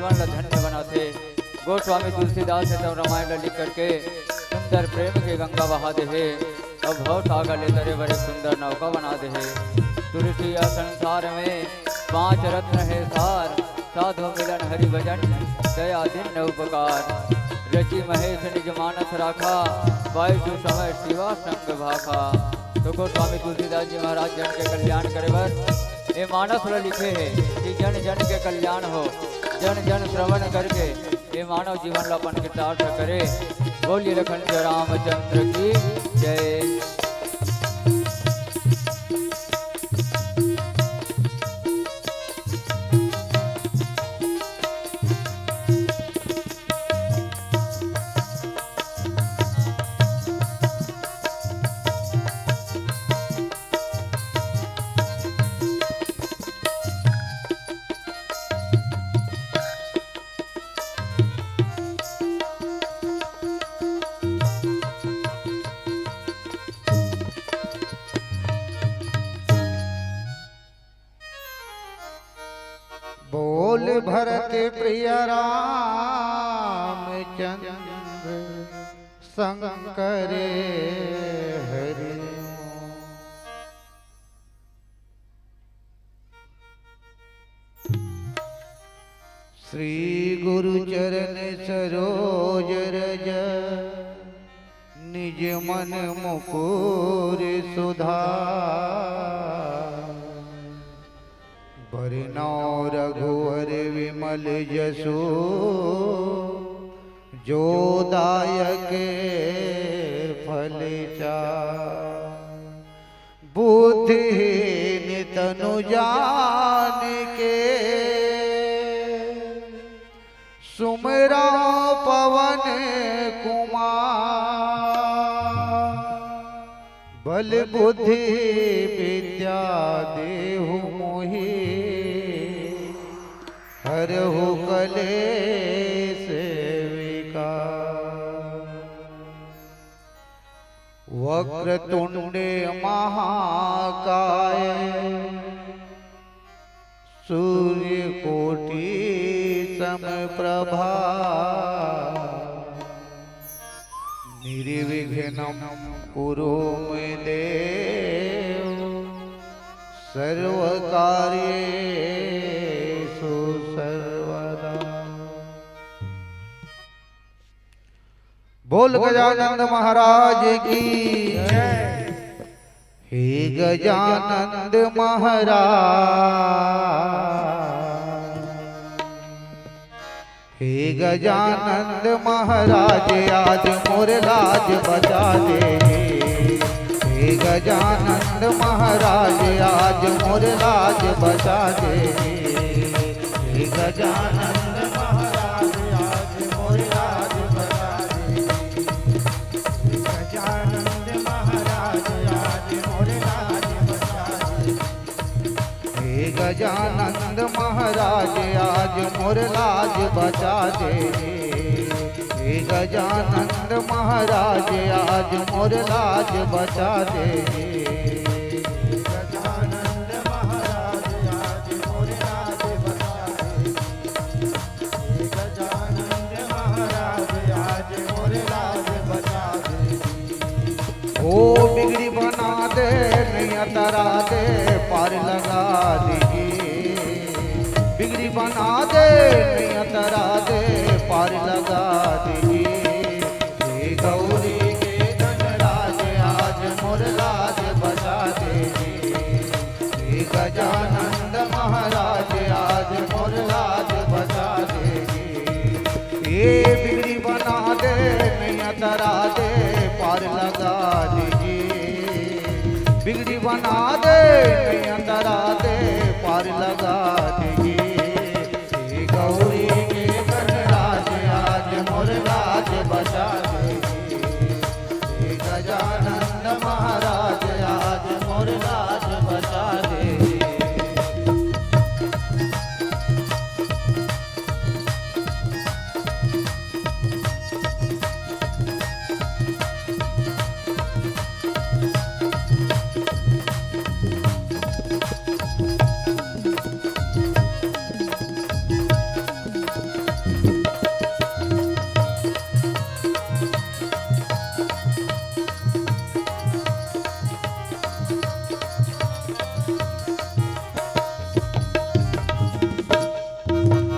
जीवन ला धन्य बनाते। गोस्वामी तुलसीदास ने तब रामायण ला लिख करके सुंदर प्रेम के गंगा बहा दे है। अब भव सागर ले तरे बड़े सुंदर नौका बना दे है। तुलसी या संसार में 5 रत्न है सार, साधु मिलन हरि भजन दया दिन उपकार। रचि महेश निज मानस राखा, वायु समय शिवा संग भाखा। तो गोस्वामी तुलसीदास जी महाराज जन के कल्याण करे बर ये मानस ला लिखे है कि जन जन के कल्याण हो, जन जन श्रवण करके ये मानव जीवन ला अपन कृतार्थ करे। बोलिए लखन रामचंद्र की जय। बोल भरत प्रिय रामचंद्र शंकर हरि। श्री गुरु चरण सरोज रज, निज मन मुकुर सुधार। बरनौ रघुवर विमल जसु, जो दायक फल चार। बुद्धिहीन तनु जान के, सुमिरौ पवन कुमार। बल बुद्धि विद्या देहु मोहि, हरहु कलेश विकार। वक्रतुंड महाकाय, सूर्यकोटि समप्रभा। निर्विघ्नं कुरु मे देव, सर्वकार्येषु सर्वदा। बोल गजानंद महाराज की जय। हे गजानंद महाराज, हे गजानंद महाराज आज मोर लाज बचा दे। हे गजानंद महाराज आज मोर लाज बचा दे। हे गजानंद महाराज आज मोर लाज बचा दे। गजानंद महाराज आज मोर लाज बचा दे। हे गजानंद महाराज आज मोर लाज बचा दे। हे गजानंद महाराज आज मोर लाज बचा दे। गजानंद महाराज आज मोर लाज बचा दे। गजानंद महाराज आज मोर लाज बचा दे। ओ बिगड़ी बना दे, नैया तरा दे, पार लगा दीजिए। बिगड़ी बना दे, नैया तरा दे, पार लगा दीजिए। हे गौरी के धनराज आज मोर लाज बचा दीजिए। हे गजानंद महाराज आज मोर लाज बचा दीजिए। ये बिगड़ी बना दे, नैया तरा दे, पार लगा दीजिए। बिगड़ी बना दे, नैया तरा दे, पार लगा दीजिए। हे गौरी के धनराज आज मोर लाज बचा दीजिए। हे गजानंद महाराज आज मोर लाज बचा दीजिए।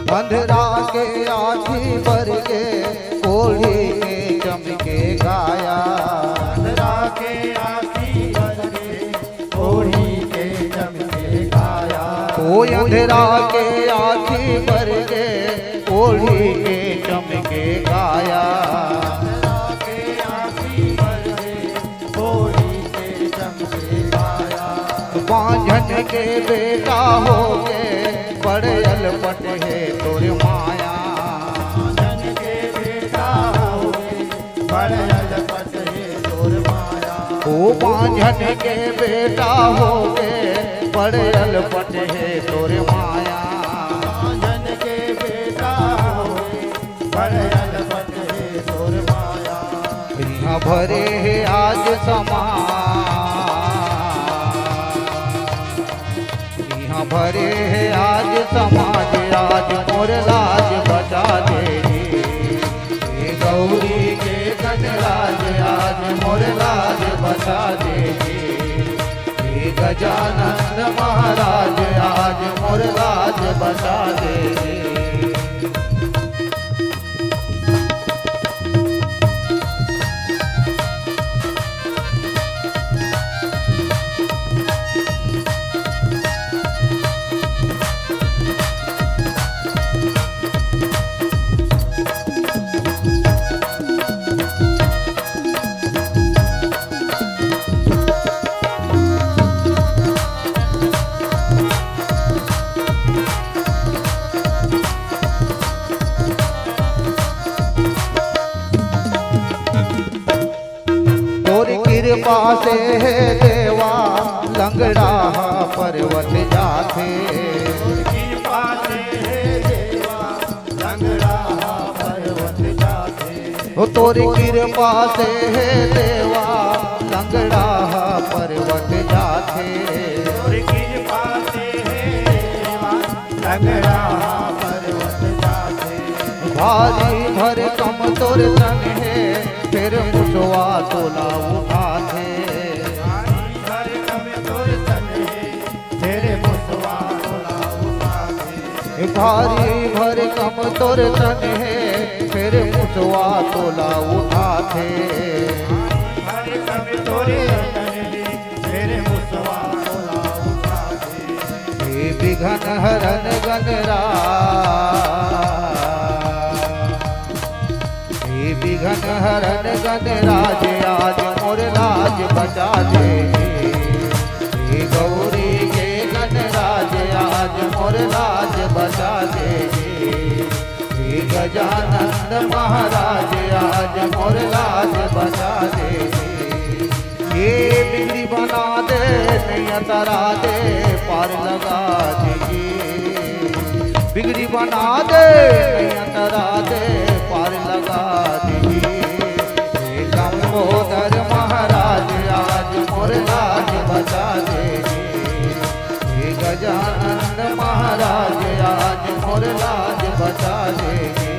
अंधरा के आँखी भर के कोढ़ी के चमके गाया। अंधरा के आँखी भर के कोढ़ी के चमके गाया। ओ अंधरा के आँखी भर के कोढ़ी के चमके गाया। अंधरा के आँखी भर के कोढ़ी के चमके गाया। बांझन के बेटा हो के बड़े अलपट है तोर माया। बांझन के बेटा हो के बड़े अलपट है तोर माया। ओ बांझन के बेटा हो के बड़े अलपट है तोर माया। बांझन के बेटा हो के बड़े अलपट है तोर माया। यहाँ भरे है आज समाज, भरे है आज समाज, आज मोर लाज बचा दे। हे गौरी के गणराज आज मोर लाज बचा दे। हे गजानंद महाराज आज मोर लाज बचा दे। कृपा से है देवा लंगड़ा पर्वत जाते। कृपा से है देवा लंगड़ा पर्वत जाते। हो तोरी कृपा से है देवा लंगड़ा पर्वत जाते। तोरी कृपा से है देवा लंगड़ा पर्वत जाते। भारी भर कम तोर तन है फिर मुसवा तोला उठाते। भारी भर कम तोर तन है फिर मुसवा तोला उठाते। भारी भर कम तोर तन है फिर मुसवा तोला उठाते। भर कम तोर तन है फिर मुसवा तोला उठाते। हे विघन हरन गणराज, विघन हरन गणराज आज मोर लाज बचा दे। हे गौरी के गणराज आज मोर लाज बचा दे। हे गजानंद महाराज आज मोर लाज बचा दे। ये बिगड़ी बना दे नैया तरा दे पार लगा देगी। बिगड़ी बना दे नैया तरा दे पार लगा देगी। लंबोदर महाराज आज मोर लाज बचा देगी। हे गजानंद महाराज आज मोर लाज बचा देगी।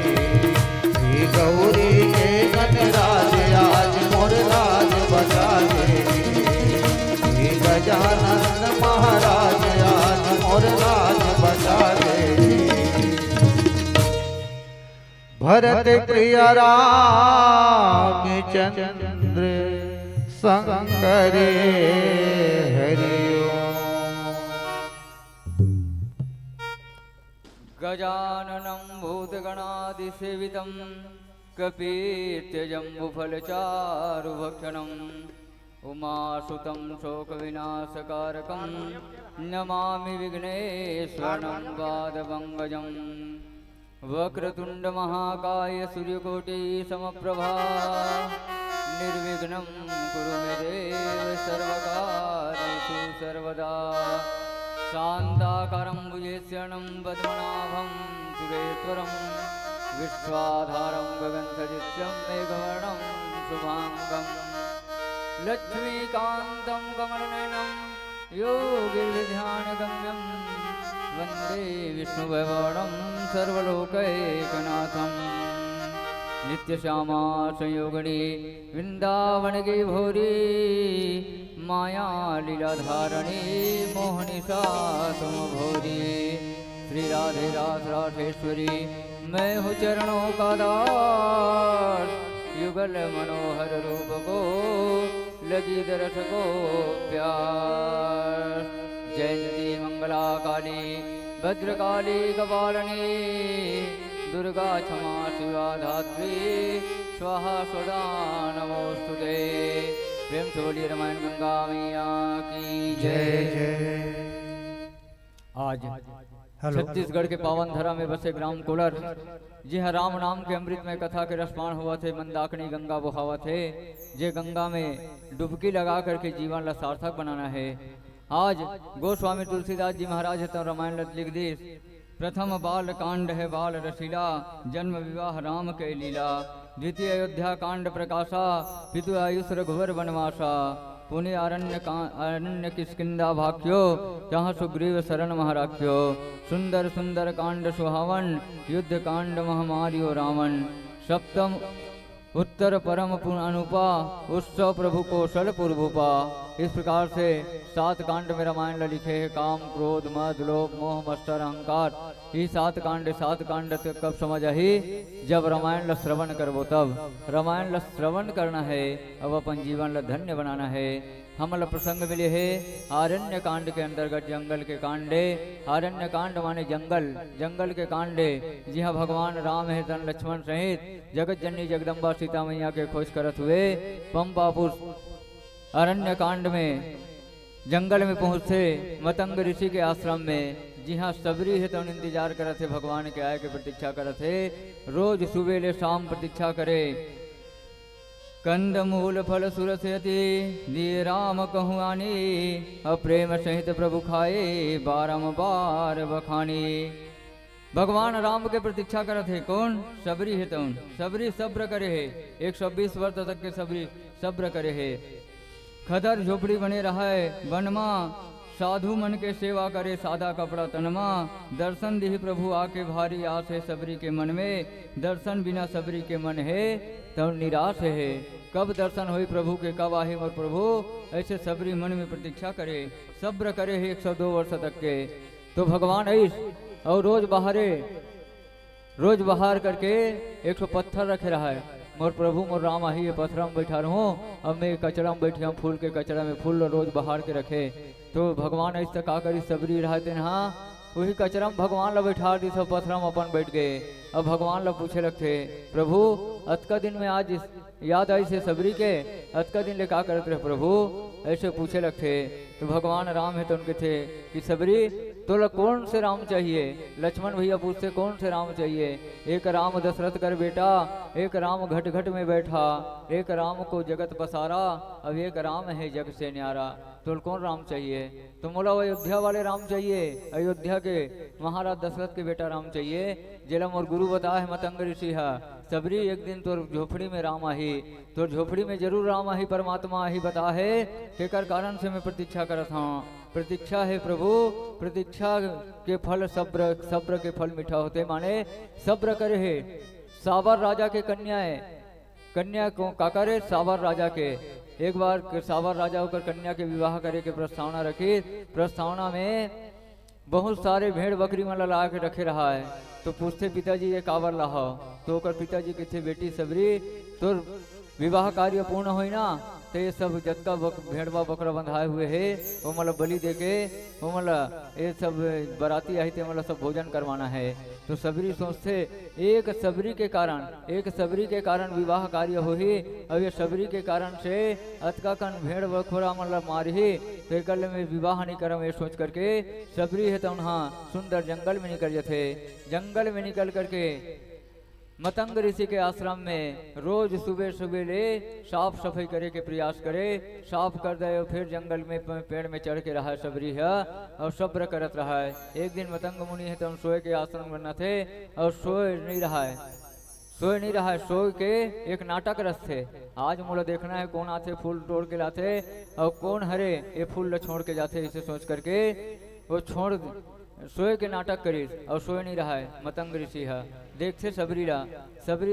हे गौरी के गणराज आज मोर लाज बचा देगी। हे गजानंद महाराज आज मोर लाज बचा देगी। भरत प्रिय रामचंद्र शंकरे हरिओम। गजाननं भूतगणादिसेवितं कपीत्यजम्बुफलचारुभक्षणम् उमासुतं शोकविनाशकारकं नमामि विघ्नेश्वरं पादपङ्कजम्। वक्रतुंड महाकाय सूर्यकोटि समप्रभा निर्विघ्नं कुरु मे देव सर्वकार्येषु सर्वदा। शान्ताकारं भुजगेशयनं पद्मनाभं सुरेश्वरं विश्वाधारं गगनसदृशं मेघवर्णं शुभाङ्गं लक्ष्मीकान्तं कमलनयनं योगिर्ध्यानगम्यं वन्दे विष्णुभवनं सर्वलोकैकनाथं। नित्यश्यामा संयोगिनी वृन्दावनगे भौरी माया लीलाधारणी मोहनी सा तुम भौरी। श्री राधे रास राधेश्वरी। मैं हूँ चरणों का दास, युगल मनोहर रूप को लगी दरस को प्यास। जयंती मंगला काली भद्रकाली कपालिनी, दुर्गा क्षमा शिवा धात्री स्वाहा स्वदा नमोस्तुते। प्रेम से बोलिए रामायण गंगा मैया की जय जय। आज छत्तीसगढ़ के पावन धरा में बसे ग्राम कोलर, जी हाँ, राम नाम के अमृत में कथा के रसपान हुआ थे, मंदाकिनी गंगा बहावा थे। जे गंगा में डुबकी लगा करके जीवन ला सार्थक बनाना है। आज गोस्वामी तुलसीदास जी महाराज है तो रामायण लिख दी। प्रथम बाल कांड है बाल रसीला, जन्म विवाह राम के लीला। द्वितीय अयोध्या कांड प्रकाशा, पितु आयुष रघुवर वनवासा। पुण्य अरण्य किष्किंधा भाख्यो, जहाँ सुग्रीव शरण महाराख्यो। सुंदर सुंदर कांड सुहावन, युद्ध कांड महामारियो रावण। सप्तम उत्तर परम पुण्य अनुपा, उत्सव प्रभु कौशल पूर्वपा। इस प्रकार से 7 कांड में रामायण लिखे हैं। काम क्रोध मद लोभ मोह मत्सर अहंकार, ये 7 कांड कब समझ आई? जब रामायण श्रवण करबो तब। रामायण श्रवण करना है, अब अपन जीवन ला धन्य बनाना है। हमल प्रसंग मिले है आरण्य कांड के अंतर्गत, जंगल के कांडे। आरण्य कांड माने जंगल, जंगल के कांडे। जी हाँ, भगवान राम है तन लक्ष्मण सहित जगत जननी जगदम्बा सीता मैया के खोज करत हुए पंपापुर अरण्य कांड में जंगल में पहुंचे मतंग ऋषि के आश्रम में। जी हाँ, सबरी है तो इंतजार करत थे, भगवान के आय के प्रतीक्षा करत थे। रोज सुबह शाम प्रतीक्षा करे। कंद मूल फल सुरसयति, दिए राम कहूँ आनी। अप्रेम सहित प्रभु खाए, बारंबार बखानी। भगवान राम के प्रतीक्षा करत है कौन? सबरी है तो सबरी सब्र करे है। 120 वर्ष तक के सबरी सब्र करे है। खदर झोपड़ी बने रहा है वनमा, साधु मन के सेवा करे सादा कपड़ा तनमा। दर्शन दी प्रभु आके भारी आस है सबरी के मन में। दर्शन बिना सबरी के मन है तो निराश है। कब दर्शन हुई प्रभु के, कब आए मोर प्रभु? ऐसे सबरी मन में प्रतीक्षा करे, सब्र करे है 102 वर्ष तक के। तो भगवान ऐस और रोज बाहर करके 100 पत्थर रखे रहा है। मोर प्रभु मोर राम आही ये पत्थर में बैठा रहूँ, अब मैं कचरा में बैठी हूँ, फूल के कचरा में फूल रोज बाहर के रखे। तो भगवान ऐसा का करी सबरी रहते हाँ, वही कचरा में भगवान ला बैठा दी, सब पत्थर में अपन बैठ गए। अब भगवान ला पूछे लगते प्रभु अतका दिन में आज याद आई से सबरी के, अतका दिन ले का करते रहे प्रभु? ऐसे पूछे लगते। तो भगवान राम है तो उनके थे कि सबरी तो कौन से राम चाहिए? लक्ष्मण भैया पूछते कौन से राम चाहिए? एक राम दशरथ कर बेटा, एक राम घट घट में बैठा, एक राम को जगत पसारा, अब एक राम है जग से न्यारा। तो कौन राम चाहिए? तो बोला अयोध्या वाले राम चाहिए, अयोध्या के महाराज दशरथ के बेटा राम चाहिए। जिला मोर गुरु बताया है मतंग ऋषि है, सबरी एक दिन तो झोपड़ी में राम आही, तो झोपड़ी में जरूर राम आही, परमात्मा आही बता है। केकर कारण से मैं प्रतीक्षा करत हूँ? प्रतीक्षा है प्रभु, प्रतीक्षा के फल सब्र, सब्र के फल मीठा होते माने सब्र करे है। सावर राजा के कन्या है, कन्या को का करे? सावर राजा के। एक बार सावर राजा होकर कन्या के विवाह करे के प्रस्तावना रखी। प्रस्तावना में बहुत सारे भेड़ बकरी मन ला के रखे रहा है। तो पूछते पिताजी ये कावर लाहो? तो ओकर पिताजी कहते बेटी सबरी तो विवाह कार्य पूर्ण होई ना, तो ये सब जत्ता भेड़वा बकरा बंधाए हुए है वो मतलब बलि देके वो मतलब ये सब बराती आई थे मतलब सब भोजन करवाना है। तो सबरी सोचते एक सबरी के कारण विवाह कार्य हो ही, अब ये सबरी के कारण से अतका कन भेड़ बखोरा मतलब मारी ही, तो एक में विवाह नहीं करम ये सोच करके सबरी है तो हाँ सुंदर जंगल में निकल जाते। जंगल में निकल करके मतंग ऋषि के आश्रम में रोज सुबह सुबह ले साफ सफाई करे के प्रयास करे, साफ कर दे और फिर जंगल में पेड़ में चढ़ के रहा है सबरी है और सब्र करत रहा है। एक दिन मतंग मुनि है तो हम सोए के आश्रम बनना थे और सोए नहीं रहा है, सोए के एक नाटक रस थे। आज मोला देखना है कौन आते फूल तोड़ के लाते और कौन हरे ये फूल ल छोड़ के जाते, इसे सोच करके वो छोड़ सोए के नाटक करी और सोए नहीं रहा है। मतंग ऋषि है देखते सबरी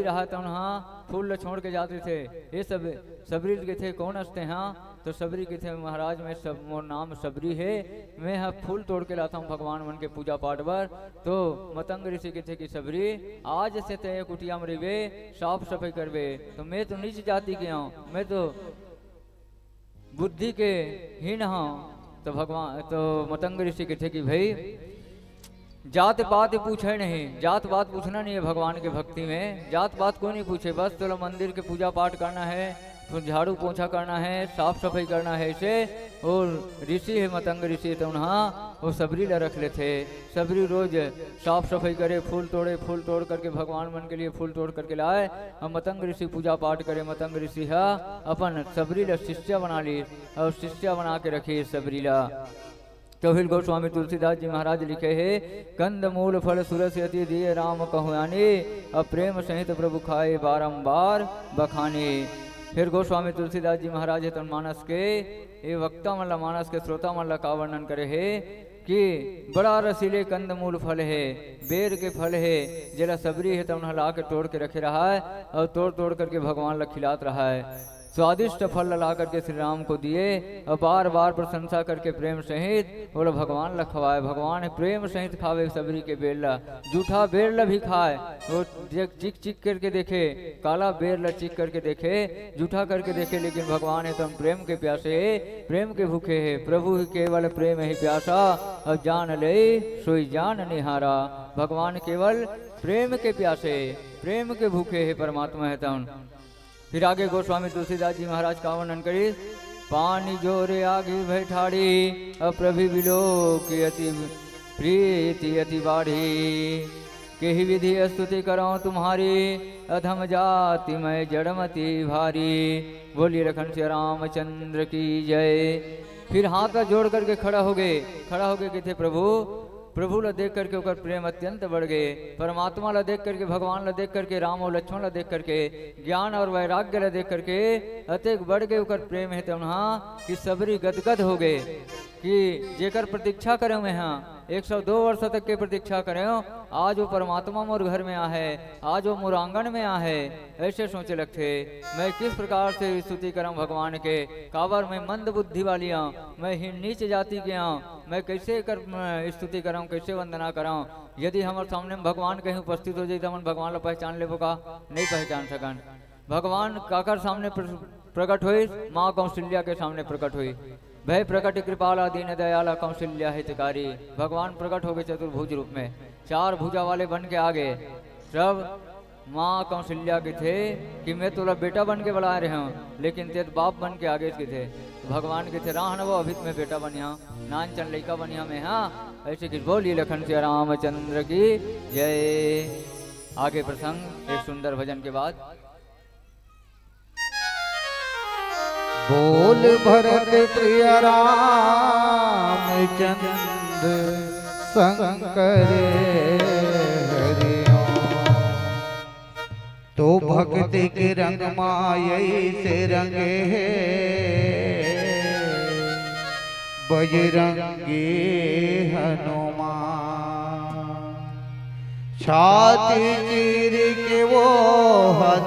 रहा तो हाँ फूल ल छोड़ के जाते थे। ये सब सबरी के थे कौन हंसते हाँ तो सबरी के थे महाराज में सब मोर नाम सबरी है, मैं यहाँ फूल तोड़ के लाता हूँ भगवान मन के पूजा पाठ पर। तो मतंग ऋषि के थे कि सबरी आज से तय कुटिया में रिवे साफ सफाई करवे, तो मैं तो नीच जाति के हूँ, मैं तो बुद्धि के हीन हूँ। तो भगवान तो मतंग ऋषि के थे कि भाई जात पात पूछे नहीं, जात पात पूछना नहीं है भगवान के भक्ति में, जात पात को नहीं पूछे, बस तो मंदिर के पूजा पाठ करना है, तो झाड़ू पोछा करना है, साफ सफाई करना है इसे। और ऋषि है मतंग ऋषि, तो उन्हें वो सबरी ला रख लेते, सबरी रोज साफ सफाई करे, फूल तोड़े, फूल तोड़ करके भगवान मन के लिए फूल तोड़ करके लाए, और मतंग ऋषि पूजा पाठ करे। मतंग ऋषि है अपन सबरी ला शिष्या बना ली और शिष्या बना के रखी सबरी ला। तो फिर गोस्वामी तुलसीदास जी महाराज लिखे हैं, कंद मूल फल सुरस यति दिए राम कहुआनी, अब प्रेम सहित प्रभु खाए बारंबार बखानी। फिर गोस्वामी तुलसीदास जी महाराज तो मानस के ये वक्ता मल्ला मानस के श्रोता मल्ला का वर्णन करे है कि बड़ा रसीले कंद मूल फल है, बेर के फल है, जरा सबरी है तो उन्हें ला के तोड़ के रखे रहा है और तोड़ तोड़ करके भगवान ला खिलात रहा है। स्वादिष्ट फल ला करके श्री राम को दिए और बार बार प्रशंसा करके प्रेम सहित बोलो भगवान ला खवाए, भगवान प्रेम सहित खावे सबरी के बेरला, जूठा बेरला भी खाए, वो चिक चिक करके देखे, काला बेरला चिक करके देखे, जूठा करके देखे, लेकिन भगवान है तो हम प्रेम के प्यासे है, प्रेम के भूखे है, प्रभु ही केवल प्रेम ही प्यासा, अब जान ले सोई जान निहारा। भगवान केवल प्रेम के प्यासे, प्रेम के भूखे है, परमात्मा है तम। फिर आगे गोस्वामी तुलसीदास जी महाराज का वर्णन करी, पानी जोरे आगे बैठाड़ी, अप्रभि बिलो की अति प्रीति अति बाढ़ी, केहि विधि स्तुति करो तुम्हारी, अधम जाति मैं जड़मति भारी। बोलिए रखन श्री रामचंद्र की जय। फिर हाथ जोड़ करके खड़ा हो गए कि थे प्रभु, प्रभु ला देख करके ओकर प्रेम अत्यंत बढ़ गए, परमात्मा ला देख करके, भगवान ला देख करके, राम और लक्ष्मण ला देख करके, ज्ञान और वैराग्य ला देख करके अत्यंत बढ़ गए ओकर प्रेम है तब कि सबरी गदगद हो गए कि जेकर प्रतीक्षा करे मैं हाँ 102 वर्ष तक के प्रतीक्षा करे, आज वो परमात्मा मोर घर में आ है, आज वो मोर आंगन में आ है। ऐसे सोचे लगते मैं किस प्रकार से स्तुति करूं भगवान के, काबर मैं मंद बुद्धि वाली हूँ, मैं ही नीच जाति के हूँ, मैं कैसे कर स्तुति कराऊं, कैसे वंदना कराऊं। यदि हमारे सामने भगवान कहीं उपस्थित हो जाए तो हम भगवान ला पहचान लेबो का, नहीं पहचान सकन। भगवान काकर सामने प्रकट हुई, माँ कौशल्या के सामने प्रकट हुई, भय प्रकट कृपाला दीन दयाला कौशल्या हितकारी। भगवान प्रकट हो गए चतुर्भुज रूप में, 4 भुजा वाले बन के आ गए। सब माँ कौशल्या के थे कि मैं तोला बेटा बन के बुला रहे हूँ, लेकिन तेरे बाप बन के आगे के थे। भगवान के थे राह वो अभी में बेटा बनिया, नानचन लड़का बनिया में, हाँ ऐसे कि बोलिए लखन से रामचंद्र की जय। आगे प्रसंग एक सुंदर भजन के बाद। बोल भरत प्रिय रामचंद्र शंकर हरिओ, तो भक्ति के रंग मायई से रंगे है, बजरंगी हनुमान। छाती चीर के वो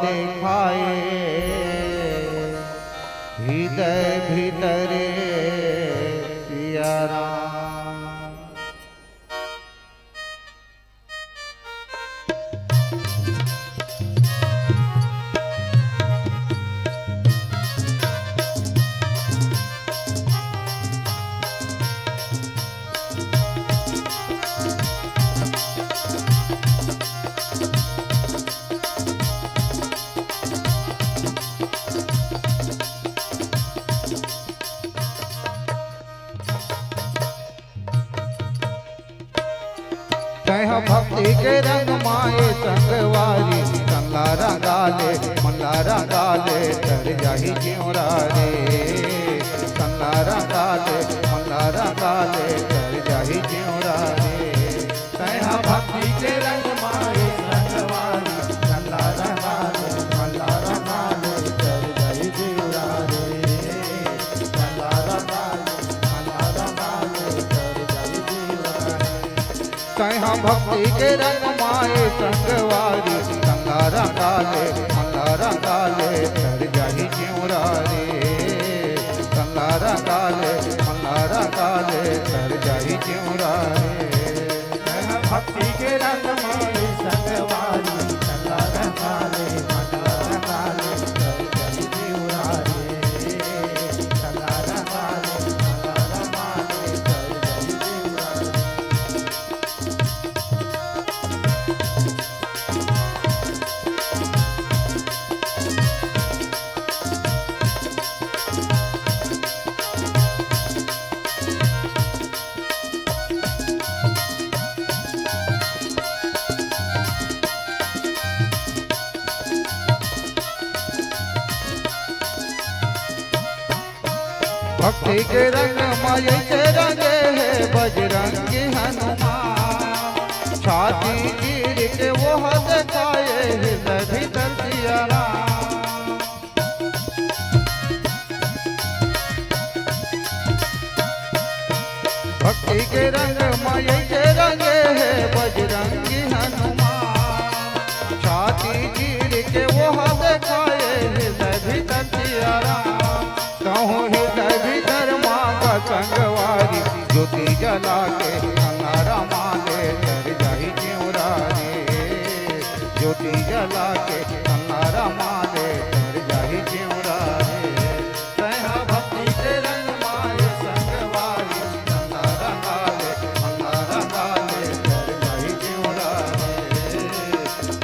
दिखाए, हृदय भीतरे सिया राम। भक्ति के रंग माए संगवारी, कंला रंगाले मल्ला रंगाले तर जाही ज्योरा रे, कंला रंगाले मल्ला रंगाले तर जाही ज्योरा रे। तैहा भक्ति के रंग माए संगवारी, कंला रंगाले मल्ला रंगाले तर जाही ज्योरा रे, कंला रंगाले मल्ला रंगाले तर जाही ज्योरा रे। तैहा भक्ति के रंग माए संगवारी, कंला रंगाले मल्ला रंगाले तर जाही ज्योरा रे, कंला भक्ति के रंग माय से रंगे है बजरंगी हनुमान। छाती चीर के वो दिखाए हृदय भीतर सिया राम। भक्ति के रंग माय से रंगे है बजरंगी हनुमान। छाती चीर के वो दिखाए हृदय भीतर सिया राम। कहूँ हृदय भीतर माँ का संगवारी ज्योति जला के अंगारा माले तर जाही जिउरा रे। ज्योति जला के अंगारा माले तर जाही जिउरा रे। तैहा भक्ति के रंग माय संगवारी अंगारा माले तर जाही जिउरा रे।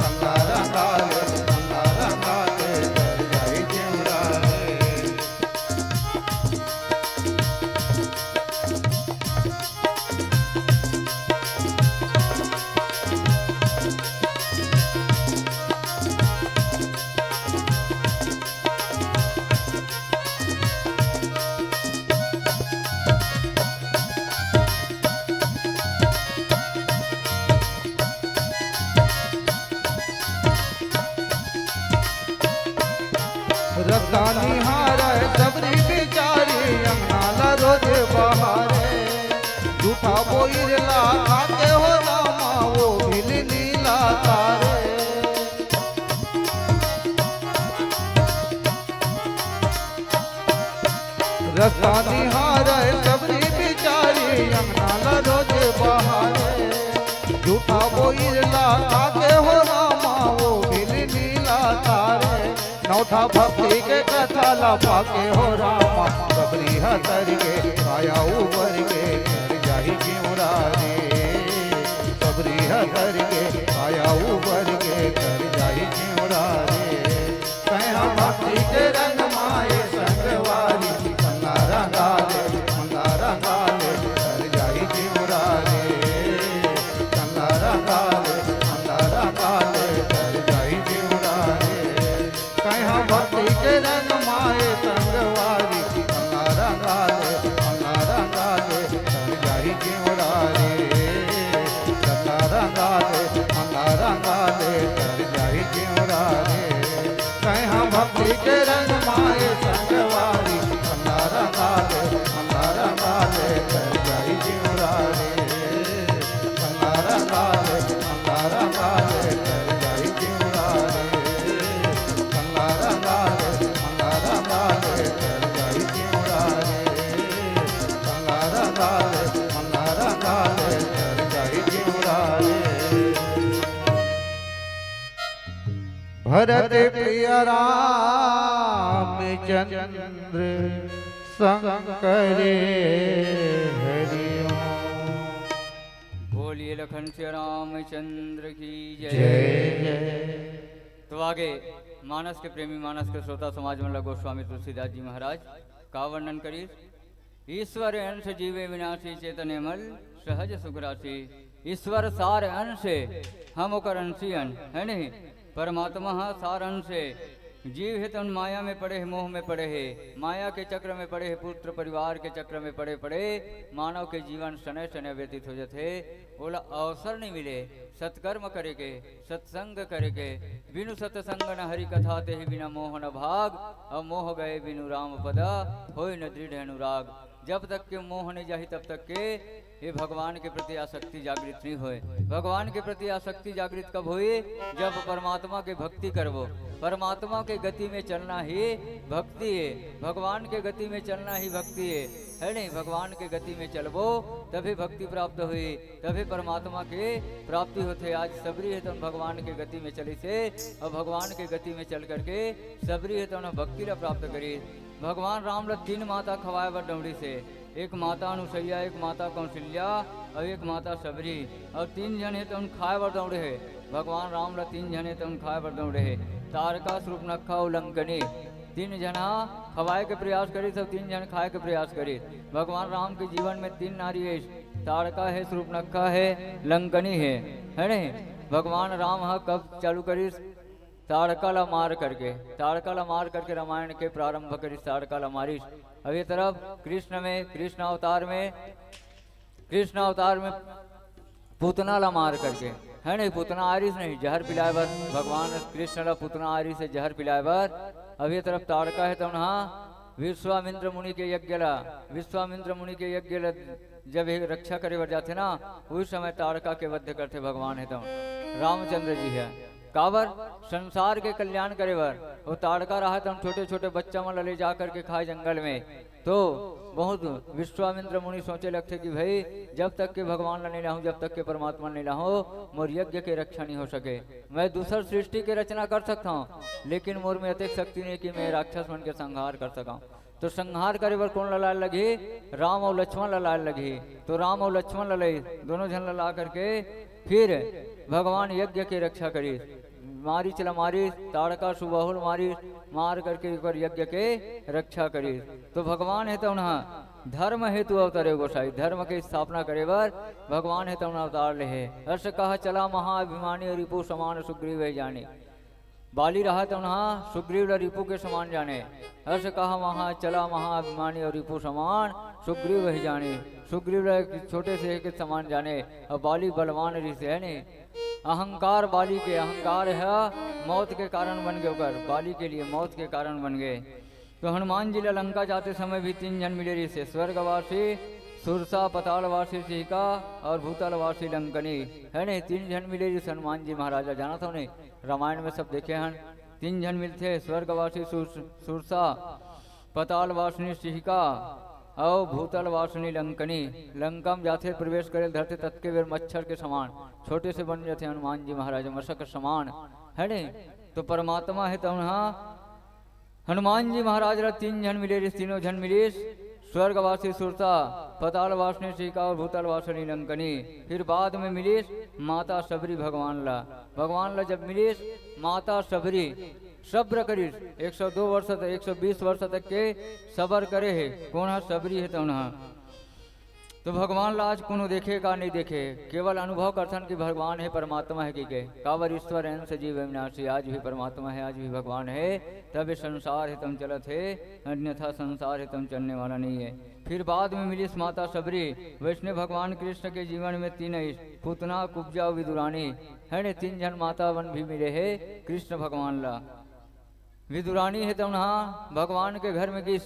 अंगारा माले तर जाही जिउरा रे। रतानी हारे सबरी बिचारी अंगनाला रोज बहारे। झूठा बोइरला खाते हो रामा वो भिल नीला तारे। रतानी हारे सबरी बिचारी अंगनाला रोज बहारे। झूठा बोइरला खाते हो रामा वो भिल नीला तारे। नौठा भक्ति के कथा लपा के हो रामा सबरी हतर के काया उबर के कर जाही जिउरा रे। सबरी हतर के काया उबर के कर जाही जिउरा रे। कहा भक्ति के रंग माए संगवारी अंगारा गाले कर जाही जिउरा रे। अंगारा गाले कर जाही जिउरा रे। कहा भक्ति के रंग माए संगवारी अंगारा गाले कर जाही जिउरा रे। अंगारा गाले कर जाही जिउरा रे। कहा भक्ति के रंग माए संगवारी अंगारा गाले कर जाही जिउरा रे। अंगारा गाले कर जाही जिउरा रे। अंगारा गाले कर जाही जिउरा रे। अंगारा गाले कर जाही जिउरा रे। भरत प्रिय रामचंद्र शंकरे हरि ओम। बोलिए लखन से रामचंद्र की जय जय। जय। तो आगे मानस के प्रेमी मानस के श्रोता समाज में गोस्वामी तुलसीदास जी महाराज का वर्णन करिए। ईश्वर अंश जीवे विनाशी चेतन मल सहज सुख राशि। ईश्वर सार अंश हम ओकर अंशियन है नहीं। परमात्मा सार अंश जीव है तो माया में पड़े है, मोह में पड़े है, माया के चक्र में पड़े है, पुत्र परिवार के चक्र में पड़े पड़े मानव के जीवन शनय शनय व्यतीत हो जाते। बोला अवसर नहीं मिले सत्कर्म करे के, सत्संग करे के। बिनु सत्संग न हरि कथा ते बिना मोह न भाग। अब मोह गए बिनु राम पदा होय न दृढ़ अनुराग। जब तक के मोह नहीं जाही तब तक के ये भगवान के प्रति आसक्ति जागृत नहीं होए। भगवान के प्रति आसक्ति जागृत कब हुई? जब परमात्मा के भक्ति करवो। परमात्मा के गति में चलना ही भक्ति है, भगवान के गति में चलना ही भक्ति है नहीं। भगवान के गति में चलवो तभी भक्ति प्राप्त हुई, तभी परमात्मा के प्राप्ति होते। आज सबरी है तो भगवान के गति में चली से, और भगवान के गति में चल करके सबरी है तो भक्ति ला प्राप्त करी। भगवान राम ला 3 माता खवाए बर डमड़ी से, एक माता अनुसैया, एक माता कौशल्या और एक माता सबरी, और 3 जन है तो उन खाए बर दौड़े है। भगवान राम ला 3 जन है तो उन खाए बर दौड़े है। तारका सूर्पनखा उल्लंघनी 3 जना खवाए के प्रयास करी, सब 3 जन खाए के प्रयास करी। भगवान राम के जीवन में 3 नारी है, तारका है, सूर्पनखा है, लंकनी है नहीं। भगवान राम कब चालू करी? ताड़काला मार करके रामायण के प्रारंभ करी ताड़काला मारिश। अब ये तरफ कृष्ण अवतार में पूतना ला मार करके है नहीं, पूतना आरिस नहीं, जहर पिलाए बर भगवान कृष्ण ला पूतना आरिस से जहर पिलाए बर। अब ये तरफ ताड़का है तो विश्वामित्र मुनि के यज्ञ ला जब ये रक्षा करे बर जाते ना, उस समय ताड़का के वध करते भगवान है तो रामचंद्र जी है। काबर संसार के कल्याण करे बर वो ताड़का रहा तो छोटे छोटे बच्चा मन ले जा करके खाए जंगल में। तो बहुत विश्वामित्र मुनि सोचे लगते कि भाई जब तक के भगवान ला नहीं लाहूं, जब तक के परमात्मा नहीं लाहूं, मोर यज्ञ के रक्षा नहीं हो सके। मैं दूसर सृष्टि के रचना कर सकता हूँ, लेकिन मोर में अतिक शक्ति नहीं कि मैं राक्षस मन के संहार कर सका। तो संहार करे बर कौन ललाल लगी? राम और लक्ष्मण ललाल लगी। तो राम और लक्ष्मण ललाई दोनों जन लला करके फिर भगवान यज्ञ की रक्षा करी। मारी ताड़का सुबाहुल मार करके ऊपर यज्ञ के रक्षा करी। तो भगवान है तो उन्हें धर्म हेतु अवतरे गोसाई, धर्म के स्थापना करे बर भगवान है तो उन्हें अवतार ले है। हर्ष कहा चला महाअभिमानी रिपु समान सुग्रीव है जाने। बाली रहा तो उन्हें सुग्रीव रिपु के समान जाने। हर्ष कहा चला महाअभिमानी और रिपु समान सुग्रीव ही जाने। सुग्रीव छोटे से के समान जाने और बाली बलवान ऋषि है नहीं। अहंकार बाली के अहंकार है मौत के कारण बन गए, कर बाली के लिए मौत के कारण बन गए। तो हनुमान जी लंका जाते समय भी 3 जन मिले ऋषि, स्वर्गवासी सुरसा पतालवासी सिहिका और भूतलवासी लंकनी है नहीं। 3 जन मिले ऋषि हनुमान जी महाराजा, जाना था उन्हें रामायण में सब देखे हैं। 3 जन मिलते, स्वर्गवासी सुरसा पतालवासिनी सिहिका और भूतल वासनी लंकनी। लंका में जाते प्रवेश करे धरते तत्के वे मच्छर के समान छोटे से बन जाते हनुमान जी महाराज, मशक समान है नहीं। तो परमात्मा है तो हनुमान जी महाराज 3 जन मिले, 3 जन मिले स्वर्गवासी सुरता पताल वासनी टीका और भूतल वासनी लंकनी। फिर बाद में मिली माता सबरी भगवान ला जब मिली माता सबरी सब्र करी 102 वर्ष तक 120 वर्ष तक के सबर करे है। कौन है सबरी है तो भगवान ला आज कोनो देखे का नहीं देखे, केवल अनुभव करथन कि भगवान है परमात्मा है कि के कावर ईश्वर एन से जीव विनाशी। आज भी परमात्मा है, आज भी भगवान है, तब संसार है तुम चलत है, अन्यथा संसार है तुम चलने वाला नहीं है। फिर बाद में मिली माता सबरी। वैष्णव भगवान कृष्ण के जीवन में 3 पूतना कुब्जा विदुरानी है ने 3 जन माता वन भी मिले है कृष्ण भगवान ला। विदुरानी है तो भगवान के घर में किस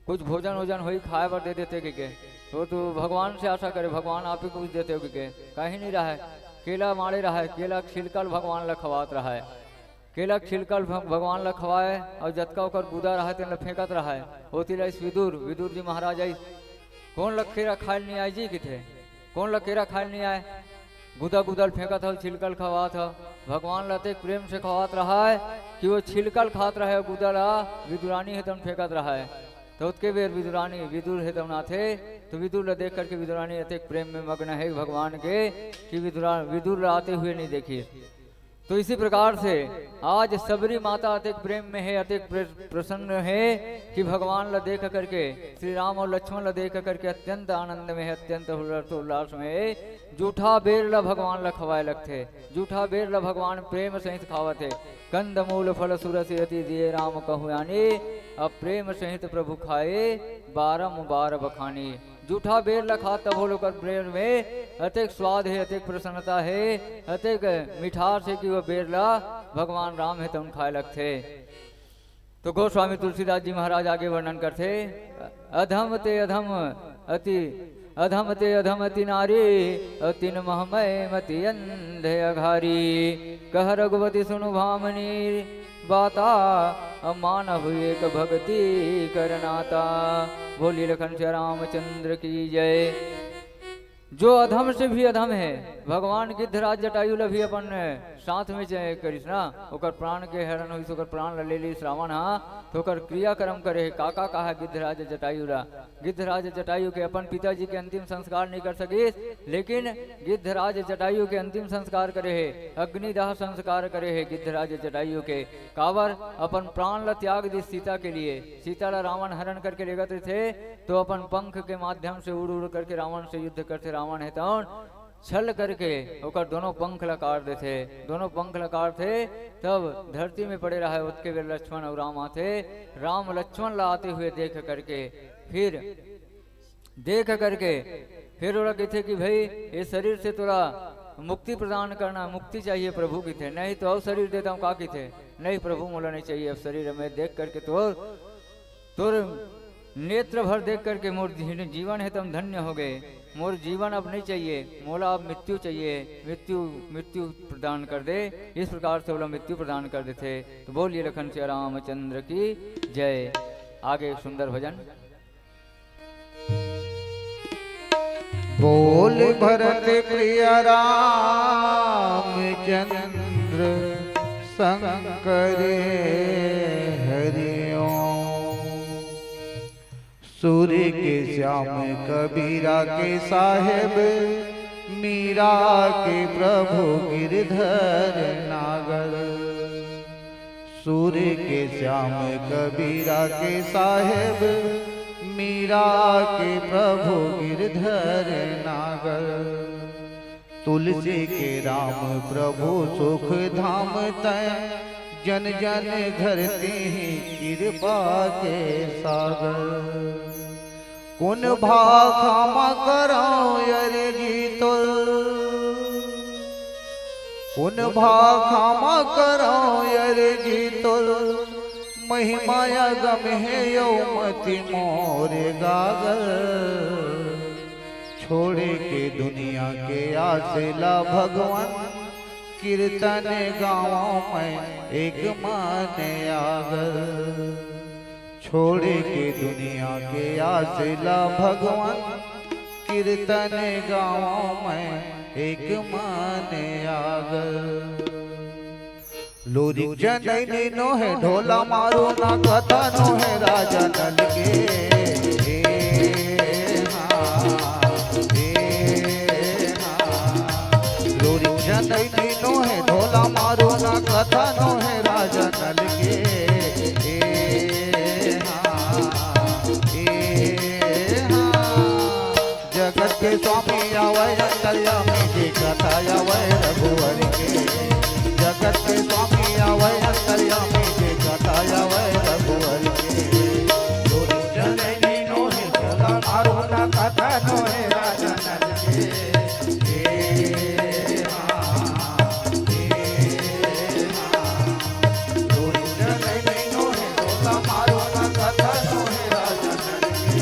कुछ भोजन वोजन हो खाए पर दे देते कि तो भगवान से आशा करे भगवान आप ही कुछ देते हो कि कहीं नहीं रहा है। केला मारे रहा है, केला छिलकल भगवान ला खवात रहा है, केला छिलकल भगवान ला खवाए और जतका ओकर गुदा रहा है फेंकत रहा है। होती रही विदुर जी महाराज आई कौन ला केरा खाए नहीं आए जी किथे, कौन ला केरा खाए नहीं आए, गुदा गुदल फेंकत हो छिलकल खवात हो। भगवान लाते प्रेम से खवात रहा है कि वो छिलकल खात रहा है, गुदा ला विदुरानी है फेंकत रहा है। तो उसके बेर विदुरानी विदुर है तब नाथे तो विदुर ला देख करके विदुरानी अतिक प्रेम में मग्न है भगवान के कि विदुर आते हुए नहीं देखी। तो इसी प्रकार से आज सबरी माता अतिक प्रेम में है, अतिक प्रसन्न है कि भगवान ला देख करके श्री राम और लक्ष्मण ला देख करके अत्यंत आनंद में है, अत्यंत उल्लास में है। जूठा बेर ला भगवान ला खवाए लगते, जूठा बेर ला भगवान प्रेम सहित खावत है। कंद मूल फल सुरस यति दिए राम कहु अब प्रेम सहित प्रभु खाए बारंबार बखानी। जूठा बेर ला खाता बोलो कर प्रेम में अतिक स्वाद है, अतिक प्रसन्नता है, अतिक मिठास है कि वह बेर ला भगवान राम है तो खाए लगते। तो गोस्वामी तुलसीदास जी महाराज आगे वर्णन करते अधम ते अधम अति अधम ते अधम अति नारी अतिन महमय मति अंधे अघारी कह रघुवती सुनु भामनी बाता मानव एक भक्ति करनाता। बोली लखन से रामचंद्र की जय। जो अधम से भी अधम है भगवान गिद्धराज जटायु ला भी अपन साथ में चाहे करिस ना ओकर प्राण के हरण हुई ओकर प्राण ले ली श्रावण तो ओकर क्रियाक्रम करे काका कहा गिद्धराज जटायु ला। गिद्धराज जटायु के अपन पिताजी के अंतिम संस्कार नहीं कर सके, लेकिन गिद्धराज जटायु के अंतिम संस्कार करे है, अग्निदाह संस्कार करे है गिद्धराज जटायु के। कावर अपन प्राण ला त्याग दी सीता के लिए। सीता ला रावण हरण करके ले गए थे तो अपन पंख के माध्यम से उड़ उड़ करके रावण से युद्ध करते रावण है तो छल करके ओकर दोनों पंख लकार दे थे, दोनों पंख लकार थे। तब धरती में पड़े रहा उसके वे लक्ष्मण और राम आते, राम लक्ष्मण ला आते हुए देख करके फिर ओरा कहते कि भाई इस शरीर से तोरा मुक्ति प्रदान करना, मुक्ति चाहिए प्रभु की थे, नहीं तो और शरीर देता हूँ का की थे, नहीं प्रभु मोला नहीं चाहिए अब शरीर में देख करके तोर नेत्र भर देख करके मोर जीवन है तुम धन्य हो गए, मोर जीवन अब नहीं चाहिए, मोला अब मृत्यु चाहिए, मृत्यु प्रदान कर दे। इस प्रकार से बोला मृत्यु प्रदान कर देते। तो बोलिए लखन श्री रामचंद्र की जय। आगे सुंदर भजन। बोल भरत प्रिय रामचंद्र शंकर हरिओ। सूर्य के श्याम कबीरा के साहेब, मीरा के प्रभु गिरधर नागर। सूर्य के श्याम कबीरा के साहेब, मीरा के प्रभु गिरधर नागर। तुलसी के राम प्रभु सुख धाम तय, जन जन धरती कृपा के सागर। कुन भाखा करो अरे गीतो, कुन भाखा करो अरे गीतो। महिमाया गम है यौमति मोरे गागर। छोड़े के दुनिया के आसेला भगवान, कीर्तन गाँव में एक माने आगर। छोड़े के दुनिया के आसेला भगवान, कीर्तन गाँव में एक माने आगर। लोरी जननी नो है ढोला मारो ना कथा नो है राजा नल के। लोरी जननी नो है ढोला मारो ना कथा नो है राजा नल के। जगत के स्वामी आवे अंतर्यामी जी कथा आवे रघुवर के। जगत के स्वामी आवे अंतर्यामी जी कथा आवे रघुवर के। लोरी जननी नो है ढोला मारो ना कथा नो है राजा नल के। लोरी जननी नो है ढोला मारो ना कथा नो है राजा नल के।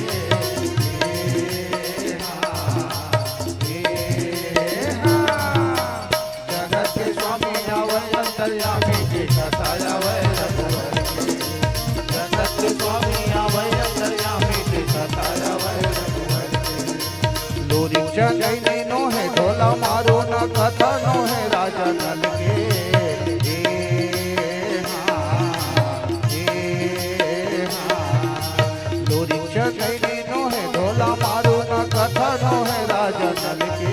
जगत के स्वामी आवे अंतर्यामी जी कथा आवे रघुवर के। जगत के स्वामी आवे अंतर्यामी जी कथा आवे रघुवर के। लोरी जननी नो है ढोला मारो ना कथा नो है राजा नल के। लोरी जननी नो है ढोला मारो ना कथा नो है राजा नल के।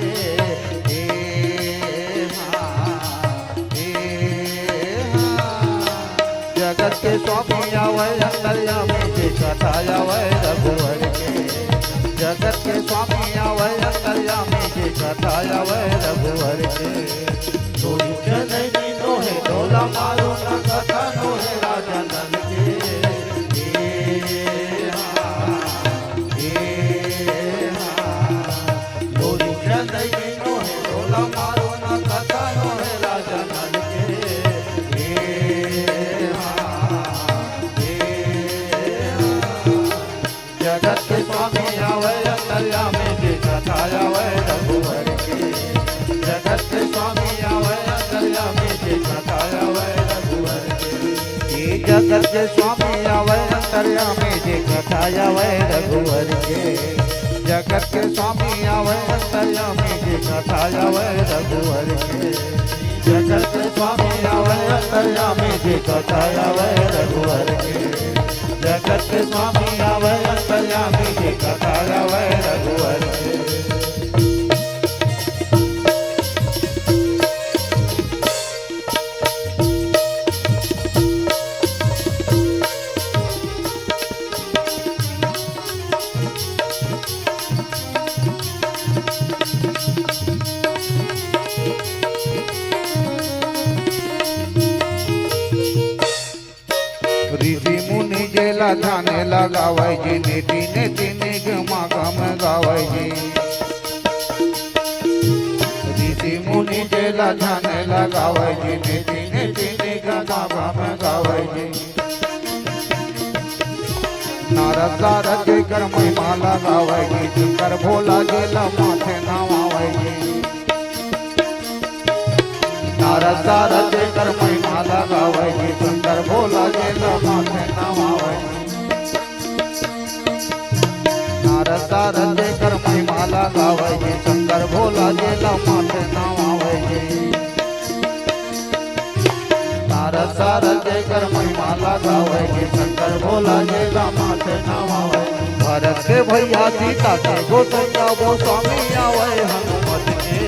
जगत के स्वामी आवे अंतर्यामी जी कथा आवे रघुवर के। जगत के स्वामी आवे अंतर्यामी जी कथा आवे रघुवर के। लोरी जननी नो है ढोला मारो ना कथा नो है राजा नल के। लोरी जननी नो है ढोला मारो ना कथा नो है राजा नल के। जगत के स्वामी आवे अंतर्यामी जी कथा आवे रघुवर के। जगत के स्वामी आवे अंतर्यामी जी कथा आवे रघुवर के। ये जगत के स्वामी आवे अंतर्यामी जी कथा आवे रघुवर के। जगत के स्वामी आवे अंतर्यामी जी कथा आवे रघुवर के। जगत के स्वामी आवे अंतर्यामी जी कथा आवे रघुवर के। जगत के स्वामी आवे अंतर्यामी जी कथा आवे रघुवर के। जेला ध्याने लगावे जी नेति नेति निगमा गम गावे जी ऋषि मुनि जेला ध्याने लगावे जी नेति नेति निगमा गम गावे जी नारद सारद जय कर महिमा लगावे जी शंकर भोला जेला माथे नवावे जी नारद सारद जय कर महिमा लगावे जी शंकर भोला जेला माथे नवावे नारद सारद जय कर महिमा लगावे जी शंकर भोला जेला माथे नवावे जी नारद सारद जय कर महिमा लगावे जी शंकर भोला जेला माथे नवावे भरत के भैया सीता के गोसैया वो स्वामी आवे हनुमत के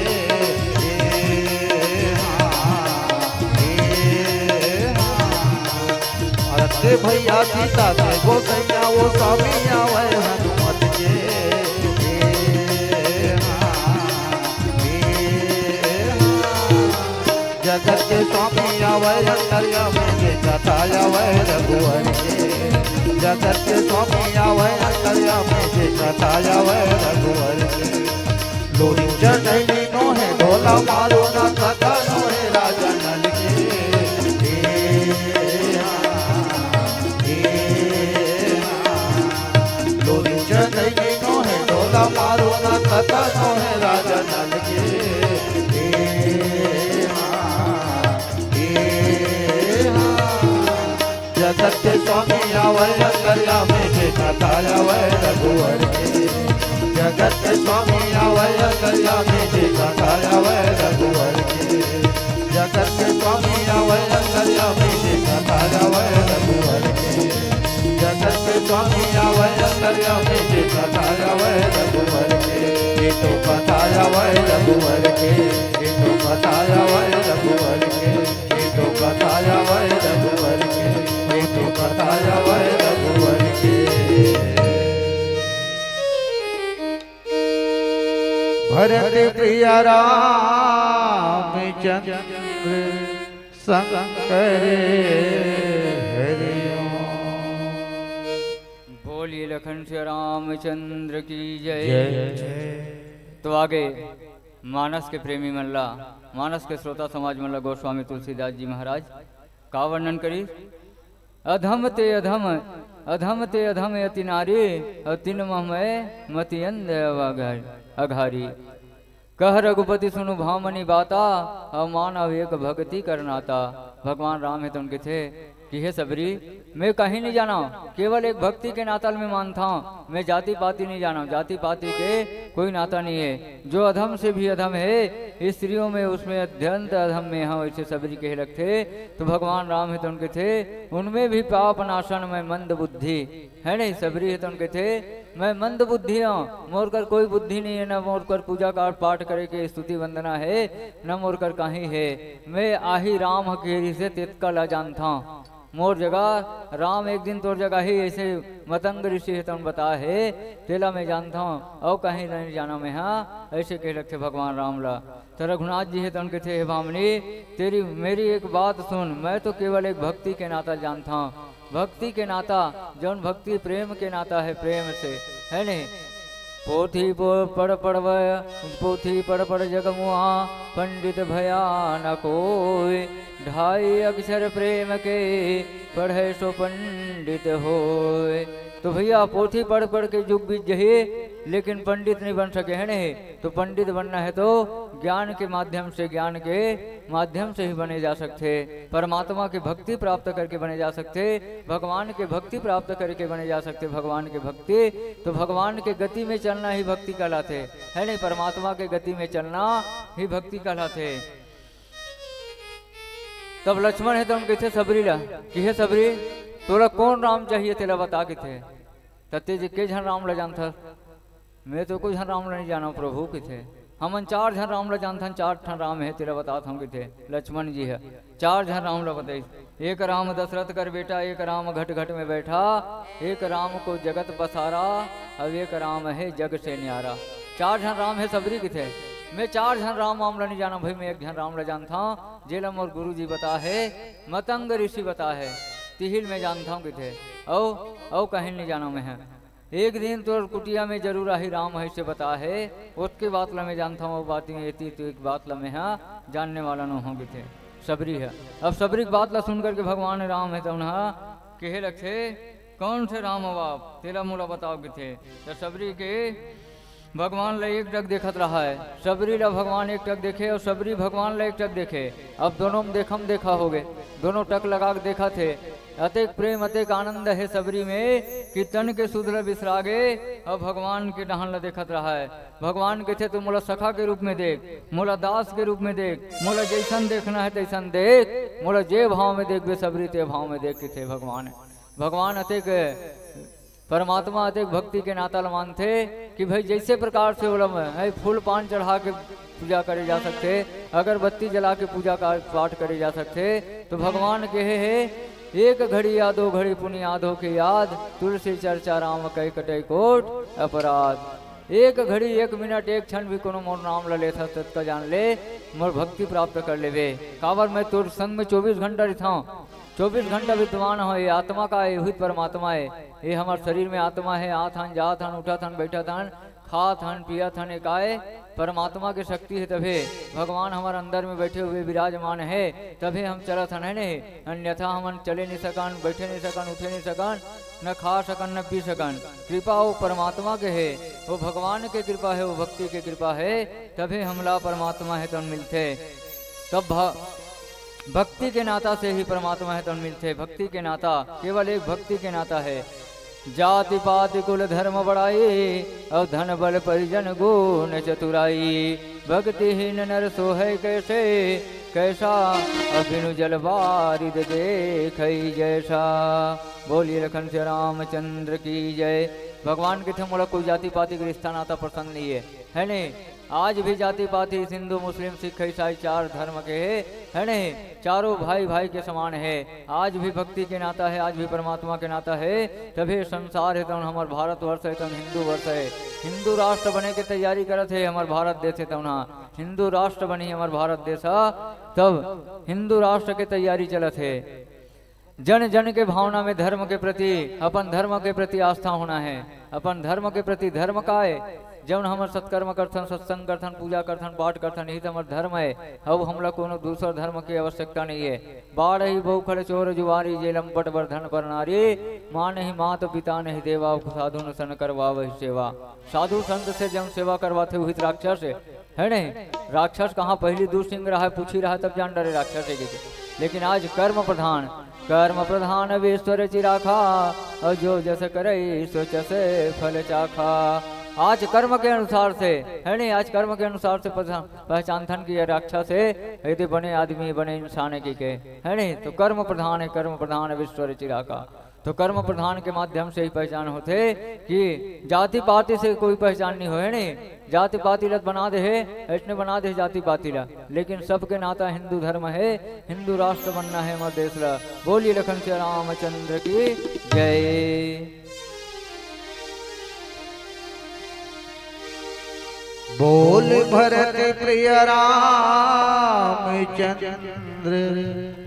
भरत के भैया सीता के गोसैया वो स्वामी आवे हनुमत के जगत के स्वामी आवे अंतर्यामी के कथा आवे रघुवर के जगत के स्वामी आवे अंतर्यामी के कथा आवे रघुवर के लोरी चढ़ैली नो है ढोला मारो ना कथा नो है राजा नल के लोरी चढ़ैली नो है ढोला मारो ना कथा नो है राजा नल के जगत के स्वामी आवे अंतर्यामी के कथा आवे रघुवर के जगत के स्वामी आवे अंतर्यामी के कथा आवे रघुवर के जगत के स्वामी आवे अंतर्यामी के कथा आवे रघुवर के जगत के स्वामी आवे अंतर्यामी के कथा आवे रघुवर के ये तो कथा आवे रघुवर के ये तो कथा आवे रघुवर के ये तो कथा आवे रघुवर के तो बताया वह रघुवर के भरत प्रिय रामचंद्र संग करे हरिओम बोलिए लखन श्री रामचंद्र की जय। तो आगे मानस के प्रेमी मल्ला मानस के श्रोता समाज मल्ला गोस्वामी तुलसीदास जी महाराज का वर्णन करी। अधम ते अधम अधम ते अधम अति नारी अतिन महमय मति अंध अघारी कह रघुपति सुनु भामनी बाता अमानव एक भक्ति करनाता। भगवान राम है तो उनके थे कि हे सबरी मैं कहीं नहीं जाना केवल एक भक्ति के नाता में मानता हूँ। मैं जाति पाति नहीं जाना जाति पाति के कोई नाता नहीं है। जो अधम से भी अधम है स्त्रियों में उसमें अत्यंत अधम में हाँ वैसे सबरी कह रखे। तो भगवान राम है तो उनके थे उनमें भी पाप नाशन में मंद बुद्धि है नहीं। सबरी है तो उनके थे मैं मंद बुद्धि हूँ मोर कर कोई बुद्धि नहीं है न मोर कर पूजा का पाठ करे के स्तुति वंदना है न मोर कर कहीं है। मैं आही राम हकेरी से तितकल जानता हूँ मोर जगह राम एक दिन तोर जगह ही ऐसे मतंग ऋषि है तो बता है तेला मैं जानता हूँ और कहीं नहीं जाना मैं हाँ ऐसे कह रखे भगवान राम ला। तो रघुनाथ जी है तो उनके थे हे भामनी तेरी मेरी एक बात सुन मैं तो केवल एक भक्ति के नाता जानता हूँ। भक्ति के नाता जौन भक्ति प्रेम के नाता है प्रेम से है नहीं। पोथी पढ़ पोथी पढ़ जगमुआ पंडित भया न कोई ढाई अक्षर प्रेम के पढ़े सो पंडित होए। तो भैया पोथी पढ़ के जुग बीत जही लेकिन पंडित नहीं बन सके है नहीं। तो पंडित बनना है तो ज्ञान के माध्यम से ही बने जा सकते। परमात्मा की भक्ति प्राप्त करके बने जा सकते। भगवान के भक्ति प्राप्त करके बने जा सकते। भगवान के भक्ति तो भगवान के गति में चलना ही भक्ति कहलाते है नहीं। परमात्मा के गति में चलना ही भक्ति कहलाते। तब लक्ष्मण है तो उनके थे सबरी ला कि हे सबरी तोरा कौन राम चाहिए तेरा बता के थे तत्ते जी के झन राम ला जानता मैं तो कोई झन राम ला नहीं जाना प्रभु के थे हमन 4 झन राम ला जानता 4 ठन राम है तेरा बता हम के थे। लक्ष्मण जी है 4 झन राम ला बताई। एक राम दशरथ कर बेटा एक राम घट घट में बैठा एक राम को जगत बसारा अब एक राम है जग से न्यारा। 4 झन राम है सबरी के थे। मैं 4 झन राम मामला नहीं जाना भाई मैं एक झन राम ला जानता हूँ। जेलम और गुरु जी बता है मतंग ऋषि बता है तिहिल में जानता हूँ कि थे। औ कहीं नहीं जाना मैं है। एक दिन तो कुटिया में जरूर ही राम है से बता है, उसके बात ला मैं जानता हूँ बात ये थी, तो एक बात ला मैं हाँ जानने वाला न होंगे थे। सबरी है, अब सबरी की बात ला सुन करके भगवान राम है तो उन्हें कहे रखे कौन से राम हो आप, तेरा मूला बताओ कि थे। तो सबरी के भगवान ला एक टक देखत रहा है, सबरी ला भगवान एक टक देखे और सबरी भगवान ला एक टक देखे। अब दोनों में देखा हो गए, दोनों टक लगा के देखा थे। अतेक प्रेम अतेक आनंद है सबरी में कि तन के सुधर बिसरागे अब भगवान के डहान ला देखत रहा है। भगवान के थे तो मोला सखा के रूप में देख, मोला दास के रूप में देख, मोला जैसन देखना है तैसन देख, मोला जे भाव में देख बे सबरी ते भाव में देख के थे भगवान। भगवान अतेक परमात्मा अतेक भक्ति के नाता लमान थे कि भाई जैसे प्रकार से बोला फूल पान चढ़ा के पूजा करे जा सकते, अगरबत्ती जला के पूजा का पाठ करे जा सकते, तो भगवान कहे है एक घड़ी या दो घड़ी पुण्य यादों के याद, तुलसी चर्चा राम कई कटे कोट अपराध। एक घड़ी एक मिनट एक क्षण भी कोनो मोर नाम ला लेता तत्का जान ले मोर भक्ति प्राप्त कर लेवे। काबर मैं तोर संग में 24 घंटा रहता हूँ, 24 घंटा विद्वान हो। ये आत्मा का है, परमात्मा है, ये हमारे शरीर में आत्मा है। आत हन जात हन उठा थन बैठा थन खात हन पिया थन एक आए परमात्मा की शक्ति है, तभी भगवान हमारे अंदर में बैठे हुए विराजमान है, तभी हम चलत हन है नहीं। अन्यथा हम चले नहीं सकन, बैठे नहीं सकन, उठे नहीं सकन, न खा सकन न पी सकन। कृपा वो परमात्मा के है, वो भगवान के कृपा है, वो भक्ति के कृपा है, तभी हमला परमात्मा है तो मिलते। तब भक्ति के नाता से ही परमात्मा है तो मिलते। भक्ति के नाता केवल एक भक्ति के नाता है। जाति पाति कुल धर्म बढ़ाई और धन बल परिजन गुण चतुराई, भक्तिहीन नर सोहे कैसे कैसा अभिनु जल बारिद देख जैसा। बोलिए लखन से रामचंद्र की जय। भगवान के थे मोला कोई जाति पाति का रिश्ता नाता पसंद नहीं है नहीं। आज भी जाति पाति हिंदू मुस्लिम सिख ईसाई चार धर्म के है नहीं, चारों भाई भाई के समान है। आज भी भक्ति के नाता है, आज भी परमात्मा के नाता है, तभी संसार है तो हमारे भारत वर्ष है तो हिंदू वर्ष है। हिंदू राष्ट्र बने की तैयारी करत है हमारे भारत देश है तो हिंदू राष्ट्र बनी हमारे भारत देश, तब हिंदू राष्ट्र की तैयारी चलत है। जन जन के भावना में धर्म के प्रति अपन धर्म के प्रति आस्था होना है, अपन धर्म के प्रति धर्म का है। जब हम सत्कर्म करथन, सत्संग करथन, पूजा करथन, पाठ करथन, यही तो हमारा धर्म है। अब हमला कोनो दूसरा धर्म की आवश्यकता नहीं है। बाढ़ ही बहुखड़ चोर जुआरी जे लंपट वर्धन पर नारी, माँ नहीं मात पिता नहीं देवा, साधु न सन करवा वही सेवा। साधु संत से जब सेवा करवाते हुई राक्षस है नहीं। राक्षस कहाँ पहली दूर सिंह रहा है, पूछी रहा तब जान डरे राक्षस है। लेकिन आज कर्म प्रधान विश्वर चिराखा, और जो जस करे सोच से फल चाखा। आज कर्म के अनुसार से है नहीं, आज कर्म के अनुसार से पहचान थन की राक्षस है, यदि बने आदमी बने इंसान की के है नहीं। तो कर्म प्रधान है, कर्म प्रधान विश्वर चिराका। तो कर्म प्रधान के माध्यम से ही पहचान होते कि जाति पाति से कोई पहचान नहीं हो है नहीं। जाति पाति लत बना दे है, ऐसने बना दे जाति पाति ला, लेकिन सबके नाता हिंदू धर्म है, हिंदू राष्ट्र बनना है हमारे देश ला। बोलिए लखन से रामचंद्र की जय। बोल भरत प्रिय रामचंद्र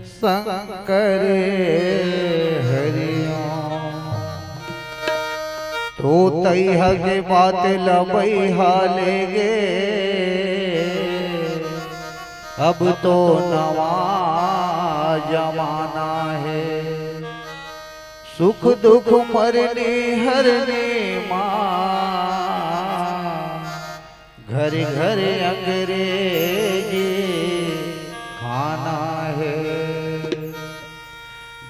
शंकर हरिओम। तो तैह के बात लबई हालेगे, अब तो नवा जमाना है। सुख दुख मरने हरने माँ, घर घर अंग्रेजी खाना है।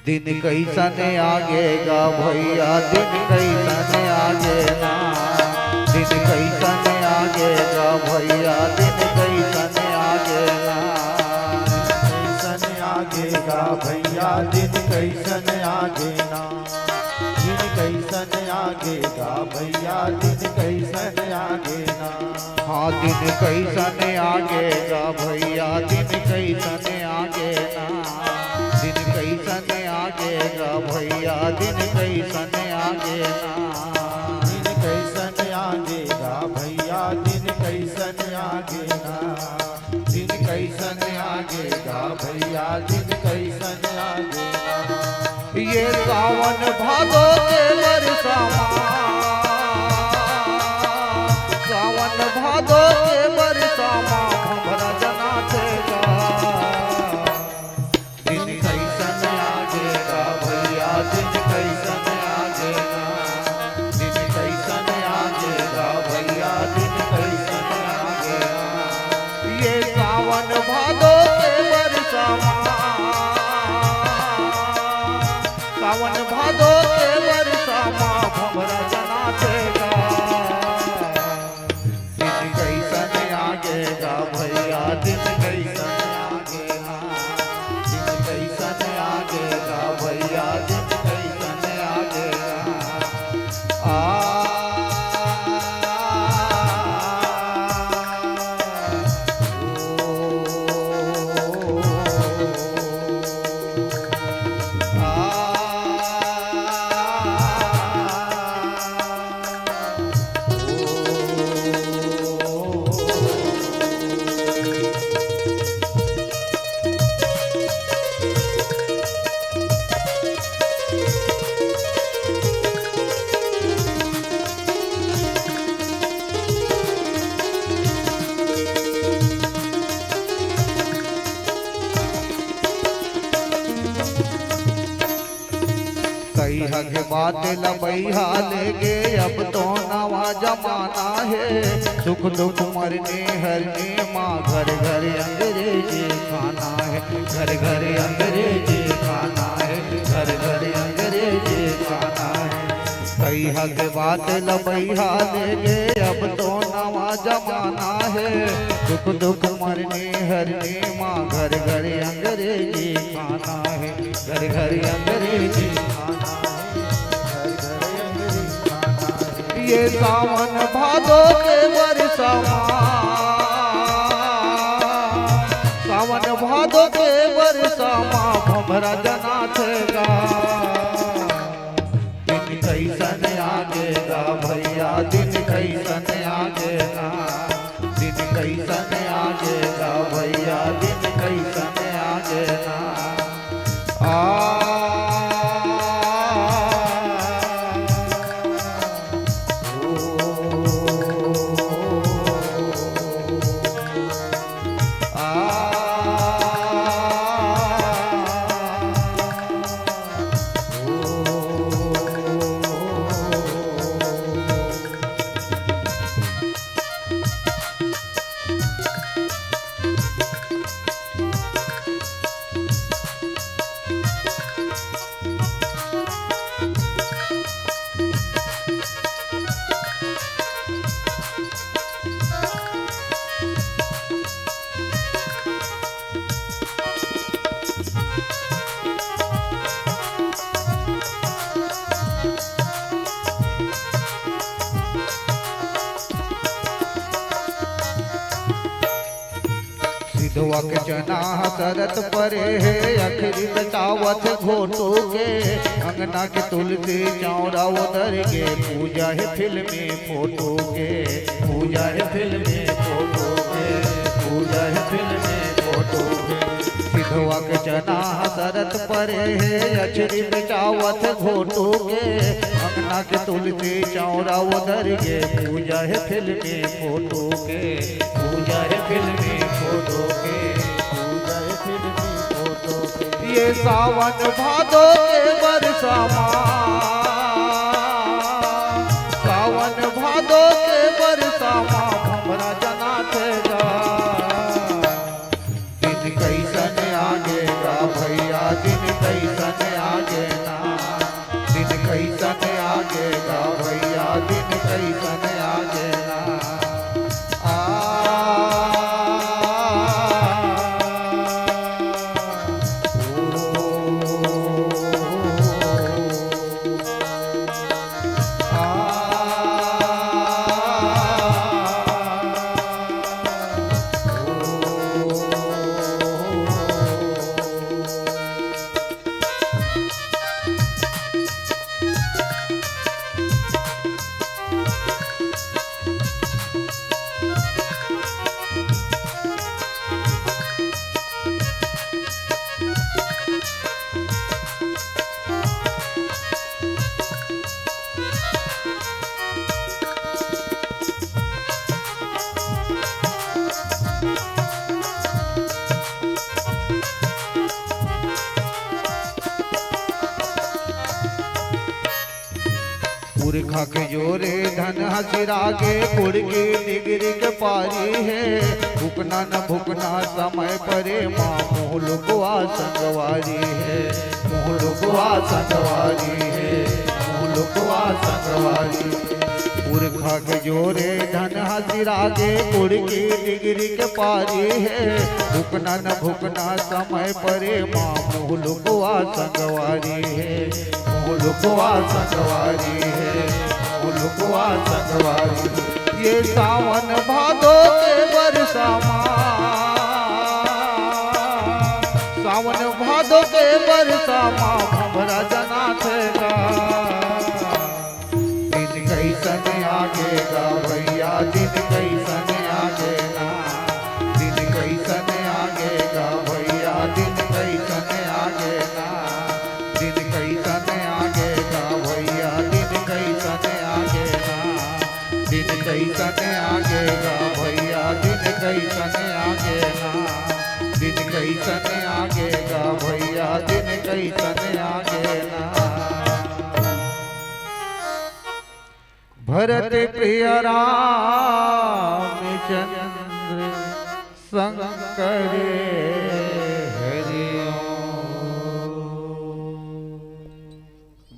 दिन कैसन आगेगा भैया, दिन कैसन आगेगा, दिन कैसन आगेगा भैया, दिन कैसन आगेगा, कैसन आगेगा भैया, दिन कैसन आगेगा, दिन कैसन आगेगा भैया, दिन कैसन आगेगा। हाँ दिन कैसन आगेगा भैया, दिन कैसन आगेगा, दिन कैसन आगेगा भैया, दिन कैसन आगेगा, दिन कैसन आगेगा भैया, दिन कैसन आगेगा, दिन कैसन आगेगा भैया, दिन कैसन आगेगा। ये सावन भादो के बरसामा, सावन भादो के बरसामा भंवरा जना थेगा। दिन कैसन आगेगा भैया, दिन कैसन आगेगा, दिन कैसन आगेगा भैया, दिन कैसन आगेगा। ये सावन भादो के बरसामा, सावन भादो के बरसामा भंवरा जना थेगा। दिन कैसन आगेगा भैया, दिन कैसन आगेगा, दिन कैसन आगेगा भैया, दिन कैसन आगेगा। आ कई हग बात लबैहा लेगे, अब तो नवा जमाना है। सुख दुख मरने हरने माँ, घर घर अंग्रेजी खाना है, घर घर अंग्रेजी खाना है, घर घर अंग्रेजी खाना है। कई हग बात लबैहा लेगे, अब तो नवा जमाना है। सुख दुख मरने हरने माँ, घर घर अंग्रेजी खाना है, घर घर अंग्रेजी खाना है। ये सावन भादो के बरसामा, सावन भादो के बरसामा भंवरा जना थेगा। दिन कैसन आगेगा भैया, दिन कैसन आगेगा, दिन कैसन आगेगा भैया, दिन कैसन आगेगा। सिधवा के चना हसरत परे है, अखरी बचावत घोटो के। अंगना के तुलसी चौरा उधर के, पूजा है फिल्मी फोटो के, पूजा है फिल्मी फोटो के, पूजा है फिल्मी फोटो के। सिधवा के चना हसरत परे है, अखरी बचावत घोटो के। अंगना के तुलसी चौरा उधर के, पूजा है फिल्मी फोटो के, पूजा है फिल्मी फोटो के, पूजा है फिल्मी फोटो के। ये सावन भादो के बरसामा, सावन भादो के बरसामा भंवरा जना थेगा। दिन कैसन आगेगा भैया, दिन कैसन आगेगा, दिन कैसन आगेगा भैया, दिन कैसन आगेगा। पुरखा के जोरे धन हसिरागे कुड़की डिगरी के पारी है भुकना न भुकना समय परे माँ मुहलुकवा संगवारी है मुहलुकवा संगवारी है मुहलुकवा संगवारी पुरखा के जोरे धन हसिरागे कुड़की डिगरी के पारी है भुकना न भुकना समय परे माँ मुहलुकवा संगवारी है मुलुकवा संगवारी है मुलुकवा संगवारी ये सावन भादो के बरसा सावन भादो के बरसा माँ भमरा जना थे दिन कैसन आगेगा भैया दिन कैसन आगेगा दिन कैसन आगेगा भैया दिन कैसन आगेगा दिन कैसन आगेगा भैया दिन कैसन आगेगा दिन कैसन आगेगा भैया दिन कैसन आगेगा दिन कैसन आगेगा भैया दिन कैसन आगेगा भरत प्रिय रामचंद्र शंकर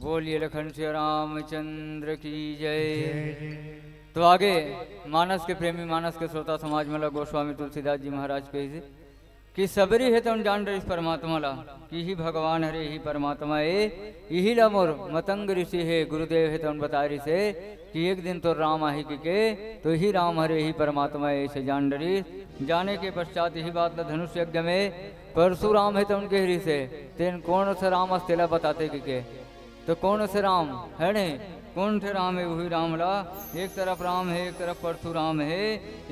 बोलिए लखन श्री रामचंद्र की जय। तो आगे मानस के प्रेमी मानस के श्रोता समाज में गोस्वामी तुलसीदास जी महाराज कही कि सबरी है तो जान रही इस परमात्मा ला कि ही भगवान हरे ही परमात्मा है यही ला मोर मतंग ऋषि है गुरुदेव है तो बता रही से कि एक दिन तो राम आही के तो ही राम हरे ही परमात्मा है इसे जान रही जाने के पश्चात यही बात ला धनुष यज्ञ में परशुराम है तो उनके हरी से तेन कौन से राम अस्तेला बताते कि तो कौन से राम है ने कौन थे राम है वही राम ला एक तरफ राम है एक तरफ परशुराम है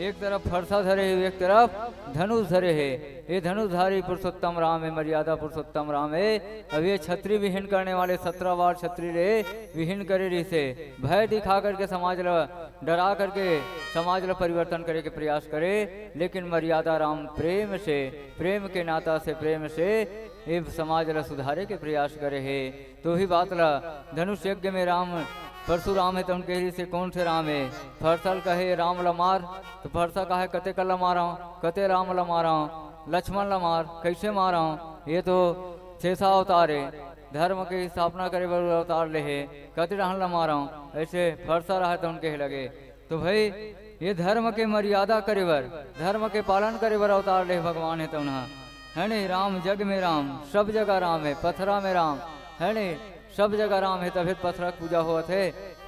एक तरफ फरसा धरे है एक तरफ धनुष धरे है ये धनुषधारी पुरुषोत्तम राम है मर्यादा पुरुषोत्तम राम है अब ये छत्री विहीन करने वाले 17 बार छत्री रे विहीन करे रही से भय दिखा करके समाज ला डरा करके समाज ला परिवर्तन करे के प्रयास करे लेकिन मर्यादा राम प्रेम से प्रेम के नाता से प्रेम से ये समाज ला सुधारे के प्रयास करे है तो ही बात ला धनुष यज्ञ में राम परशुराम है तो उनके से कौन से राम है फरसल कहे राम ला मार तो फरसा कहे कते कल मारा हूँ कते राम ला मारा हूँ लक्ष्मण ला मार कैसे मारा हूँ ये तो छेसा अवतार है धर्म की स्थापना करे बर अवतार ले है कते रहन ला मारा हूँ ऐसे फरसा रहा तो उनके लगे तो भाई ये धर्म के मर्यादा करे बर धर्म के पालन करे बर अवतार ले भगवान है तो है नहीं राम जग में राम सब जगह राम है पथरा में राम है नहीं सब जगह राम है तभी पथरा की पूजा हुआ थे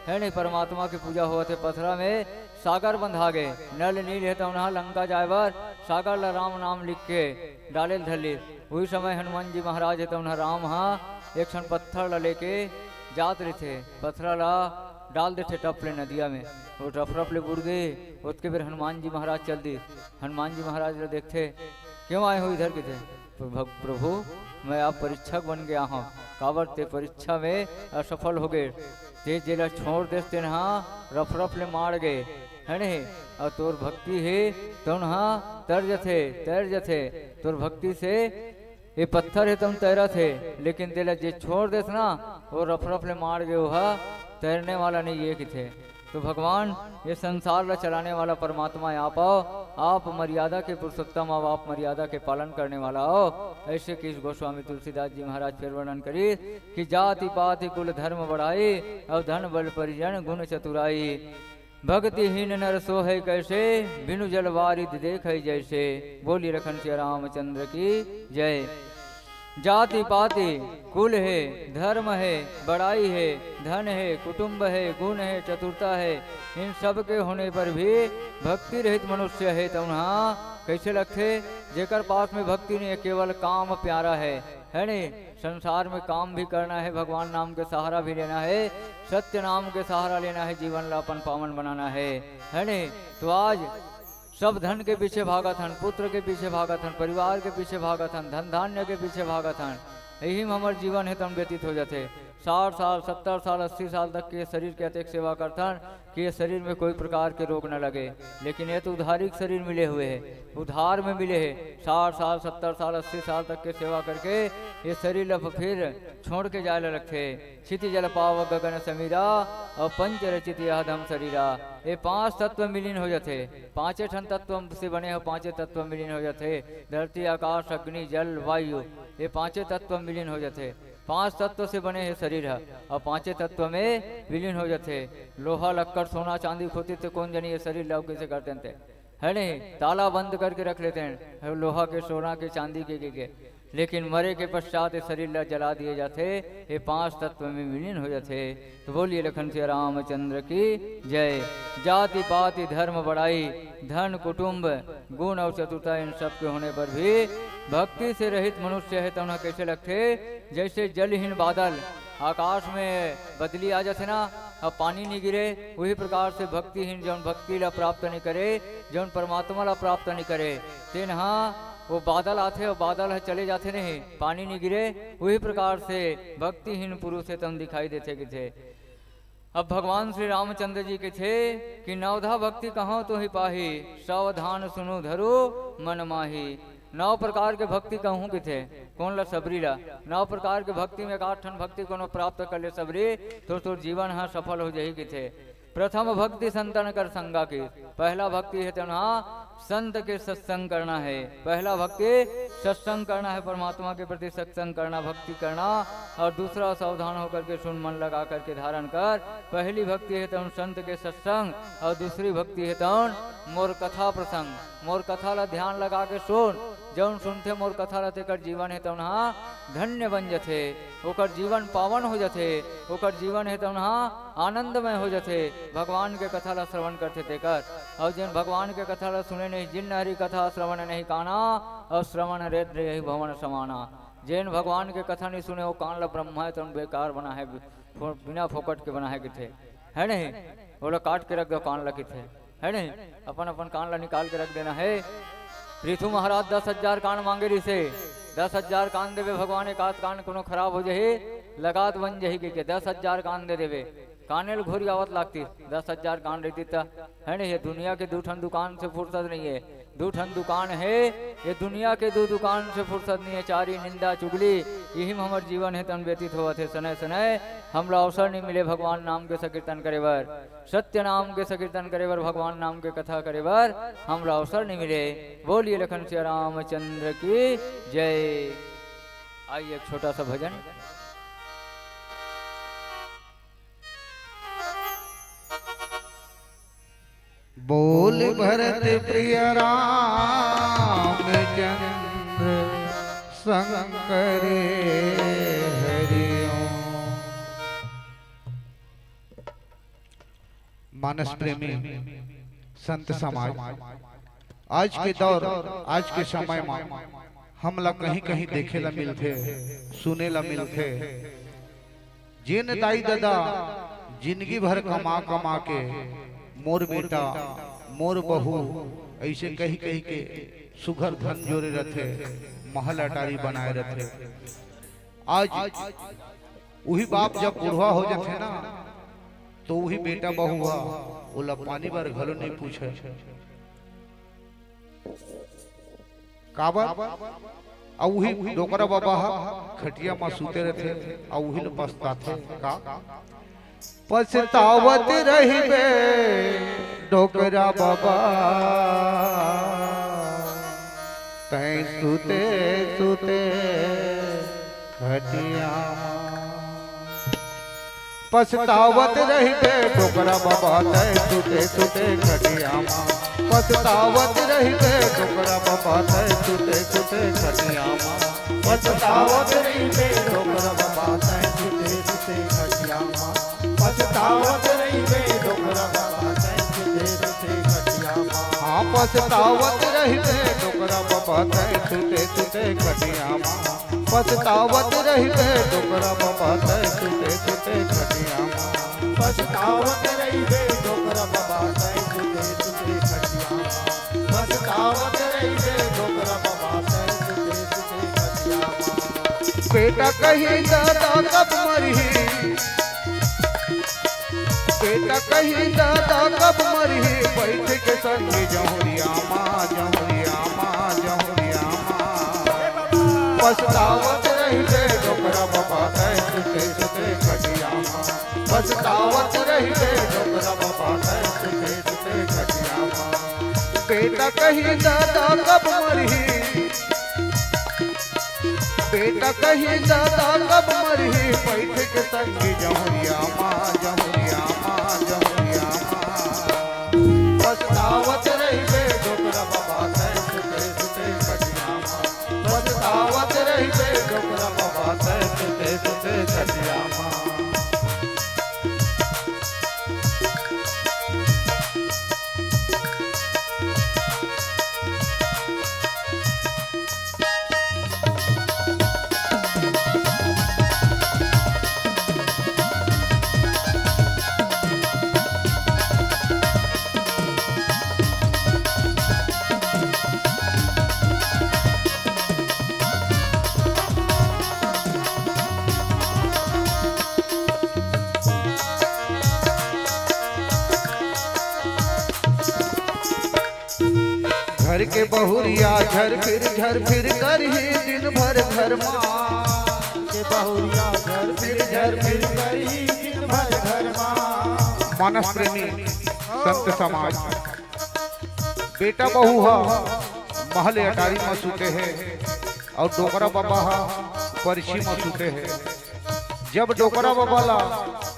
है नहीं परमात्मा की पूजा हुआ थे पथरा में सागर बंधा गए नल नील है तो उन्हा लंका जाए बार सागर ला राम नाम लिख के डाले धली वही समय हनुमान जी महाराज है तो उन्हा राम हाँ एक क्षण पत्थर ला लेके जात रहे थे पत्थर ला डाल देते टपले नदिया में वो टप ले बुड़ गए उसके फिर हनुमान जी महाराज चल दी हनुमान जी महाराज ला देखते क्यों आए हो इधर के थे प्रभु मैं आप परीक्षक बन गया हूँ काबर ते परीक्षा में असफल हो गए ते जेला छोड़ देते हाँ रफ ले मार गए है नहीं और तोर भक्ति है तो हाँ तैर जथे तोर भक्ति से ये पत्थर है तुम तैरा थे लेकिन तेला जे छोड़ देते ना वो रफ ले मार गए वह तैरने वाला नहीं ये कि थे तो भगवान ये संसार ला चलाने वाला परमात्मा आप आओ आप मर्यादा के पुरुषोत्तम आओ आप मर्यादा के पालन करने वाला हो ऐसे कि गोस्वामी तुलसीदास जी महाराज फिर वर्णन करिए कि जाति पाति कुल धर्म बढ़ाई और धन बल परिजन गुण चतुराई भक्तिहीन नर सो है कैसे बिनु जल वारिद देख जैसे बोली रखन श्री रामचंद्र की जय। जाति पाति कुल है धर्म है बड़ाई है धन है कुटुंब है गुण है चतुरता है इन सब के होने पर भी भक्ति रहित मनुष्य है तो कैसे लगते जेकर पास में भक्ति नहीं है केवल काम प्यारा है नहीं संसार में काम भी करना है भगवान नाम के सहारा भी लेना है सत्य नाम के सहारा लेना है जीवन ला अपन पावन बनाना है नहीं तो आज सब धन के पीछे भागत हन पुत्र के पीछे भागत हन परिवार के पीछे भागत हन धन धान्य के पीछे भागत हन यही में हमार जीवन है तम व्यतीत हो जाते 60 साल 70 साल 80 साल तक के शरीर के अतिक सेवा करथन कि ये शरीर में कोई प्रकार के रोग न लगे। लेकिन ये तो उधारी के शरीर मिले हुए है, उधार में मिले है। 60 साल 70 साल 80 साल तक के सेवा करके ये शरीर ला फिर छोड़ के जाए रखे। क्षिति जल पाव गगन समीरा और पंच रचित यह धम शरीरा। ये 5 तत्व मिलीन हो जाते, 5 ठन तत्व से बने हो, 5 तत्व मिलीन हो जाते। धरती आकाश अग्नि जल वायु, ये 5 तत्व मिलीन हो जाते। 5 तत्व से बने हैं शरीर है और 5 तत्व में विलीन हो जाते। लोहा लक्कड़ सोना चांदी खोती तो कौन जानी ये शरीर लाभ कैसे करते है नहीं, ताला बंद करके रख लेते हैं लोहा के सोना के चांदी के। लेकिन मरे के पश्चात ये शरीर ला जला दिए जाते, ये 5 तत्व में विलीन हो जाते। तो बोलिए लखन श्री रामचंद्र की जय। जाति पाति धर्म बड़ाई धन कुटुंब गुण और चतुरता इन सब के होने पर भी भक्ति से रहित मनुष्य है तो उन्हें कैसे लगते, जैसे जलहीन बादल आकाश में बदली आ जाते ना अब पानी नहीं गिरे, वही प्रकार से भक्तिहीन जौन भक्ति ला प्राप्त नहीं करे, जौन परमात्मा ला प्राप्त नहीं करे, तेन हाँ वो बादल आते और बादल है चले जाते नहीं, पानी नहीं गिरे। वही प्रकार से भक्तिहीन पुरुष है तुम दिखाई देते कि थे। अब भगवान श्री रामचंद्र जी के थे कि नवधा भक्ति कहो तो ही पाही, सावधान सुनो धरो मन माही। 9 प्रकार के भक्ति कहूँ के थे, कौन ला सबरी ला। 9 प्रकार के भक्ति में 8 ठन भक्ति को प्राप्त कर ले सबरी तो जीवन हाँ सफल हो जाए के थे। प्रथम भक्ति संतन कर संगा की, पहला भक्ति है तो हाँ संत के सत्संग करना है। पहला भक्ति सत्संग करना है, परमात्मा के प्रति सत्संग करना, भक्ति करना। और दूसरा सावधान होकर के सुन मन लगा करके धारण कर। पहली भक्ति है तो संत के सत्संग और दूसरी भक्ति है तो मोर कथा प्रसंग, मोर कथा ला ध्यान लगा के सुन। जौन सुनते मोर कथा रहते कर जीवन है तो धन्य बन जाते, ओकर जीवन पावन हो जाते, ओकर जीवन है तो आनंदमय हो जाते। भगवान के कथा ला श्रवण करते थे कर, और जिन भगवान के कथा ला सुने नहीं, जिन हरि कथा श्रवण नहीं काना और श्रवण रेत रही भवन समाना। जिन भगवान के कथा नहीं सुने वो कान ला ब्रह्म है तो बेकार बना है, बिना फोकट के बना है कि थे है नहीं। वो लोग काट के रख दो कान ला कि थे है नहीं, अपन अपन कान ला निकाल के रख देना है। पृथु महाराज 10,000 कान मांगे रही से, 10,000 कान देवे भगवान, एक आध कान कोनो खराब हो जाए लगात बन जाही के 10,000 कान दे देवे। काने घोरी आवत लागती, 10,000 कान रहती है नहीं। ये दुनिया के 2 ठन दुकान से फुर्सत नहीं है, 2 ठन दुकान है, ये दुनिया के 2 दुकान से फुर्सत नहीं है। चारी निंदा चुगली यही में हमार जीवन है तन व्यतीत हुआ थे। सनय सनय हमरा अवसर नहीं मिले भगवान नाम के संकीर्तन करे बर, सत्य नाम के संकीर्तन करे बर, भगवान नाम के कथा करे बर हमरा अवसर नहीं मिले। बोलिए लखन श्री रामचंद्र की जय। आइए एक छोटा सा भजन। बोल भरत प्रिय रामचंद्र शंकर हरि ओम। मानस प्रेमी संत समाज आज के दौर आज के समय में हम ला कहीं कहीं देखे ला मिलते, सुने ला मिलते। जिन दाई दादा जिंदगी भर कमा कमा के मोर बेटा मोर बहू ऐसे कही कही के सुघर धन जोड़े रहते, महल अटारी बनाए रहते। आज वही बाप जब बूढ़ा हो जाते ना तो वही बेटा बहू हुआ ओला पानी बार घलो नहीं पूछे काबर। और वही डोकरा बाबा खटिया में सूते रहते और वही पछताते का पछतावत रहिबे डोकरा बाबा तै सुते सुते खटिया। पछतावत रहिबे डोकरा बाबा तै सुते सुते खटिया। पछतावत रहिबे डोकरा बाबा तै सुते सुते खटिया। पछतावत रहिबे डोकरा बाबा तै सुते सुते खटिया। पछतावत रहिबे डोकरा बाबा तै सुते सुते खटिया। हाँ पछतावत रहिबे डोकरा बाबा तै सुते सुते खटिया। पछतावत रहिबे डोकरा बाबा तै सुते सुते खटिया। पछतावत रहिबे डोकरा बाबा तै सुते सुते खटिया। पछतावत रहिबे डोकरा बाबा तै सुते सुते खटिया। बेटा कहीं दादा कब मरही बेटा कहीं दादा कब मरी बैठ के संग जहुरिया माँ जहुरिया माँ जहुरिया माँ पछतावत रही दे डोकरा बाबा सुते सुते खटिया माँ पछतावत रही दे डोकरा बाबा सुते सुते खटिया माँ बेटा कहीं दादा कब मरी बेटा कहीं दादा कब मरी बैठ के संग जहुरिया माँ जहुरिया माँ जहुरिया माँ पछतावत रही बे डोकरा बाबा सुते सुते खटिया माँ पछतावत रही बे डोकरा बाबा सुते सुते खटिया माँ घर के बहुरिया झर फिर कर ही दिन भर घर माँ के बहुरिया झर फिर कर ही दिन भर घर माँ मानस प्रेमी संत समाज बेटा बहू हा महल अटारी में सूते है और डोकरा बाबा हा परछी में सूते है। जब डोकरा बाबा ला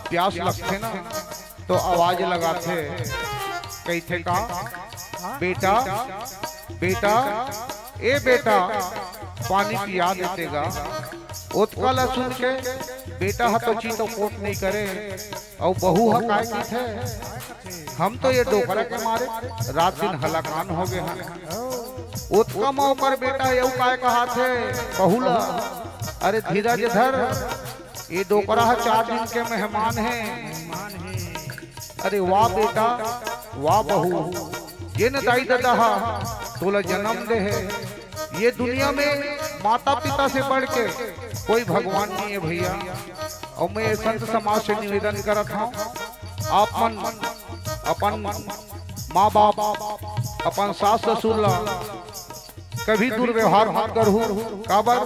प्यास लगते ना तो आवाज लगाते कहते का बेटा बेटा ए बेटा पानी पिया देतेगा ओतकाला सुन के बेटा हा तो चीतो कोट नहीं करे और बहू हा काय की थे हम तो ये डोकरा के मारे रात दिन हलाकान हो गए हैं ओतका माँ पर बेटा यू काय कहा थे बहुला अरे धीरज धर ये डोकरा हा 4 दिन के मेहमान हैं। अरे वाह बेटा वाह बहू ये न दाई दादा हा तोला जन्म दे है ये दुनिया में माता पिता से बढ़ के कोई भगवान नहीं है भैया। और मैं संत समाज से निवेदन करत हूँ अपन माँ बाप अपन सास ससुर ला कभी दुर्व्यवहार मत करहु काबर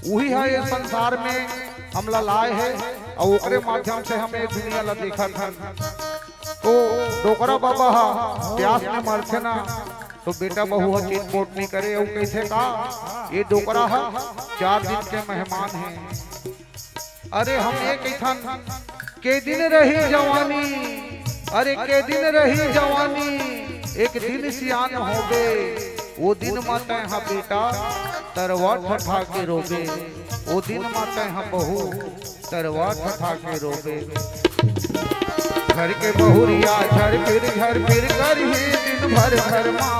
वही है ये संसार में हमला लाए है और ओकरे माध्यम से हम ये दुनिया ला देखा था। तो डोकरा बाबा हा प्यास में मरथे ना तो बेटा बहू चीत कोट नहीं करे और कैसे का ये डोकरा हा 4 दिन के मेहमान हैं। अरे हम एक इथन के दिन रही जवानी अरे के दिन रही जवानी एक दिन सियान होबे वो दिन माता है बेटा तरवा ठठा के रोबे वो दिन माता है बहू तरवा ठठा के रोबे। घर के बहुरिया झर फिर कर ही दिन भर घर माँ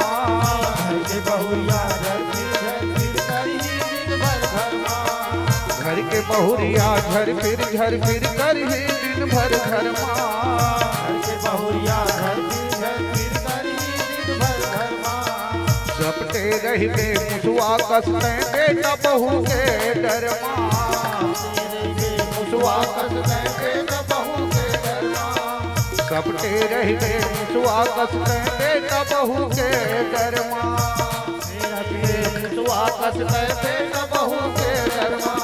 घर के बहुरिया झर फिर कर ही दिन भर घर माँ घर के बहुरिया झर फिर कर ही दिन भर घर माँ घर के बहुरिया झर फिर कर ही दिन भर घर माँ सपटे रही बे मुसुआ कसते बेटा बहू के डर माँ मुसुआ कसते बेटा बहू के डर माँ सपटे रही बे मुसुआ कसते बेटा बहू के डर माँ मुसुआ कसते बेटा बहू के डर माँ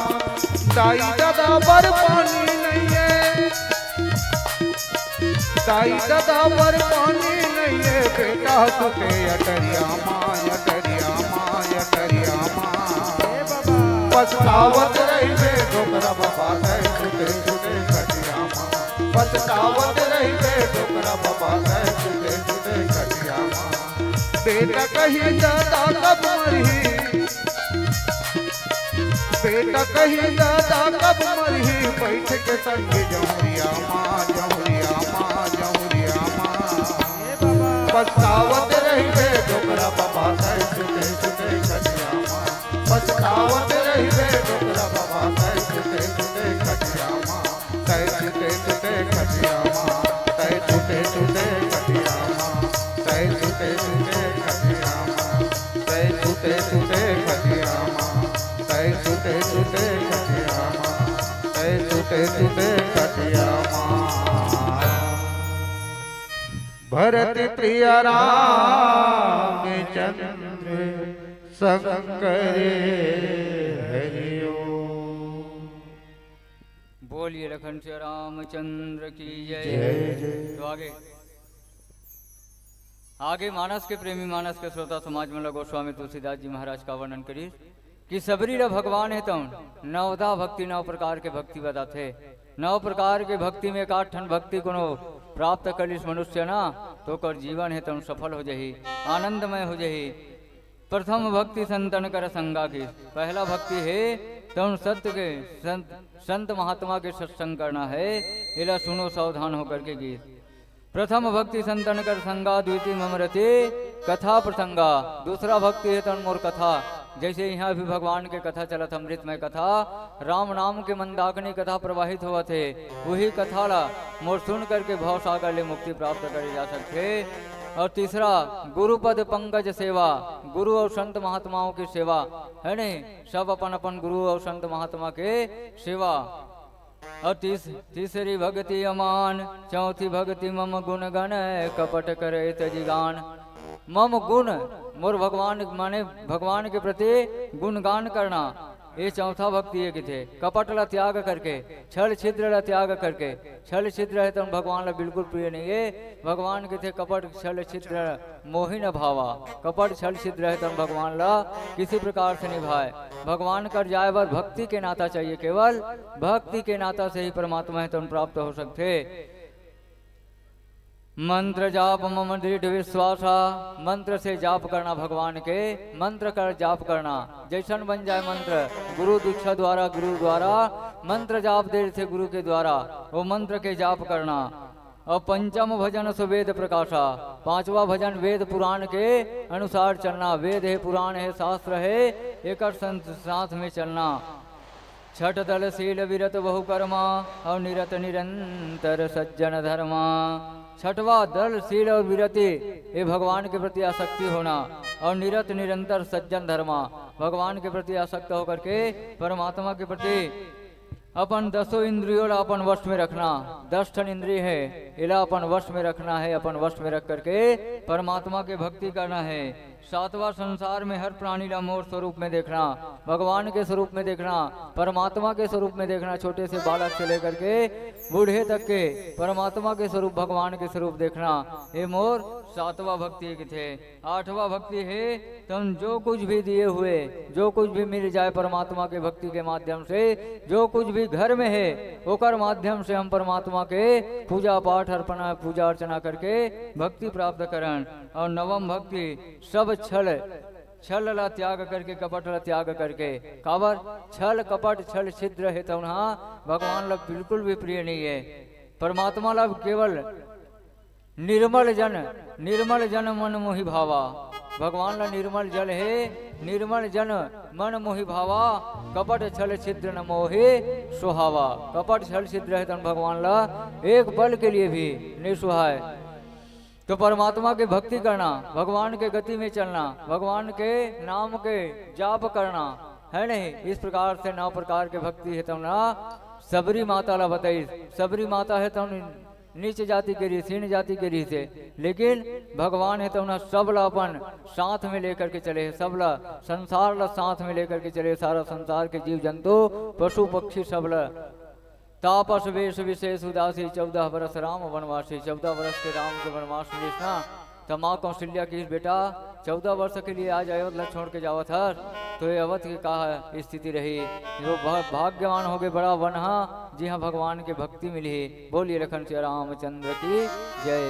दाई दादा पर पानी नहीं है दाई दादा पर पानी नहीं है बेटा सुते अटरिया माँ अटरिया माँ अटरिया माँ पछतावत रही बे डोकरा बाबा सुते सुते खटिया माँ पछतावत रही बे डोकरा बाबा सुते सुते खटिया माँ बेटा कहीं दादा कब मरी बेटा कहीं दादा कब मरी बैठ के संग जहुरिया माँ जहुरिया माँ जहुरिया माँ पछतावत रही बे डोकरा बाबा सुते सुते खटिया माँ पछतावत रही बे डोकरा बाबा सुते सुते खटिया माँ सुते सुते खटिया माँ सुते सुते खटिया माँ सुते सुते खटिया माँ सुते सुते खटिया माँ सुते सुते खटिया माँ सुते सुते खटिया माँ। भरत प्रिय रामचंद्र शंकर हरिओ। बोलिए लखन श्री रामचंद्र की जय। तो आगे मानस के प्रेमी मानस के श्रोता समाज में गोस्वामी तुलसीदास जी महाराज का वर्णन करिए कि सबरी भगवान है तुम नवदा भक्ति 9 प्रकार के भक्ति बताते। 9 प्रकार के भक्ति में 8 ठन भक्ति को प्राप्त करिस मनुष्य ना तो कर जीवन है तुम सफल हो जही, आनंदमय हो जही। प्रथम भक्ति संतन कर संगा की, पहला भक्ति है तुम सत्य के संत महात्मा के सत्संग करना है। इला सुनो सावधान होकर के गीत। प्रथम भक्ति संतन कर संगा, द्वितीय ममरति कथा प्रसंगा। दूसरा भक्ति है तन मोर कथा, जैसे यहाँ भी भगवान के कथा चलत अमृतमय कथा, राम नाम के मंदाकिनी कथा प्रवाहित हुआ थे। वही कथा ला मोर सुन करके भव सागर ले मुक्ति प्राप्त करे जा सकते। और तीसरा गुरुपद पंकज सेवा, गुरु और संत महात्माओं की सेवा है नहीं, सब अपन अपन गुरु और संत महात्मा के सेवा। और तीसरी भक्ति अमान, चौथी भक्ति मम गुण गण कपट करे तजिगान। मम गुण मोर भगवान माने भगवान के प्रति गुणगान करना, ये चौथा भक्ति है कि थे। कपट ला त्याग करके, छल छिद्र ला त्याग करके, छल छिद्र है तो भगवान ला बिल्कुल प्रिय नहीं है। भगवान के थे कपट छल छिद्र मोहि न भावा, कपट छल छिद्र है तो भगवान ला किसी प्रकार से निभाए। भगवान कर जाए बर भक्ति के नाता चाहिए, केवल भक्ति के नाता से ही परमात्मा है तुम प्राप्त हो सकते। मंत्र जाप मम दृढ़ विश्वासा, मंत्र से जाप करना भगवान के, मंत्र कर जाप करना। जैसन बन जाए मंत्र, गुरु दीक्षा द्वारा, गुरु द्वारा मंत्र जाप दे थे गुरु के द्वारा, वो मंत्र के जाप करना। और पंचम भजन सुवेद प्रकाशा, 5वां भजन वेद पुराण के अनुसार चलना। वेद है, पुराण है, शास्त्र है, एक साथ में चलना। छठ दल शील विरत बहु कर्मा, और निरत निरंतर सज्जन धर्मा। छठवा दल शील और विरति, ये भगवान के प्रति आसक्ति होना। और निरत निरंतर सज्जन धर्मा, भगवान के प्रति आसक्त होकर के परमात्मा के प्रति अपन 10 इंद्रियों अपन वश में रखना। 10 ठन इंद्रिय है, इला अपन वश में रखना है। अपन वश में रख करके परमात्मा के भक्ति करना है। 7वां संसार में हर प्राणी ला मोर स्वरूप में देखना, भगवान के स्वरूप में देखना, परमात्मा के स्वरूप में देखना। छोटे से बालक से लेकर के बूढ़े तक के परमात्मा के स्वरूप, भगवान के स्वरूप देखना। ये मोर 7वां भक्ति के थे। 8वां भक्ति है तुम जो कुछ भी दिए हुए, जो कुछ भी मिल जाए परमात्मा के भक्ति के माध्यम से, जो कुछ भी घर में है ओकर माध्यम से हम परमात्मा के पूजा पाठ अर्पणा पूजा अर्चना करके भक्ति प्राप्त करन। और 9वम भक्ति सब छल ला त्याग करके, कपट ला त्याग करके। काबर छल कपट छल छिद्र है तो भगवान ला बिल्कुल भी प्रिय नहीं है। परमात्मा ला केवल निर्मल जन मन मोहि भावा, भगवान ला निर्मल जल है, निर्मल जन मन मोहि भावा। कपट छल छिद्र न मोहि सुहावा, कपट छल छिद्र है तो भगवान ला एक पल के लिए भी नहीं सुहाए। तो परमात्मा की भक्ति करना, भगवान के गति में चलना, भगवान के नाम के जाप करना है नहीं। इस प्रकार से 9 प्रकार के भक्ति है तुम ना सबरी माता ला बताई। सबरी माता है तुम नीच जाति के रीत, हीन जाति के रीत है, लेकिन भगवान है तो ना सब ला अपन साथ में लेकर के चले, सब ला संसार ला साथ में लेकर के चले। सारा संसार के जीव जंतु पशु पक्षी सब ला। तापस वेश विशेष उदासी 14 वर्ष राम वनवासी, 14 वर्ष के राम के वनवास में ना। तो माँ कौशल्या की बेटा 14 वर्ष के लिए आज अयोध्या छोड़ के जावा था, तो ये अवध की कहा स्थिति रही। जो भाग्यवान हो गए बड़ा वनहा, जी हाँ भगवान की भक्ति मिली। बोलिए लखन श्री रामचंद्र की जय।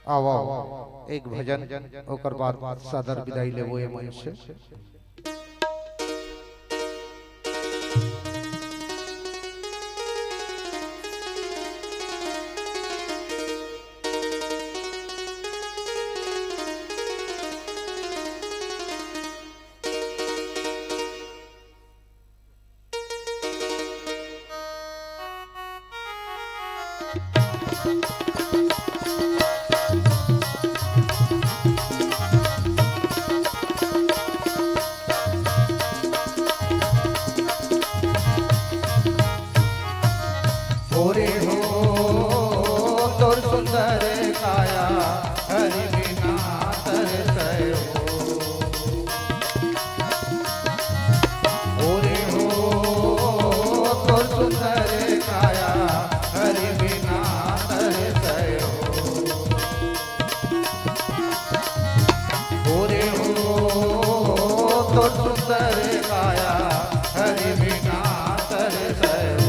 आओ एक भजन ओकर बाद सादर विदाई लेबो ये मंच से। तो सुंदर काया हरि बिना तरसयो।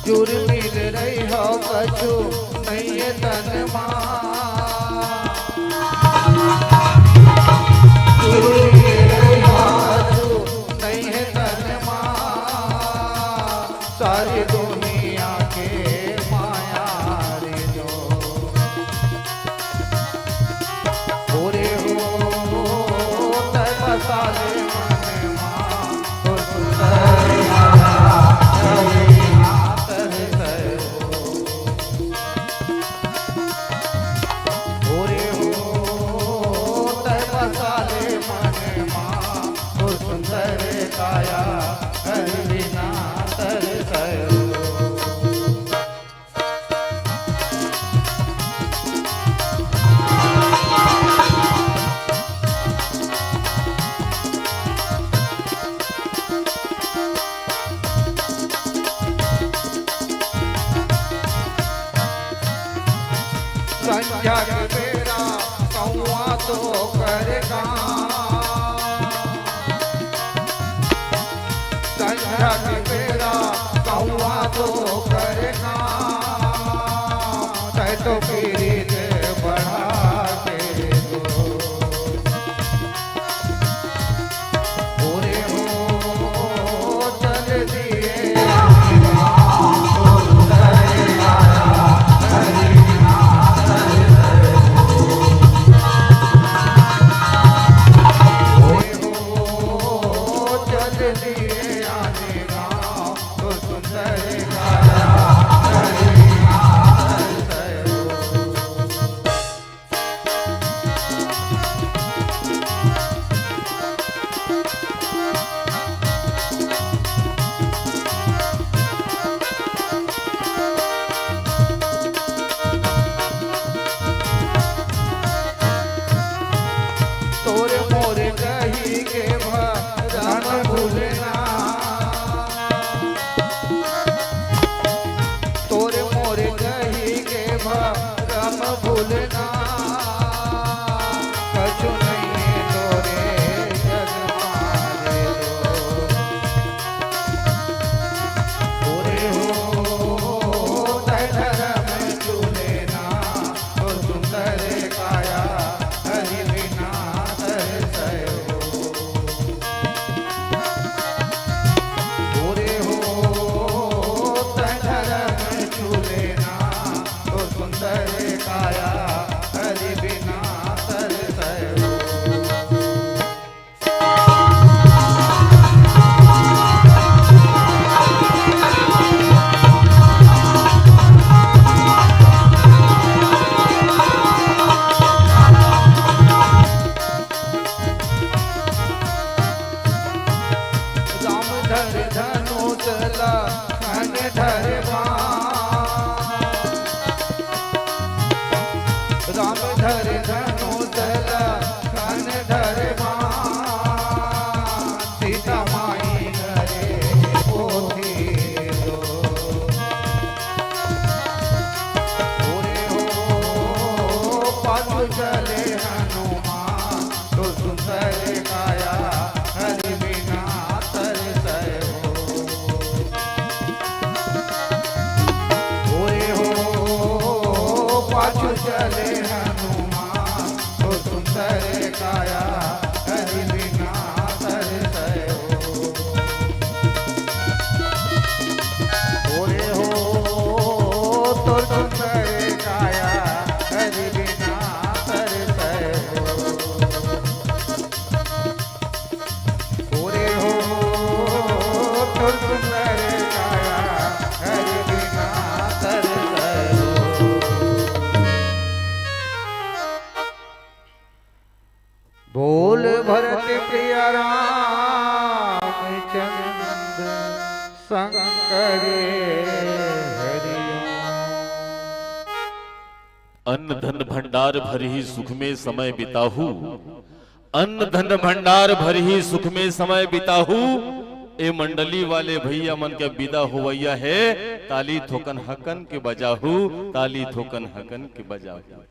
जुर मिल रही हो कछु नहीं है तन जुर मिल रही हो कछु नहीं है तन सारी दुनिया के माया रे जो पूरे हो तब सारे मन तो सुंदर काया हरि बिना तरसयो। संध्या के बेरा कौआ तो करेगा संध्या के बेरा कौआ तो करेगा तै तो पीड़ित बढ़ा के दो पूरे हो चल दिए तोरे मोरे कही के भरम भूलना तोरे मोरे कही के भरम भूलना कछु नहीं तोरे जग मारे पूरे हो धर्म चूलेना तो सुंदर काया हरि बिना पूरे हो धर्म चूलेना तो सुंदर काया हरि बिना तरसयो। धर धनु तला खन धर राम धर धनु तला खन धर सीता माई घरे पोथी दो पूरे हो पाछू चले हनुमान तो सुंदर काया हरि बिना पाछू चले हनुमान तो सुंदर काया हरि बिना तरसयो। पूरे हो तो सुंदर काया हरि बिना तरसयो। पूरे हो तो सुंदर काया हरि बिना तरसयो। बोल भरत प्रिय रामचंद्र शंकर हरि। अन्न धन भंडार भरी सुख में समय बिताहू, अन्न धन भंडार भरी सुख में समय बिताहू। ए मंडली वाले भैया मन के विदा हुवैया है, ताली ठोकन हकन के बजाहू, ताली ठोकन हकन के बजाहू।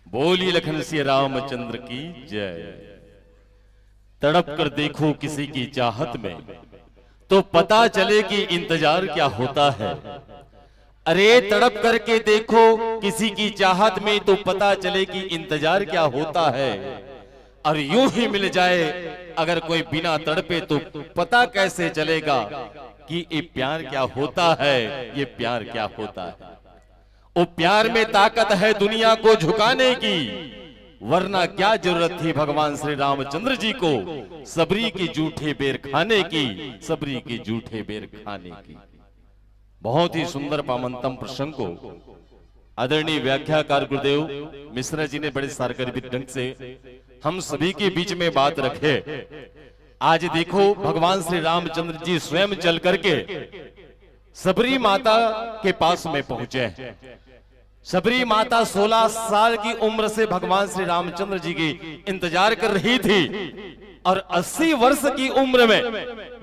बोली लखन सिया रामचंद्र की जय। तड़प कर देखो किसी की चाहत में, तो पता चले कि इंतजार क्या होता है। अरे तड़प करके देखो किसी की चाहत में, तो पता चले कि इंतजार क्या होता है। और यूं ही मिल जाए अगर कोई बिना तड़पे, तो पता कैसे चलेगा कि ये प्यार क्या होता है, ये प्यार क्या होता है। वो प्यार में ताकत है दुनिया को झुकाने की, वरना क्या जरूरत थी भगवान श्री रामचंद्र जी को सबरी की जूठे बेर खाने की, सबरी की जूठे बेर खाने की। बहुत ही सुंदर पावनतम प्रसंग को आदरणीय व्याख्याकार गुरुदेव मिश्रा जी ने बड़े सारगर्भित ढंग से हम सभी के बीच में बात रखे। आज देखो भगवान श्री रामचंद्र जी स्वयं चल करके सबरी माता के पास में पहुंचे। सबरी माता 16 साल की उम्र से भगवान श्री रामचंद्र जी की इंतजार कर रही थी, और 80 वर्ष की उम्र में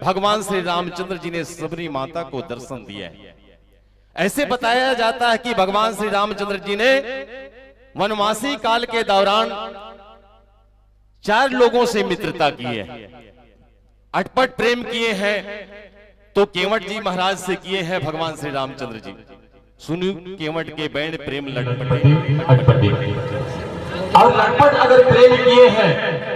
भगवान श्री रामचंद्र जी ने सबरी माता को दर्शन दिया। ऐसे बताया जाता है कि भगवान श्री रामचंद्र जी ने वनवासी काल के दौरान 4 लोगों से मित्रता की है, अटपट प्रेम किए हैं। तो केवट जी महाराज से किए हैं भगवान श्री रामचंद्र जी। सुनियो केवट के बैंड प्रेम लटपटे अटपटे, और लटपट अगर प्रेम किए हैं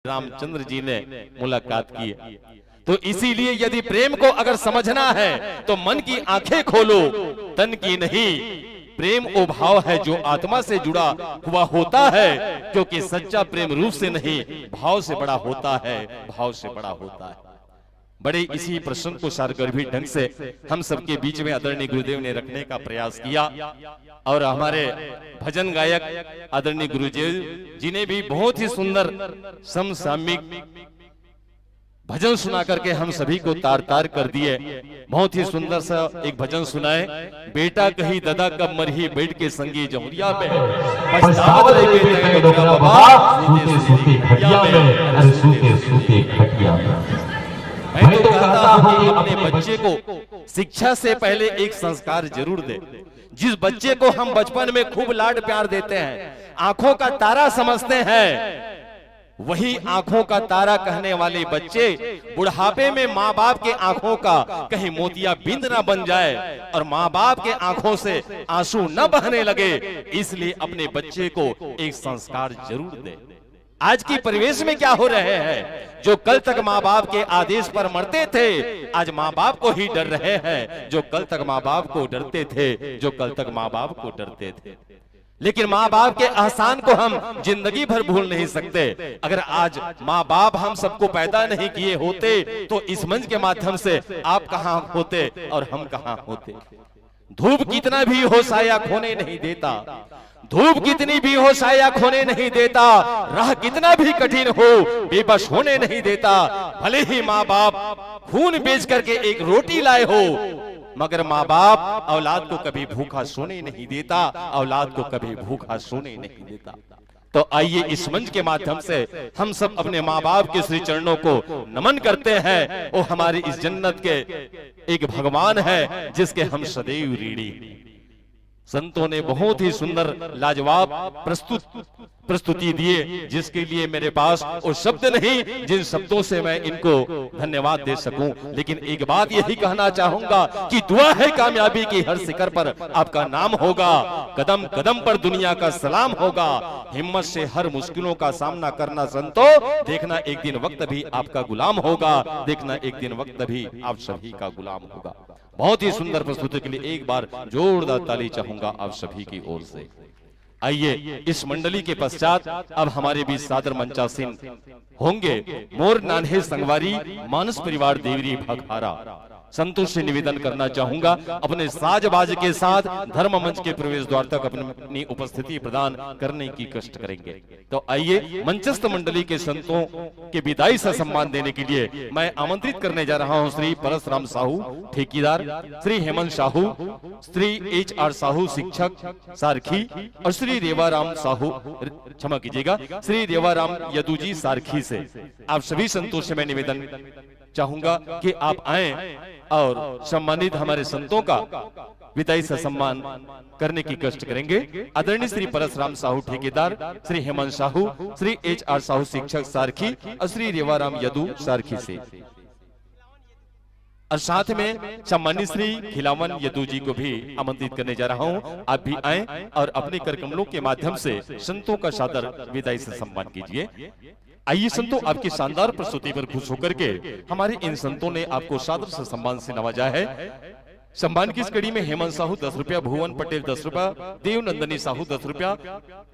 रामचंद्र जी ने मुलाकात की। तो इसीलिए यदि प्रेम को अगर समझना है तो मन की आंखें खोलो, तन की नहीं। प्रेम वो भाव है जो आत्मा से जुड़ा हुआ होता है, क्योंकि सच्चा प्रेम रूप से नहीं भाव से बड़ा होता है, भाव से बड़ा होता है। बड़े इसी प्रसंग को सारगर्भित ढंग से हम सबके बीच में आदरणीय गुरुदेव ने रखने का प्रयास किया, और हमारे भजन गायक आदरणीय गुरुदेव जी ने भी बहुत ही सुंदर समसामयिक भजन सुना करके हम सभी को तार तार कर दिए। बहुत ही सुंदर सा एक भजन सुनाए। बेटा कही दादा कब मरही बैठ के संगी जमुरिया में, पछतावत रहे बेटे डोगरा बाबा सूते खटिया में, अरे सूते खटिया में। मैं तो कहता हूं कि अपने बच्चे को शिक्षा से पहले एक संस्कार जरूर दे। जिस बच्चे को हम बचपन में खूब लाड प्यार देते हैं, आंखों का तारा समझते हैं, वही आंखों का तारा कहने वाले बच्चे बुढ़ापे में माँ बाप के आंखों का कहीं मोतिया बिंद ना बन जाए और माँ बाप के आंखों से आंसू न बहने लगे। इसलिए अपने बच्चे को एक संस्कार जरूर दे। आज की परिवेश में क्या हो रहे हैं, जो कल तक माँ बाप के आदेश पर मरते थे, आज माँ बाप को ही डर रहे हैं। जो कल तक माँ बाप को डरते थे, जो कल तक माँ बाप को डरते थे। लेकिन माँ बाप के एहसान को हम जिंदगी भर भूल नहीं सकते। अगर आज माँ बाप हम सबको पैदा नहीं किए होते तो इस मंच के माध्यम से आप कहाँ होते और हम कहाँ होते। धूप कितना भी हो साया खोने नहीं देता, धूप कितनी भी हो साया खोने नहीं देता, राह कितना भी कठिन हो बेबस होने नहीं देता। भले ही माँ बाप खून बेच करके एक रोटी लाए हो, मगर माँ बाप औलाद को कभी भूखा सोने नहीं देता, औलाद को कभी भूखा सोने नहीं देता। तो आइए इस मंच के माध्यम से हम सब अपने माँ बाप के श्री चरणों को नमन करते हैं। वो हमारी इस जन्नत के एक भगवान है जिसके हम सदैव ऋणी। संतों ने बहुत ही सुंदर लाजवाब प्रस्तुत प्रस्तुति दिए, जिसके लिए मेरे पास वो शब्द नहीं जिन शब्दों से मैं इनको धन्यवाद दे सकूं। लेकिन एक बात यही कहना चाहूंगा कि दुआ है कामयाबी की, हर शिखर पर आपका नाम होगा, कदम कदम पर दुनिया का सलाम होगा। हिम्मत से हर मुश्किलों का सामना करना संतो, देखना एक दिन वक्त भी आपका गुलाम होगा, देखना एक दिन वक्त भी आप सभी का गुलाम होगा। बहुत ही सुंदर प्रस्तुति के लिए एक बार जोरदार ताली चाहूंगा आप सभी की ओर से। आइए इस मंडली के पश्चात अब हमारे बीच सादर मंचासीन होंगे मोर नान्हे संगवारी मानस परिवार देवरी भगहारा। संतोष से निवेदन करना चाहूंगा अपने साजबाज के साथ धर्म मंच के प्रवेश द्वार तक अपनी उपस्थिति प्रदान करने की कष्ट करेंगे। तो आइए मंचस्थ मंडली के संतों के विदाई से सम्मान देने के लिए मैं आमंत्रित करने जा रहा हूं श्री परसराम साहू ठेकेदार, श्री हेमंत साहू, श्री HR साहू शिक्षक सारखी और श्री रेवाराम साहू, क्षमा कीजिएगा, श्री रेवाराम यदू जी सारखी से। आप सभी संतों से मैं निवेदन चाहूंगा कि आप आए और सम्मानित हमारे संतों का विदाई से सम्मान करने की कष्ट करेंगे। आदरणीय श्री परसराम साहू ठेकेदार, श्री हेमंत साहू, श्री HR साहू शिक्षक सारखी और श्री रेवाराम यदू सारखी से। और साथ में सम्मानित श्री खिलावन यदू जी को भी आमंत्रित करने जा रहा हूं। आप भी आए और अपने कर कमलों के माध्यम से संतों का सादर विदाई से सम्मान कीजिए। आइए संतों, आपकी शानदार प्रस्तुति पर खुश होकर के हमारे इन संतों ने आपको सादर से सम्मान से नवाजा है। सम्मान की इस कड़ी में हेमंत साहू 10 रुपया, भुवन पटेल 10 रुपया, देवनंदनी साहू 10 रुपया,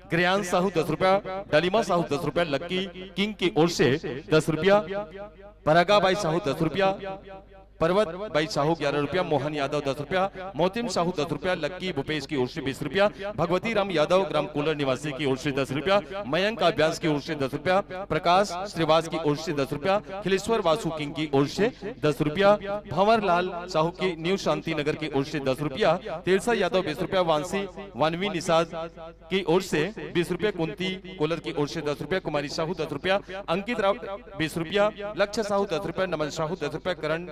ग्रयान साहू 10 रुपया, डालिमा साहू 10 रुपया, लक्की किंग की ओर से 10 रुपया, परागाबाई साहू 10 रुपया, पर्वत बाई साहू 11 रुपया, मोहन यादव 10 रुपया, मोतिम साहू 10 रुपया, लक्की भूपेश की ओर से 20 रुपया, भगवती राम यादव ग्राम कोलर निवासी की ओर से 10 रुपया, मयंक अभ्यास की ओर से 10 रुपया, प्रकाश श्रीवास की ओर से 10 रुपया, खिलेश्वर वासु किंग की ओर से 10 रुपया, भंवर लाल साहू की न्यू शांति नगर की ओर से 10 रुपया, तेरसा यादव 20 रुपया, वानवी निषाद की ओर से 20 रुपया, कुंती कोलर की ओर से 10 रुपया, कुमारी साहू 10 रुपया, अंकित राव 20 रुपया, लक्ष्य साहू 10 रुपया, नमन साहू 10 रुपया, करण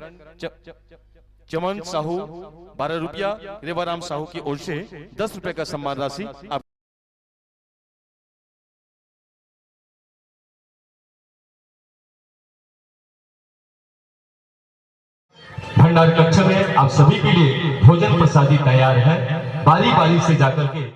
चमन साहू 12 रुपया, रेवाराम साहू की ओर से 10 रुपए का सम्मान राशि आप भंडार कक्ष में आप सभी के लिए भोजन प्रसादी तैयार है। बारी बारी से जाकर के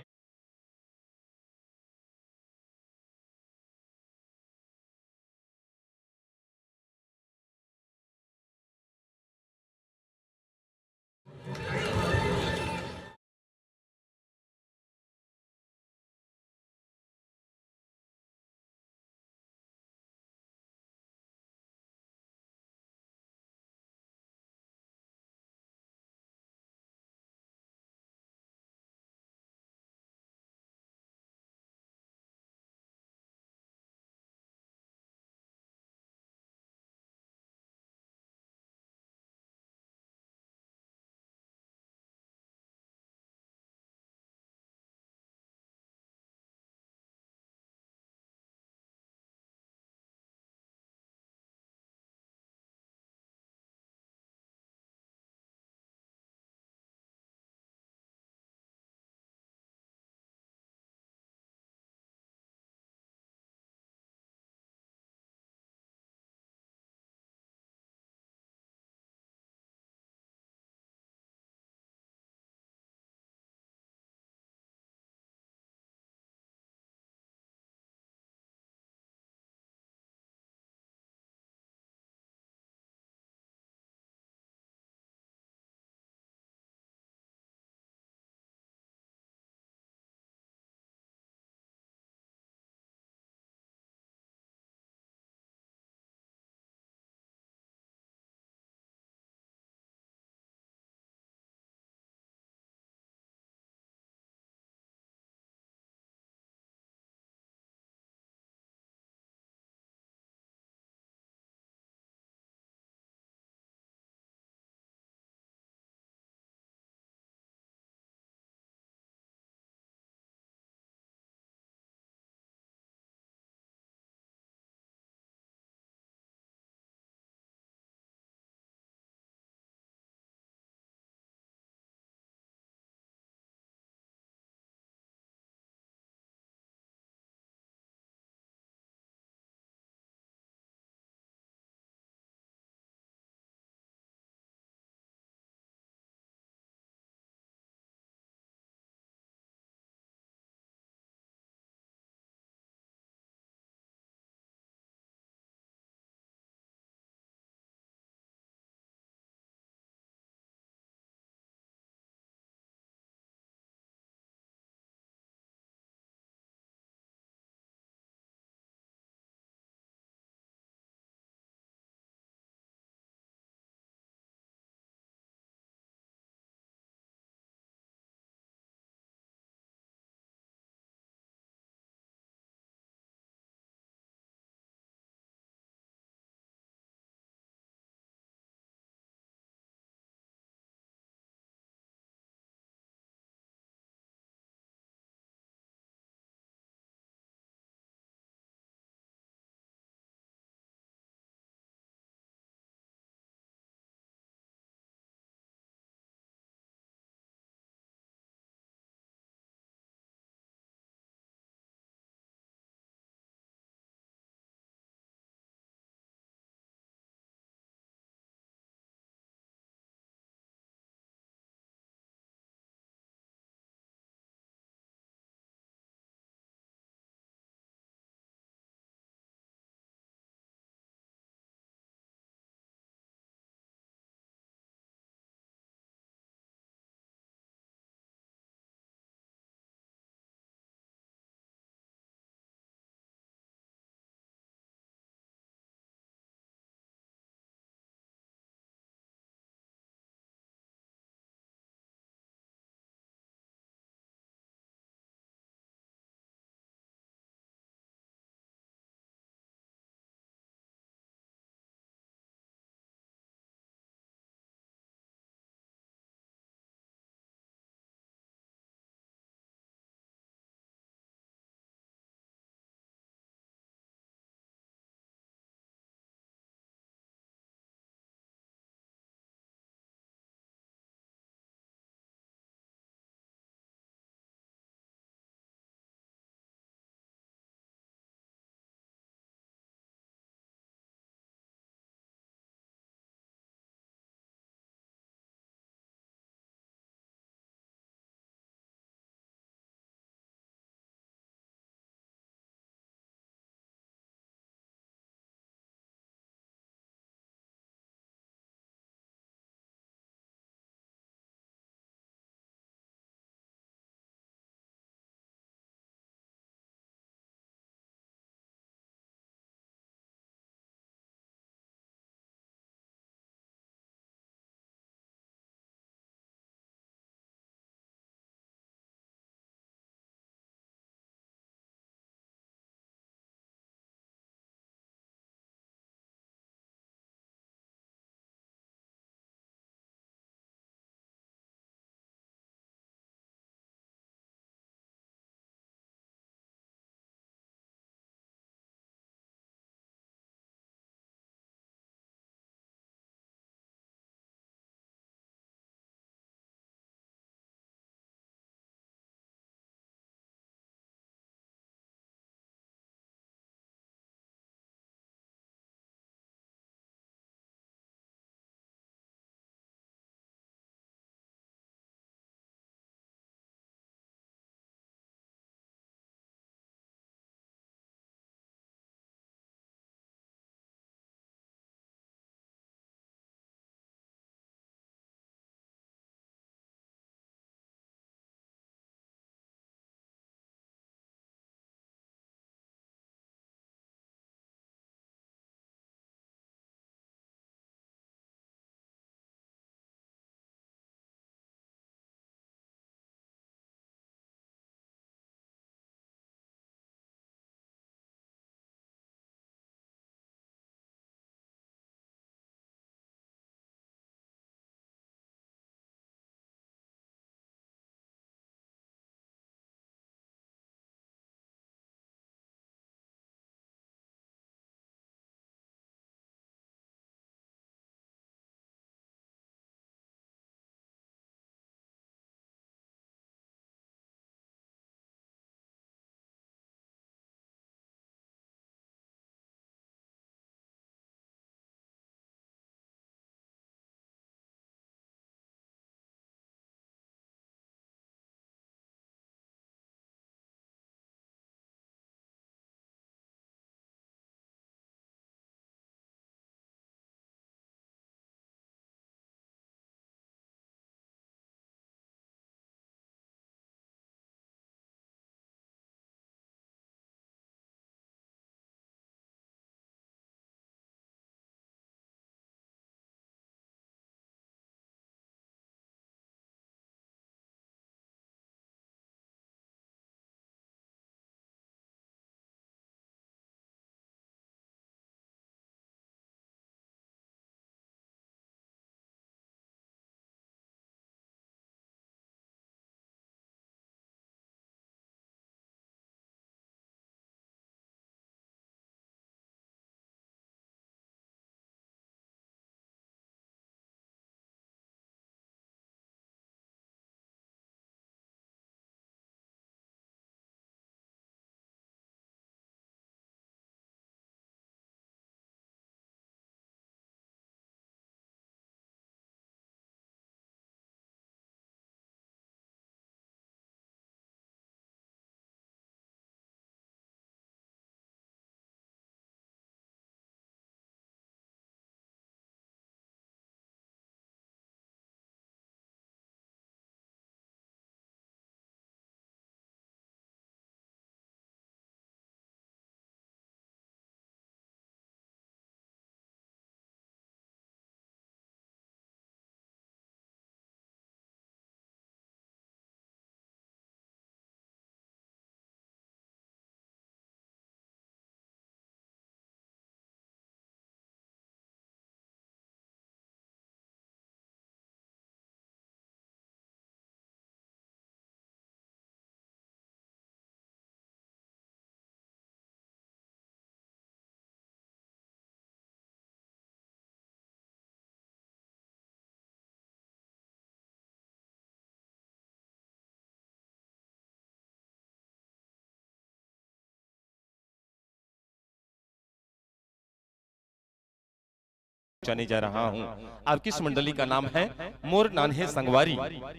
जाने जा रहा हूं। आपकी इस मंडली का नाम है मोर नान्हे संगवारी,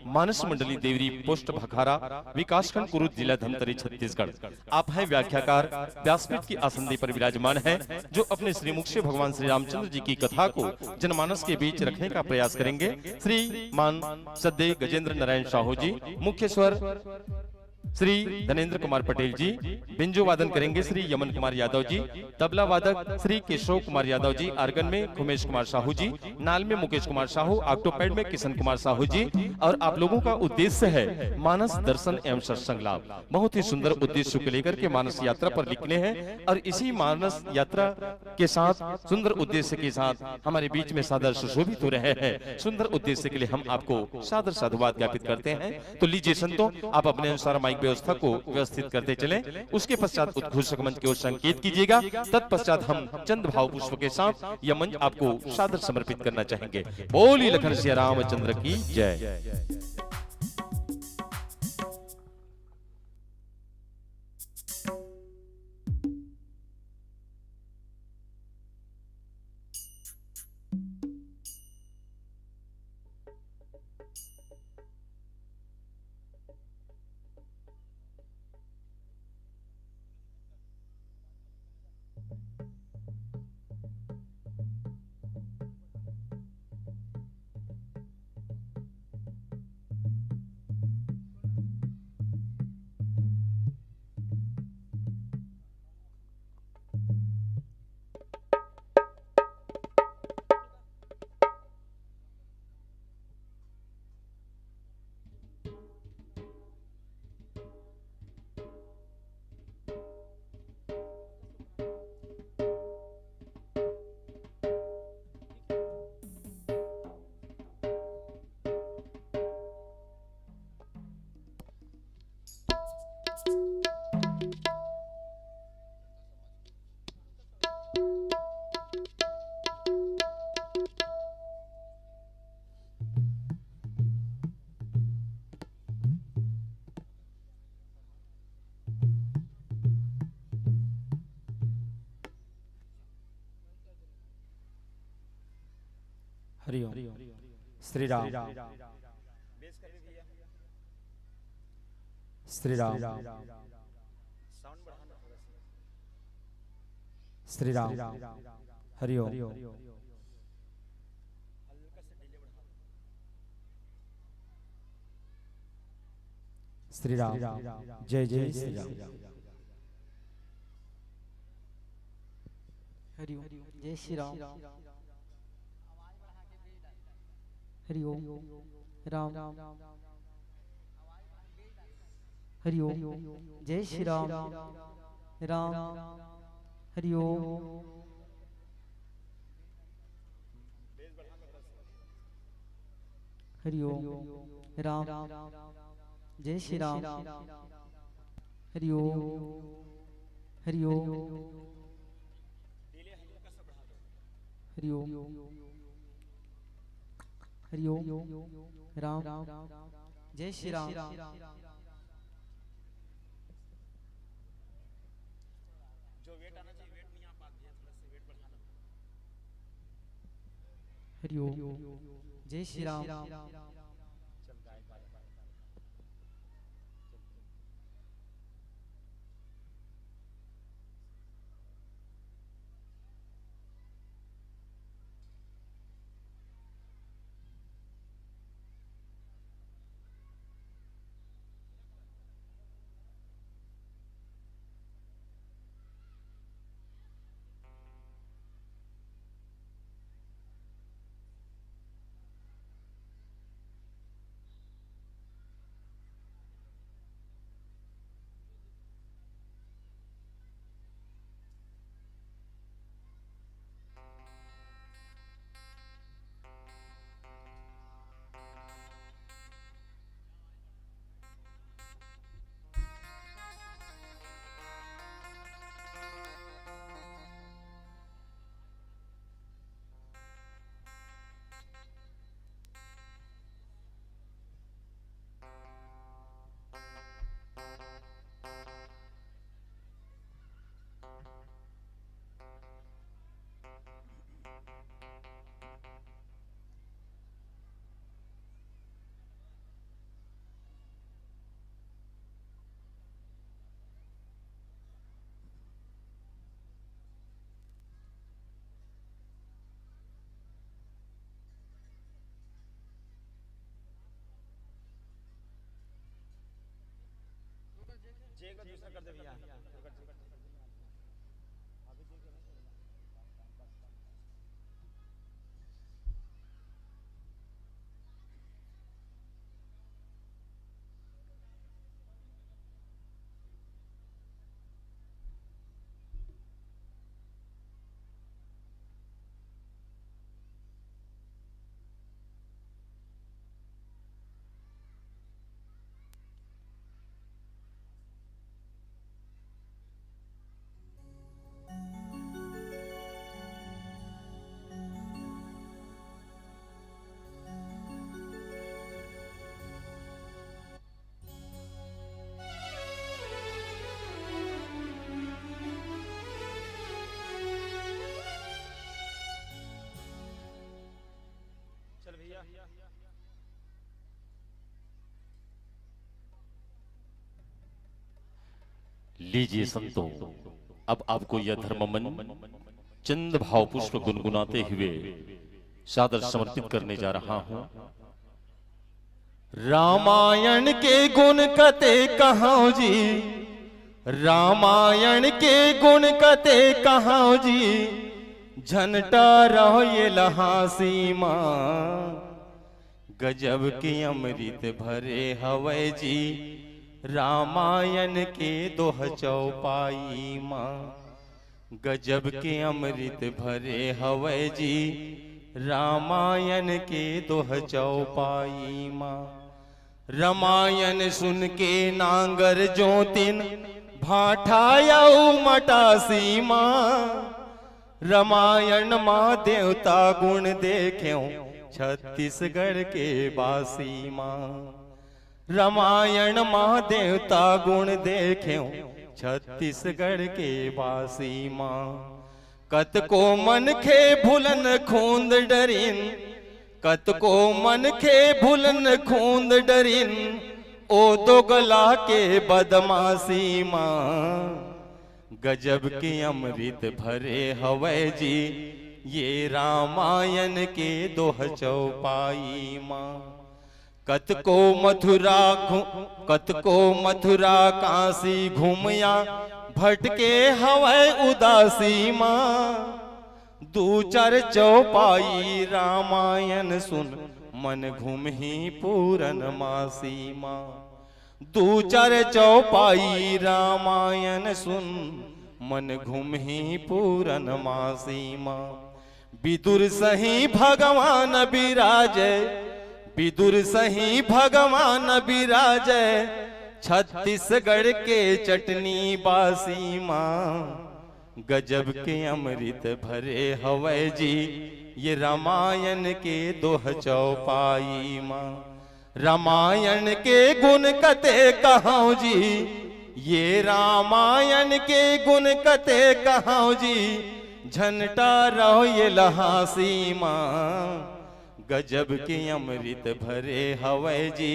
मानस मंडली देवरी, पोस्ट भखारा, विकासखंड कुरुद, जिला धमतरी, छत्तीसगढ़। आप हैं व्याख्याकार, व्यासपीठ की आसंदी पर विराजमान हैं, जो अपने श्रीमुख से भगवान श्री रामचंद्र जी की कथा को जनमानस के बीच रखने का प्रयास करेंगे। श्री मान सद्दे गजेंद्र नारायण साहू जी, मुख्य स्वर श्री धनेन्द्र कुमार पटेल जी, बिंजो वादन करेंगे श्री यमन कुमार यादव जी, तबला वादक श्री केशव कुमार यादव जी, आर्गन में उमेश कुमार साहू जी, नाल में मुकेश कुमार साहू, ऑक्टोपैड में किशन कुमार साहू जी। और आप लोगों का उद्देश्य है मानस दर्शन एवं सत्संग लाभ। बहुत ही सुंदर उद्देश्य को लेकर के मानस यात्रा पर निकले हैं और इसी मानस यात्रा के साथ, सुंदर उद्देश्य के साथ हमारे बीच में सादर सुशोभित हो रहे हैं। सुंदर उद्देश्य के लिए हम आपको सादर साधुवाद ज्ञापित करते हैं। तो लीजिए संतों, आप अपने अनुसार माइक व्यवस्था को व्यवस्थित करते चलें। उसके पश्चात उद्घोषक मंच की ओर संकेत कीजिएगा। तत्पश्चात हम चंद भाव पुष्प के साथ यह मंच आपको सादर समर्पित करना चाहेंगे। बोली लखन सिया रामचंद्र की जय। हरिओम। श्री राम, श्री राम, श्री राम, हरिओम। श्री राम, जय जय श्री राम। हरिओम, जय श्री राम। हरिओम, राम, हरिओम, जय श्री राम। राम, हरिओम, हरिओम, राम, जय श्री राम। हरिओम, हरिओम, हरिओम, हरिओम, राम, जय श्री राम। हरिओम, जय श्री राम। लीजिए संतों, अब आपको यह धर्ममन चंद भाव पुष्प गुनगुनाते हुए सादर समर्पित करने जा रहा हूं। रामायण के गुण कते कहां जी, रामायण के गुण कते कहां जी, झनटा रहो ये लहा सीमा, गजब के अमृत भरे हवै जी, रामायण के दोह चौपाई माँ, गजब के अमृत भरे हवै जी, रामायण के दोह चौपाई माँ। रामायण सुन के नांगर जोतिन भाठायाऊ मटासी माँ, रामायण माँ देवता गुण देख्यो छत्तीसगढ़ के बासी माँ, रामायण माँ देवता गुण देख्यो छत्तीसगढ़ के बासी माँ। कत को मन खे भूलन खूंद डरिन, कत को मन खे भूलन खूंद डरिन, ओ दो गला के बदमाशी माँ, गजब के अमृत भरे हवै जी, ये रामायण के दोह चौपाई माँ। कत को मथुरा काशी घूमया, भटके हवै उदासी माँ, दू चार चौपाई रामायण सुन, मन घूम ही पूरन मासी माँ, दू चार चौपाई रामायण सुन, मन घूम ही पूरन मासी माँ। विदुर सही भगवान विराजे, विदुर सही भगवान विराजय, छत्तीसगढ़ के चटनी बासी माँ, गजब के अमृत भरे हवै जी, ये रामायण के दोह चौपाई माँ। रामायण के गुण कते कहां जी, ये रामायण के गुण कते कहां जी, झनटा रहो ये लहासी माँ, गजब के अमृत भरे हवै जी,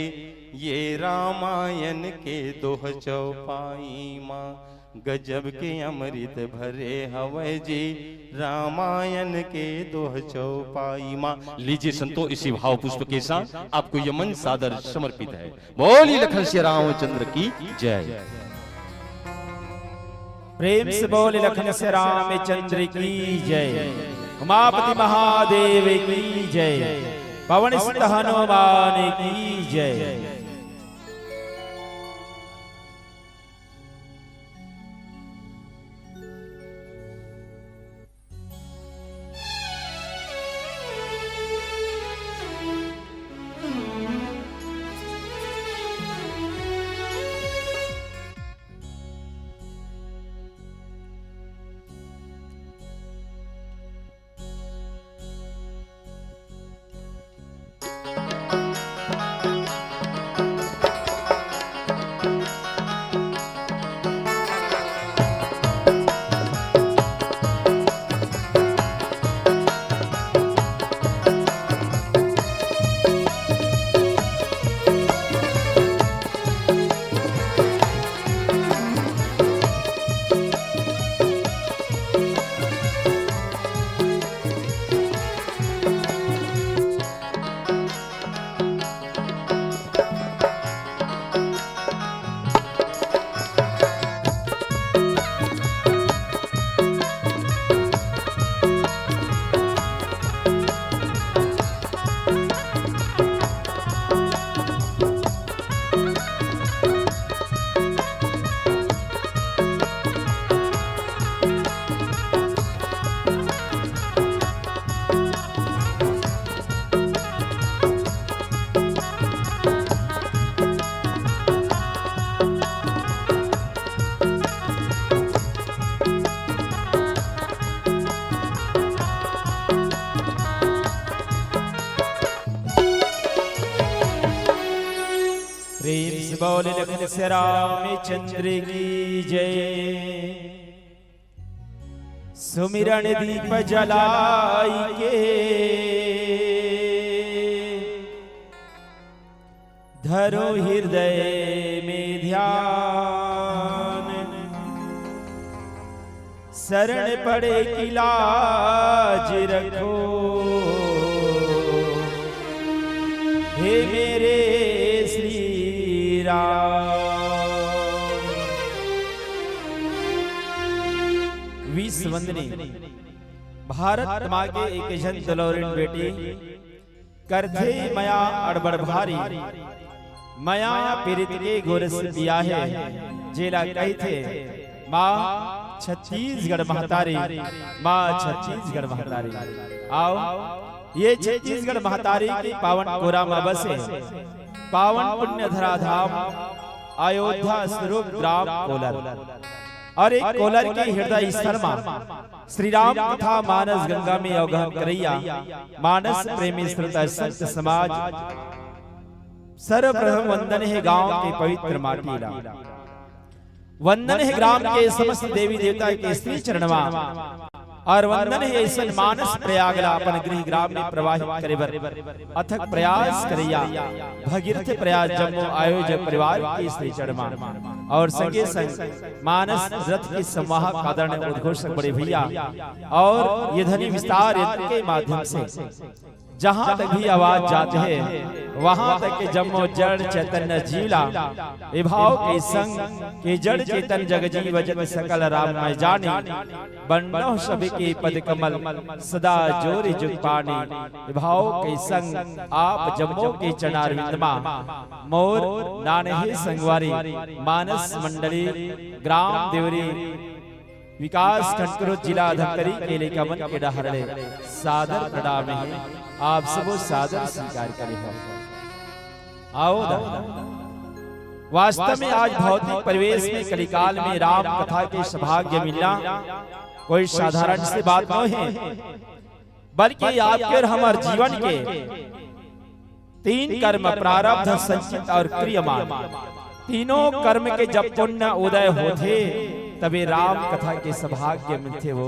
ये रामायण के दोह चौपाई माँ, गजब के अमृत भरे हवै जी, रामायण के दोह चौपाई माँ। लीजिए संतो, इसी भाव पुष्प के साथ आपको यह मन सादर समर्पित है। बोली लखन श्री रामचंद्र की जय। प्रेम से बोले लखन से रामचंद्र की जय, उमापति महादेव की जय, पवन सुत हनुमान की जय। बोले लखन से रामचंद्र की जय। सुमिरन दीप जलाई के धरो हृदय में ध्यान, शरण पड़े की लाज रखो हे मेरे श्री राम। विश्ववंदनी भारत माँ के एक जन दुलौरिन बेटी करथे मया अड़बड़ भारी, मया पीड़ित के गोरस पिया है जेला कही थे माँ छत्तीसगढ़ महतारी, माँ छत्तीसगढ़ महतारी। आओ ये छत्तीसगढ़ महतारी की पावन कोरा में बसे पावन पुण्य धरा धाम अयोध्या स्वरूप ग्राम कोलर, और एक कोलर के हृदय स्थल में श्री राम तथा मानस गंगा में अवगाहन करैया मानस प्रेमी श्रोता संत समाज सर्वप्रथम वंदन है गांव के पवित्र माटीला, वंदन है ग्राम के समस्त देवी देवता के स्त्री चरणवा, और वंदन है ऐसा मानस प्रयागला अपन गृह ग्राम में प्रवाहित करेबर अथक प्रयास करैया भगीरथ प्रयास जम्मू आयोजक परिवार की स्त्री चरणवा, और संगे संग मानस रथ के संवाहक आदरणीय उद्घोषक बड़े भैया और ये ध्वनि विस्तार यंत्र के माध्यम से जहां तक भी आवाज जाते हैं वहां तक के जम्मो जड़ चैतन्य जीला विभाव के संग के जड़ चेतन जग जीव जग सकल राम में जाने बंडो सभी के पद कमल सदा जोरी जुग पानी विभाव के संग आप जम्मो के चरणारविंदमा मोर नानहे संगवारी मानस मंडली ग्राम देवरी विकास खंडकरो जिला धमतरी के लिए कमन के डहरले सादर प्रणाम है आप सबो सादर स्वीकार करें। आओ वास्तव में आज भौतिक परिवेश में कलिकाल में राम कथा के सौभाग्य मिलना कोई साधारण सी बात नहीं है, बल्कि आपके और हमारे जीवन के तीन कर्म प्रारब्ध संचित और क्रियमान तीनों कर्म के जब पुण्य उदय होते तभी राम कथा के सौभाग्य मिलते। वो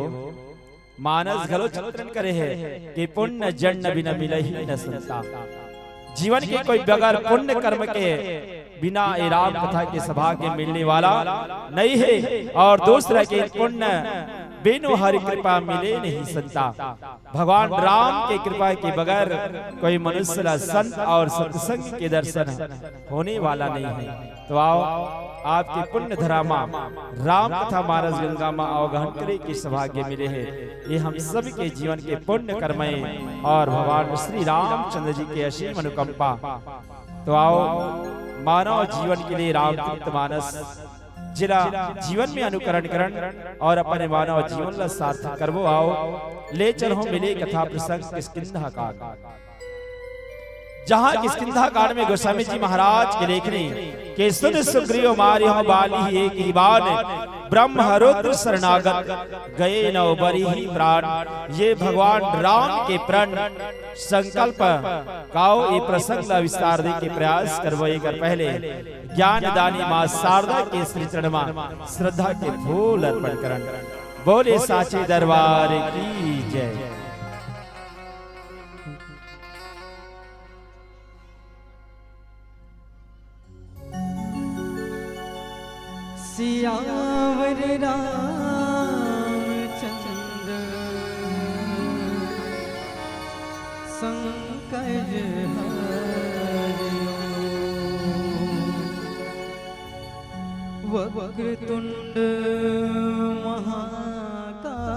मानस घलो चित्रण करे है कि पुण्य जन्म बिना मिले ही न संता, जीवन के कोई बगैर पुण्य कर्म के बिना ये राम कथा के सौभाग्य मिलने वाला नहीं है, और दूसरा के पुण्य बिनु हरि कृपा मिले नहीं संता। भगवान राम के कृपा के बगैर कोई मनुष्य संत और सत्संग के दर्शन होने वाला नहीं है। तो आओ आपके पुण्य धरामा राम कथा मानस गंगा में अवगाहन करे के सौभाग्य मिले हैं। ये हम सब के जीवन के पुण्य कर्मय और भगवान श्री रामचंद्र जी के असीम अनुकंपा। तो आओ मानव जीवन के लिए रामतीर्थ मानस जिला जीवन में अनुकरण करण और अपने मानव जीवन ला सार्थक करवो। आओ ले चलो मिले कथा प्रसंग किष्किंधा कांड, जहाँ किष्किंधा कांड में गोस्वामी जी महाराज के लेखने के सुन सुग्रीव मारियो बाली एक ही बाण ब्रह्म रुद्र शरणागत गए नौ बरी ही प्राण। ये भगवान राम के प्रण संकल्प काओ ये प्रसंग विस्तार दे के प्रयास करवाए कर पहले ज्ञान दानी मां शारदा के श्री चरण में श्रद्धा के फूल अर्पण करन। बोले साचे दरबार की जय। सियावर रामचंद्र शंकर हरिओ वक्रतुंड महाकाय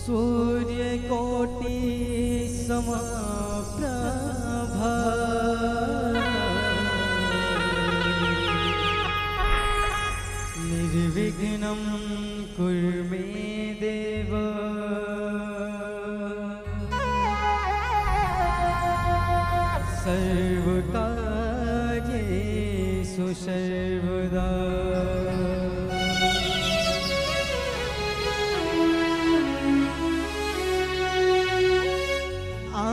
सूर्य कोटि समप्रभा निर्विघ्नं कुरु मे देव सर्वकार्येषु सर्वदा। आ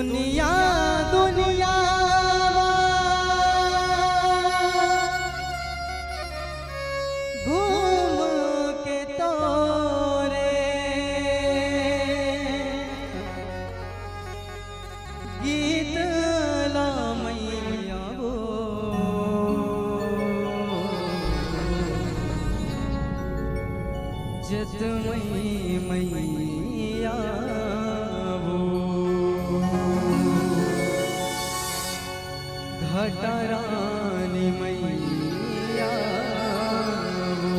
दुनिया दुनिया घूम के तोरे गीत ला मैया वो जत मैया वो घटरानी मैया वो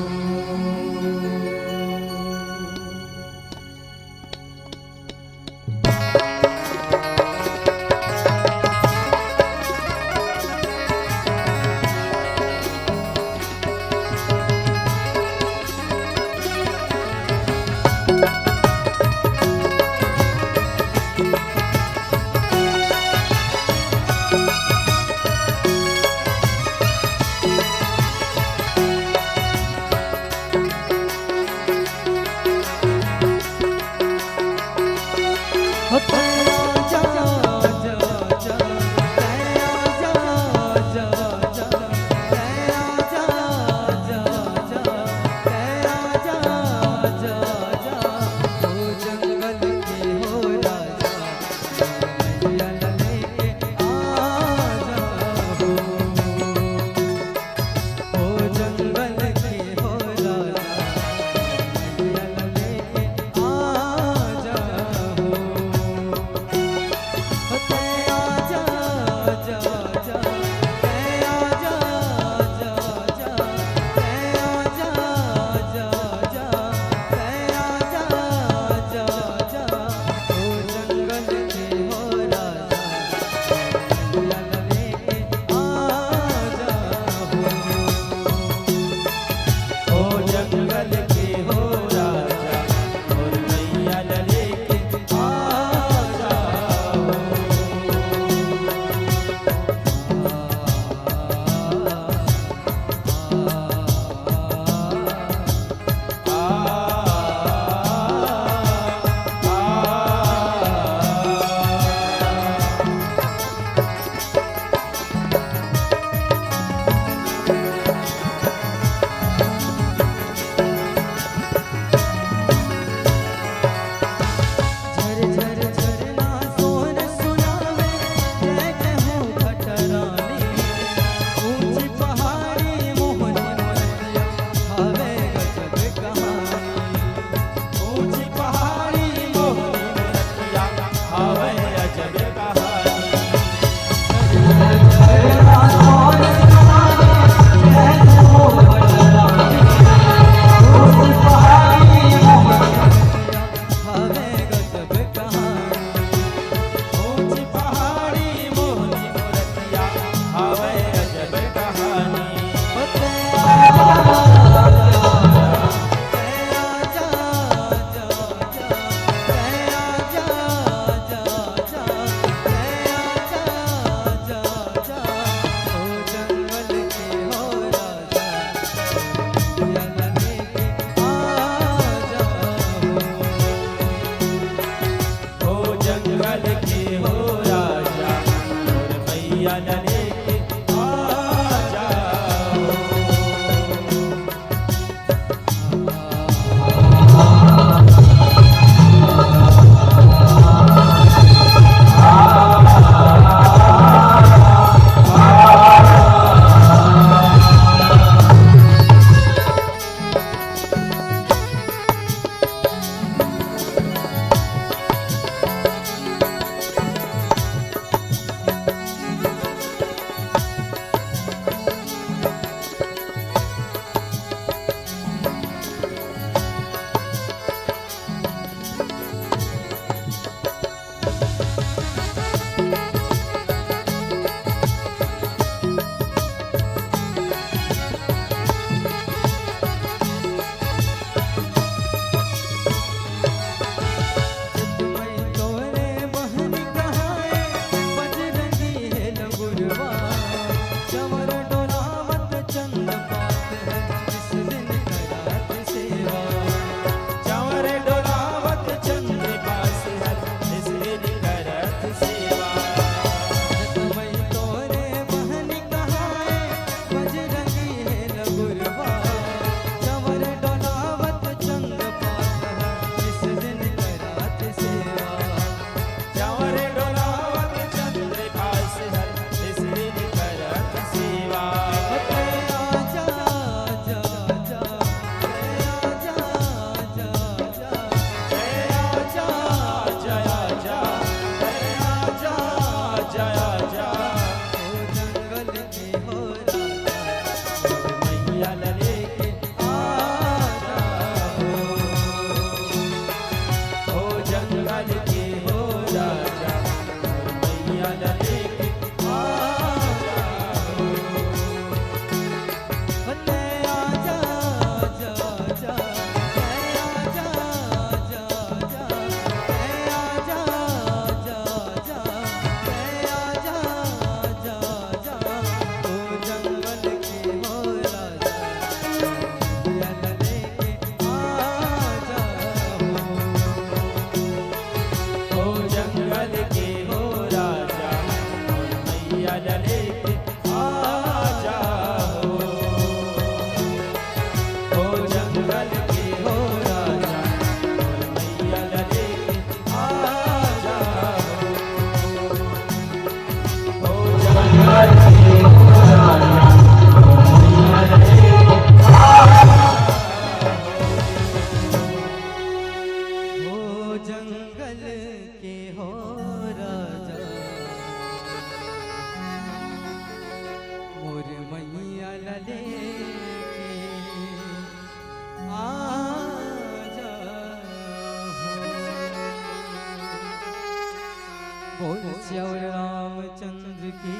श्यावर रामचंद्र की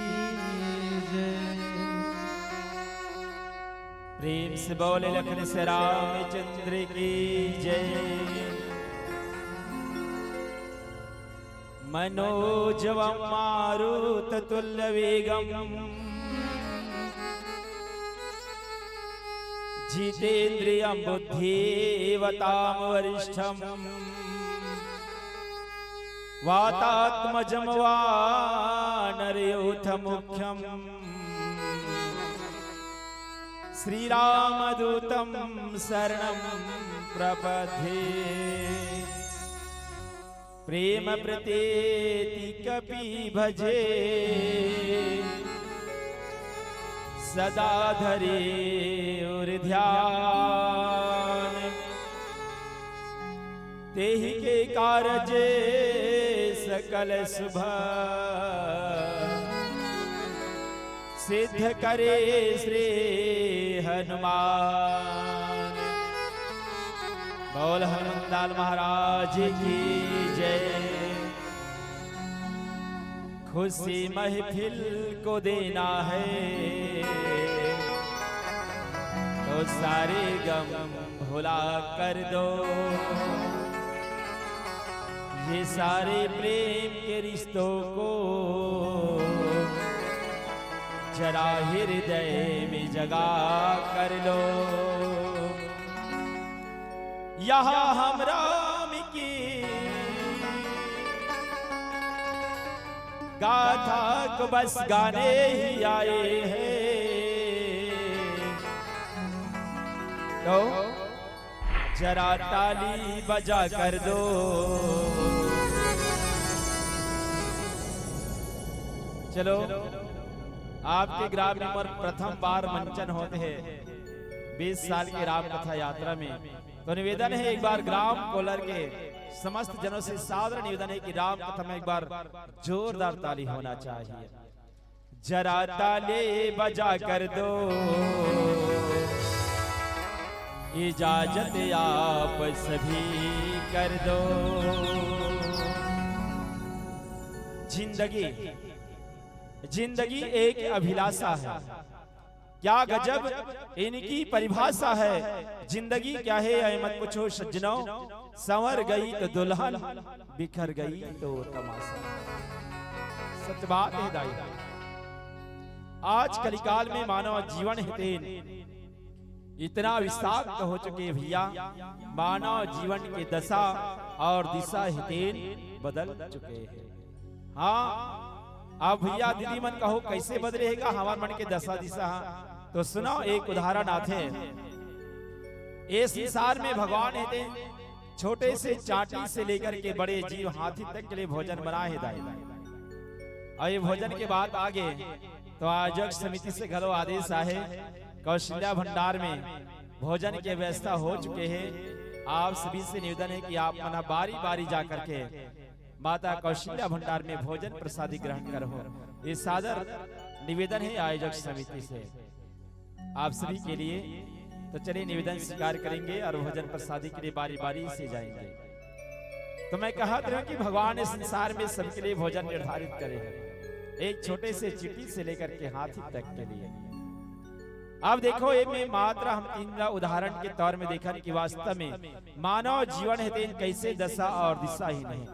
जय। प्रेम से बोले लखन से रामचंद्र की जय। मनोजवम मारुत तुल्य वेगम जितेन्द्रियं बुद्धिवतां वरिष्ठम वातात्मजं वानरयूथ मुख्यम श्रीरामदूतं शरणं प्रपद्ये। प्रेम प्रतीति कपि भजे सदा धरे और ध्यान। तेहि के कारज सकल शुभ सिद्ध करे श्री हनुमान। बोल हनुमान महाराज की जय। खुशी महफिल को देना है तो सारे गम भुला कर दो। ये सारे प्रेम के रिश्तों को जरा हृदय में जगा कर लो। यहाँ हम राम की गाथा को बस गाने ही आए हैं। तो जरा ताली बजा कर दो। चलो आपके ग्राम में प्रथम बार मंचन होते हैं 20 साल की राम कथा यात्रा में। तो निवेदन है एक बार ग्राम कोलर के समस्त जनों से सादर निवेदन है कि राम कथा में एक बार जोरदार ताली होना चाहिए। जरा ताली बजा कर दो। इजाजत आप सभी कर दो। जिंदगी एक अभिलाषा है। क्या गजब इनकी परिभाषा है। जिंदगी क्या है ऐ मत पूछो सज्जनों। संवर गई तो दुल्हन बिखर गई तो तमाशा। सच बात है दाई। आज कलिकाल में मानव जीवन हितेन इतना विषाक्त हो चुके भैया। मानव जीवन के दशा और दिशा हितेन बदल चुके हैं। हाँ अब भैया दीदी मन कहो कैसे बदलेगा हमारे मन के दशा दिशा। तो सुनो एक उदाहरण आते। इस संसार में भगवान है छोटे से चाटी से लेकर के बड़े जीव हाथी तक के लिए भोजन बनाए है दाई। और ये भोजन के बाद आगे तो आयोजक समिति से घलो आदेश आए कौशल्या भंडार में भोजन की व्यवस्था हो चुके हैं। आप सभी से निवेदन है कि आप मना बारी बारी जाकर के माता कौशल्या भंडार में भोजन प्रसादी ग्रहण करो। ये सादर निवेदन है आयोजक समिति से आप सभी के लिए। तो चलिए निवेदन स्वीकार करेंगे और भोजन प्रसादी के लिए बारी बारी से जाएंगे। तो मैं कहा था कि भगवान इस संसार में सबके लिए भोजन निर्धारित करे हैं। एक छोटे से चींटी से लेकर के हाथी तक के लिए। अब देखो एक में मात्र हम 3 उदाहरण के तौर में देखा कि वास्तव में मानव जीवन है कैसे दशा और दिशा ही नहीं।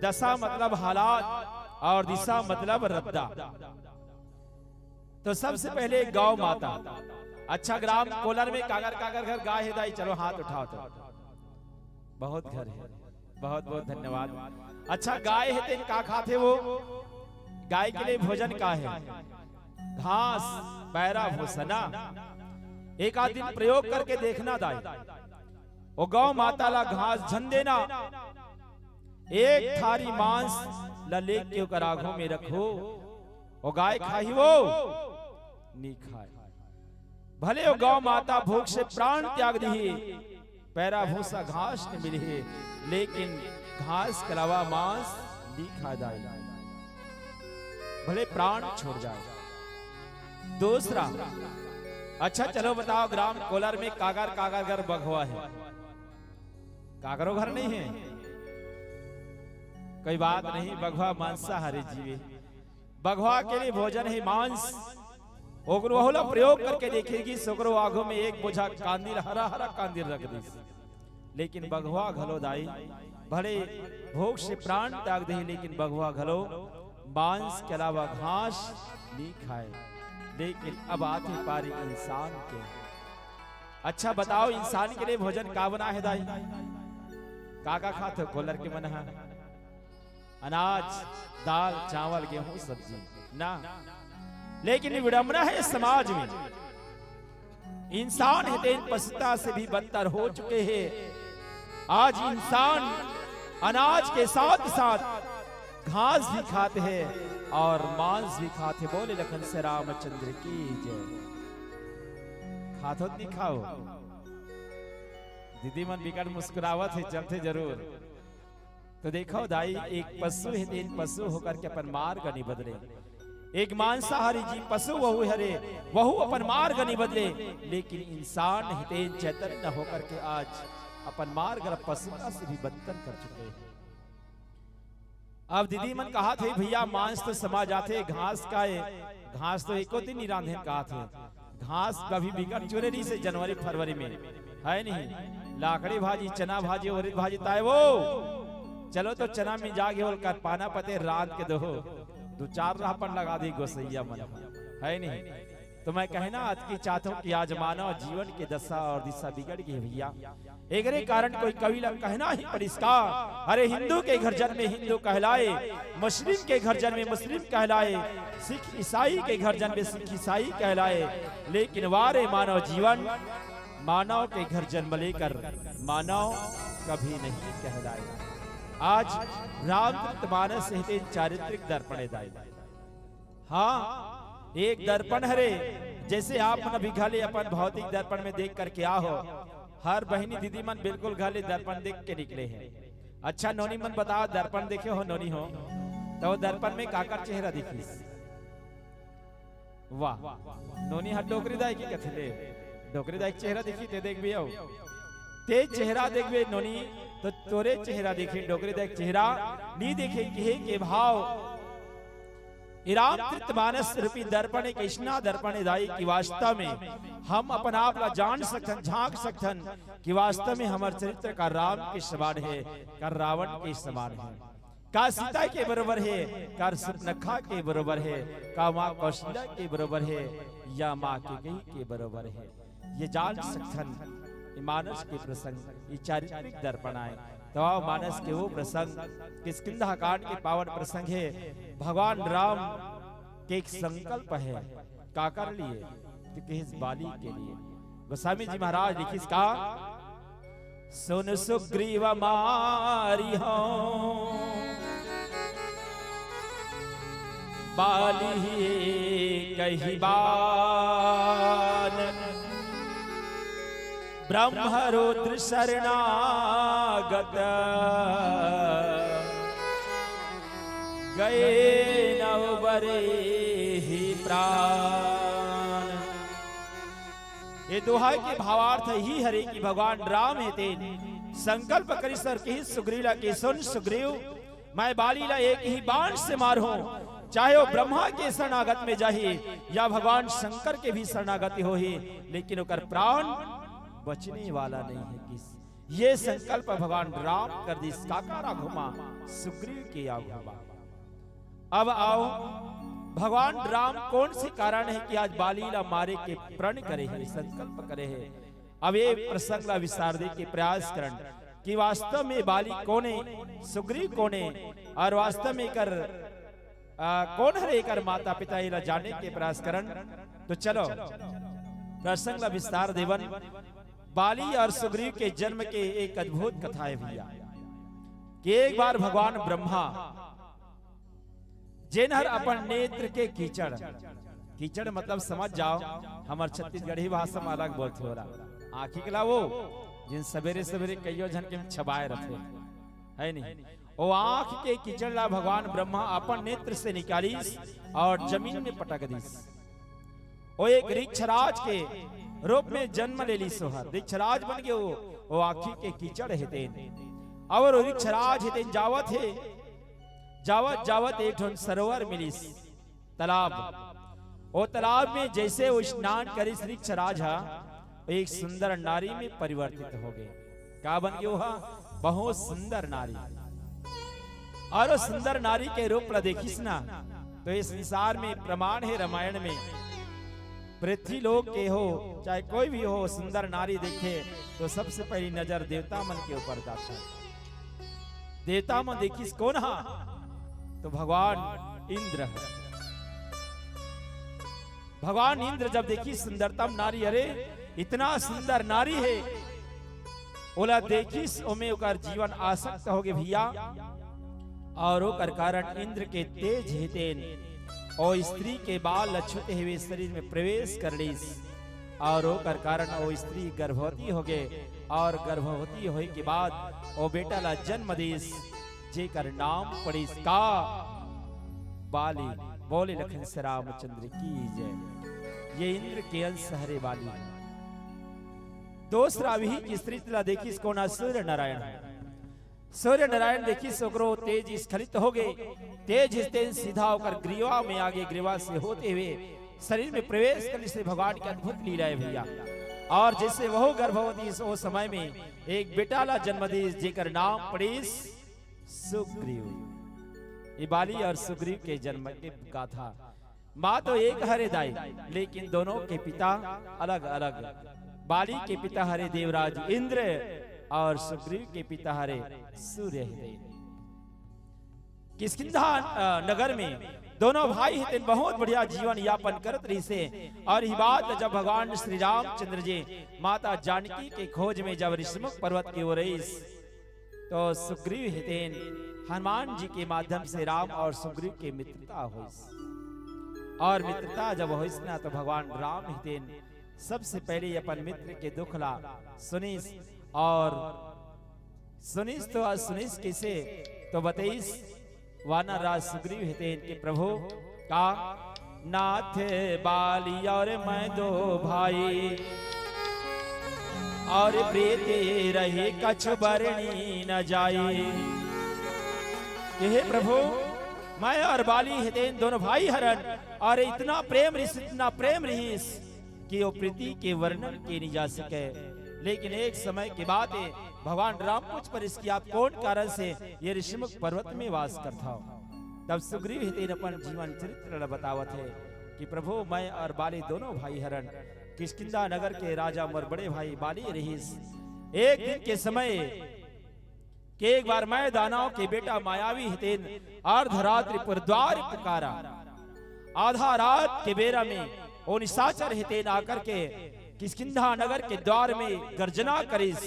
दशा मतलब हालात और दिशा मतलब रद्दा। तो सबसे पहले गौ माता। अच्छा ग्राम कोलर में कागर कागर घर गाय है दाई। चलो हाथ उठाओ। तो बहुत घर है। बहुत बहुत धन्यवाद। अच्छा गाय है तेन का खाते वो। गाय के लिए भोजन का है घास पैरा भूसना। एक आध दिन प्रयोग करके देखना दाई। वो गौ माता ला घास झन देना। एक थारी मांस लेके के ओकर आगो में रखो। वो गाय खाई वो नहीं खाए। भले वो गौ माता भूख से प्राण त्याग दी। पैरा भूसा घास ने मिली है लेकिन घास के अलावा मांस नहीं खा जाए। भले प्राण छोड़ जाए। दूसरा अच्छा चलो बताओ ग्राम कोलर में कागर कागर घर बघवा है। कागरो घर नहीं है। कोई बात नहीं, बघवा मांसाहारी जीवे, बघवा के लिए भोजन है मांस। ओकरो होला प्रयोग करके देखेगी, सोकरो आगो में एक बोझा कांदिल, हरा हरा कांदिल रख दी, लेकिन बघवा घलो दाई भले भोग से प्राण त्याग दे, लेकिन बघवा घलो मांस के अलावा घास नहीं खाए। लेकिन अब आती पारी इंसान के। अच्छा बताओ, इंसान के लिए भोजन का बना है दाई? काका खाते हो? कोलर के बना, अनाज, दाल, चावल, गेहूं, सब्जी ना। लेकिन विडंबना है समाज में, इंसान हितेन पशुता से भी बदतर हो चुके हैं। आज इंसान अनाज के साथ साथ घास भी खाते हैं और मांस भी खाते। बोले लखन से रामचंद्र की जय। खातो नहीं खाओ? दीदी मन बिकट मुस्कुरावत है, चलते जरूर। तो देखो दाई, एक पशु है, तीन पशु होकर के अपन मार्ग नहीं बदले। एक मांसाहारी जी पशु वहु हरे, वहु अपन मार्ग नहीं बदले। लेकिन इंसान हितेन चैतन्य होकर के आज अपन मार्ग पशुता से भी बदतर कर चुके हैं। अब दीदी मन कहा थे भैया मांस तो समा जाते, घास का है, घास तो एको दिन नहीं रांधे कहा थे। घास कभी बिगड़ चुनेरी से जनवरी फरवरी में है नहीं। लाकड़ी भाजी, चना भाजी, उड़द भाजी ताए वो चलो तो चना में जागे होल कर पाना पते रात के दो 2-4 रापन लगा दी गोसैया मन है नहीं। तो मैं कहना आज की चाहता हूँ कि आज मानव जीवन के दशा और दिशा बिगड़ गई भैया। एकरे कारण कोई कवि लग कहना ही परिष्कार। अरे हिंदू के घर जन्मे हिंदू कहलाए, मुस्लिम के घर जन्मे मुस्लिम कहलाए, सिख ईसाई के घर जन्मे सिख ईसाई कहलाए। लेकिन वारे मानव जीवन, मानव के घर जन्म लेकर मानव कभी नहीं कहलाए। आज रामचरितमानस हितेन चारित्रिक दर्पण दाई। हाँ, एक दर्पण हरे, जैसे आप मन अभी घाले अपन भौतिक दर्पण में देख करके आओ। हर बहनी दीदी मन बिल्कुल घाले दर्पण देख के निकले हैं। अच्छा नोनी मन बताओ, दर्पण देखे हो नोनी हो तो दर्पण में काकर चेहरा दिखीस? वाह, नोनी हर डोकरी दाई की कथले डोकरी दाई चेहरा दिखी ते देख भी आओ, ते चेहरा देख भी नोनी तो तोरे चेहरा देखे, डोकरी दाई चेहरा नहीं देखे के भाव। रामचरितमानस रूपी दर्पण एक ऐसा दर्पण दाई कि वास्तव में हम अपन आप ला जान सकन, झांक सकन कि वास्तव में हमारे चरित्र का राम के समान है, का रावण के समान है, का सीता के बराबर है, का सुपनखा के बराबर है, का माँ कौशल्या के बराबर है, या माँ कैकेयी के बराबर है। ये जान सकन मानस के प्रसंग, ये चारित्रिक दर्पण आए। तो मानस के वो प्रसंग किष्किंधा कांड के पावन प्रसंग है। भगवान राम के एक संकल्प है, का कर लिए कि इस बाली के लिए गोस्वामी जी महाराज लिखिस का, सुन सुग्रीव मारी हो बाली कही बान, ब्रह्मरुद्र शरणागत गए नवबरे ही प्राण। ये दोहा के भावार्थ ही हरे कि भगवान राम है तेन संकल्प करी सर के सुग्रीला के सुन सुग्रीव, मैं बालीला एक ही बाण से मारूं, चाहे वो ब्रह्मा के शरणागत में जाही या भगवान शंकर के भी शरणागति हो ही, लेकिन उकर प्राण बचने वाला नहीं है। किस ये संकल्प भगवान राम कर दी, काकारा घुमा सुग्रीव के आ घुमा। अब आओ, भगवान राम कौन से कारण है कि आज बालीला मारे के प्रण करे है, संकल्प करे है। अब ये प्रसंग ला विस्तार दे के प्रयास करन कि वास्तव में बाली कौन है, सुग्रीव कौन है, और वास्तव में कर कौन है कर माता पिता इला जाने के प्रयास करन। तो चलो प्रसंग ला विस्तार देवन। बाली और सुग्रीव के जन्म के एक अद्भुत कथा है भैया कि एक बार भगवान ब्रह्मा जेनहर अपन नेत्र के कीचड़, कीचड़ मतलब समझ जाओ हमार छत्तीसगढ़ी भाषा में अलग बोलते हो रहा, आँखी के वो जिन सवेरे सवेरे कईयो जन के छबाए रहते है नहीं, वो आँख के कीचड़ ला भगवान ब्रह्मा अपन नेत्र से निकालीस और जमीन में पटक दीस। वो एक वृक्षराज के रूप में जन्म ले ली सोहर, वृक्षराज बन गए वो आँखी के कीचड़ हेतेन। और वृक्षराज हेतेन जावत है जावत जावत एक ठोन सरोवर मिलिस तालाब। वो तालाब में जैसे वो स्नान करे श्री राजा एक सुंदर नारी में परिवर्तित हो गए। क्या बन गए वह? बहुत सुंदर नारी। और वो सुंदर नारी के रूप ला देखिस ना तो इस संसार में प्रमाण है रामायण में, पृथ्वी लोक के हो चाहे कोई भी हो, सुंदर नारी देखे तो सबसे पहली नजर देवता मन के ऊपर जाता है। देवता मन देखिस कौन? हा तो भगवान इंद्र है। भगवान इंद्र जब देखी सुंदरतम नारी, अरे इतना सुंदर नारी है, ओला देखिस ओमे ओकर जीवन आसक्त हो गए भैया। और ओकर कारण इंद्र के तेज हेतेन और स्त्री के बाल अछूते हुए शरीर में प्रवेश कर लीस। और ओकर कारण वो स्त्री गर्भवती हो गए। और गर्भवती होए के बाद वो बेटा ला जन्म दीस, जेकर नाम पड़ीस का बाली। बोले लखन से रामचंद्र की जय। ये इंद्र के अंश हरे बाली। दूसरा भी की स्त्री ला देखी कोना सूर्य नारायण। सूर्य नारायण देखी सोकरो तेज स्खलित हो गए। तेज तेज सीधा होकर ग्रीवा में आगे, ग्रीवा से होते हुए शरीर में प्रवेश करने से भगवान की अद्भुत लीला है भैया। और जैसे वह गर्भवती वो समय में एक बेटा ला जन्म दी, जेकर नाम पड़ीस सुग्रीव। ये बाली और सुग्रीव के जन्म की गाथा। माँ तो एक हरे दाई, लेकिन दोनों के पिता अलग अलग। बाली के पिता हरे देवराज इंद्र और सुग्रीव के पिता हरे सूर्य। किष्किंधा नगर में दोनों भाई हितेन बहुत बढ़िया जीवन यापन करत रही से। और ये बात जब भगवान श्री रामचंद्र जी माता जानकी के खोज में जब ऋषिमुख पर्वत की ओर रही, तो सुग्रीव हितेन हनुमान जी के माध्यम से राम और सुग्रीव की मित्रता हुई। और मित्रता जब हुई ना तो भगवान राम हितेन सबसे पहले अपन मित्र के दुख ला सुनिस। और सुनिस तो आज सुनिस कैसे तो बताइस। वानर राज सुग्रीव हितेन के प्रभु का नाथ बाली और मैं दो भाई, और प्रीति रहे कछ बरनी न जाए। हे प्रभु, मैं और बाली हितेन दोनों भाई हरन, और इतना प्रेम रिस, इतना प्रेम रहीस कि वो प्रीति के वर्णन के नहीं जा सके। लेकिन एक समय के बाद भगवान राम पूछ पर इसकी आप कौन कारण से ये ऋषिमुख पर्वत में वास करता हो। तब सुग्रीव हितेन अपन जीवन चरित्र बतावत है कि प्रभु, मैं और बाली दोनों भाई हरन किष्किंधा नगर के राजा मोर बड़े भाई बाली रहीस। एक दिन के समय कि एक बार मैं दानव के बेटा मायावी हितेन अर्धरात्रि पर द्वार पुकारा। आधा रात के बेरा में वो निशाचर हितेन आकर के किष्किंधा नगर के द्वार में गर्जना करिस।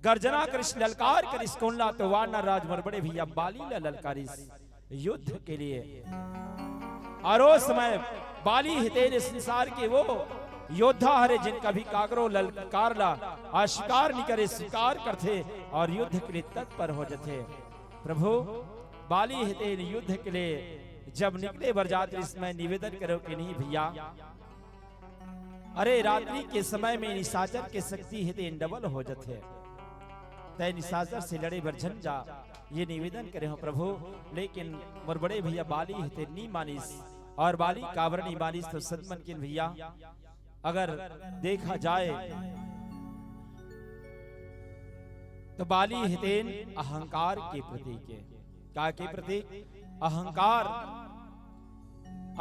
गर्जना करिस, ललकार करिस कोनला तो वानर राज मोर बड़े भैया बाली ला ललकारिस युद्ध के लिए। और उस समय बाली हितेन संसार के वो योद्धा हरे जिनका भी कागरो ललकार ला अस्वीकार नहीं करे, स्वीकार करते और युद्ध के लिए तत्पर हो जाते। प्रभु, बाली हितेन युद्ध के लिए जब निकले बरजात्रि, इसमें निवेदन करो कि नहीं भैया, अरे रात्रि के समय में निशाचर के शक्ति हितेन डबल हो जाते, तय निशाचर से लड़े बर झंझा ये निवेदन करे हो प्रभु। लेकिन मोर बड़े भैया बाली हितेन नहीं मानिस, और बाली काबर नहीं मानिस तो सदमन किन भैया अगर देखा जाए तो बाली हितेन अहंकार के प्रतीक है। क्या के प्रतीक? अहंकार,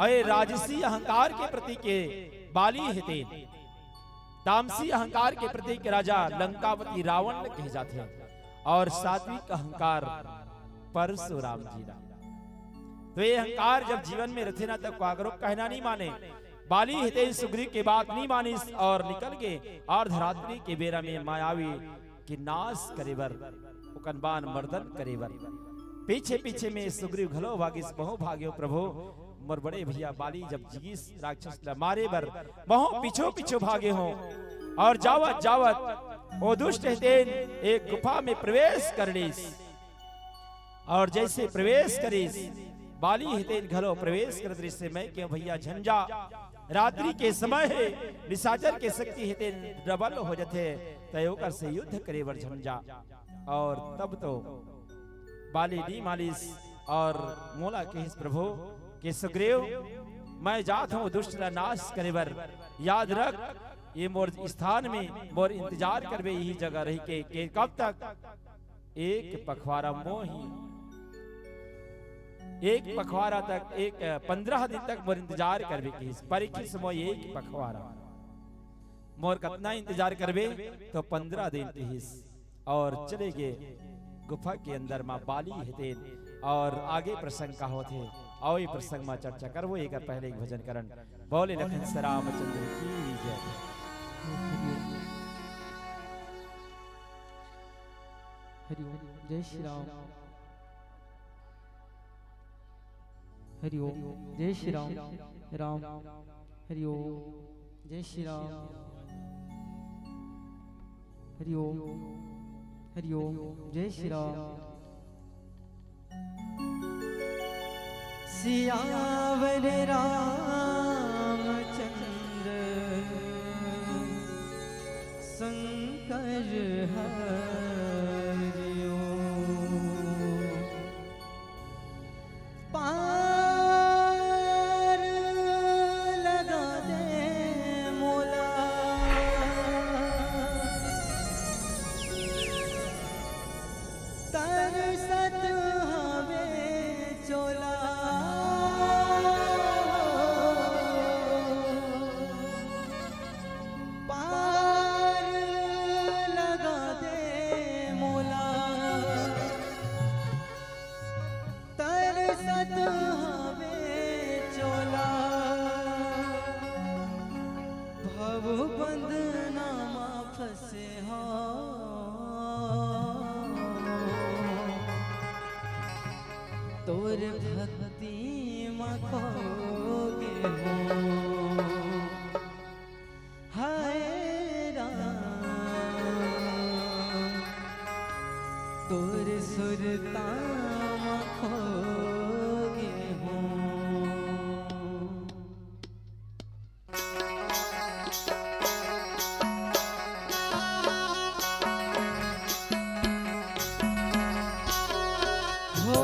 अरे राजसी अहंकार के प्रतीक है बाली हितेन। तामसी अहंकार के प्रतीक राजा लंकापति रावण कहे जाते हैं, और सात्विक अहंकार परशुराम जी ना। तो ये अहंकार जब जीवन में रथे ना तब कागरो कहना नहीं माने। बाली हितेन सुग्रीव के बात नहीं मानिस और निकल गए अर्धरात्रि के बेरा में मायावी की नाश करेबर, उकनबान मर्दन करेबर। पीछे पीछे में सुग्रीव घलो भागिस बहु भाग्यो प्रभु। मोर बड़े भैया बाली जब जिगिस राक्षस मारे बर बहु पीछो पीछो भागे हो, और जावत जावत वो दुष्ट हितेन एक गुफा में प्रवेश कर लीस। और जैसे प्रवेश करीस बाली हितेन घलो प्रवेश कर दृश्य में क्यों भैया झंझा रात्रि के समय है, निशाचर के शक्ति हितेन डबल हो जाते तयोकर से युद्ध करे बर झंझा। और तब तो बाली नी मालिस और मोला के इस प्रभु के सुग्रीव मैं जात हूँ दुष्ट का नाश करे बर, याद रख ये मोर स्थान में मोर इंतजार करबे यही जगह रही के कब तक एक पखवाड़ा मोही, एक पखवाड़ा तक, एक 15 दिन तक मोर इंतजार करबे की परीक्षित समय एक पखवाड़ा मोर कितना इंतजार करबे तो 15 दिन तीस और चले गए गुफा के अंदर माँ बाली हेते और आगे प्रसंग का होते आओ ये प्रसंग में चर्चा कर वो एक पहले एक भजन करण बोले लखन श्री रामचंद्र की जय। हरि ओम जय श्री राम। हरि ओम जय श्री राम। राम हरि ओम जय श्री राम। हरि ओम जय श्री राम। सियावर रामचंद्र शंकर हरि ओम। पार लगा दे मोला तरसत हमें चोला। पार लगा दे मोला तरसत हमें चोला। भव बंधनामा फंसे हो तोर भक्ति मखोगे हो। हाय राम तोर सुरता मखोगे हो। हो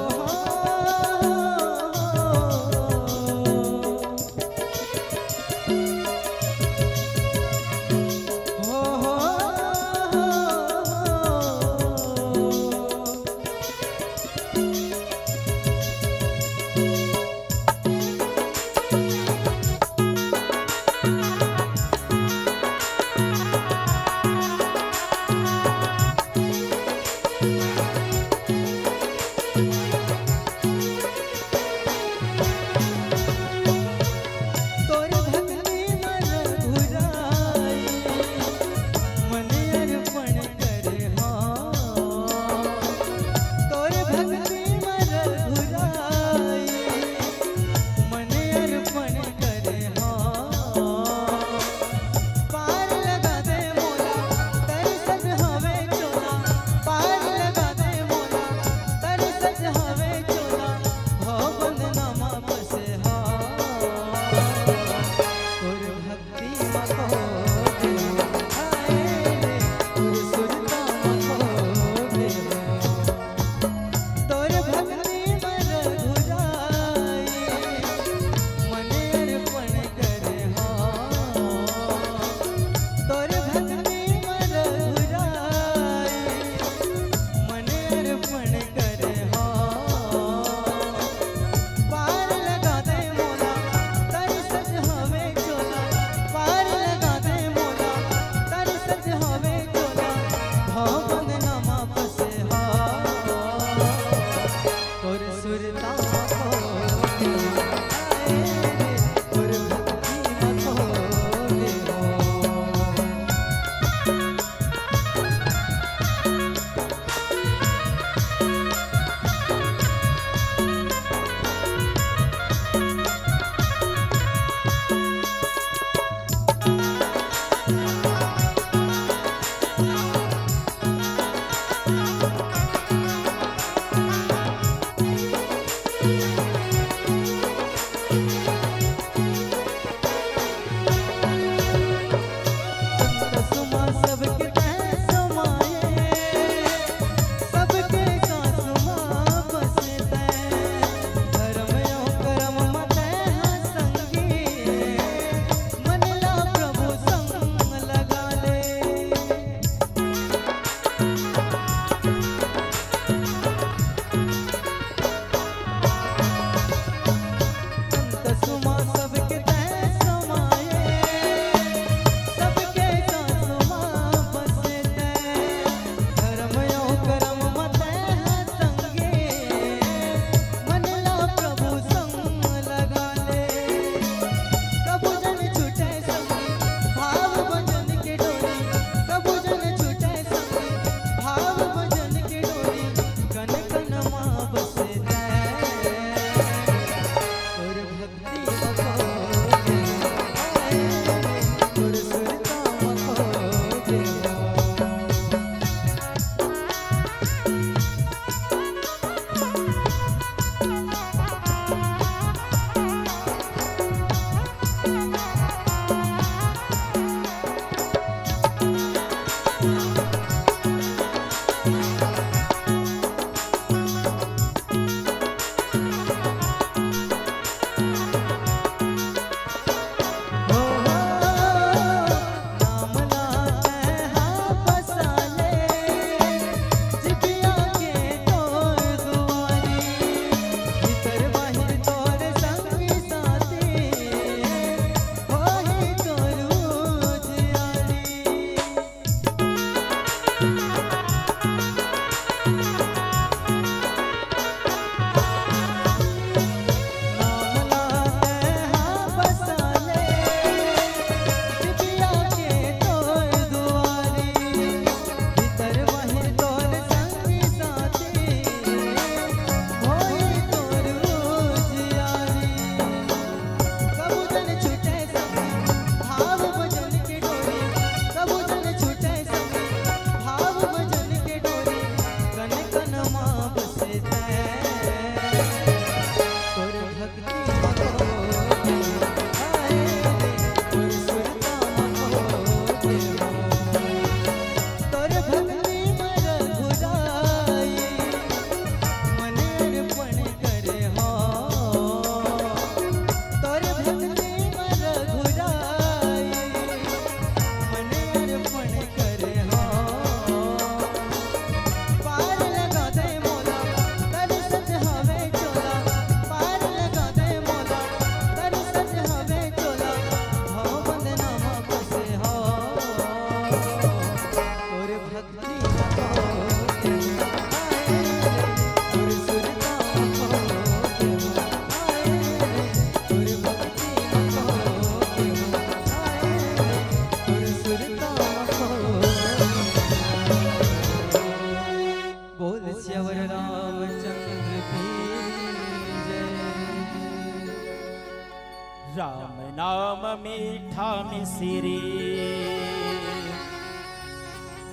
राम नाम मीठा मिश्री,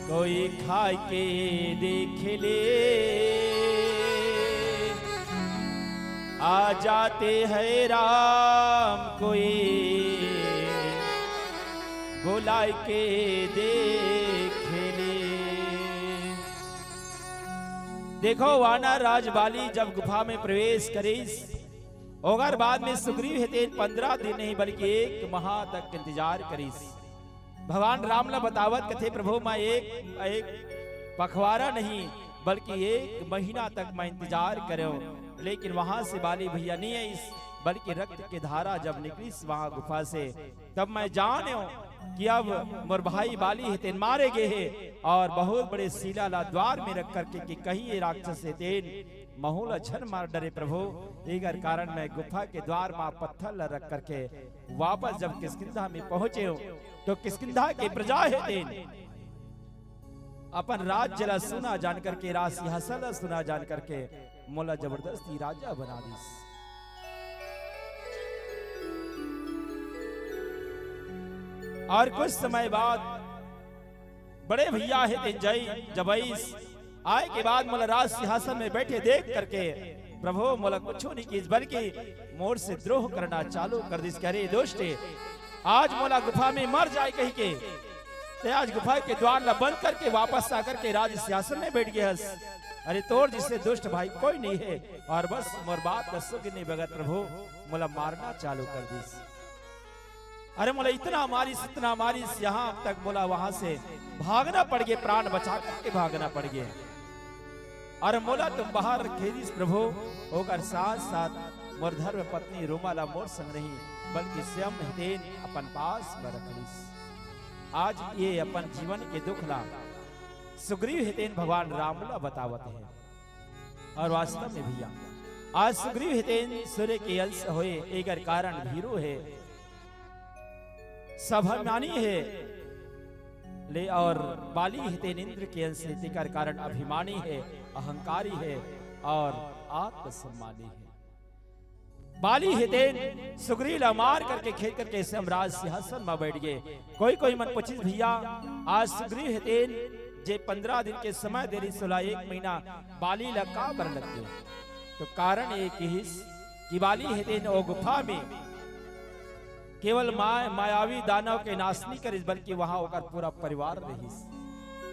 कोई खा के देख ले, आ जाते हैं राम कोई बुला के देख ले। देखो वानर राज बाली जब गुफा में प्रवेश करीस, ओगर बाद में सुग्रीव हेतेन 15 दिन नहीं बल्कि 1 माह तक इंतजार करीस। भगवान राम ने बतावत कथे प्रभु मैं एक पखवारा नहीं बल्कि 1 महीना तक मैं इंतजार करो, लेकिन वहां से बाली भैया नहीं आई, बल्कि रक्त की धारा जब निकली वहां गुफा से, तब मैं जानो कि अब मोर भाई बाली हेतेन मारे गए हैं, और बहुत बड़े सीला द्वार में रख करके कि कहीं ये राक्षस हेतेन महूल झन मार डरे प्रभु। एगर कारण मैं गुफा के द्वार में पत्थर रख करके वापस जब किष्किंधा में पहुंचे हो, तो किष्किंधा के प्रजा हेतेन अपन राज्य ला सुना जान करके, राज सिंहासन सुना जान करके मोला जबरदस्ती राजा बना दीस। और कुछ समय बाद बड़े भैया है जबईस आए के बाद मोला राज सिंहासन में बैठे देख करके प्रभु मोला कुछ नहीं की, बल्कि मोर से द्रोह करना चालू कर दिस। करे दोस्ते आज मोला गुफा में मर जाए कही के, ते आज गुफा के द्वार ला बंद करके वापस आकर के राज सिंहासन में बैठ गया। अरे तोर जिससे दुष्ट भाई कोई नहीं है, और बस मोर बात का सुख नहीं बगत प्रभु मोला मारना चालू कर दिस। अरे मोला इतना मारिस यहाँ तक बोला वहां से भागना पड़ गए, प्राण बचा करके भागना पड़ गए। अरे मोला तुम बाहर खेदिस प्रभु, होकर साथ साथ मोर धर्म पत्नी रोमाला मोर संग नहीं बल्कि स्वयं हेतेन अपन पास में रखलिस। आज ये अपन जीवन के दुख ला सुग्रीव हेतेन भगवान राम ला बतावत है। और वास्तव में भैया आज सुग्रीव हेतेन सूर्य के अंश होए, एकर कारण भीरू है, सभामानी है, ले और बाली हेतेन इंद्र के अंश है, तेकर कारण अभिमानी है, अहंकारी है और आत्मसम्मानी है। बाली हेतेन सुग्रीव मार करके खेल करके सम्राट सिंहासन में बैठ गए। कोई मन पूछिस भैया आज सुग्रीव हेतेन जे 15 दिन के समय देरी 1 महीना बाली लगा बर लग गए, तो कारण एक ही कि बाली हेतेन ओ गुफा में केवल मायावी दानव के नाश नहीं करिस, बल्कि वहां होकर पूरा परिवार रहिस।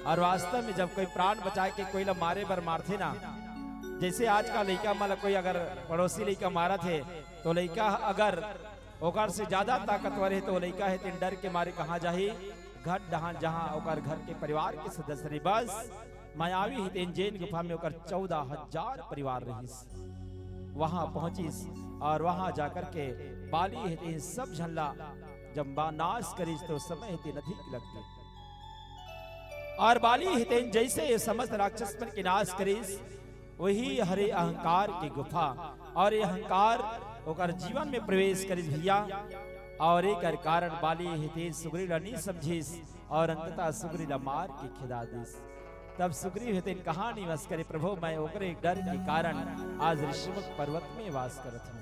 और वास्तव में जब कोई प्राण बचाए के कोई ला मारे बर मारथे ना, जैसे आज का लड़का माला कोई अगर पड़ोसी लड़का मारा थे तो लड़का अगर ओकर से ज्यादा ताकतवर है तो लड़का है तीन डर के मारे कहाँ जाही घर डहां जहां ओकर घर के परिवार के सदस्य रही। बस मायावी हितेन जैन गुफा में ओकर 14,000 परिवार रहिस। वहां पहुंचिस और वहां जाकर के बाली हेतेन सब झल्ला जब नाश करिस तो समय हेतेन अधिक लग गए। और बाली हेतेन जैसे ये समस्त राक्षस मन के नाश करिस, वही हरे अहंकार की गुफा और ये अहंकार ओकर जीवन में प्रवेश करिस भैया। और एक कारण बाली हेतेन सुग्रीव नहीं समझिस और अंततः सुग्रीव मार के खिदा दिस। तब सुग्रीव हेतेन कहा निवास करे प्रभु मैं ओकरे डर के कारण आज ऋषिमुख पर्वत में वास करत हूँ।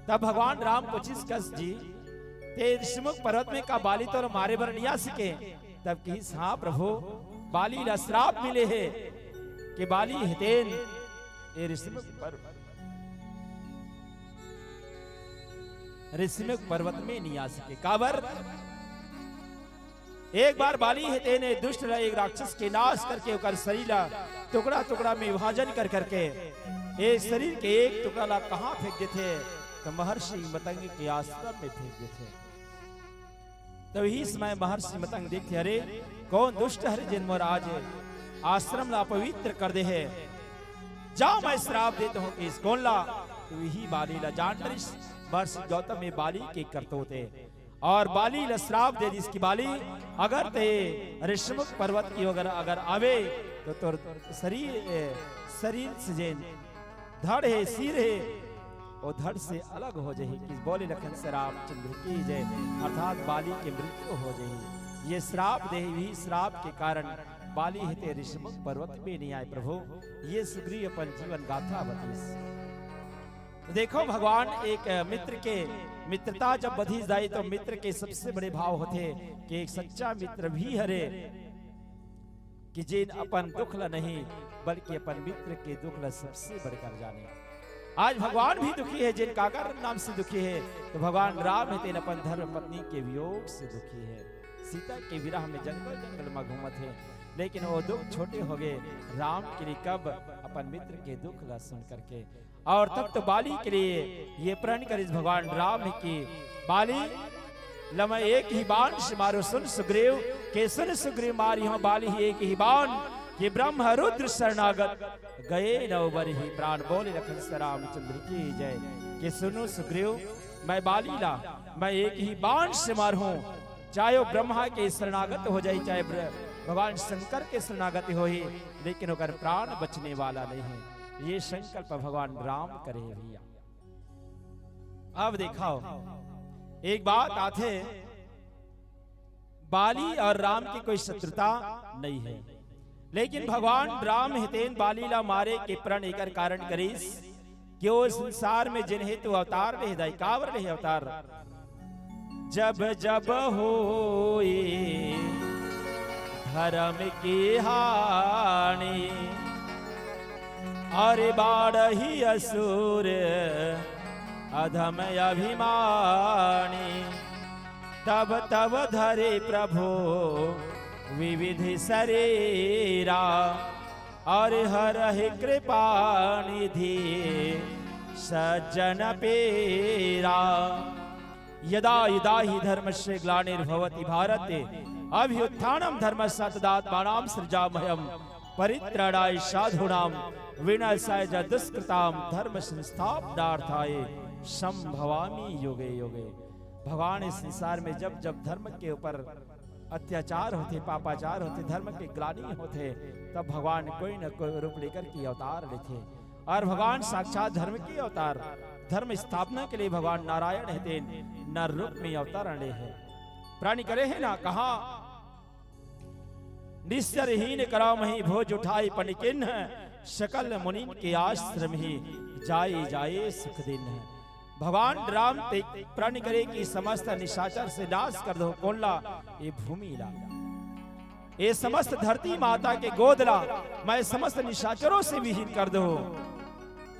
तब भगवान राम पूछिस कस जी ते ऋषिमुख पर्वत में का बाली तो मारे बर नहीं आ सके। तब कहिस हाँ प्रभु बाली ला श्राप मिले है कि बाली हेतेन ए ऋषिमुख पर्वत में नहीं आ सके। काबर एक बार बाली हेतेन ने दुष्ट एक राक्षस के नाश करके ओकर शरीर टुकड़ा टुकड़ा में विभाजन कर करके एक शरीर के एक टुकड़ा ला कहाँ फेंक देते तो महर्षि मतंग के आश्रम में फेंक देते। तो यही समय महर्षि मतंग देखते अरे कौन दुष्ट हरे जिन मोर आज आश्रम ला पवित्र कर दे है, जा मैं श्राप देता हूँ कि इस कौन ला। तो यही बाली ला जान महर्षि गौतम में बाली के करतोते और बाली ला श्राप दे जिसकी बाली अगर ते ऋषिमुख पर्वत की अगर आवे तो तोर शरीर से जेन धड़ है सिर है और धड़ से अलग हो जाए कि बोले लखन से रामचंद्र की जय अर्थात बाली की मृत्यु हो जाए। ये श्राप दे भी श्राप के कारण बाली हेते ऋषिमुख पर्वत में नहीं आए। प्रभु ये सुग्रीव अपन जीवन गाथा बतीस। देखो भगवान एक मित्र के मित्रता जब बधी जाए तो मित्र के सबसे बड़े भाव होते कि एक सच्चा मित्र भी हरे कि जिन अपन दुख ला नहीं बल्कि अपन मित्र के दुख ला सबसे बढ़कर जाने। आज भगवान भी दुखी है, जिन काकर नाम से दुखी है, तो भगवान राम है तेन अपन धर्म पत्नी के वियोग से दुखी है। सीता के विरह में जंगल जंगल में घूमत है, लेकिन वो दुख छोटे हो गए राम के लिए कब अपन मित्र के दुख ला सुन करके। और तब तो बाली के लिए ये प्रण कर इस भगवान राम है कि बाली लम एक ही बाण से मारो सुन सुग्रीव के सुन सुग्रीव मारी हो बाली ही एक ही बाण कि ब्रह्म रुद्र शरणागत गए नवबर ही प्राण बोले लखन से रामचंद्र की जय। कि सुनो सुग्रीव मैं बाली ला मैं एक ही बाण से मारूं, चाहे वो ब्रह्मा के शरणागत हो जाए चाहे भगवान शंकर के शरणागत हो ही, लेकिन अगर प्राण बचने वाला नहीं है। ये संकल्प भगवान राम करे भैया। अब दिखाओ एक बात आते बाली और राम की कोई शत्रुता नहीं है, लेकिन भगवान राम हितेन बाली ला मारे के प्रण एकर कारण करीस कि वो संसार में जिन्हें तो अवतार रहे दाई कावर रहे अवतार जब जब होए धर्म की हानि और बाढ़ी असुर अधम अभिमानी तब तब धरे प्रभु विविधि शरीरा और हरहि कृपा निधि सज्जन पेरा। यदा यदा हि धर्मस्य ग्लानिर्भवति भारत अभ्युत्थानम धर्मस्य तदात्मानं सृजामह्यं परित्राणाय साधूनां विनाशाय च दुष्कृतां धर्म संस्थापनार्थाय संभवामि युगे युगे। भगवान इस संसार में जब जब धर्म के ऊपर अत्याचार होते पापाचार होते धर्म के ग्लानि होते तब भगवान कोई न कोई रूप लेकर के अवतार लेते। और भगवान साक्षात धर्म के अवतार धर्म स्थापना के लिए भगवान नारायण है नर रूप में अवतार ले है। प्राणी करे है ना कहा निश्चरहीन करामहि भोज उठाई पनिकिन सकल मुनिन के आश्रम ही जाए जाए सुख दिन है। भगवान राम प्रण करे कि समस्त निशाचर से नाश कर दो कोल्ला ये भूमि ला ये समस्त धरती माता के गोदला मैं समस्त निशाचरों से विहीन कर दो।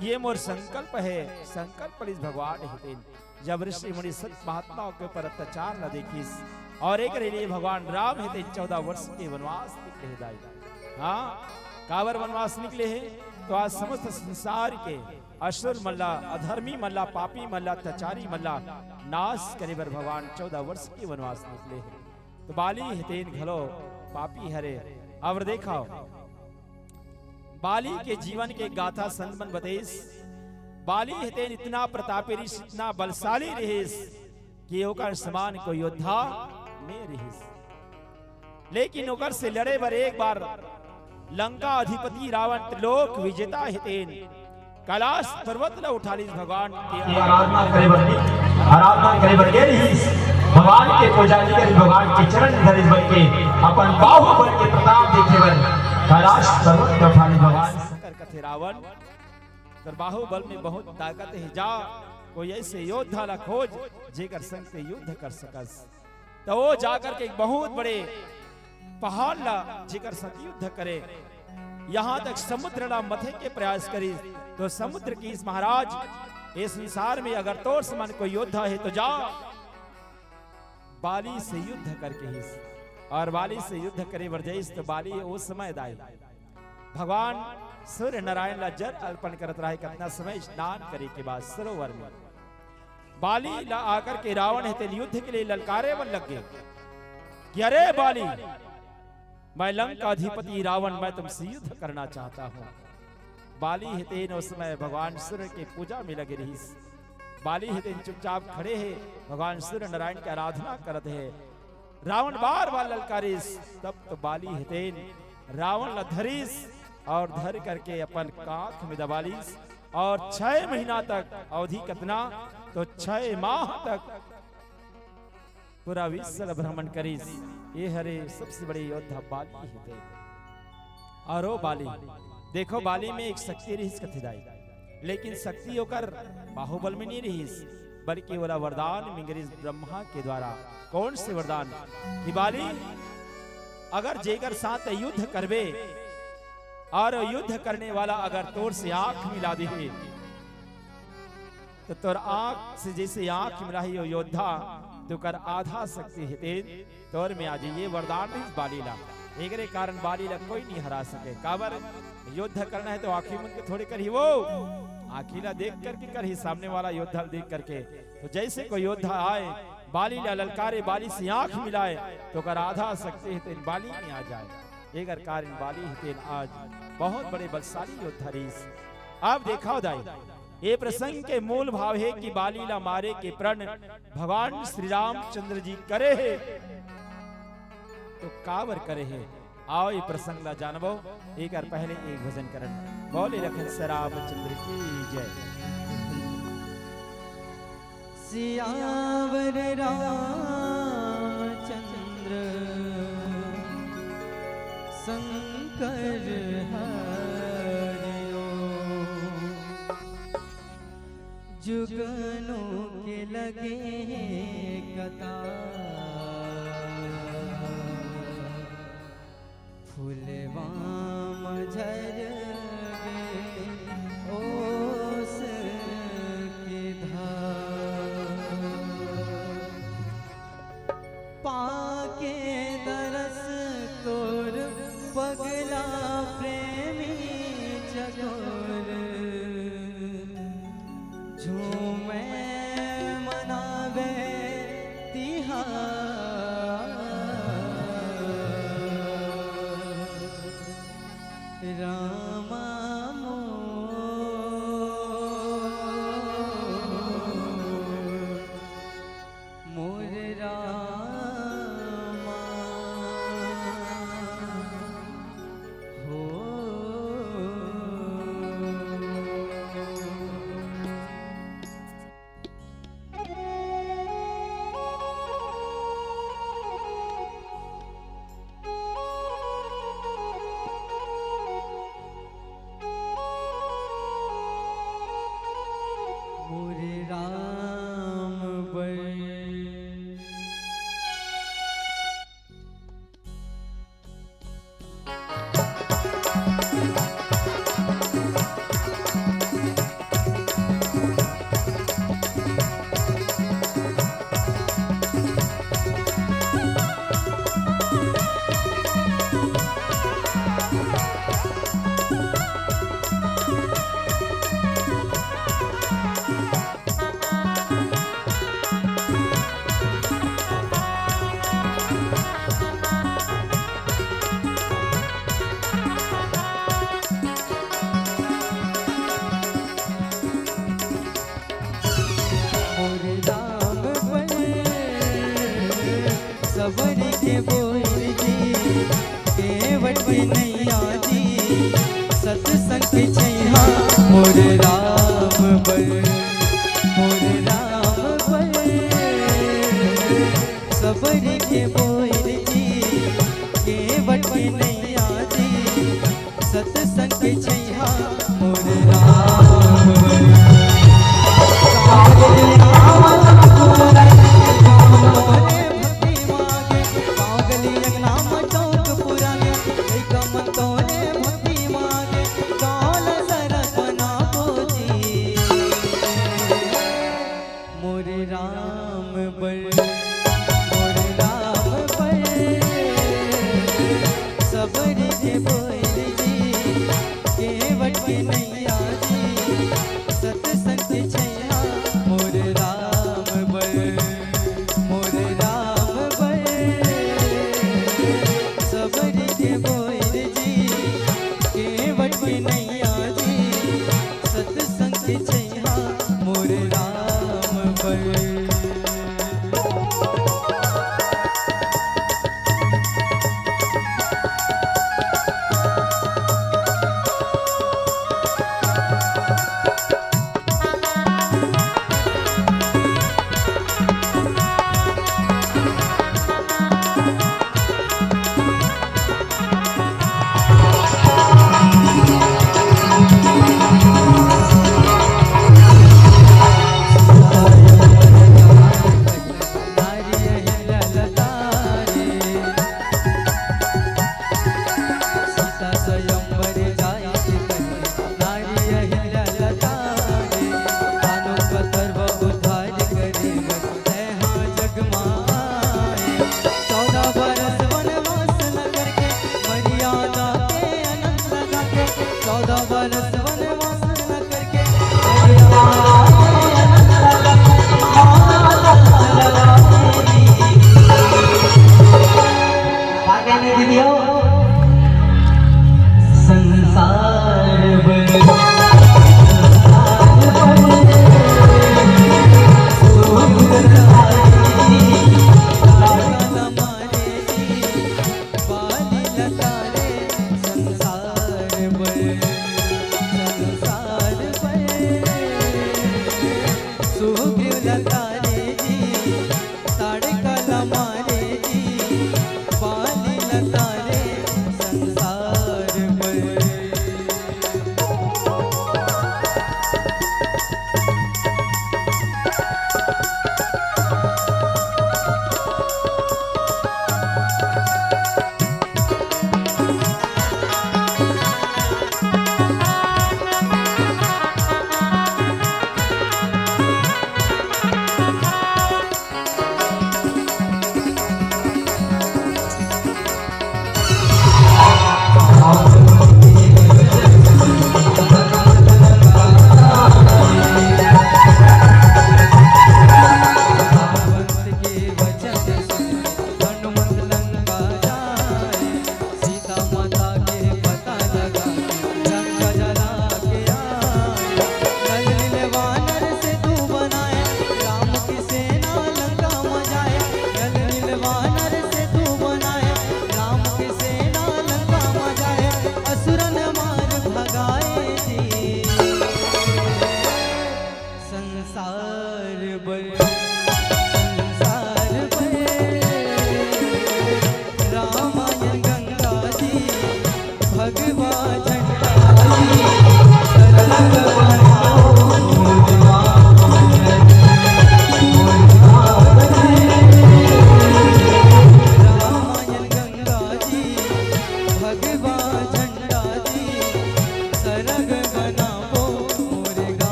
ये मोर संकल्प है। संकल्प इस भगवान हितेन जब ऋषि मुनि संत महात्माओं के ऊपर अत्याचार न देखिस और एक लिए भगवान राम हितेन 14 वर्ष के वनवास निकले दाई। हाँ कावर वनवास निकले हैं तो आज समस्त संसार के असुर मल्ला अधर्मी मल्ला पापी मल्ला अत्याचारी मल्ला नाश करे बर भगवान 14 वर्ष के वनवास निकले हैं। तो बाली हितेन घलो पापी हरे। और देखा बाली के जीवन के गाथा संतमन बतेस बाली हितेन इतना प्रतापी ऋषि इतना बलशाली रहिस कि ओकर समान कोई योद्धा नहीं रहिस, लेकिन ओकर से लड़े बर एक बार लंका अधिपति रावण त्रिलोक विजेता हितेन कैलाश पर्वत ला उठा लीस भगवान की आराधना करे बर गेलिस भगवान के पुजारी करे भगवान के चरण धरिस बर के अपन बाहुबल के प्रताप देखे बर कैलाश पर्वत ला उठा लीस भगवान कर कथे रावण तर बाहुबल में बहुत ताकत है। जा कोई ऐसे योद्धा ला खोज जेकर संग से युद्ध कर सकस। तो वो जाकर के एक बहुत बड़े पहाड़ ला जेकर संग युद्ध करे यहाँ तक समुद्र ला मथे के प्रयास करी तो समुद्र की इस महाराज इस संसार में अगर तोर समान कोई योद्धा है तो जा बाली से युद्ध करके ही और बाली से युद्ध करे वर्जइस। तो बाली उस समय दाई भगवान सूर्य नारायण ला जल अर्पण करत रहे कितना समय स्नान करे के बाद सरोवर में बाली ला आकर के रावण है युद्ध के लिए ललकारे वन लग गए कि अरे बाली मैं लंका अधिपति रावण मैं तुमसे युद्ध करना चाहता हूँ। बाली हितेन उस समय भगवान सूर्य के पूजा में लगे रही। बाली हितेन चुपचाप खड़े हैं भगवान सूर्य नारायण की आराधना करते हैं। रावण बार बार ललकारिस तब तो बाली हितेन रावण ला धरिस और धर करके अपन कांख में दबालिस और 6 महीना तक अवधि कितना तो 6 माह तक पूरा विश्व भ्रमण करीस। ये हरे सबसे बड़े योद्धा बाली हितेन। और ओ बाली देखो बाली में एक शक्ति रही कथिदाई लेकिन शक्ति होकर बाहुबल में नहीं रही, बल्कि वाला वरदान मिंगरी ब्रह्मा के द्वारा। कौन से वरदान? कि बाली अगर जेकर साथ युद्ध करबे और युद्ध करने वाला अगर तोर से आंख मिला दे तो तोर आंख से जैसे आंख मिला ही योद्धा तो कर आधा शक्ति हिते तोर में आ जाइए। वरदान नहीं बालीला, एकरे कारण बालीला कोई नहीं हरा सके। काबर युद्ध करना है तो आंखी मन के थोड़ी कर ही वो आखिला देख करके कर ही, सामने वाला योद्धा देख करके। तो जैसे कोई योद्धा आए बाली ला ललकारे, बाली से आंख मिलाए तो कर आधा शक्ति हितेन बाली में आ जाए। एकर कारण बाली हितेन आज बहुत बड़े बलशाली योद्धा रीस। अब देखा दाई ये प्रसंग के मूल भाव है कि बाली ला मारे के प्रण भगवान श्री रामचंद्र जी करे है तो काबर करे है। आओ ये प्रसंग ला जानबो। एक और पहले एक भजन करन बोले रखन श्री रामचंद्र की जय। सियावर रामचंद्र शंकर हरिओ जुगनों के लगे कतार फूलवा मझर ओस की धार पाके दरस तोर पगला प्रेमी जगोर झूमे मनावे तिहार रामा मोर रामा हो। मोरे राम बड़ सबर के बोल जी केवट नैया जी सत्संग छैहा मोर राम बल मोर राम बल सबर के बोल जी केवट नैया जी सत्संग छैहा मोर राम बल सत्संग छैहा मोर राम बल।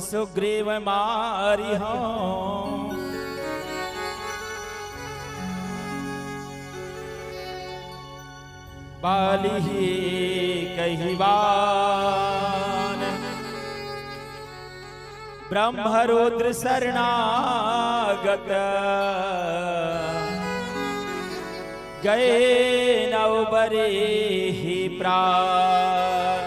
सुग्रीव मारी हो बाली ही कहिबान ब्रह्मरुद्र शरणागत गए नवबरे ही प्राण।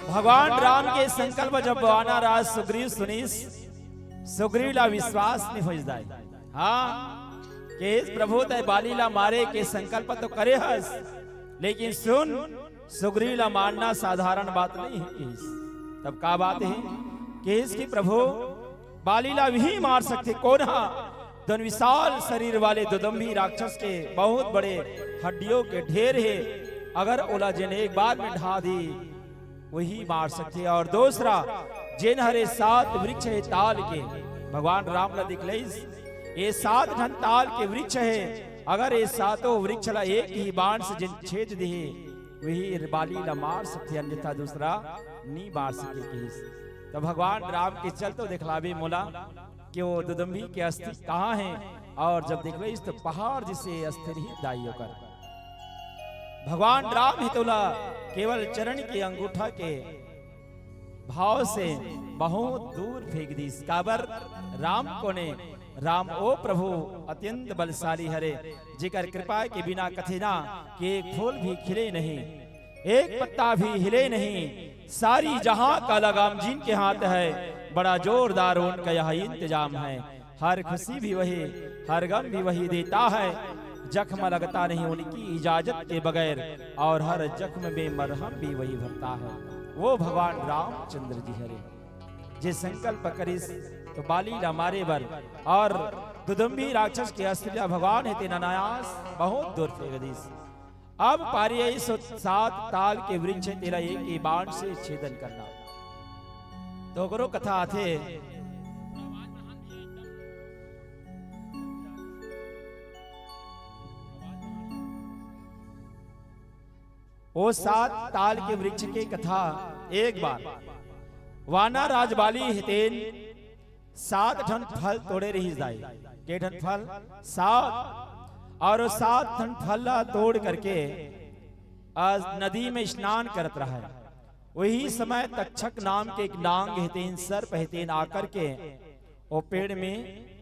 भगवान राम के संकल्प जब बवाना राज सुग्रीव सुनीस सुग्रीव ला विश्वास नहीं हो जाए। हाँ के प्रभु तय बाली ला मारे के संकल्प तो करे हस, लेकिन सुन सुग्रीव ला मारना साधारण बात नहीं है। तब का बात है कि इसकी प्रभु बाली ला भी मार सकते कौन? धन विशाल शरीर वाले दुदम्भी राक्षस के बहुत बड़े हड्डियों के ढेर है, अगर ओला जिन एक बार में ढा दी वही मार सकते। और दूसरा जिन हरे 7 वृक्ष है ताल के, भगवान राम ला दिखले ये 7 घन ताल के वृक्ष है, अगर ये 7 वृक्ष ला एक ही बाण से जिन छेद दिए वही बाली ला मार सकते, अन्यथा दूसरा नहीं मार सके। तो भगवान राम के चल तो दिखलावे मोला कि वो दुदम्भी के अस्थि कहाँ हैं, और जब देख रही तो पहाड़ जिसे अस्थिर ही दाई होकर भगवान राम ही तोला केवल चरण के अंगूठा के भाव से बहुत दूर फेंक दी। काबर राम को ने राम ओ प्रभु अत्यंत बलशाली हरे, जिकर कृपा के बिना कथे ना कि एक फूल भी खिले नहीं, एक पत्ता भी हिले नहीं, सारी जहां का लगाम जिनके हाथ है, बड़ा जोरदार उनका यह इंतजाम है। हर खुशी भी वही, हर गम भी वही देता है, जख्म लगता नहीं उनकी इजाजत के बगैर, और हर जख्म में मरहम भी वही भरता है। वो भगवान रामचंद्र जी हरे जे संकल्प करिस तो बाली ला मारे बर, और दुदम्भी राक्षस के अस्त्रिया भगवान है तेना नायास बहुत दूर फेंक दीस। अब पारी 7 ताल के वृक्ष तेरा एक ही बाण से छेदन करना। तो गुरु कथा थे वो 7 ताल के वृक्ष की कथा। एक बार वाना राजबाली हितेन 7 ठन फल तोड़े रही जाए, के ठन फल 7, और 7 ठन फल तोड़ करके आज नदी में स्नान करत रहा है। वही समय तक्षक नाम के एक नांग हेतेन सर्प हेतेन आकर के वो पेड़ में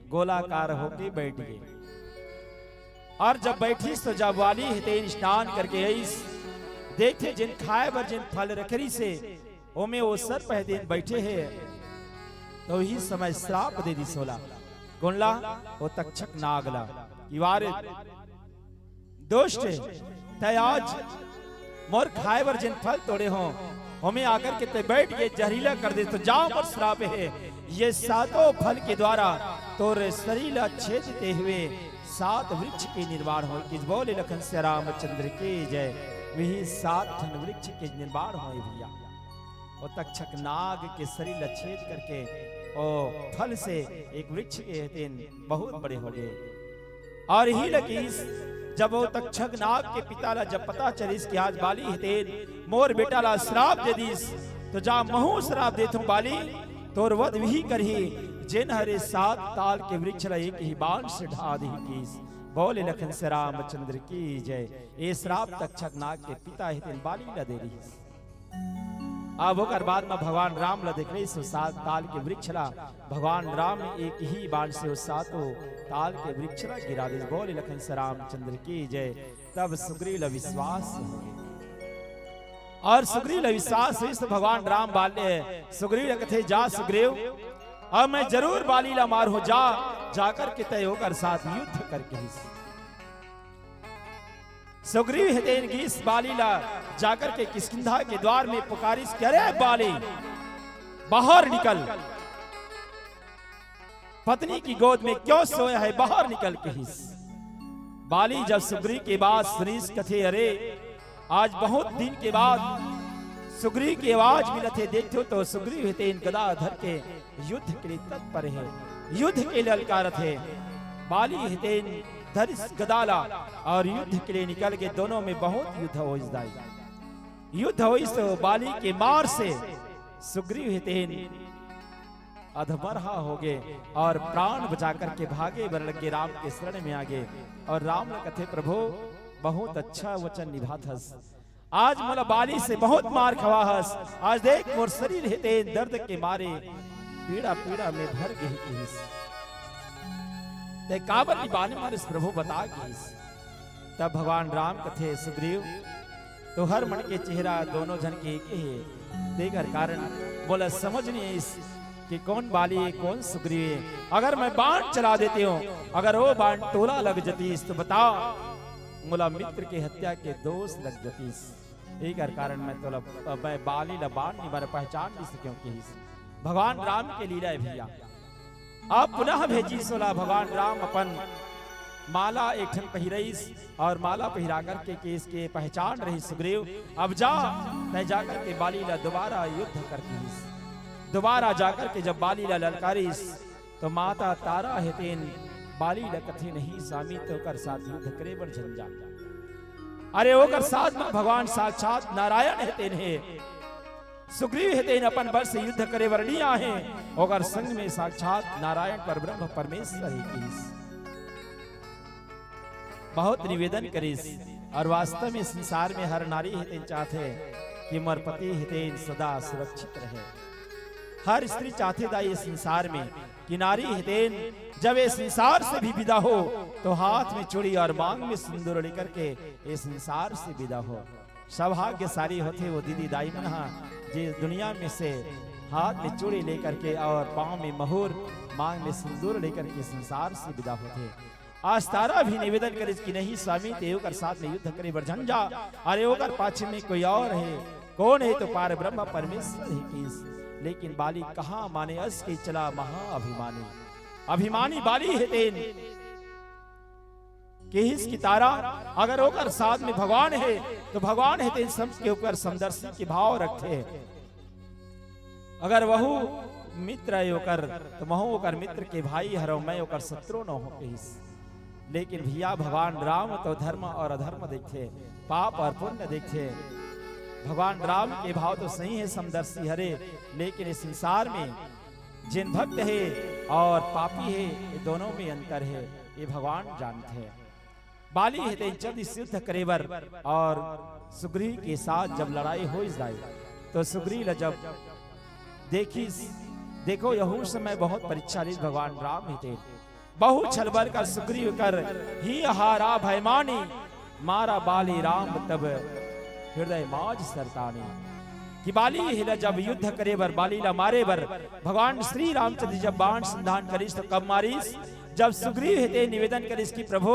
गोलाकार होके बैठ गए, और जब बैठी तो जब वाली हेतेन स्नान करके आई देखे जिन खाए बर जिन फल रखरी से ओमे वो सर्प हेतेन बैठे हैं, तो ही समय श्राप दे दी सोला गुणला वो तक्षक नागला युवारे दोस्त तय आज मोर खाए बर जिन फल तोड़े हो हमें आकर के ते बैठ के जहरीला कर दे, तो जाओ पर श्राप है ये 7 फल के द्वारा तोरे शरीर छेदते हुए 7 वृक्ष के निर्माण हो। किस बोले लखन से रामचंद्र के जय, वही 7 ठन वृक्ष के निर्माण हो भैया। और तक्षक नाग के शरीर छेद करके और फल से एक वृक्ष के हेतेन बहुत बड़े हो गए। और ही लकीस जब वो तक्षक नाग के पिता ला जब पता चलिस कि आज बाली हेतेन मोर बेटा ला श्राप दे दीस, तो जा महू श्राप देथू बाली तोर वध भी करही, जिन हरे 7 ताल के वृक्ष ला एक ही बाण से ढा दी कीस। बोले लखन से रामचंद्र की जय। ये श्राप तक्षक नाग के पिता हेतेन बाली ला दे रही। अब होकर बाद में भगवान राम ला देख रही 7 ताल के वृक्ष ला भगवान राम एक ही बाण से 7 ताल के वृक्ष ला गिरा दे। बोले लखन से रामचंद्र की जय। तब सुग्रीव ला विश्वास हो गया, और सुग्रीव ला विश्वास हुई तो भगवान राम बाले सुग्रीव ला कथे जा सुग्रीव अब मैं जरूर बाली ला मार हो जाकर के तय होकर साथ युद्ध करके ही। सुग्रीव हेतेन गीस बाली ला जाकर के किष्किंधा के द्वार में पुकारिस कि अरे बाली बाहर निकल, पत्नी की गोद में क्यों सोया है, बाहर निकल के हिस। बाली जब सुग्रीव के बाद सुनीस कथे अरे आज बहुत दिन के बाद सुग्रीव की आवाज मिलते देखते तो सुग्रीव हेतेन गदा धर के युद्ध के लिए तत्पर है, युद्ध के लिए ललकारत है। बाली हेतेन धरिस गदाला और युद्ध के लिए निकल के दोनों में बहुत युद्ध हो जाए। युद्ध हो तो बाली के मार से सुग्रीव हितेन अधमरहा हो गए और प्राण बचा करके भागे बर लगे राम के शरण में आगे। और राम ने कथे प्रभु बहुत अच्छा वचन निभाथस, आज मोला बाली से बहुत मार खवा हस, आज देख मोर शरीर हितेन दर्द के मारे पीड़ा पीड़ा में भर गई किस ते काबर बाली मारिस प्रभु बता किस। तब भगवान राम कथे सुग्रीव तो हर मन के चेहरा दोनों जन के एक है, देकर कारण बोला समझ नहीं इस कि कौन बाली है कौन सुग्रीव है। अगर मैं बाण चला देती हूँ, अगर वो बाण टोला लग जतीस तो बता मोला मित्र की हत्या के दोष लग जतीस। एक कारण मैं बाली ला बाण नहीं बारे पहचान नहीं सक्यों कि भगवान राम के लीला है भैया। आप पुनः भेजी सोला भगवान राम अपन माला एक ठन पहिरईस और माला पहिरा करके केस के पहचान रही सुग्रीव। अब जा मैं जाकर के बाली ला दोबारा युद्ध करती, दोबारा जाकर के जब बाली ला ललकारीस तो माता तारा हेतेन बाली ला कथे नहीं स्वामी तो कर साथ युद्ध करे बर झंझा। अरे ओकर साथ में भगवान साक्षात नारायण हेतेन है, सुग्रीव हेतेन अपन बल से युद्ध करे बर नहीं आहे, ओकर संग में साक्षात नारायण परब्रह्म परमेश्वर है। बहुत निवेदन करीस और वास्तव में संसार में हर नारी हितेन चाहते कि मोर पति हितेन सदा सुरक्षित रहे। हर स्त्री चाहते दा ये संसार में कि नारी हितेन जब ये संसार से भी विदा हो तो हाथ में चूड़ी और मांग में सिंदूर लेकर के ये संसार से विदा हो। सौभाग्यशाली होते वो दीदी दाई मना जिस दुनिया में से हाथ में चूड़ी लेकर के और पांव में महुर मांग में सिंदूर लेकर के संसार से विदा होते। आज तारा भी निवेदन करे कि नहीं स्वामी ते ओकर साथ में युद्ध करे बर झंझा। अरे ओकर पाछे में कोई और है, कौन है तो पार ब्रह्म परमेश्वर है किस। लेकिन बाली कहाँ माने अस के चला महा अभिमानी, अभिमानी बाली है तेन केहिस की तारा। अगर ओकर साथ में भगवान है तो भगवान है तेन सब के ऊपर समदर्शी के भाव रखते हैं। अगर वहु मित्र है ओकर तो महु ओकर मित्र के भाई हरो मैं ओकर शत्रु न हो केहिस। लेकिन भैया भगवान राम तो धर्म और अधर्म देखते, पाप और पुण्य देखते। भगवान राम के भाव तो सही है समदर्शी हरे, लेकिन इस संसार में जिन भक्त है और पापी है ये दोनों में अंतर है, ये भगवान जानते हैं। बाली है जब इस युद्ध करेबर और सुग्रीव के साथ जब लड़ाई हो जाए तो सुग्रीव जब देखो यहू समय बहुत परीक्षा ली भगवान राम ही बहु छलबर कर सुग्रीव कर ही हारा भयमानी मारा बाली राम तब हृदय माज सरतानी। कि बाली हिला जब युद्ध करे बर बाली ला मारे बर भगवान श्री रामचंद्र जब बाण संधान करिस तो कब मारिस जब सुग्रीव हेते निवेदन करिस कि प्रभु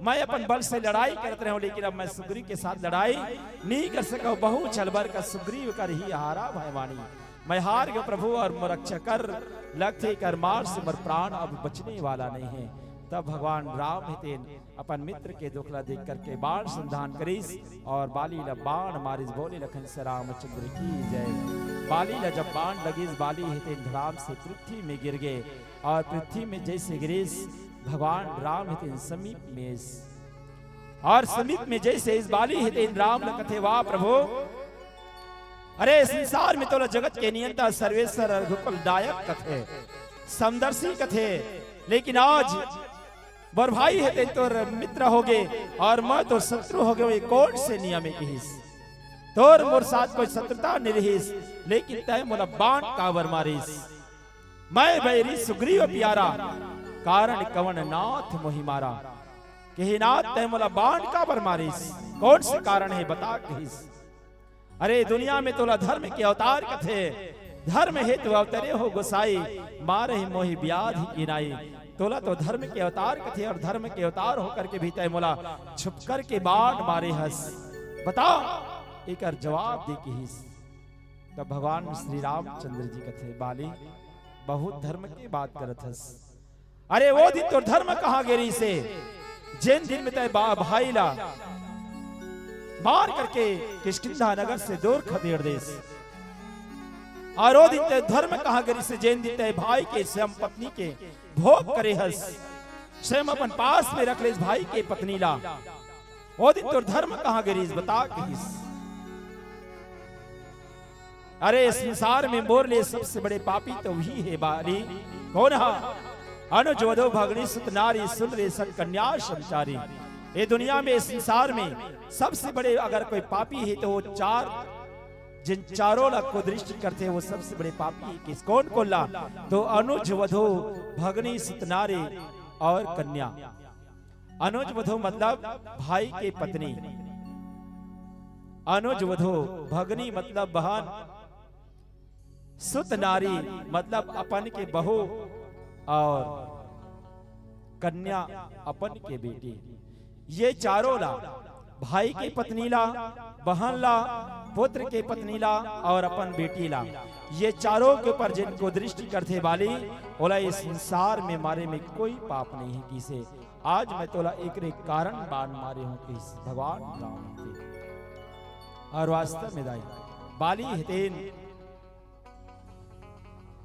मैं अपन बल से लड़ाई करते रहूं लेकिन अब मैं सुग्रीव के साथ लड़ाई नहीं कर सका। बहु छलबर का सुग्रीव कर ही हारा भयमानी मैं हार गया प्रभु और मोरक्षा कर लगते कर मार से मर प्राण अब बचने वाला नहीं है। तब भगवान राम हितेन अपन मित्र के दुखला देख करके बाण संधान करिस और बाली ला बाण मारिस बोले लखन से रामचंद्र की जय। बाली ला जब बाण लगिस बाली हितेन धड़ाम से पृथ्वी में गिर गए और पृथ्वी में जैसे गिरिस भगवान राम हितेन समीप में और समीप में जैसे इस बाली हितेन राम न कथे वाह प्रभु अरे संसार में तो जगत के नियंता सर्वेश्वर रघुकुल दायक कथे समदर्शी कथे। लेकिन आज बर भाई है तोर मित्र हो गए और मैं तो शत्रु हो गए कौन से नियम किहिस तोर मोर साथ कोई शत्रुता नहीं रहिस लेकिन तय मोला बाण कावर मारिस मैं बैरी सुग्रीव प्यारा कारण कवन नाथ मोहि मारा कही नाथ तय मोला बाण कावर मारिस कौन से कारण है बता कहिस। अरे दुनिया में तोला धर्म के अवतार कथे धर्म हेतु अवतरे हो गोसाई मारे मोहि ब्याध किनाई। तोला तो धर्म के अवतार कथे और धर्म के अवतार होकर के भी तय मोला छुप कर के बाण मारे हस बता एक जवाब दे किहिस। तब भगवान श्री रामचंद्र जी कथे बाली बहुत धर्म की बात करत हस। अरे वो दिन तो धर्म कहाँ गिरी से जिन दिन में तय भाई ला मार करके किष्किंधा नगर से दूर खदेड़ देस और वो दिन धर्म कहाँ गिरी से जैन दिन भाई के स्वयं पत्नी के भोग करे हस स्वयं अपन पास में रख ले भाई के पत्नी ला वो दिन तो धर्म कहाँ गिरी बता कहिस। अरे संसार में मोर लिए सबसे बड़े पापी तो वही है बाली। कौन है? अनुज वधो भगनी सुत नारी सुन रे सन कन्या संचारी। ये दुनिया में संसार में सबसे बड़े अगर कोई पापी है तो वो चार, जिन चारों लाख को दृष्टि करते हैं वो सबसे बड़े पापी है। किस कौन को ला? तो अनुज वधो भगनी सुत नारी और कन्या। अनुज वधो मतलब भाई के पत्नी, अनुज वधो भगनी मतलब बहन, सुत नारी मतलब अपन के बहू, और कन्या अपन के बेटी। ये चारों ला, भाई की पत्नी ला, बहन ला, पुत्र के पत्नी ला और अपन बेटी ला, ये चारों के ऊपर जिनको दृष्टि करते वाली बोला इस संसार में मारे में कोई पाप नहीं है किसे। आज मैं तोला एक कारण बाण मारे हूं कि भगवान राम के। और वास्तव में दाई बाली हितेन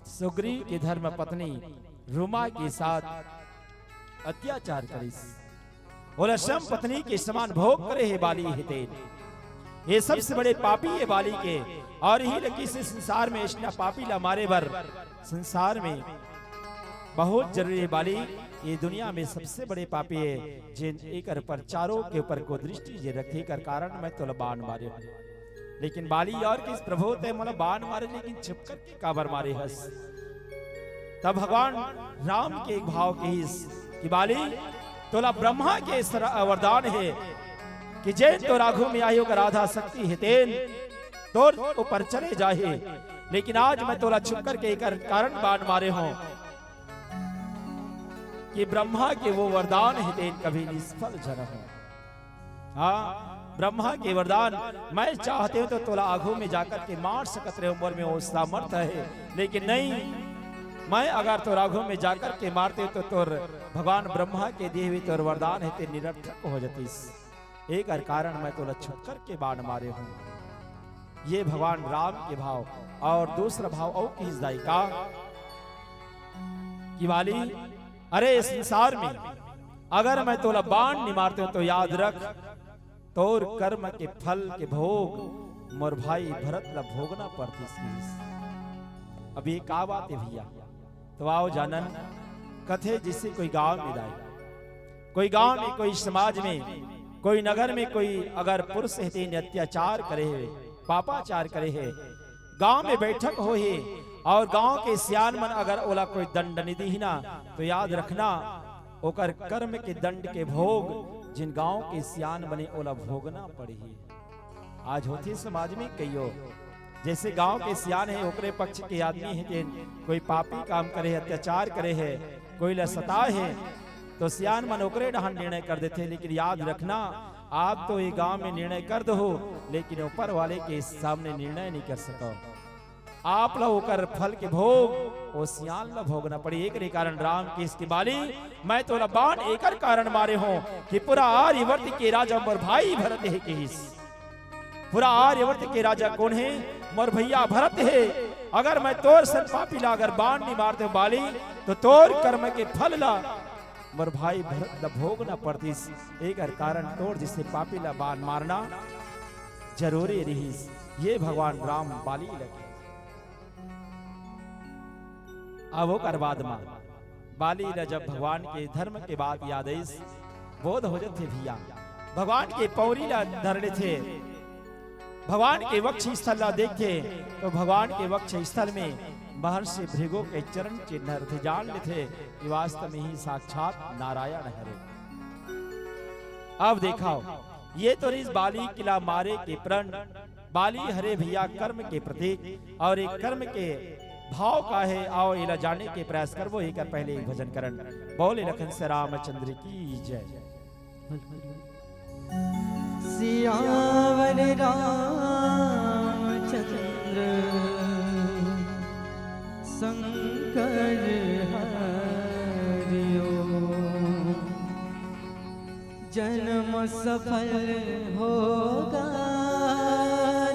सुग्रीव की धर्म पत्नी रुमा के साथ अत्याचार करिस, बोला सम पत्नी के समान भोग करे है बाली हितेन। ये सबसे बड़े पापी है बाली के। और ही लगी से संसार में इतना पापी ला मारे बर संसार में बहुत जरूरी है बाली। ये दुनिया में सबसे बड़े पापी है जिन एक पर चारों के ऊपर को दृष्टि जे रखे कर कारण मैं तो बाण मारे हूं। लेकिन बाली और किस प्रभु ते मतलब बाण मारे लेकिन छुप कर के काबर मारे हस। तब भगवान राम के एक भाव के कि बाली तोला ब्रह्मा के वरदान है कि जैन तो राघु में आयो का राधा शक्ति हितेन तोर ऊपर चले जाए। लेकिन आज मैं तोला छुप कर के कारण बाण मारे हूं कि ब्रह्मा के वो वरदान हितेन कभी निष्फल जन हो। हाँ, ब्रह्मा के वरदान मैं चाहते हूं तो तोला आघू में जाकर के मार सकत रहे उम्र में वो सामर्थ है। लेकिन नहीं, मैं अगर तो राघव में जाकर के मारते तो तोर भगवान ब्रह्मा के दिए हुए तोर वरदान है ते निरर्थक हो जातीस। एक कारण मैं तो छुप कर के बाण मारे हूं। ये भगवान राम के भाव। और दूसरा भाव और किस दाई का कि वाली अरे संसार में अगर मैं तोला बाण नहीं मारते हूं तो याद रख तोर कर्म के फल के भोग मोर भाई भरत ला भोगना पड़ती। अब ये का बात है भैया? तो आओ जानन कथे जिससे कोई गांव में दाई, कोई गांव में, कोई समाज में, कोई नगर में कोई अगर पुरुष है अत्याचार करे है, पापाचार करे है, गांव में बैठक हो है और गांव के सियान मन अगर ओला कोई दंड निधि ना तो याद रखना ओकर कर्म के दंड के भोग जिन गांव के सियान बने ओला भोगना पड़ी। आज होती समाज में कईयो जैसे गांव के सियान है ओकरे पक्ष के आदमी है जिन कोई पापी काम करे है, अत्याचार करे है, कोई ला सता है तो सियान मन ओकरे डहान निर्णय कर देते। लेकिन याद रखना आप तो ये गांव में निर्णय कर दो लेकिन ऊपर वाले के सामने निर्णय नहीं कर सको। आप ला ओकर फल के भोग वो सियान ला भोगना पड़ी। एक कारण राम की इसकी बाली मैं तो बाण एक कारण मारे हो कि पूरा आर्यवर्त के राजा मोर भाई भरत है कि पूरा आर्यवर्त के राजा कौन है? मोर भैया भरत है। अगर मैं तोर सन पापी ला अगर बाण नहीं मारते बाली तो तोर कर्म के फल ला मोर भाई भरत ला भोगना पड़ती। एक कारण तोर जिससे पापी ला बाण मारना जरूरी रही। ये भगवान राम बाली लगे। अब वो कर बाद में बाली ला जब भगवान के धर्म के बाद याद बोध हो जाते भैया भगवान के पौरी ला धरने थे, भगवान के वक्ष स्थल ला देखते तो भगवान के वक्ष स्थल में महर्षि भृगु के चरण चिन्ह थे। जान लेते कि वास्तव में ही साक्षात नारायण हरे। अब देखाओ ये तो इस बाली किला मारे के प्रण बाली हरे भैया कर्म के प्रतीक और एक कर्म के भाव का है। आओ इला जाने के प्रयास कर वो एक पहले एक भजन करण बोले लखन से रामचंद्र की जय। सियावर रामचंद्र शंकर हरिओ जन्म सफल होगा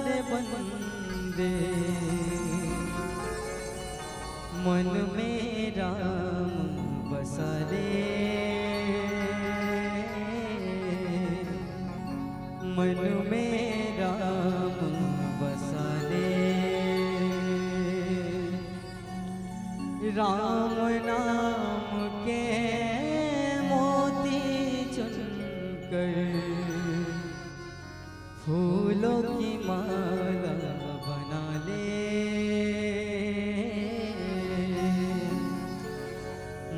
रे बंदे मन में राम बसा रे मन में राम बसा रे राम नाम के मोती चुनकर फूलों की माला बना ले,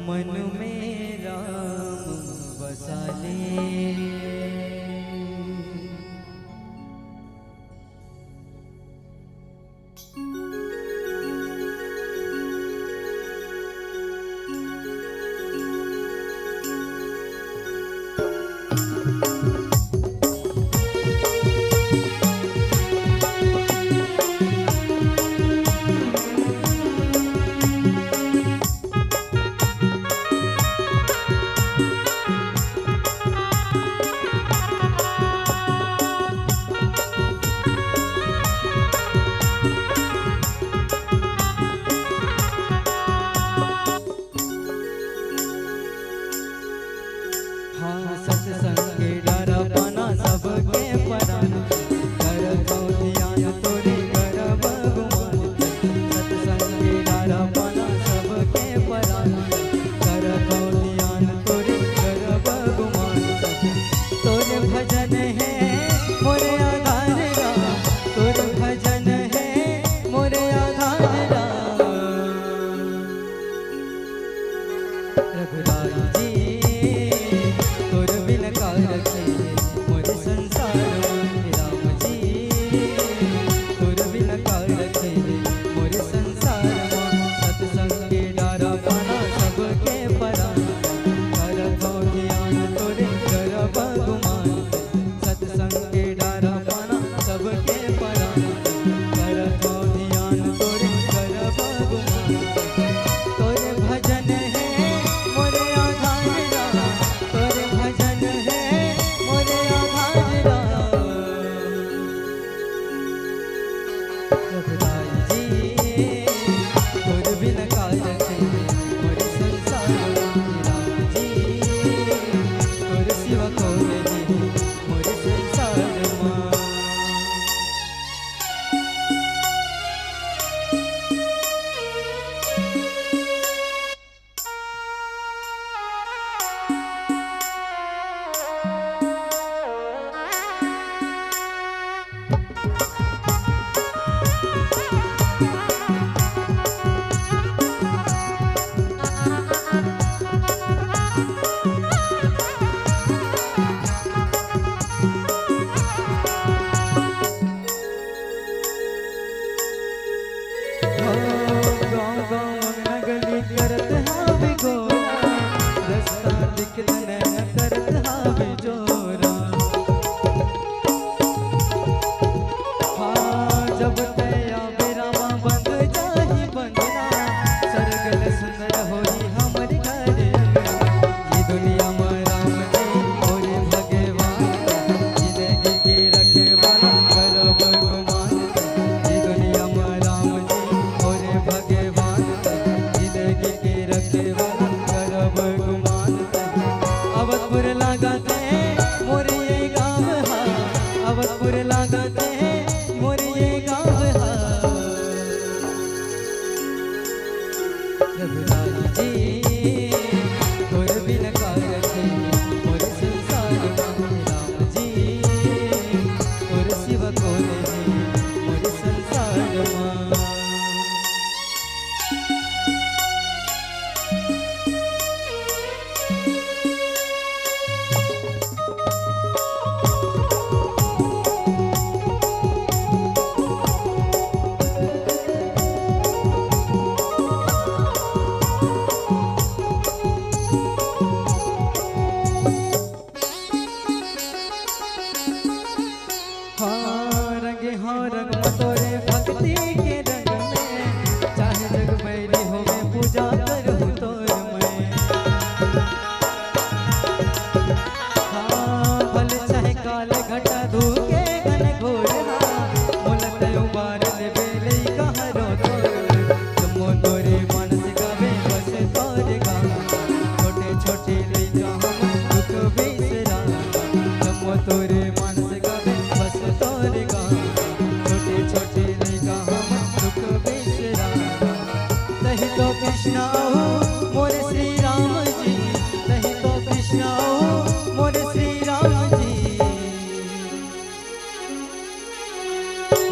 मन में राम बसा ले।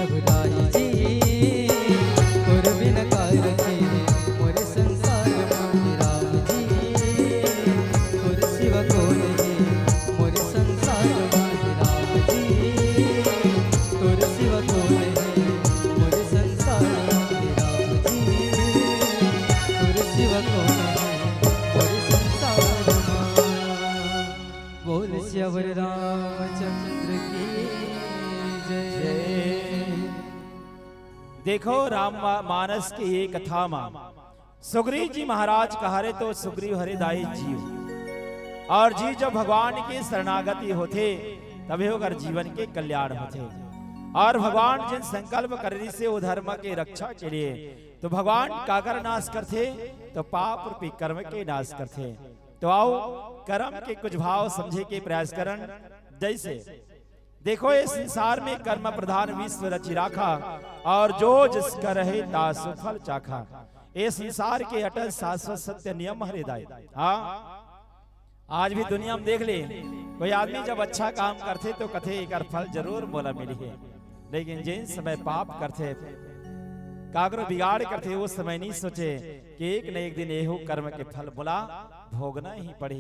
प्रभुराई जी और बिन काय रखे मोरे संसार में राम जी और शिव को नहीं मोरे संसार में राम जी और शिव को नहीं मोरे संसार में राम जी और शिव को नहीं मोरे संसार में बोल श्यावर रामचंद्र की जय। देखो राम मानस की ये कथा मां सुग्रीव जी महाराज कहारे तो सुग्रीव हरिदाई जीव और जी जब भगवान के शरणागति होते तभी होकर जीवन के कल्याण होते और भगवान जिन संकल्प करने से वो धर्म के रक्षा के लिए तो भगवान काकर नाश करते तो पाप रूपी कर्म के नाश करते। तो आओ कर्म के कुछ भाव समझे के प्रयास करन। जैसे देखो इस संसार में कर्म प्रधान विश्व रचि राखा और जो जिसका रहे तासु फल चाखा। ये संसार के अटल शाश्वत सत्य नियम हृदय। हाँ आज भी दुनिया में देख ले कोई आदमी जब अच्छा काम करते तो कथे एक फल जरूर मोला मिली है, लेकिन जिन समय पाप करते कागरो बिगाड़ करते उस समय नहीं सोचे कि एक न एक दिन एहो कर्म के फल बुला भोगना ही पड़े।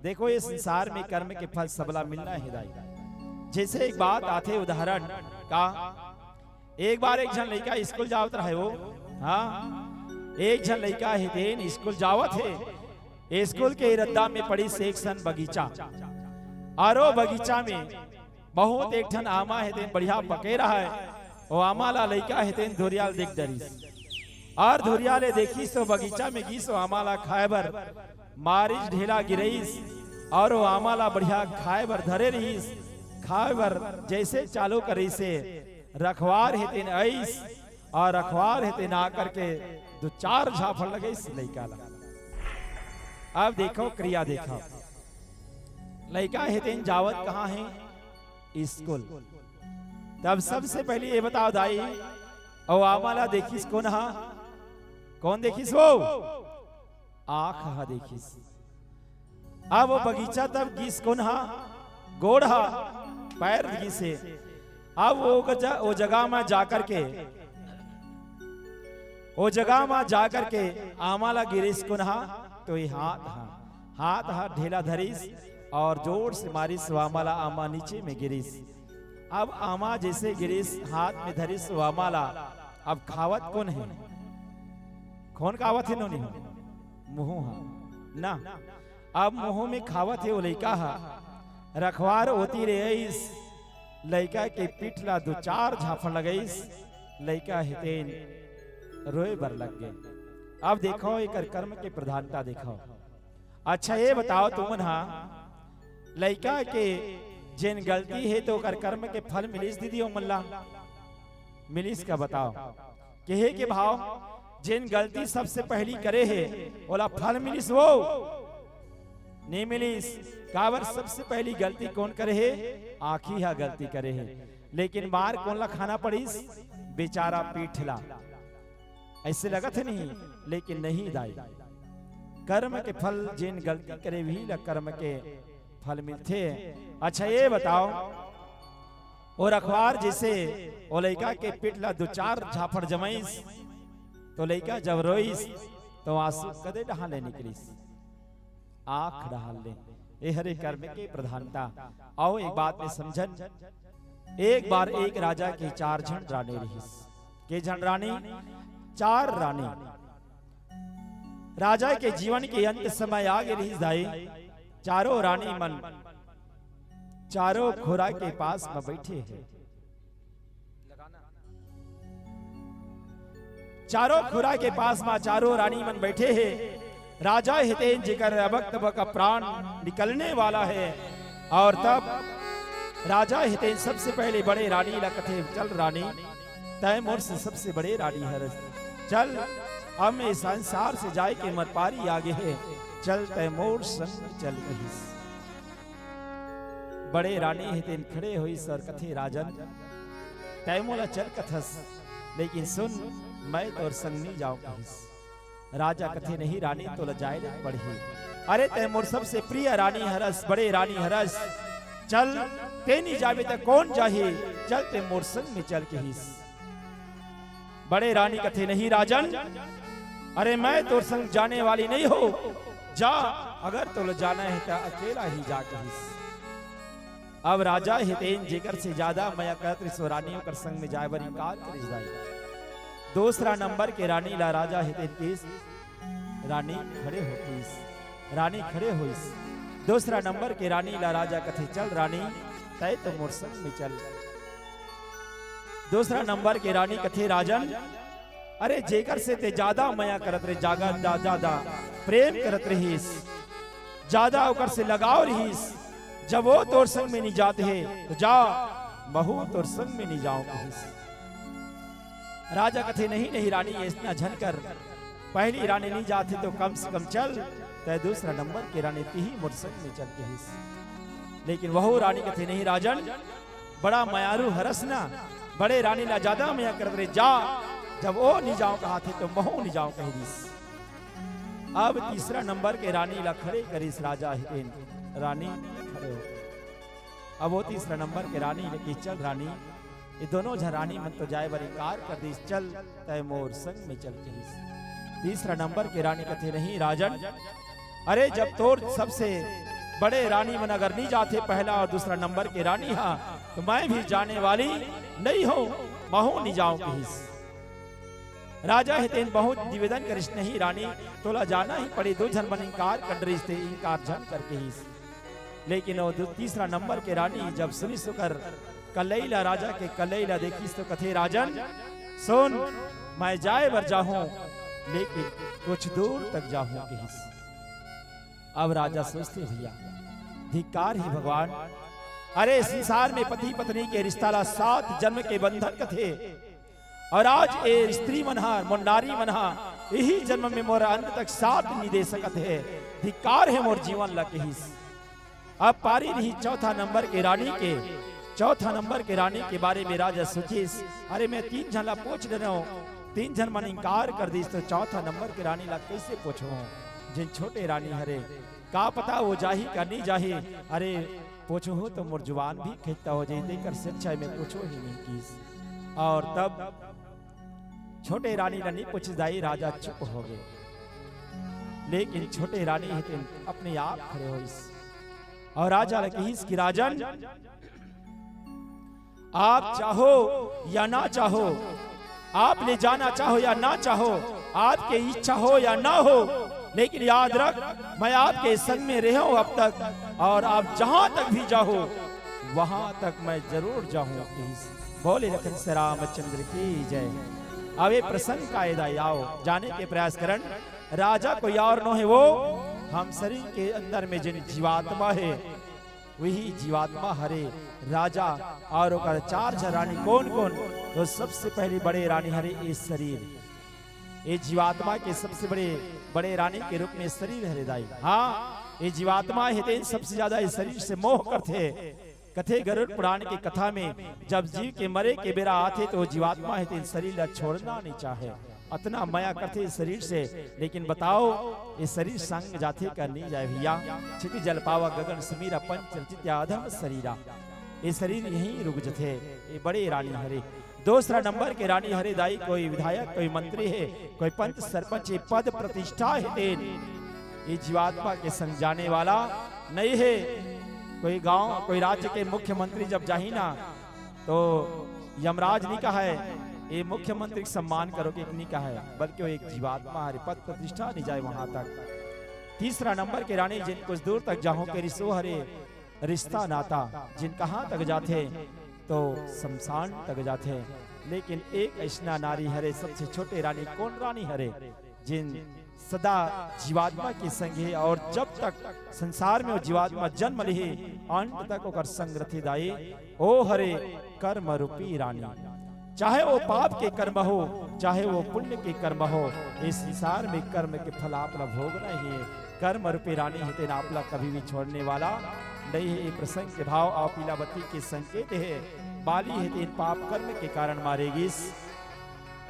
देखो इस संसार में कर्म के फल सबला मिलना हिदायत। जैसे एक बात आते उदाहरण का एक बार एक जन लड़का स्कूल जावत रहे वो। हाँ एक जन लड़का हितेन स्कूल जावत है। स्कूल के रद्दा में पड़ी सेक्शन बगीचा और वो बगीचा में बहुत एक ठन आमा हितेन बढ़िया पके रहा है। वो आमा ला लड़का हितेन धोरियाल देख डरीस और धोरियाले देखीस तो बगीचा में गीस आमा ला खाए बर मारिस ढेला गिरईस और वो आमा ला बढ़िया खाए बर धरे रहीस। खाए बर जैसे चालू करी से रखवार हेतेन आईस और रखवार हेतेन आकर के दो चार झाफड़ लगे इस लड़का ला। अब देखो क्रिया देखो लड़का हेतेन जावत कहाँ है स्कूल। तब सबसे पहले ये बताओ दाई और आमाला देखिस कौन हा कौन देखिस वो आँख हा देखिस। अब वो बगीचा तब गीस कौन हा गोड़ हा पैर से। अब वो जगह में जाकर के वो जगह में जाकर के आमाला गिरीश कुन्हा तो ये हाथ हा ढेला धरीस और जोर से मारिस वामाला आमा नीचे में गिरीस। अब आमा जैसे गिरीश हाथ में धरीस वामाला। अब खावत कौन है कौन खावत है नोनी मुंह ना। अब मुंह में खावत है वो लड़का हा रखवार होती रहीस। लड़का के पीठ ला दो चार झाफड़ लगईस। लड़का हितेन रोए बर लग गए। अब देखो एक कर्म के प्रधानता देखो। अच्छा ये बताओ तुमन हा लड़का के जिन गलती है तो कर कर्म के फल मिलिस दीदी ओ मल्ला मिलिस का बताओ कहे के भाव जिन गलती सबसे पहली करे है बोला फल मिलिस वो नहीं मिलिस। कावर सबसे पहली गलती कौन करे है आखी हा गलती करे है, लेकिन मार कौन ला खाना पड़ीस बेचारा पीठला। ऐसे लगत है नहीं लेकिन नहीं दाई कर्म के फल जिन गलती करे भी ला कर्म के फल मिलते। अच्छा ये बताओ और अखबार जैसे ओ लड़का के पीठ ला दो चार झाफड़ जमाईस तो लड़का जब रोईस तो आंसू कदे डहाले निकलीस आंख डहाल ले। ए हरे कर्म के प्रधानता। आओ एक बात में समझन। एक बार एक राजा की चार झंड रानी रहीस के झंड रानी चार रानी। राजा के जीवन के अंत समय आगे रहीस दाई चारों रानी मन चारों घोड़ा के पास में बैठे हैं। चारों खुरा के पास में चारों रानी मन बैठे हैं। राजा हितेन जिकर अबक तबक का प्राण निकलने वाला है और तब राजा हितेन सबसे पहले बड़े रानी लकथे चल रानी तय मोर से सबसे बड़े रानी है चल हम इस संसार से जाए के मत पारी आगे है चल तय मोर संग चल रही। बड़े रानी हितेन खड़े हुई सर कथे राजन तय मोला चल कथस लेकिन सुन मैं तो संग नहीं जाऊं कहिस। राजा कथे नहीं रानी तो लजाए न पड़ी। अरे तय मोर सबसे प्रिय रानी हरस बड़े रानी हरस चल ते नहीं जावे तो कौन जाहे चल ते मोर संग में चल के हिस। बड़े रानी कथे नहीं राजन, अरे मैं तो संग जाने वाली नहीं हो, जा अगर तो जाना है तो अकेला ही जा कहिस। अब राजा हितेन जेकर से ज्यादा मया कहत सो रानियों कर संग में जाए बरी कार करिस दाई। दूसरा नंबर के रानी ला राजा हितेन केस रानी खड़े होइस, रानी खड़े होइस। दूसरा नंबर के रानी ला राजा कथे चल रानी तय तो मोर संग में चल। दूसरा नंबर के रानी कथे राजन, अरे जेकर से ते ज्यादा मया करत रे, जागा ज्यादा प्रेम करत रहीस, ज्यादा ओकर से लगाव रहीस, जब वो तोर संग में नहीं जाते है तो जा महू तोर संग में नहीं जाओ कहिस। राजा कथे नहीं नहीं रानी इतना झनकर, पहली रानी नहीं जाती तो कम से कम चल, तय दूसरा नंबर के रानी ती ही मोर संग में चल कहिस। लेकिन वह रानी कथे नहीं राजन, बड़ा मयारू हरसना, बड़े रानी ला ज्यादा मया करत रे, जा जब वो नहीं जाओ कहा थे तो महू नहीं जाओ कह दीस। अब तीसरा नंबर के रानी ला खड़े करीस राजा हितेन, रानी खड़े हो। अब वो तीसरा नंबर के रानी लगी चल रानी, ये दोनों झरानी मन तो जाए बड़ी कार कर दीस, चल तय मोर संग में चल कहिस। तीसरा नंबर के रानी कथे नहीं राजन, अरे जब तोर सबसे बड़े रानी मन अगर नहीं जाते पहला और दूसरा नंबर के रानी हाँ, तो मैं भी जाने वाली नहीं हो, महू नहीं जाऊं कहिस। राजा हितेन बहुत निवेदन करिस नहीं रानी तोला जाना ही पड़े, दो झन मन इनकार कर रही थे, इनकार झन करके ही। लेकिन वो तीसरा नंबर के रानी जब सुनी सुकर कलैला राजा के कलैला देखीस तो कथे राजन सुन, मैं जाए बर जाऊं लेकिन कुछ दूर तक जाऊं कहिस। अब राजा सोचते भैया धिक्कार ही भगवान, अरे संसार में पति पत्नी के रिश्ता ला 7 जन्म के बंधन कथे, और आज ए स्त्री मनहा मोर नारी मनहा यही जन्म में मोर अंत तक साथ नहीं दे सकत है, धिक्कार है मोर जीवन ला कहिस। अब पारी रही चौथा नंबर के रानी के, चौथा नंबर के रानी के बारे में राजा सोचिस, अरे मैं 3 जन ला पूछ रहा हूँ, 3 जन मन इनकार कर दीस तो चौथा नंबर के रानी ला कैसे पूछो, जिन छोटे रानी हरे का पता वो जाही का नहीं जाही, अरे पूछो हो तो मोर जुबान भी खेता हो जाए, देकर शिक्षा में पूछो ही नहीं कीस। और तब छोटे रानी ला नहीं पूछ जाई, राजा चुप हो गए। लेकिन छोटे रानी हितेन अपने आप खड़े होइस और राजा ला कहिस कि राजन आप चाहो या ना चाहो, आप ले जाना चाहो या ना चाहो, आपके इच्छा हो या ना हो, लेकिन याद रख मैं आपके संग में रहा हूं अब तक, और आप जहां तक भी जाओ वहां तक मैं जरूर जाऊं। बोले लखन से रामचंद्र की जय। अब ये प्रसंग कायदा आओ जाने के प्रयास करन, राजा कोई और न है, वो हम शरीर के अंदर में जिन जीवात्मा है वही जीवात्मा हरे राजा, और 4 रानी कौन कौन, तो सबसे पहली बड़े रानी हरे इस शरीर, ये जीवात्मा के सबसे बड़े रानी के रूप में शरीर हरे दाई। हाँ ये जीवात्मा है सबसे ज्यादा इस शरीर से मोह करते, कथे गरुड़ पुराण की कथा में जब जीव के मरे के बेरा आते तो जीवात्मा है शरीर ला छोड़ना नहीं चाहे, अतना माया करते इस शरीर से। लेकिन बताओ ये शरीर संग जाते कर नहीं जाए भैया, क्षिति जल पावा गगन समीरा पंच चित अधम शरीरा, ये शरीर यहीं रुक जथे। ये बड़े रानी हरे। दूसरा नंबर के रानी हरे दाई कोई विधायक कोई मंत्री है कोई पंच सरपंच पद प्रतिष्ठा है, ये जीवात्मा के संग जाने वाला नहीं है। कोई गांव कोई राज्य के मुख्यमंत्री जब जाही ना तो यमराज नहीं कहा है ये मुख्यमंत्री का सम्मान करोगे नहीं कहा है, बल्कि वो एक जीवात्मा हरे पद प्रतिष्ठा नहीं जाए वहां तक। तीसरा नंबर के रानी जिन कुछ दूर तक जाहो के रिसो हरे रिश्ता नाता, जिन कहां तक जाते तो शमशान तक जाते। लेकिन एक ऐसा नारी हरे सबसे छोटे रानी कौन रानी हरे, जिन सदा जीवात्मा के संग है, और जब तक संसार में वो जीवात्मा जन्म ले अंत तक ओकर संग रथे दाई, ओ हरे कर्म रूपी रानी। चाहे वो पाप के कर्म हो चाहे वो पुण्य के कर्म हो, इस संसार में कर्म के फल आपला भोगना ही है। कर्म रूपी रानी है आपला कभी भी छोड़ने वाला नहीं है। ये प्रसंग के भाव और पीलावती के संकेत है। बाली है तीन पाप कर्म के कारण मारेगीस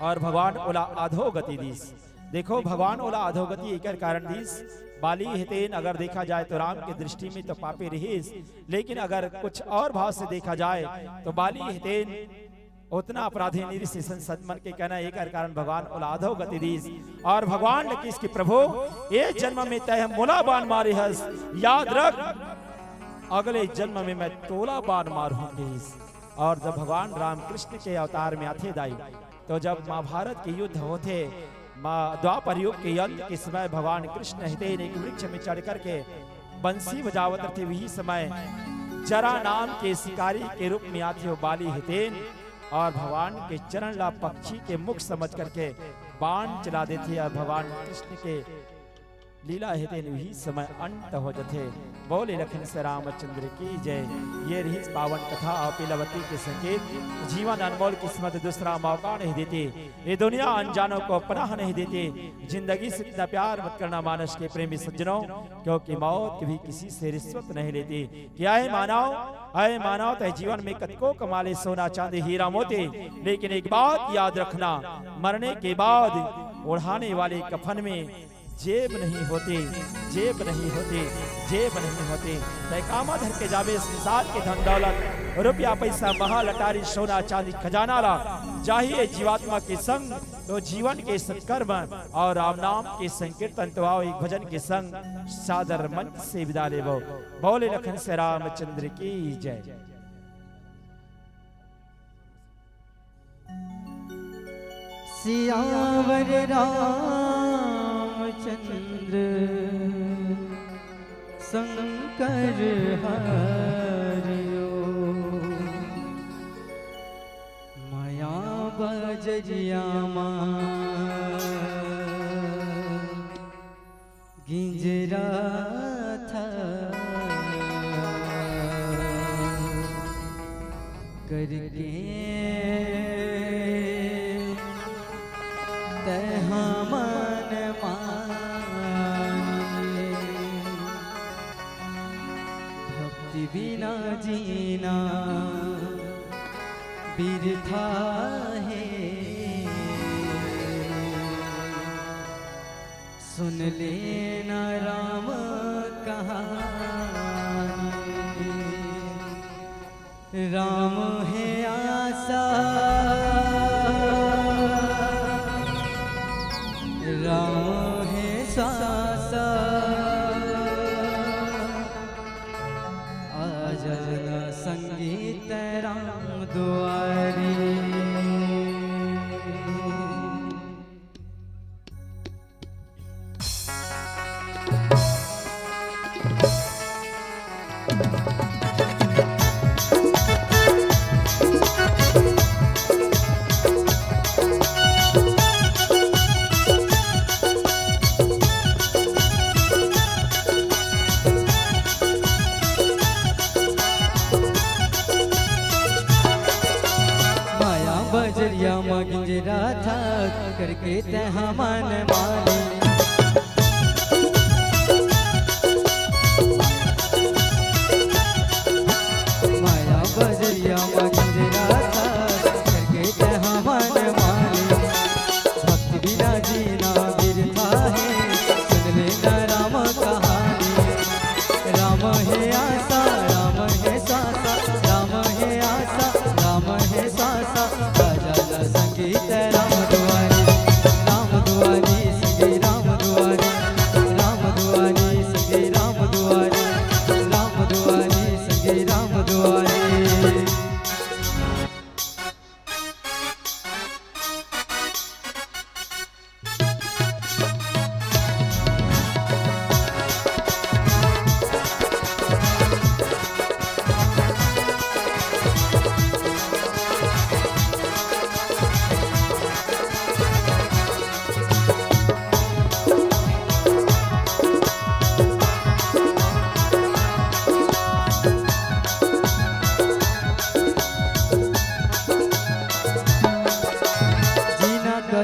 और भगवान ओला अधोगति दीस। देखो भगवान ओला अधोगति एक कारण दीस। बाली हितेन अगर देखा जाए तो राम की दृष्टि में तो पापी रहीस, लेकिन अगर कुछ और भाव से देखा जाए तो बाली हितेन उतना अपराधी निरीक्षण सदमन के कहना एक कारण भगवान औलादो गति दीस और भगवान ने किसके प्रभु ये जन्म में तय मोला बाण मारे हस, याद रख अगले जन्म में मैं तोला बाण मारूंगी। और जब भगवान राम कृष्ण के अवतार में आते दाई, तो जब महाभारत के युद्ध होते, द्वापर युग के अंत के समय भगवान कृष्ण हितेन एक वृक्ष में चढ़ करके बंसी बजावत थे। वही समय जरा नाम के शिकारी के रूप में आते हो बाली हितेन और भगवान के चरण ला पक्षी के मुख समझ करके बाण चला देते और भगवान कृष्ण के लीला हेते वही समय अंत हो जाते। बोले लखन से रामचंद्र की जय। ये रही पावन कथा और पीलावती के संकेत। जीवन अनमोल किस्मत दूसरा मौका नहीं देती, ये दुनिया अनजानों को पनाह नहीं देती। जिंदगी से इतना प्यार मत करना मानस के प्रेमी सज्जनों, क्योंकि मौत कभी किसी से रिश्वत नहीं लेती। क्या है मानव तो जीवन में कतको कमाले सोना चांदी हीरा मोती, लेकिन एक बात याद रखना, मरने के बाद ओढ़ाने वाले कफन में जेब नहीं होती, जेब नहीं होती, जेब नहीं होती। तैकामा धर के जावे संसार के धन दौलत रुपया पैसा महल अटारी सोना चांदी खजाना ला चाहिए जीवात्मा के संग, तो जीवन के सत्कर्म और राम नाम के संकीर्तन तो आओ एक भजन के संग सादर मंच से विदा लेवो। बोले लखन से रामचंद्र की जय। सियावर रामचंद्र शंकर हरियो, माया बजरिया गिंजरा था करके मन माने, भक्ति बिना जीना बिरथा है। सुन लेना राम कहानी, राम है आशा, राम है सासा, आजा संगीत राम दुआरी। बजरिया मगिंजरा था करके तहा मन माने, माया बजरिया मगिंजरा था करके तहा मन माने। भक्ति बिना जीना बिरथा है, सुन लेना राम कहानी, राम है आशा, राम है सासा, राम है आशा, राम है सासा, संगीत राम दुआरी, राम दुआरी संगी राम दुआरी, राम दुआरी संगी राम दुआरी, राम दुआरी संगी राम दुआरी।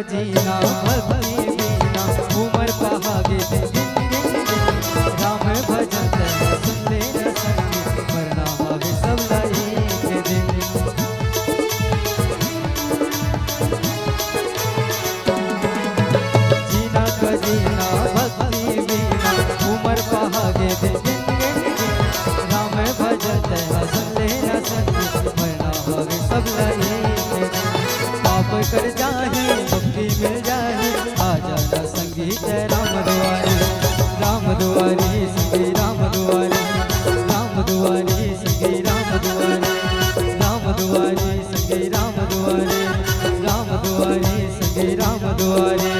जीना भक्ति बिना उमर पहागे राम भजन सुन ले न संगी, मरना हवे सब लाई के दिन। जीना का जीना भक्ति बिना उमर पहागे राम भजन सुन ले न संगी, मरना हवे सब लाई के दिन। पाप कर जाहे मुक्ति मिल जाए आ जाना संगीत राम दुआरे संगी राम दुआरे संगी राम दुआरे संगी राम दुआरे संगी राम दुआरे।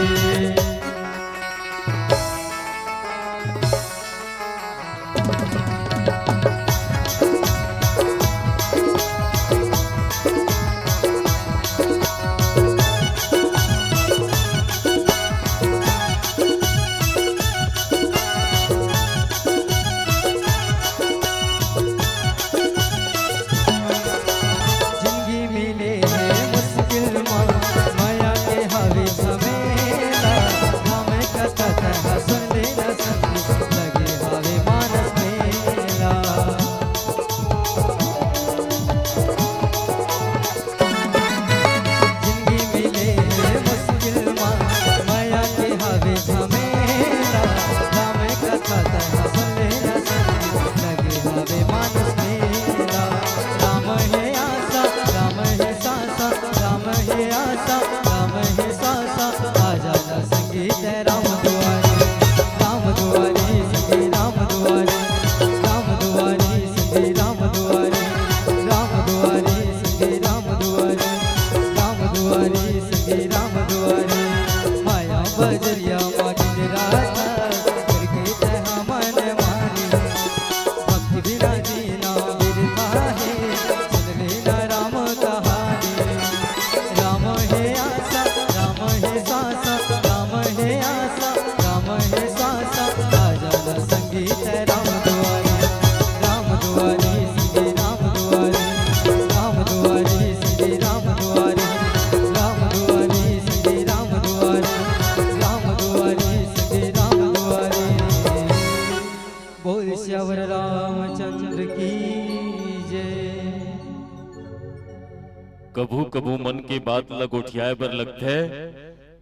कभू कभू मन के बात लग उठियाए बर लगथे,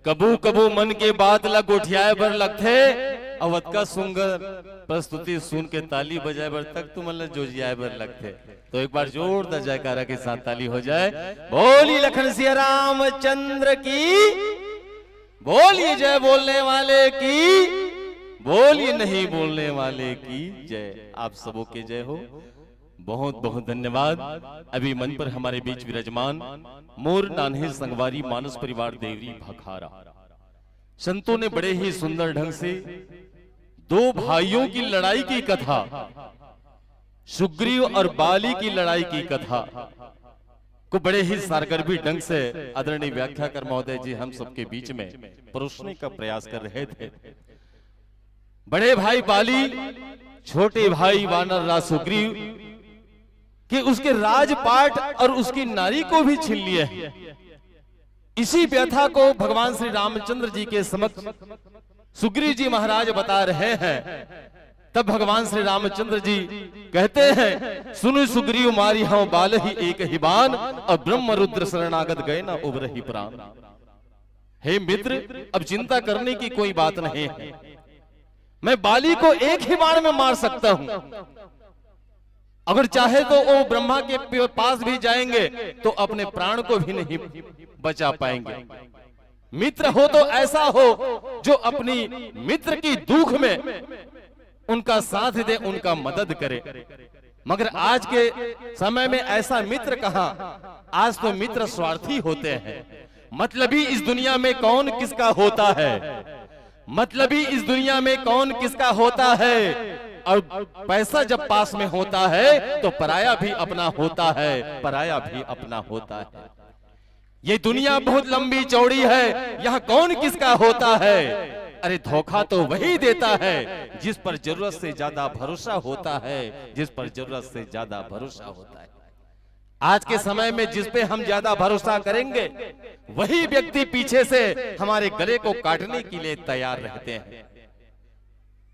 कभू कभू मन के बात लग उठियाए बर लगथे। अवध का सुंदर प्रस्तुति सुन के ताली बजाए बर तक तुम मन जोजियाए बर लगथे। तो एक बार जोरदार जयकारा के साथ ताली हो जाए। बोली लखन सिया रामचंद्र की, बोलिए जय बोलने वाले की, बोलिए नहीं बोलने वाले की जय। आप सबों के जय हो। बहुत बहुत धन्यवाद। अभी मन पर हमारे बीच विराजमान मोर नान्हे संगवारी मानस परिवार देवरी भखारा संतों ने बड़े ही सुंदर ढंग से दो भाइयों की लड़ाई की कथा, सुग्रीव और बाली की लड़ाई की कथा को बड़े ही सारगर्भी ढंग से आदरणीय व्याख्याकार महोदय जी हम सबके बीच में परोसने का प्रयास कर रहे थे। बड़े भाई बाली, छोटे भाई वानर राज सुग्रीव कि उसके राजपाट और उसकी नारी को भी छीन लिए। इसी व्यथा को भगवान श्री रामचंद्र जी के समक्ष सुग्रीव जी महाराज बता रहे हैं। तब भगवान श्री रामचंद्र जी कहते हैं, सुनु सुग्रीव मारी हूं बाल ही एक ही बान, और ब्रह्म रुद्र शरणागत गए ना उबरही प्राण। हे मित्र, अब चिंता करने की कोई बात नहीं है। मैं बाली को एक ही बाण में मार सकता हूं। अगर चाहे तो वो ब्रह्मा के पास भी जाएंगे तो अपने प्राण को भी नहीं बचा पाएंगे। मित्र हो तो ऐसा हो जो अपनी मित्र की दुख में उनका साथ दे, उनका मदद करे। मगर आज के समय में ऐसा मित्र कहां। आज तो मित्र स्वार्थी होते हैं। मतलबी इस दुनिया में कौन किसका होता है, मतलबी इस दुनिया में कौन किसका होता है। और पैसा जब पास में होता है तो पराया भी अपना होता है, पराया भी अपना होता है। ये दुनिया बहुत लंबी चौड़ी है, यहाँ कौन किसका होता है। अरे धोखा तो वही देता है जिस पर जरूरत से ज्यादा भरोसा होता है, जिस पर जरूरत से ज्यादा भरोसा होता है। आज के समय में जिस पे हम ज्यादा भरोसा करेंगे वही व्यक्ति पीछे से हमारे गले को काटने के लिए तैयार रहते हैं।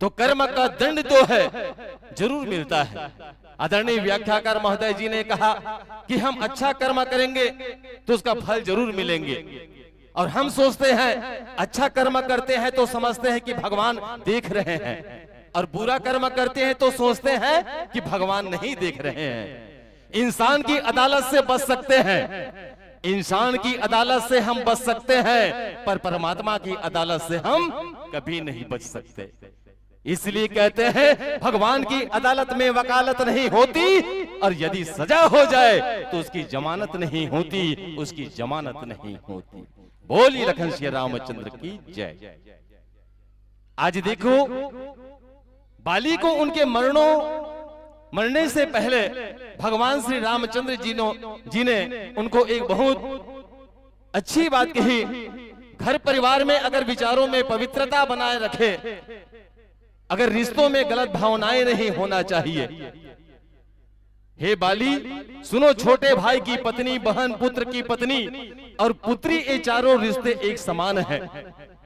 तो कर्म का दंड तो है, जरूर मिलता है। आदरणीय व्याख्याकार महोदय जी ने कहा कि हम अच्छा कर्म करेंगे तो उसका फल जरूर मिलेंगे। और हम सोचते हैं अच्छा कर्म करते हैं तो समझते हैं कि भगवान देख रहे हैं, और बुरा कर्म करते हैं तो सोचते हैं कि भगवान नहीं देख रहे हैं। इंसान की अदालत से बच सकते हैं, इंसान की अदालत से हम बच सकते हैं, पर परमात्मा की अदालत से हम कभी नहीं बच सकते। इसलिए कहते हैं भगवान की अदालत में वकालत नहीं होती, और यदि सजा हो जाए तो उसकी जमानत नहीं होती, उसकी जमानत नहीं होती। बोलिए लखन श्री रामचंद्र की जय। आज देखो, बाली को उनके मरने से पहले भगवान श्री रामचंद्र जी ने उनको एक बहुत अच्छी बात कही। घर परिवार में अगर विचारों में पवित्रता बनाए रखे, अगर रिश्तों में गलत भावनाएं नहीं होना चाहिए। हे बाली सुनो, छोटे भाई की पत्नी, बहन, पुत्र की पत्नी और पुत्री, ये चारों रिश्ते एक समान है।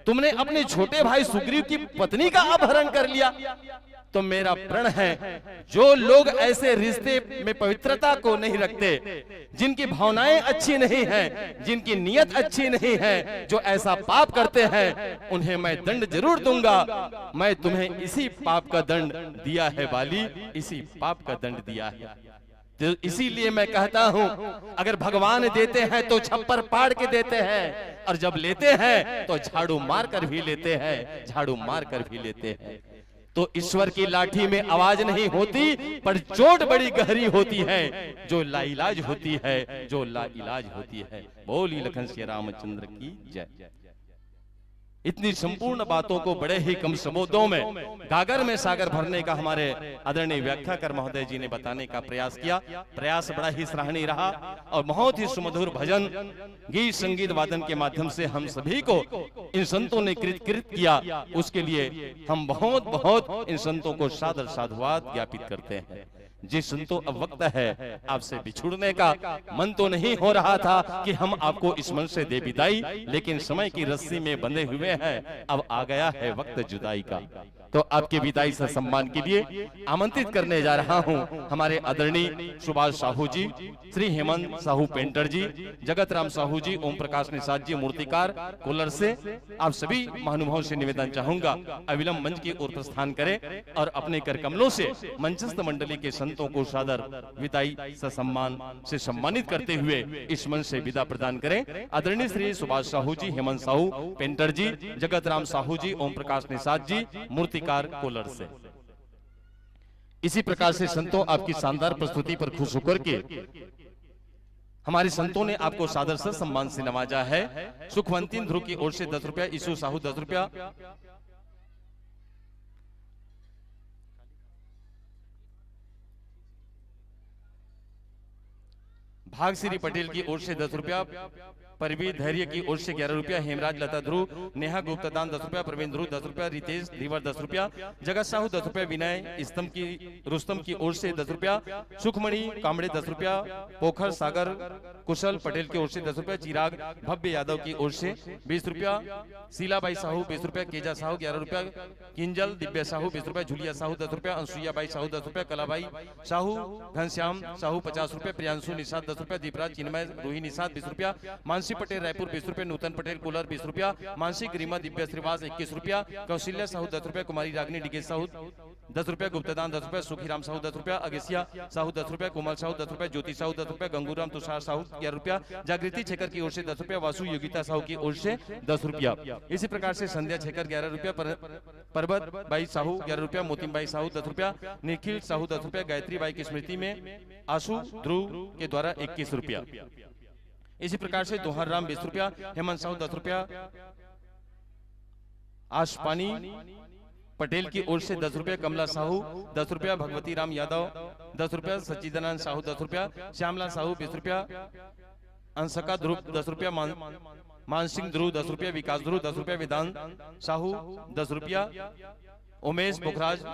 तुमने अपने छोटे भाई सुग्रीव की पत्नी का अपहरण कर लिया, तो मेरा प्रण है जो लोग ऐसे रिश्ते में पवित्रता को नहीं रखते, जिनकी भावनाएं अच्छी नहीं हैं, जिनकी नीयत अच्छी नहीं है, जो ऐसा पाप करते हैं, उन्हें मैं दंड जरूर दूंगा। मैं तुम्हें इसी पाप का दंड दिया है बाली, इसी पाप का दंड दिया है। तो इसीलिए मैं कहता हूं, अगर भगवान देते हैं तो छप्पर पाड़ के देते हैं, और जब लेते हैं तो झाड़ू मार कर भी लेते हैं, झाड़ू मार कर भी लेते हैं। तो ईश्वर की लाठी में आवाज नहीं होती, पर चोट बड़ी गहरी होती है, जो लाइलाज होती है, जो लाइलाज होती है। बोली लखन श्री रामचंद्र की जय। इतनी संपूर्ण बातों को बड़े ही कम शब्दों में गागर में सागर भरने का हमारे आदरणीय व्याख्याकार महोदय जी ने बताने का प्रयास किया। प्रयास बड़ा ही सराहनीय रहा, और बहुत ही सुमधुर भजन, गीत, संगीत, वादन के माध्यम से हम सभी को इन संतों ने कृत किया। उसके लिए हम बहुत बहुत इन संतों को सादर साधुवाद ज्ञापित करते हैं। जी संतों, अब वक्त है आपसे बिछुड़ने का। मन तो नहीं हो रहा था कि हम आपको इस मन से दे विदाई, लेकिन समय की रस्सी में बंधे हुए हैं, अब आ गया है वक्त जुदाई का। तो आपके विदाई से सम्मान के लिए आमंत्रित करने जा रहा हूं हमारे आदरणीय सुभाष साहू जी, श्री हेमंत साहू पेंटर जी, जगत राम साहू जी, ओम प्रकाश निषाद जी मूर्तिकार कोलर से। आप सभी महानुभावों से निवेदन चाहूंगा, अविलंब मंच की ओर प्रस्थान करें और अपने कर कमलों से मंचस्थ मंडली के संतों को सादर विदाई से सम्मान से सम्मानित करते हुए इस मंच से विदा प्रदान करें। आदरणीय श्री सुभाष साहू जी, हेमंत साहू पेंटर जी, जगत राम साहू जी, ओम प्रकाश निषाद जी मूर्तिकार कोलर से। इसी प्रकार से संतों, आपकी शानदार प्रस्तुति पर खुश होकर के हमारे संतों ने आपको सादर से सम्मान से नवाजा है। सुखवंती ध्रुव की ओर से 10 रुपया, ईशु साहू 10 रुपया, भागश्री पटेल की ओर से 10 रुपया, परवीर धैर्य की ओर से 11 रुपया, हेमराज लता ध्रुव, नेहा गुप्ता दान 10 रुपया, प्रवीण ध्रुव 10 रुपया, रितेश धीवर 10 रुपया, जगत साहू 10 रुपया, विनय रुस्तम की ओर से 10 रुपया, सुखमणि कामड़े 10 रुपया, पोखर सागर कुशल पटेल की ओर से 10 रुपया, चिराग भव्य यादव की ओर से 20 रुपया, शीलाबाई साहू 20 रुपया, केजा साहू 11 रुपया, किंजल दिव्या साहू 20 रुपया, झुलिया साहू 10 रुपया, अंसुईया बाई साहू 10 रुपया, कलाबाई साहू, घनश्याम साहू 50 रुपया, प्रियांशु निषाद 10 रुपया, दीपराज चिन्मय रोहिणी निषाद 20 रुपया, मानसी पटेल रायपुर 20 रुपया, नूतन पटेल कोलर 20 रुपया, मानसी गरिमा दिव्या श्रीवास 21 रुपया, कौशल्या साहू 10 रुपया, कुमारी रागनी डीके साहू 10 रुपया, गुप्तदान 10 रुपया, सुखीराम साहू 10 रुपया, अगेसिया साहू 10 रुपया, कोमल साहू 10 रुपया, ज्योति साहू 10 रुपया, गंगूराम तुषार साहू 11 रुपया, जागृति छेकर की ओर से 10 रुपया, वासु योगिता साहू की ओर से 10 रुपया। इसी प्रकार से संध्या छेकर 11 रुपया, पर्वत बाई साहू 11 रुपया, मोतिम बाई साहू 10 रुपया, निखिल साहू 10 रुपया, गायत्री बाई की स्मृति में आशु ध्रुव के द्वारा 21 रुपया। इसी प्रकार से दोहर राम 20 रुपया, हेमंत साहू 10 रुपया, आशपानी पटेल की ओर से 10 रुपया, कमला साहू 10 रुपया, भगवती राम यादव 10 रुपया, सच्चिदानंद साहू 10 रुपया, श्यामला साहू 20 रुपया, अंशका ध्रुव 10 रुपया, मानसिंह ध्रुव 10 रुपया, विकास ध्रुव 10 रुपया, वेदांत साहू 10 रुपया, उमेश बुखराज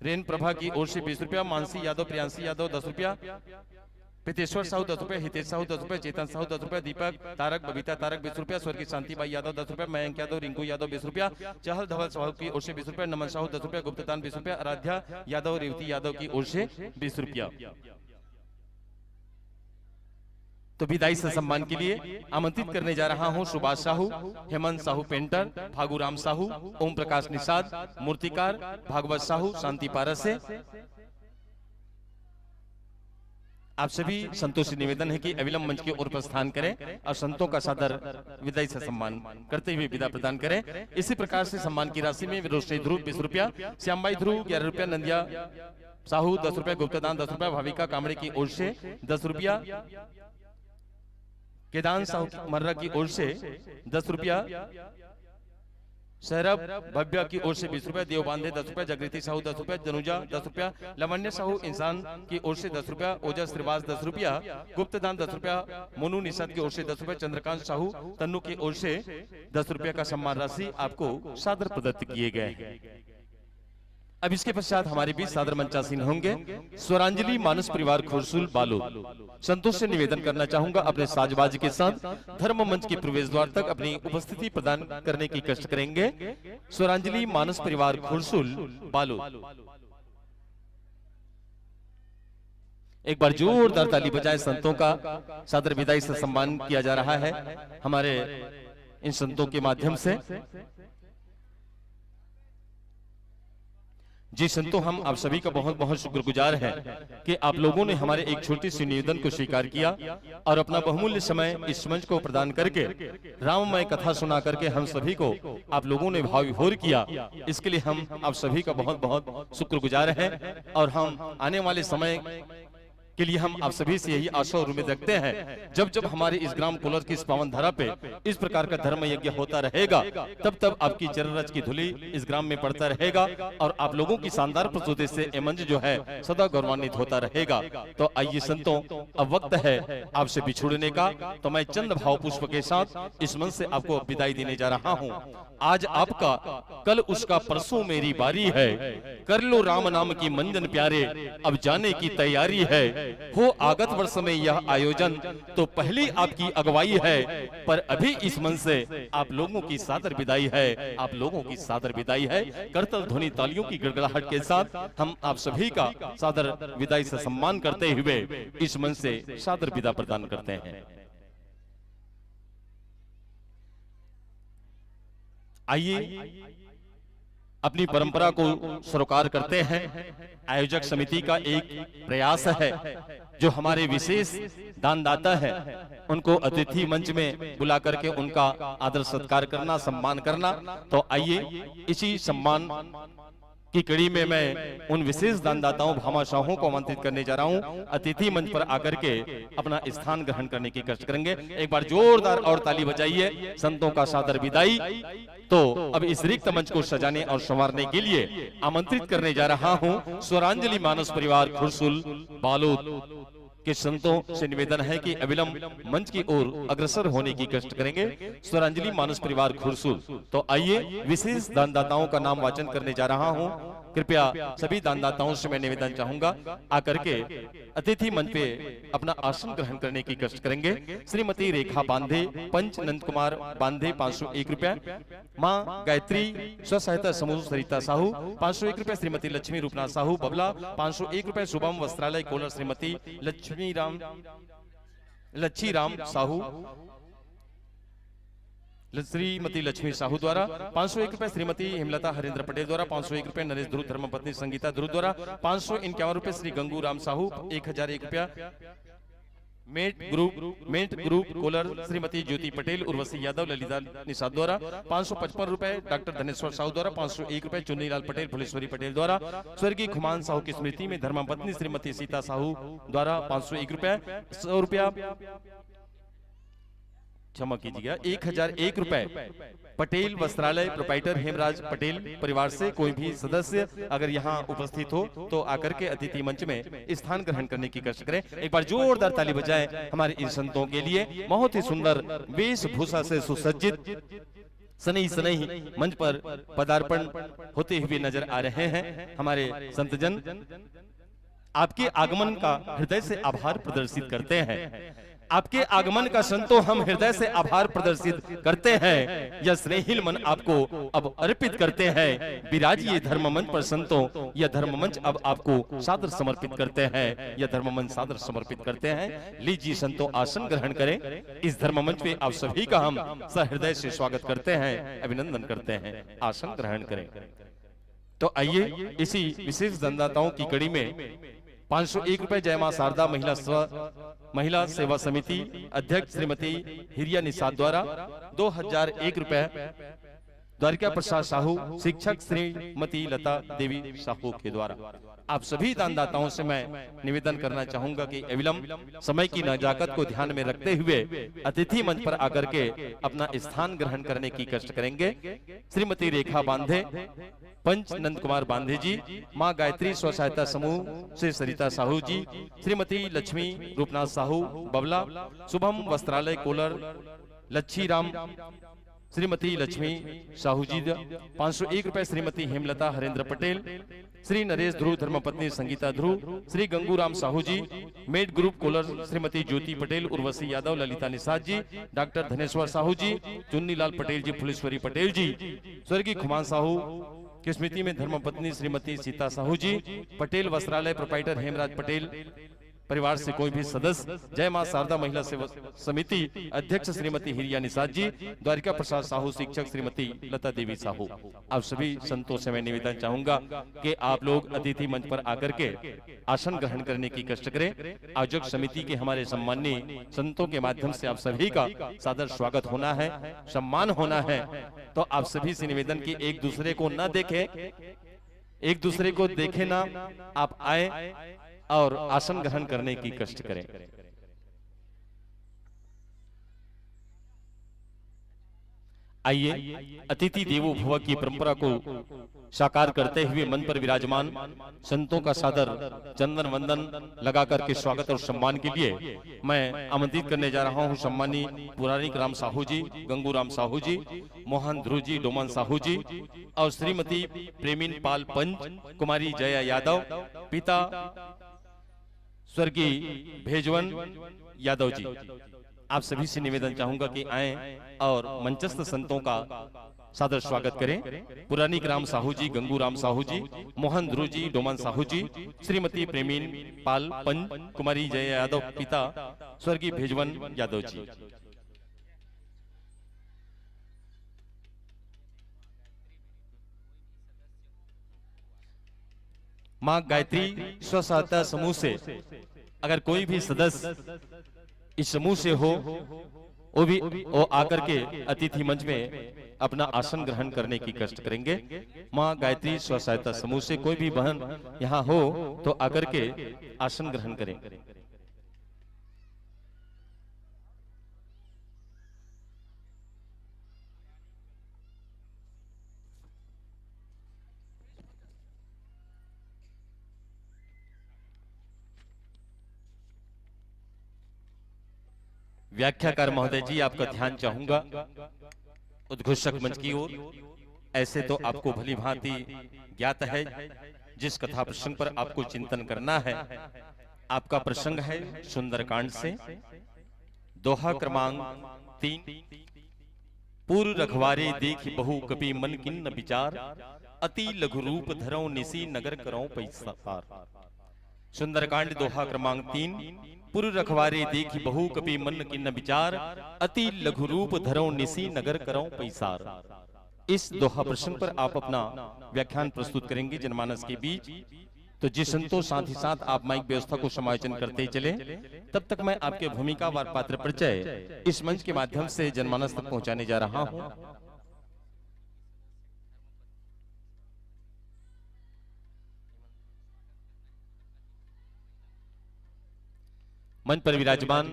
रेन प्रभा की ओर से 20 रुपया, मानसी यादव प्रियांशी यादव 10 रुपया, प्रीतेश्वर साहू 10 रुपया, हितेश साहू 10 रुपया, चेतन साहू 10 रुपया, दीपक तारक बबीता तारक 20 रुपया, स्वर्गीय शांतिबाई यादव 10 रुपया, मयंक यादव रिंकू यादव 20 रुपया, चहल धवल साहू की ओर से 20 रुपया, नमन साहू 10 रुपया, गुप्तदान 20 रुपया, आराध्या यादव रेवती यादव की ओर से 20 रुपया। तो विदाई से सम्मान के लिए आमंत्रित करने जा रहा हूं सुभाष साहू, हेमंत साहू पेंटर, भागुराम साहू, ओम प्रकाश निषाद मूर्तिकार, भागवत साहू शांति पारस से। आप सभी संतों से निवेदन है कि अविलंब मंच की ओर प्रस्थान करें और संतों का सादर विदाई से सम्मान करते हुए विदा प्रदान करें। इसी प्रकार से सम्मान की राशि में रोशनी ध्रुव 20 रुपया, श्यामबाई ध्रुव 11 रुपया, नंदिया साहू 10 रुपया, गुप्तदान 10 रुपया, भाविका कामड़े की ओर से 10 रुपया, केदान साहू मर्रा की ओर से 10 रुपया, सौरभ भव्या की ओर से 20 रुपया, देव बांधे 10 रुपया, जागृति साहू 10 रुपया, जनुजा 10 रुपया, लवण्य साहू इंसान की ओर से 10 रुपया, ओजस श्रीवास 10 रुपया, गुप्तदान 10 रुपया, मोनू निषाद की ओर से 10 रुपया, चंद्रकांत साहू तन्नू की ओर से 10 रुपया का सम्मान राशि आपको सादर प्रदत्त किए गए हैं। अब इसके पश्चात हमारे बीच सादर मंचासीन होंगे स्वरांजलि मानस परिवार खुरसुल बालो। संतोष से निवेदन करना चाहूंगा अपने साजबाज के साथ धर्म मंच के प्रवेश द्वार तक अपनी उपस्थिति प्रदान करने की कष्ट करेंगे। स्वरांजलि मानस परिवार खुरसुल बालो। एक बार जोरदार ताली बजाए संतों का सादर विदाई से सम्मान किया जा रहा है हमारे इन संतों के माध्यम से। जी संतों, हम आप सभी का बहुत बहुत शुक्रगुजार हैं कि आप लोगों ने हमारे एक छोटी सी निवेदन को स्वीकार किया और अपना बहुमूल्य समय इस मंच को प्रदान करके राममय कथा सुना करके हम सभी को आप लोगों ने भाव विभोर किया। इसके लिए हम आप सभी का बहुत बहुत शुक्रगुजार हैं और हम आने वाले समय के लिए हम आप सभी से यही आशा और उम्मीद रखते हैं जब जब हमारे इस ग्राम कोलर की इस पावन धरा पे इस प्रकार का धर्म यज्ञ होता रहेगा तब तब आपकी चरणरज की धूलि इस ग्राम में पड़ता रहेगा और आप लोगों की शानदार प्रस्तुति से ये मंच जो है सदा गौरवान्वित होता रहेगा। तो आइए संतों, अब वक्त है आपसे बिछुड़ने का, तो मैं चंद भाव पुष्प के साथ इस मंच से आपको विदाई देने जा रहा हूँ। आज आपका, कल उसका, परसों मेरी बारी है, कर लो राम नाम की मंजन प्यारे, अब जाने की तैयारी है, हो आगत वर्ष में यह आयोजन तो पहली आपकी अगुवाई है, पर अभी इस मन से आप लोगों की सादर विदाई है, आप लोगों की सादर विदाई है। करतल ध्वनि तालियों की गड़गड़ाहट के साथ हम आप सभी का सादर विदाई से सम्मान करते हुए इस मन से सादर विदा प्रदान करते हैं। आइए अपनी परंपरा को सरोकार करते हैं। आयोजक समिति का एक प्रयास है, जो हमारे विशेष दानदाता है उनको अतिथि मंच में बुला करके उनका आदर सत्कार करना, सम्मान करना। तो आइए इसी सम्मान की कड़ी में मैं उन विशेष दानदाताओं भामाशाहों को आमंत्रित करने जा रहा हूं। अतिथि मंच पर आकर के अपना स्थान ग्रहण करने की कष्ट करेंगे। एक बार जोरदार और ताली बजाइए संतों का सादर विदाई। तो अब इस रिक्त मंच को सजाने और संवारने के लिए आमंत्रित करने जा रहा हूं स्वरांजलि मानस परिवार खुरसुल बालोद के संतों से निवेदन है कि अविलंब मंच की ओर अग्रसर होने की कष्ट करेंगे। स्वरांजलि मानस परिवार खुरसुल। तो आइए विशेष दानदाताओं का नाम वाचन करने जा रहा हूं। कृपया सभी दानदाताओं से मैं निवेदन चाहूंगा आकर के अतिथि मंच पे अपना आसन ग्रहण करने की कष्ट करेंगे। श्रीमती रेखा बांधे, पंच नंद कुमार बांधे 501 रुपया, माँ गायत्री स्व सहायता समूह सरिता साहू 501 रुपया, श्रीमती लक्ष्मी रूपनाथ साहू बबला 501 रुपया, शुभम वस्त्रालय कोलर श्रीमती लक्ष्मी राम साहू श्रीमती लक्ष्मी साहू द्वारा 501 रुपए, श्रीमती हेमलता हरेंद्र पटेल द्वारा 501 रुपए, नरेश ध्रुव धर्मपत्नी संगीता ध्रुव द्वारा 551 रुपए, श्री गंगू राम साहू 1001 रुपया, मेट ग्रुप कोलर श्रीमती ज्योति पटेल, उर्वशी यादव ललिता निषाद द्वारा 555 रुपए, डॉक्टर धनेश्वर साहू द्वारा 501 रुपए, चुन्नीलाल पटेल फुलेश्वरी पटेल द्वारा, स्वर्गीय खुमान साहू की स्मृति में धर्मपत्नी श्रीमती सीता साहू द्वारा 501 रुपए, 100 रुपया, क्षमा कीजिएगा 1001 रुपए, पटेल वस्त्रालय प्रोपाइटर हेमराज पटेल परिवार से कोई भी सदस्य अगर यहाँ उपस्थित हो तो आकर के अतिथि मंच में स्थान ग्रहण करने की कष्ट करें। एक बार जोरदार ताली बजाएं हमारे इन संतों के लिए। बहुत ही सुंदर वेशभूषा से सुसज्जित सनई सनई मंच पर पदार्पण होते हुए नजर आ रहे हैं हमारे संतजन। आपके आगमन का हृदय से आभार प्रदर्शित करते हैं। आपके आगमन का संतों हम हृदय से आभार प्रदर्शित करते हैं। यह स्नेहिल मन आपको अब अर्पित करते हैं। विराजिए धर्म मंच पर संतों, यह धर्म मंच अब आपको सादर समर्पित करते हैं। यह धर्म मंच सादर समर्पित करते हैं। लीजिए संतों आसन ग्रहण करें। इस धर्म मंच पे आप सभी का हम सहृदय से स्वागत करते हैं, अभिनंदन करते हैं। आसन ग्रहण करें। तो आइए इसी विशेष दानदाताओं की कड़ी में 501 रुपए जय मां शारदा महिला सेवा समिति अध्यक्ष श्रीमती हिरिया निषाद द्वारा, 2001 रुपए द्वारिका प्रसाद साहू शिक्षक श्रीमती लता देवी साहू के द्वारा। आप सभी दानदाताओं से मैं निवेदन करना चाहूंगा कि अविलंब समय की नजाकत को ध्यान में रखते हुए अतिथि मंच पर आकर के अपना स्थान ग्रहण करने की कष्ट करेंगे। श्रीमती रेखा बांधे, पंच नंद कुमार बांधे जी, मां गायत्री स्व सहायता समूह से सरिता साहू जी, श्रीमती लक्ष्मी रूपनाथ साहू बबला, शुभम वस्त्रालय कोलर, लच्छी राम श्रीमती लक्ष्मी साहू जी, 501 रुपए श्रीमती हेमलता हरेंद्र पटेल, श्री नरेश ध्रुव धर्मपत्नी संगीता ध्रुव, श्री गंगूराम साहू जी, मेड ग्रुप कोलर श्रीमती ज्योति पटेल, उर्वशी यादव, ललिता निषाद जी, डॉक्टर धनेश्वर साहू जी, चुन्नीलाल पटेल जी, फुलेश्वरी पटेल जी, स्वर्गीय खुमान साहू की स्मृति में धर्मपत्नी श्रीमती सीता साहू जी, पटेल वस्त्रालय प्रोप्राइटर हेमराज पटेल परिवार से कोई भी सदस्य, जय मां शारदा महिला सेवा समिति अध्यक्ष श्रीमती हिरिया निषाद जी, द्वारिका प्रसाद साहू शिक्षक श्रीमती लता देवी साहू। आप सभी संतों से मैं निवेदन चाहूंगा कि आप लोग अतिथि मंच पर आकर के आसन ग्रहण करने की कष्ट करें। आयोजक समिति के हमारे सम्माननीय संतों के माध्यम से आप सभी का सादर स्वागत होना है, सम्मान होना है। तो आप सभी से निवेदन की एक दूसरे को न देखें, एक दूसरे को देखे ना, आप आए और आसन ग्रहण करने की कष्ट करें। आइए अतिथि देवो भव की परंपरा को साकार करते हुए मन पर विराजमान संतों का सादर चंदन वंदन लगाकर के स्वागत और सम्मान के लिए मैं आमंत्रित करने जा रहा हूं सम्मानीय पुराणिक राम साहू जी, गंगूराम साहू जी, मोहन ध्रुव जी, डोमन साहू जी और श्रीमती प्रेमीन पाल पंच, कुमारी जया यादव, पिता स्वर्गीय भेजवन यादव जी। आप सभी से निवेदन चाहूंगा कि आए और मंचस्थ संतों का सादर स्वागत करें। पुरानी राम साहू जी, गंगूराम साहू जी, मोहन ध्रुव जी, डोमन साहू जी, श्रीमती प्रेमीन पाल पंच, कुमारी जय यादव, पिता स्वर्गीय भेजवन यादव जी। मां गायत्री स्व सहायता समूह से अगर कोई भी सदस्य इस समूह से हो, वो आकर के अतिथि मंच में अपना आसन ग्रहण करने की कष्ट करेंगे। मां गायत्री स्व सहायता समूह से कोई भी बहन यहाँ हो तो आकर के आसन ग्रहण करें। व्याख्याकार महोदय जी, आपका ध्यान चाहूंगा उद्घोषक मंच की ओर। ऐसे तो आपको भली भांति ज्ञात है जिस कथा प्रसंग पर आपको चिंतन करना है। आपका प्रसंग है सुंदरकांड से, दोहा क्रमांक 3। पूर्व रखवारे देख बहु कपि मन किन्न विचार, अति लघु रूप धरौ निसी नगर करौ पैसा पार। सुंदरकांड दोहा क्रमांक 3। पूर्व रखवारे देखी बहु कपि मन किन्न विचार, अति लघु रूप धरौ निसी नगर करौ पैसार। इस दोहा प्रसंग पर आप अपना व्याख्यान प्रस्तुत करेंगे जनमानस के बीच। तो जिस संतों साथ ही साथ आप माइक व्यवस्था को समायोजन करते चले, तब तक मैं आपके भूमिका व पात्र परिचय इस मंच के माध्यम से जनमानस तक पहुंचाने जा रहा हूं। मंच पर विराजमान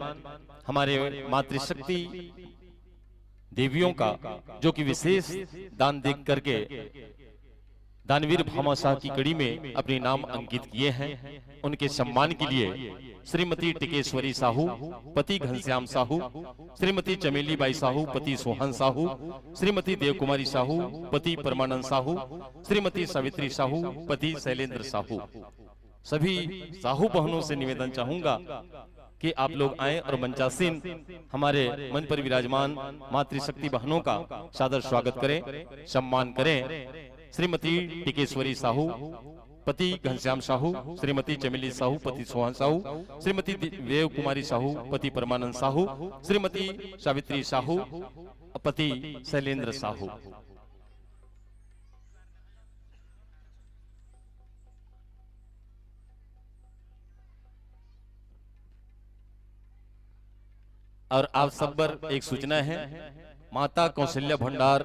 हमारे मातृशक्ति देवियों का जो कि विशेष दान देख करके दानवीर भामाशाह की कड़ी में अपने नाम अंकित किए हैं, उनके सम्मान के लिए श्रीमती टिकेश्वरी साहू पति घनश्याम साहू, श्रीमती चमेली बाई साहू पति सोहन साहू, श्रीमती देवकुमारी साहू पति परमानंद साहू, श्रीमती सावित्री साहू पति शैलेंद्र साहू। सभी साहू बहनों से निवेदन चाहूंगा कि आप लोग आए और मंचासीन हमारे मंच पर विराजमान मातृशक्ति बहनों का सादर स्वागत करें, सम्मान करें। श्रीमती टिकेश्वरी साहू पति घनश्याम साहू, श्रीमती चमेली साहू पति सोहन साहू, श्रीमती देव कुमारी साहू पति परमानंद साहू, श्रीमती सावित्री साहू पति शैलेंद्र साहू। और आप सब पर एक सूचना है, माता कौशल्या भंडार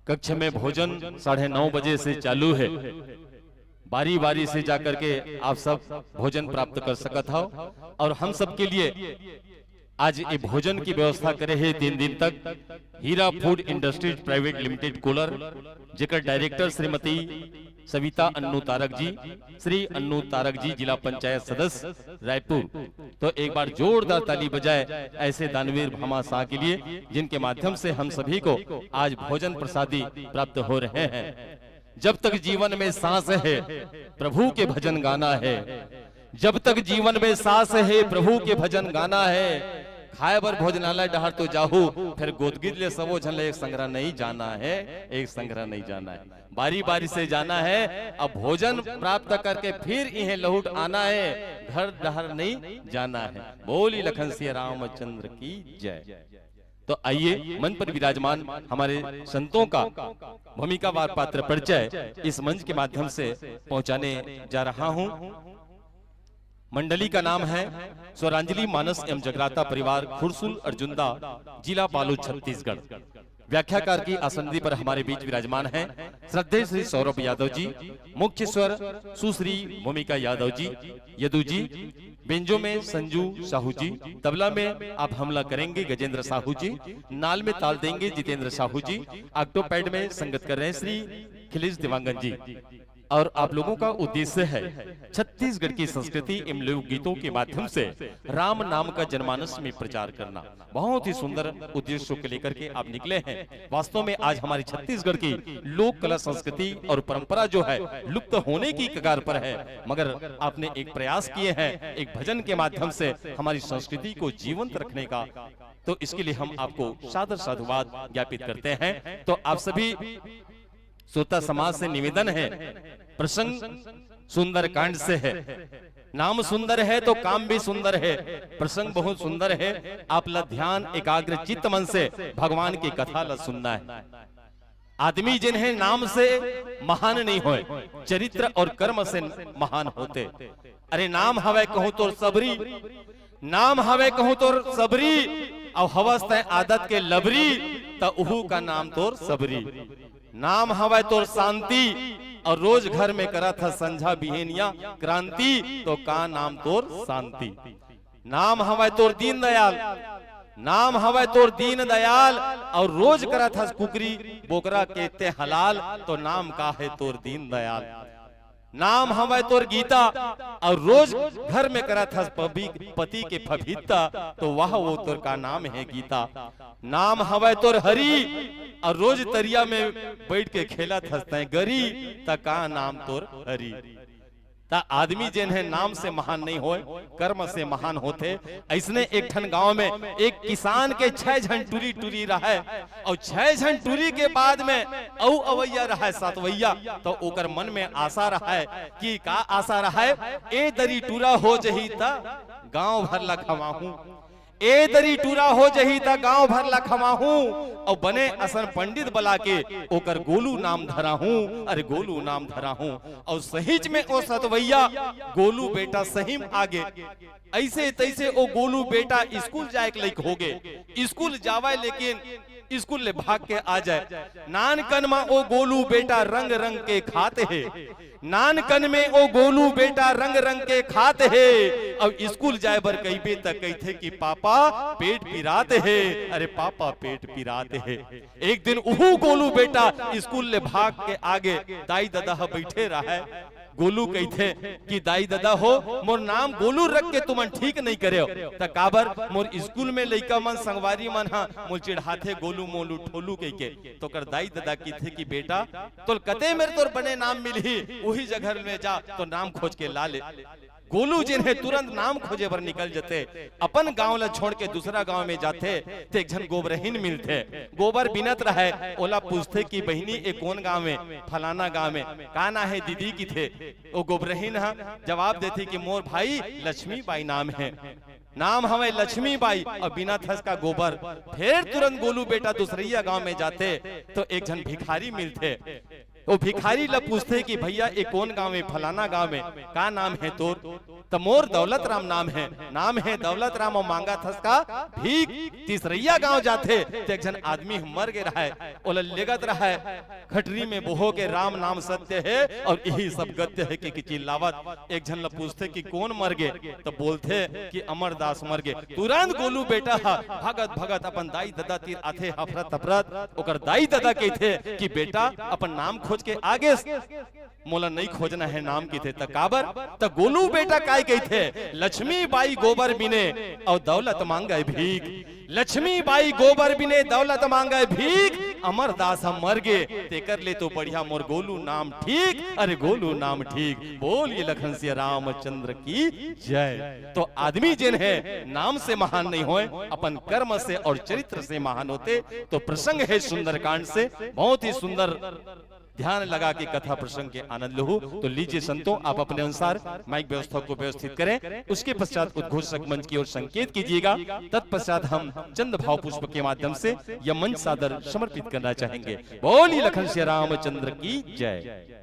कक्ष में भोजन 9:30 बजे से चालू है। बारी बारी से जाकर के आप सब भोजन प्राप्त कर सकत हो। और हम सब के लिए आज ये भोजन की व्यवस्था करे है 3 दिन तक Hira food industries private limited Kolar, जेकर डायरेक्टर श्रीमती सविता अन्नू तारक जी, श्री अन्नू तारक जी जिला पंचायत सदस्य रायपुर। तो एक बार जोरदार ताली बजाए ऐसे दानवीर भामाशाह के लिए, जिनके माध्यम से हम सभी को आज भोजन प्रसादी प्राप्त हो रहे हैं। जब तक जीवन में सांस है प्रभु के भजन गाना है, जब तक जीवन में सांस है प्रभु के भजन गाना है। खाए बर भोजनालय डहर तो जाहू, फिर गोदगिद ले सबो झन ले एक संग्रह नहीं जाना है, एक संग्रह नहीं जाना है, बारी बारी से जाना है। अब भोजन प्राप्त करके फिर इन्हें लौट आना है, घर डहर नहीं जाना है। बोली लखन सिया रामचंद्र की जय। तो आइए मंच पर विराजमान हमारे संतों का भूमिकावार पात्र परिचय इस मंच के माध्यम से पहुंचाने जा रहा हूं। मंडली का नाम है स्वरांजलि मानस एवं जगराता परिवार, खुरसुल अर्जुंदा, जिला बालोद, छत्तीसगढ़। व्याख्याकार की आसनदी पर हमारे बीच विराजमान हैं श्रद्धेय श्री सौरभ यादव जी, मुख्य स्वर सुश्री भूमिका यादव जी, यदु जी, बेंजो में संजू साहू जी, तबला में आप हमला करेंगे गजेंद्र साहू जी, नाल में ताल देंगे जितेंद्र साहू जी, ऑक्टोपैड में संगत कर रहे हैं श्री खिलेश दिवांगन जी। और आप लोगों का उद्देश्य है छत्तीसगढ़ की संस्कृति एवं लोक गीतों के माध्यम से राम नाम का जनमानस में प्रचार करना। बहुत ही सुंदर उद्देश्यों को लेकर के आप निकले हैं। वास्तव में आज हमारी छत्तीसगढ़ की लोक कला संस्कृति और परंपरा जो है लुप्त होने की कगार पर है, मगर आपने एक प्रयास किए हैं एक भजन के माध्यम से हमारी संस्कृति को जीवंत रखने का। तो इसके लिए हम आपको सादर साधुवाद ज्ञापित करते हैं। तो आप सभी श्रोता समाज से निवेदन है, प्रसंग सुंदर कांड से है, नाम सुंदर है तो काम भी सुंदर है, प्रसंग बहुत सुंदर है। आप ला ध्यान एकाग्र चित्त मन से भगवान की कथा ला सुनना है। आदमी जिन्हें नाम से महान नहीं होए, चरित्र और कर्म से महान होते। अरे नाम हवे कहूं तो सबरी, नाम हवे कहूं तो सबरी, और हवस तय आदत के लबरी, तो उहू का नाम तोर सबरी। नाम हवे तोर शांति, और रोज घर में करा था संझा बिहेनिया क्रांति, तो का नाम तोर शांति। नाम हवे तोर दीन दयाल, नाम हवे तोर दीन दयाल, और रोज करा था कुकरी बोकरा कहते हलाल, तो नाम का है तोर दीन दयाल। नाम हवे तोर गीता, और रोज घर में करा था पति के फभीता, तो वह वो तोर का नाम है गीता। नाम हवे तोर हरि, और रोज तरिया में बैठ के खेला था गरी, ता का नाम तोर हरि। ता आदमी जिन्हें नाम से महान नहीं होए, कर्म से महान होते। ऐसने एक ठन गांव में एक किसान के 6 झन टूरी टूरी रहा, और 6 झन टूरी के बाद में औ अवैया रहा है सातवैया। तो ओकर मन में आशा रहा है कि का आशा रहा है, ए दरी टूरा हो जही ता गांव भर ला खवाहूं, ए दरी टूरा हो जही ता गांव भर ला खवाहूं, और बने असन पंडित बला के ओकर गोलू नाम धरा हूं। अरे गोलू नाम धरा हूं, और सहीच में ओ सतवैया गोलू बेटा सहीम आगे। ऐसे तैसे ओ गोलू बेटा स्कूल जाए के लायक हो गए, स्कूल जावे लेकिन स्कूल ले भाग के आ जाए। नानकन में ओ गोलू बेटा रंग रंग के खाते है, नानकन में ओ गोलू बेटा रंग रंग के खाते है। अब स्कूल जाए बर कही तक कहते कि पापा पेट पिराते है, अरे पापा पेट पिराते है। एक दिन उहू गोलू बेटा स्कूल ले भाग के आगे दाई दादा बैठे रहा है। गोलू कहते कि दाई दादा हो मोर नाम गोलू रख के तुमन ठीक नहीं करे हो, त काबर मोर स्कूल में लइका मन संगवारी मन हा मोर चिढ़ाथे गोलू मोलू ठोलू कह के। तो कर दाई दादा कहते कि बेटा तोर कते मेरे तोर बने नाम मिलही, वही जगह में जा तो नाम खोज के ला ले। गोलू जिन्हें तुरंत नाम खोजे पर निकल जाते, अपन गांव ला छोड़ के दूसरा गांव में जाते, तो एक जन गोबरहीन मिलते, गोबर बिनत रहे। ओला पूछते कि बहनी ए कौन गांव में, फलाना गांव में, का ना है दीदी की थे। वो गोबरहीन हा जवाब देती कि मोर भाई लक्ष्मी बाई नाम है, नाम हमें लक्ष्मी बाई, और बिना थस का गोबर। फिर तुरंत गोलू बेटा दूसरिया गांव में जाते, तो एक जन भिखारी मिलते। वो भिखारी ला पूछते कि भैया ये कौन गांव है? फलाना गांव में। का नाम है तोर? तो मोर दौलत राम नाम है दौलत राम। और मांगा थस का भीख। तीसरैया गांव जाते तो एक जन आदमी मर गए रहा है, ओला लेगत रहा है खटरी में बोहो के राम नाम सत्य है और यही सब गत्य है कि चिल्लावत। एक जन ला पूछते कि कौन मर गए? तो बोलते कि अमरदास मर गए। तुरंत गोलू बेटा भगत भगत अपन दाई दादा तीर आथे हफरत हफरत। ओकर दाई दादा कहते कि बेटा अपन नाम खोज के आगे मोला नहीं खोजना है नाम की थे। तकाबर त गोलू बेटा काय कहते? लक्ष्मी बाई गोबर बिने और दौलत मांगे भीख। लक्ष्मी बाई गोबर बिने दौलत मांगे भीख। अमरदास हम मर गए तेकर ले तो बढ़िया मोर गोलू नाम ठीक। अरे गोलू नाम ठीक। बोलिए लखन सिया रामचंद्र की जय। तो आदमी जिन है नाम से महान नहीं होए, अपन कर्म से और चरित्र से महान होते। तो प्रसंग है सुंदरकांड से, बहुत ही सुंदर ध्यान लगा के कथा प्रसंग के आनंद लो। तो लीजिए संतों, आप अपने अनुसार माइक व्यवस्था को व्यवस्थित करें। उसके पश्चात उद्घोषक मंच की ओर संकेत कीजिएगा। तत्पश्चात हम चंद भाव पुष्प के माध्यम से यह मंच सादर समर्पित करना चाहेंगे। बोली लखन श्री रामचंद्र की जय।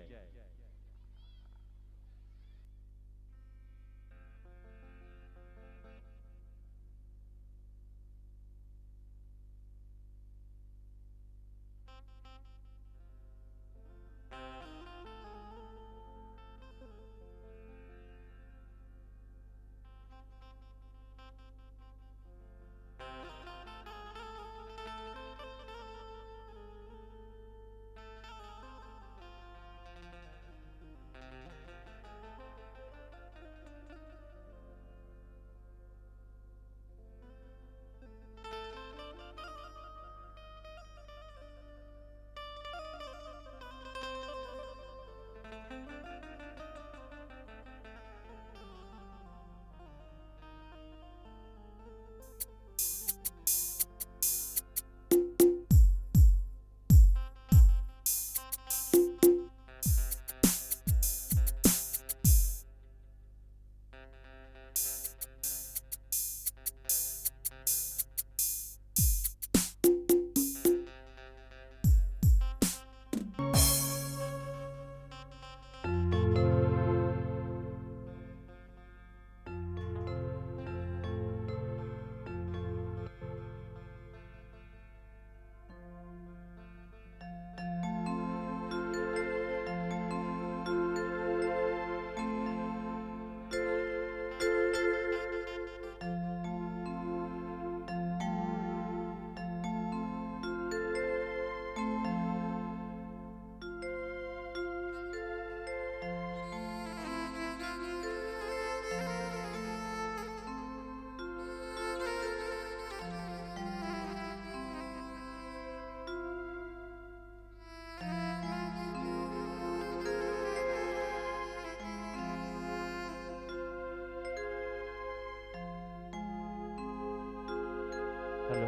हेलो,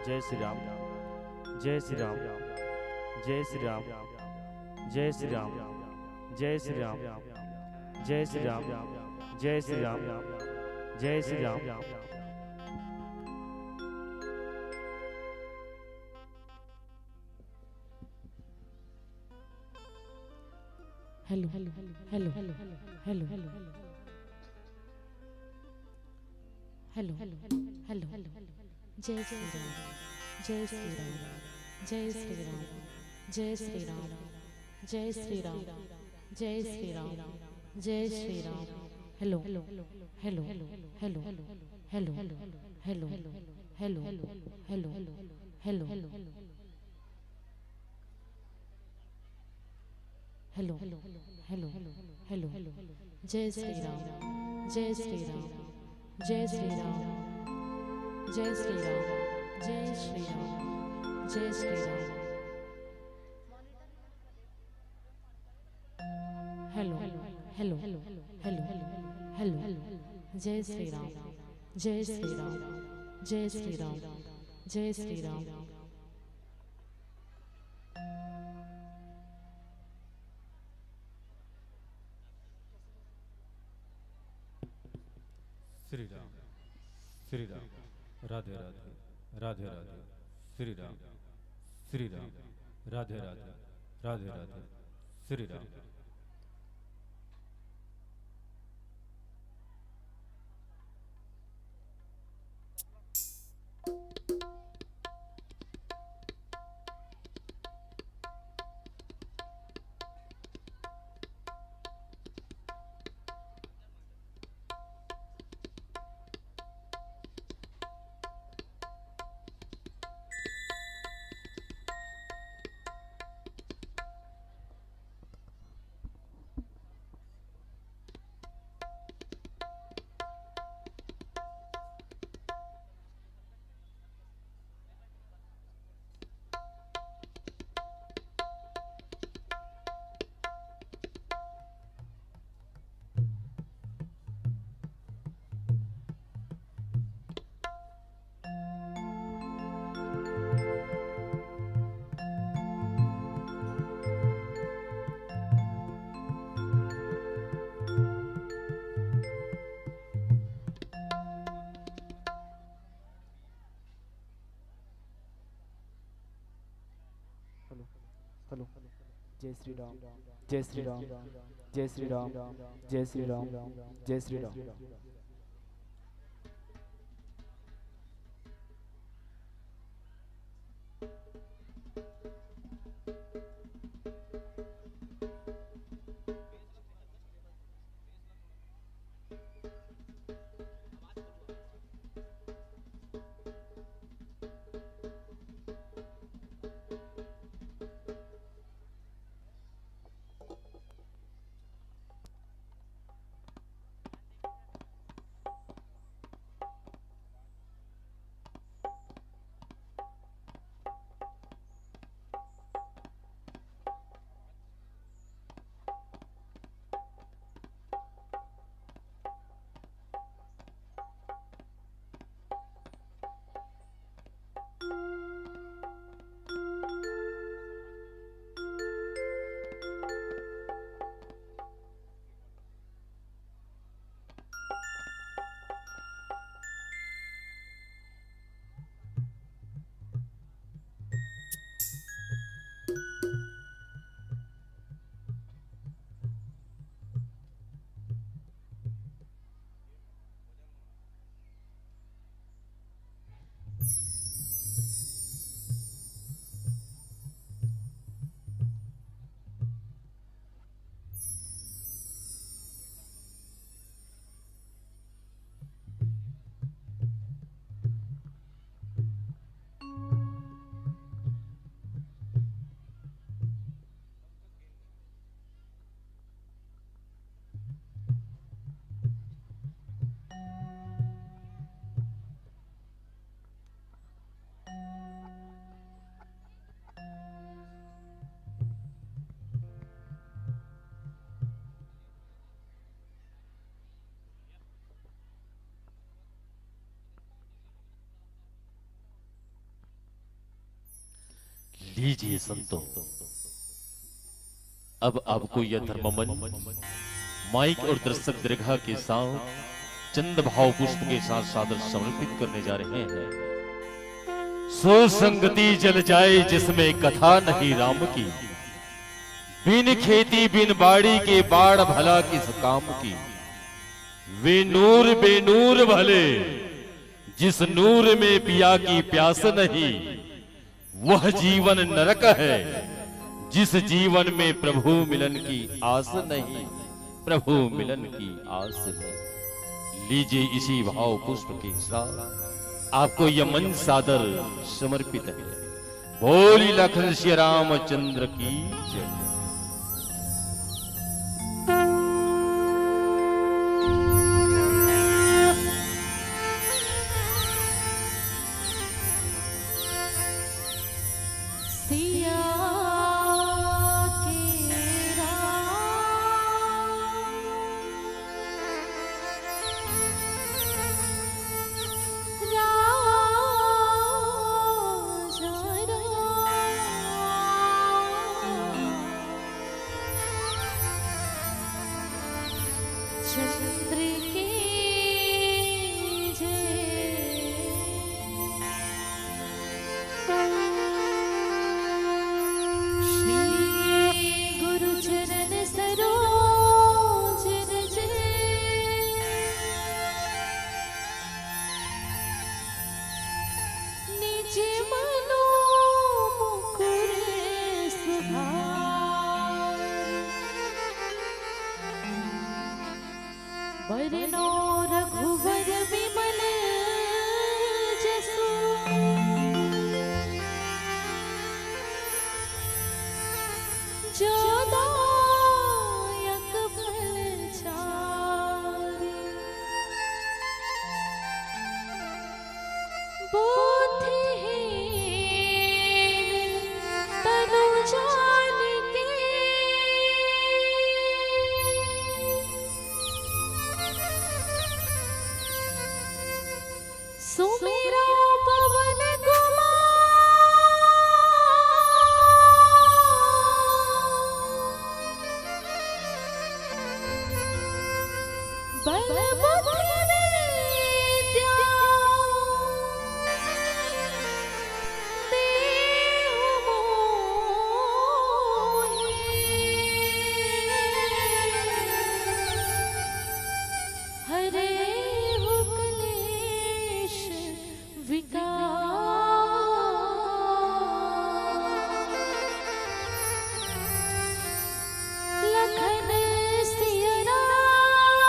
जय श्री राम, जय श्री राम, जय श्री राम, जय श्री राम, जय श्री राम, जय श्री राम, जय श्री राम, जय Shri Ram. Hello hello hello hello hello hello hello hello hello जय श्री राम, जय श्री राम, जय श्री राम, जय श्री राम, जय श्री राम, जय श्री राम, जय Shri Ram. Hello hello hello hello hello hello hello hello hello hello hello hello hello hello जय श्री राम, जय श्री राम, जय श्री राम, जय श्री राम, जय श्री राम, जय Shri Ram. Hello hello hello hello जय श्री राम, जय श्री राम, जय श्री राम, जय श्री राम। श्री राम, श्री राम, राधे राधे, राधे राधे, श्री राम, राधे राधे, राधे राधे, श्री राम। हेलो, जय श्री राम, जय श्री राम, जय श्री राम, जय श्री राम, जय श्री राम। लीजिए संतो, अब आपको यह धर्ममन माइक और दर्शक दीर्घा के साथ चंद भाव पुष्प के साथ सादर समर्पित करने जा रहे हैं। सो संगति जल जाए जिसमें कथा नहीं राम की, बिन खेती बिन बाड़ी के बाढ़ भला किस काम की। वे नूर बेनूर भले जिस नूर में पिया की प्यास नहीं, वह जीवन नरक है जिस जीवन में प्रभु मिलन की आस नहीं, प्रभु मिलन की आस नहीं। लीजिए इसी भाव पुष्प के साथ आपको यह मन सादर समर्पित है। बोली लखन श्री रामचंद्र की जय। जे मनो मुकुरे सुधार बरनो रघुवर विमल जसु जोदायक फल चारि बुद्धिहीन तनु जानिके सुमिरो पवन बल बुद्धि विद्या देहु मोहि हरे हो क्लेश विकार लखन सिया राम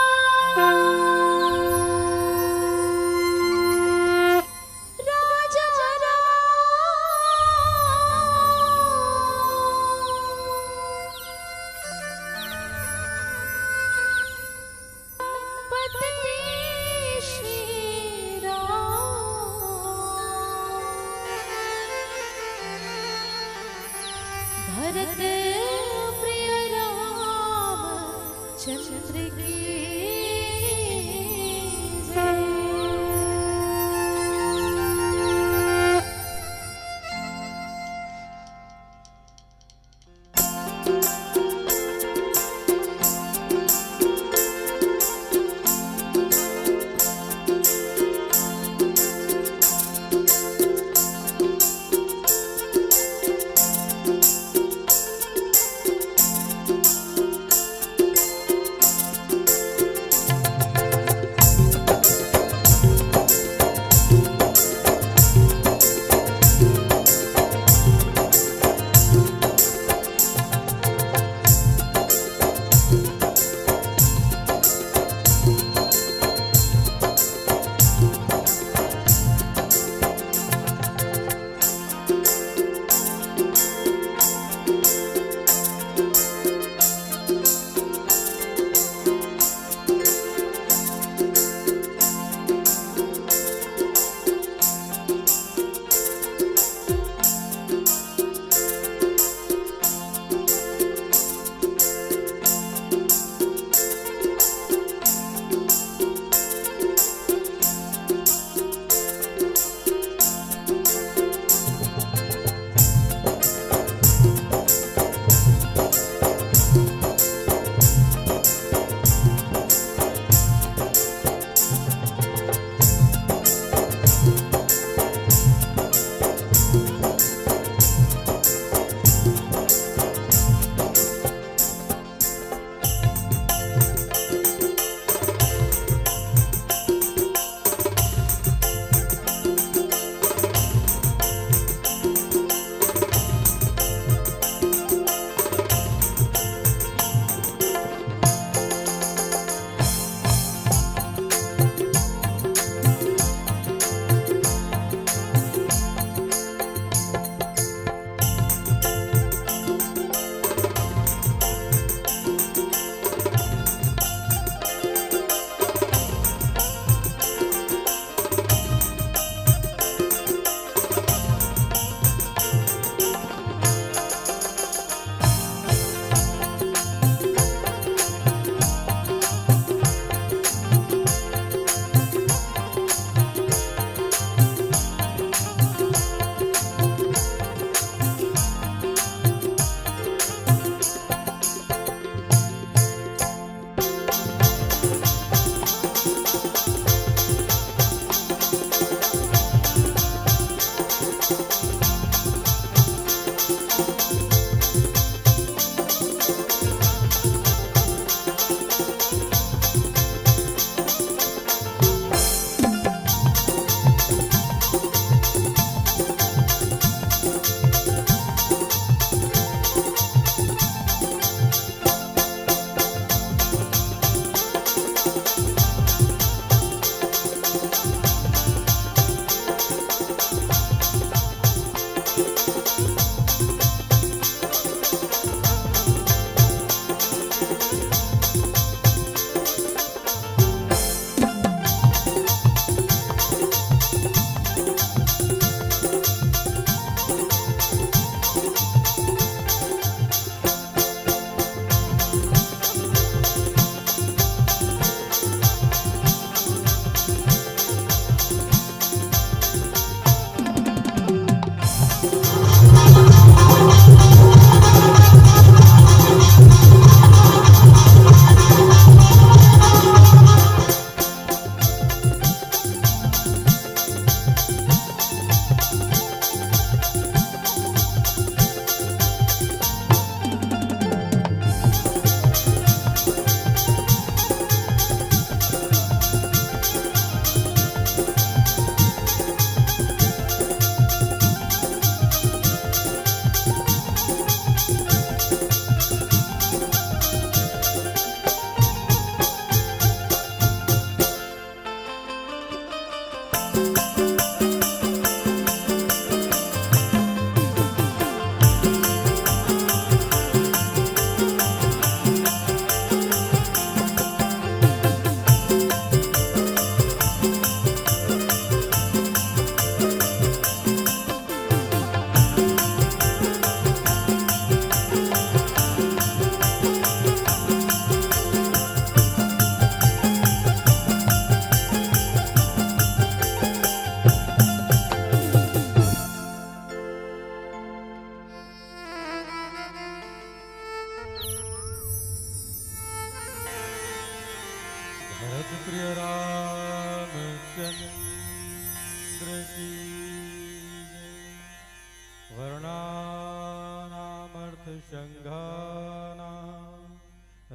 जङ्घानां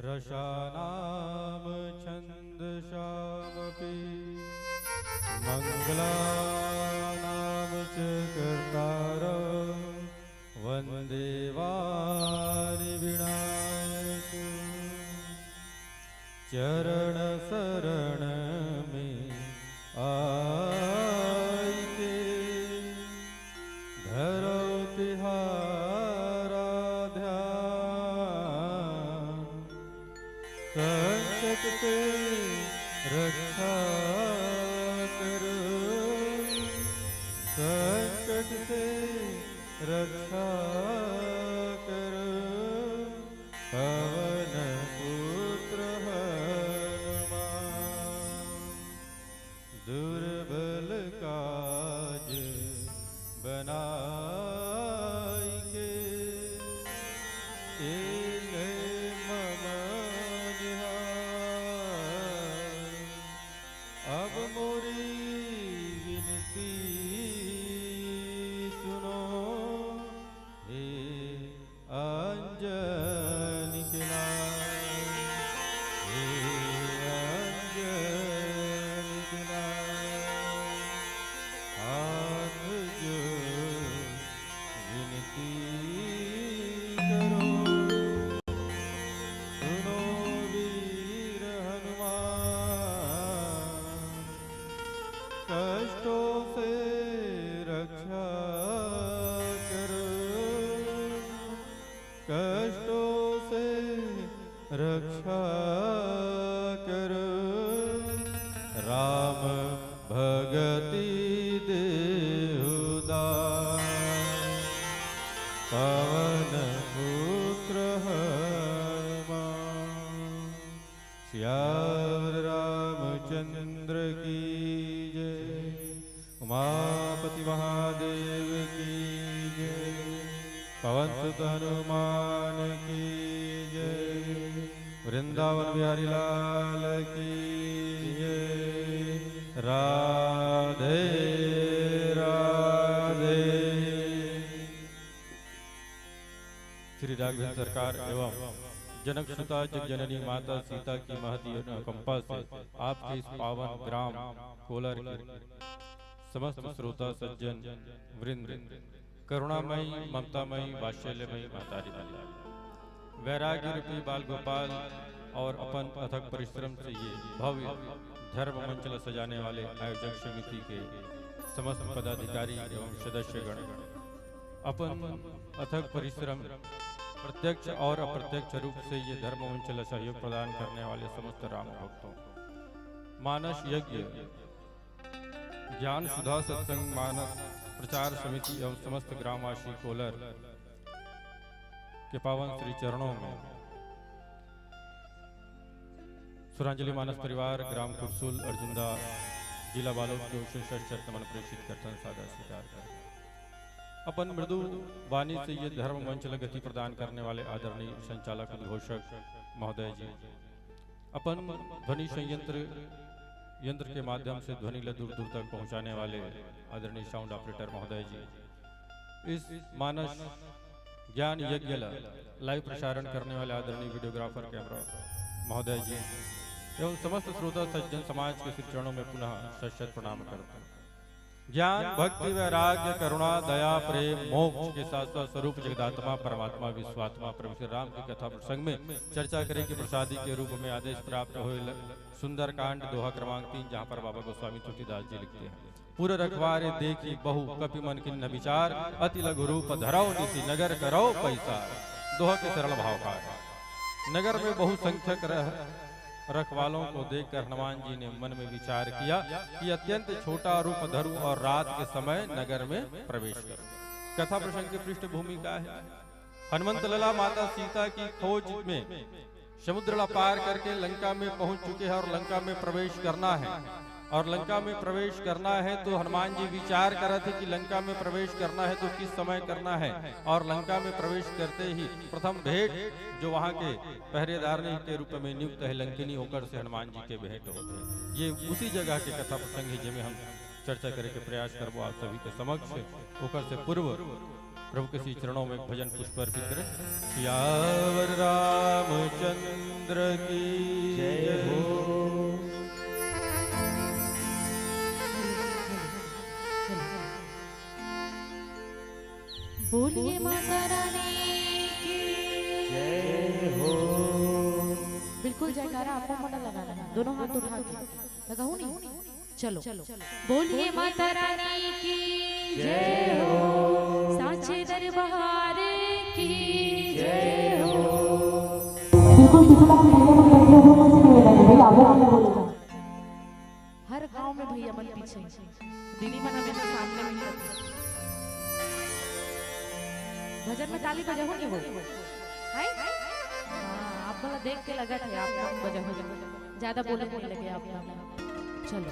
रसानां छन्दसामपि मङ्गलानां च कर्तार वन्दे वाणि विनायक चरण शरण में आई के धरो तिहारा ध्यान संकट से रक्षा करो संकट से रक्षा करो पवन पुत्र हनुमान दुर्बल काज बनाई के एले मम निहार अब मोरी विनती सुनो हे अंजनी के लाल हे अंजनी के लाल हाथ जो विनती करो सुनो वीर हनुमान कष्टों से रक्षा करो कष्टों से रक्षा करो राम भगति देहुदाय पवन पुत्र हनुमान श्याम रामचंद्र की जय उमापति महादेव की जय पवन सुत हनुमान की जय वृंदावन बिहारी लाल की जय राधे राधे। श्री राघवेंद्र सरकार एवं जनक सुता जग जननी माता सीता की महती अनुकंपा से आपके इस पावन ग्राम कोलार के समस्त श्रोता सज्जन वृंद करुणामयी ममतामयी वात्सल्यमयी महतारी वैराग्य रूपी बाल गोपाल और अपन अथक परिश्रम से ये भव्य धर्म मंचल सजाने वाले आयोजक समिति के समस्त पदाधिकारी एवं सदस्यगण अपन अथक परिश्रम प्रत्यक्ष और अप्रत्यक्ष रूप से ये धर्म मंचल सहयोग प्रदान करने वाले समस्त राम भक्तों मानस यज्ञ ज्ञान सुधा सत्संग मानस प्रचार समिति एवं समस्त ग्रामवासी कोलर के पावन श्री चरणों में सुरांजलि मानस परिवार ग्राम कुरसुल अर्जुनदा जिला बालोद के विशेष नमन प्रेषित करतन सादा स्वीकार कर अपन मृदु वाणी से ये धर्म मंचल गति प्रदान करने वाले आदरणीय संचालक उद्घोषक महोदय जी अपन ध्वनि संयंत्र यंत्र के माध्यम से ध्वनि दूर दूर तक पहुंचाने वाले आदरणीय साउंड ऑपरेटर महोदय जी इस मानस ज्ञान यज्ञ लाइव प्रसारण करने वाले आदरणीय वीडियोग्राफर कैमरा महोदय जी एवं समस्त श्रोता सज्जन समाज के श्री चरणों में पुनः सशत प्रणाम करता हूं। ज्ञान भक्ति वैराग्य करुणा दया प्रेम मोक्ष के साथ साथ स्वरूप जगदात्मा परमात्मा विश्वात्मा प्रभु श्री राम की कथा प्रसंग में चर्चा करें कि प्रसादी के रूप में आदेश प्राप्त हुए सुंदर कांड दोहा क्रमांक 3 जहाँ पर बाबा गोस्वामी तुलसीदास जी लिखते हैं पूरे रखवारे देखी बहु कपि मन किन्न विचार अति लघु रूप धराओ निसी नगर करो पैसा दोहा के सरल भाव का नगर में बहुसंख्यक रखवालों को देखकर हनुमान जी ने मन में विचार किया कि अत्यंत छोटा रूप धरूं और रात के समय नगर में प्रवेश करूं। कथा प्रसंग की पृष्ठभूमि क्या है? हनुमंत लला माता सीता की खोज में समुद्र पार करके लंका में पहुंच चुके हैं और लंका में प्रवेश करना है और लंका में प्रवेश करना है तो हनुमान जी विचार कर रहे थे कि लंका में प्रवेश करना है तो किस समय करना है और लंका में प्रवेश करते ही प्रथम भेंट जो वहाँ के पहरेदार के रूप में नियुक्त है लंकिनी होकर से हनुमान जी के भेंट होते हैं। ये उसी जगह के कथा प्रसंग है जिसमें हम चर्चा करे के प्रयास करबो आप सभी के समक्ष होकर से पूर्व प्रभु के श्री चरणों में भजन पुष्प अर्पित करें। सियावर रामचंद्र की जय हो। बोलिए माता रानी की जय हो। बिल्कुल जयकारा आपको मन लगाना है, दोनों हाथ उठा के लगाऊं नहीं? चलो बोलिए माता रानी की जय हो, साचे दरबार की जय हो। हर गांव में भैया मन पीछे, दीदी मन हमेशा सामने में रहती है। भजन में ताली बजा होगी वो, हाय आप बोला देख के लगा था आप बजा हो, ज्यादा बोलने नहीं लगे आप। चलो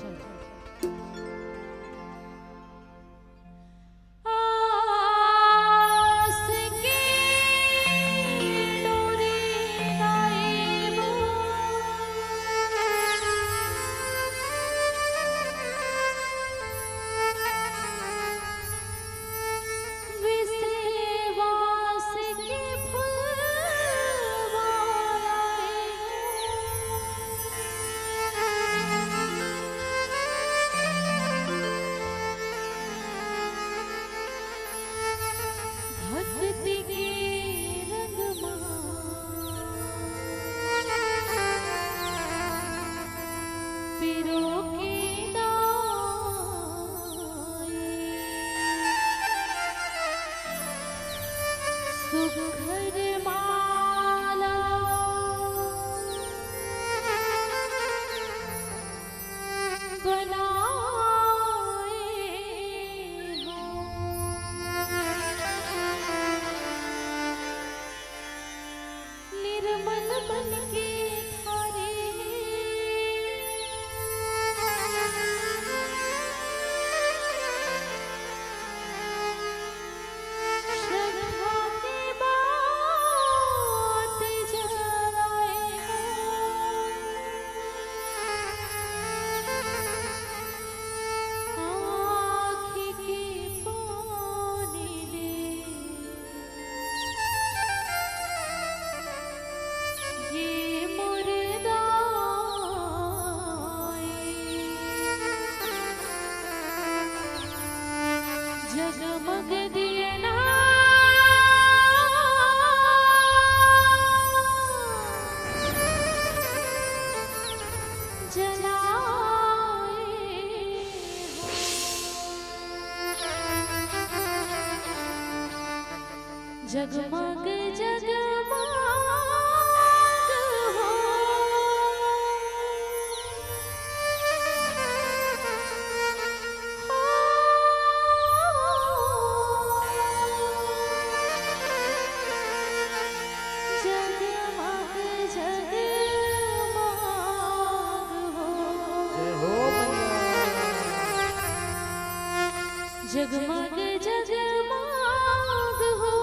जगमग दिए ना जगमग जगमग हो जगमग जगमग हो जगमग जगमग हो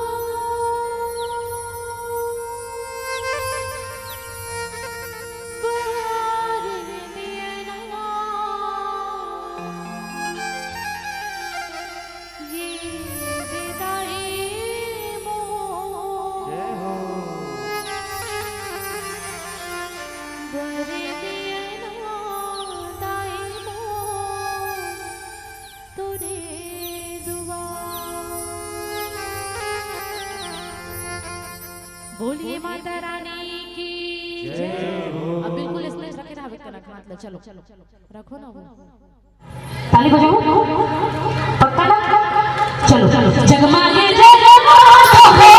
बोलिए माता रानी की जय हो। अब बिल्कुल इसमें रखे रहा मतलब चलो रखो ना वो ताली बजाओ पक्का ना चलो जगमग जगमग हो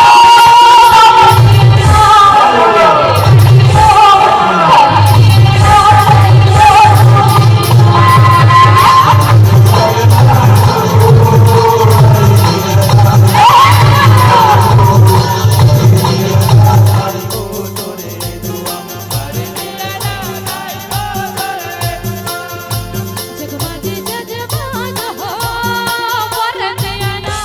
जगमग जगमग हो वरदयाना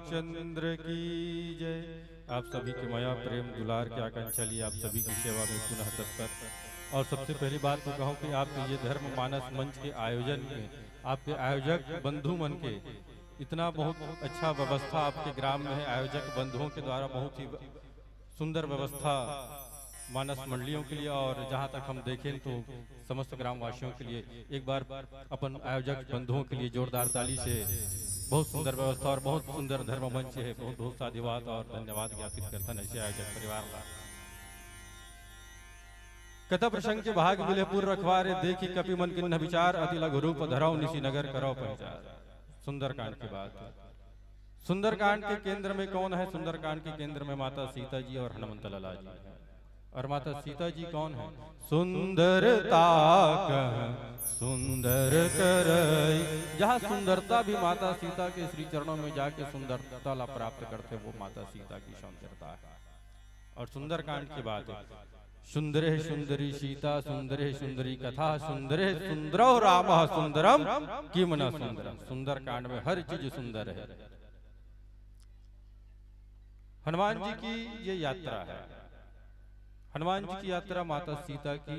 रामचंद्र की जय। आप सभी के माया प्रेम दुलार के आकांक्षा लिए आप सभी की सेवा में पुनः तत्पर। और सबसे पहली बात तो कहूँ कि आपके ये धर्म मानस मंच के आयोजन में आपके आयोजक बंधु मन के इतना बहुत अच्छा व्यवस्था आपके ग्राम में है। आयोजक बंधुओं के द्वारा बहुत ही सुंदर व्यवस्था मानस मंडलियों के लिए और जहां तक हम देखें तो समस्त ग्रामवासियों के लिए एक बार अपन आयोजक बंधुओं के लिए जोरदार ताली से बहुत सुंदर व्यवस्था और बहुत सुंदर धर्म मंच है। बहुत बहुत साधुवाद और धन्यवाद ज्ञापित करता ऐसे आयोजक परिवार का। कथा प्रसंग के भाग मिले पूर्व रखवारे देखी कपि मन किन्न विचार अति लघु रूप धराओ निशी नगर करो पंचार। सुंदरकांड की बात है। सुंदरकांड के केंद्र में कौन है? सुंदरकांड के केंद्र में माता सीता जी और हनुमंत लाला जी है। और माता सीता जी कौन है? सुंदरता सुंदर करई। जहाँ सुंदरता भी माता सीता के श्री चरणों में जाके सुंदरता ला प्राप्त करते वो माता सीता की सौंदर्यता है। और सुंदरकांड की बात है। सुंदरे सुंदरी सीता सुंदरे सुंदरी कथा सुंदरे सुंदरो राम सुंदरम किम न सुंदरम। सुंदरकांड में हर चीज सुंदर है। हनुमान जी की ये यात्रा है। हनुमान जी की यात्रा माता सीता की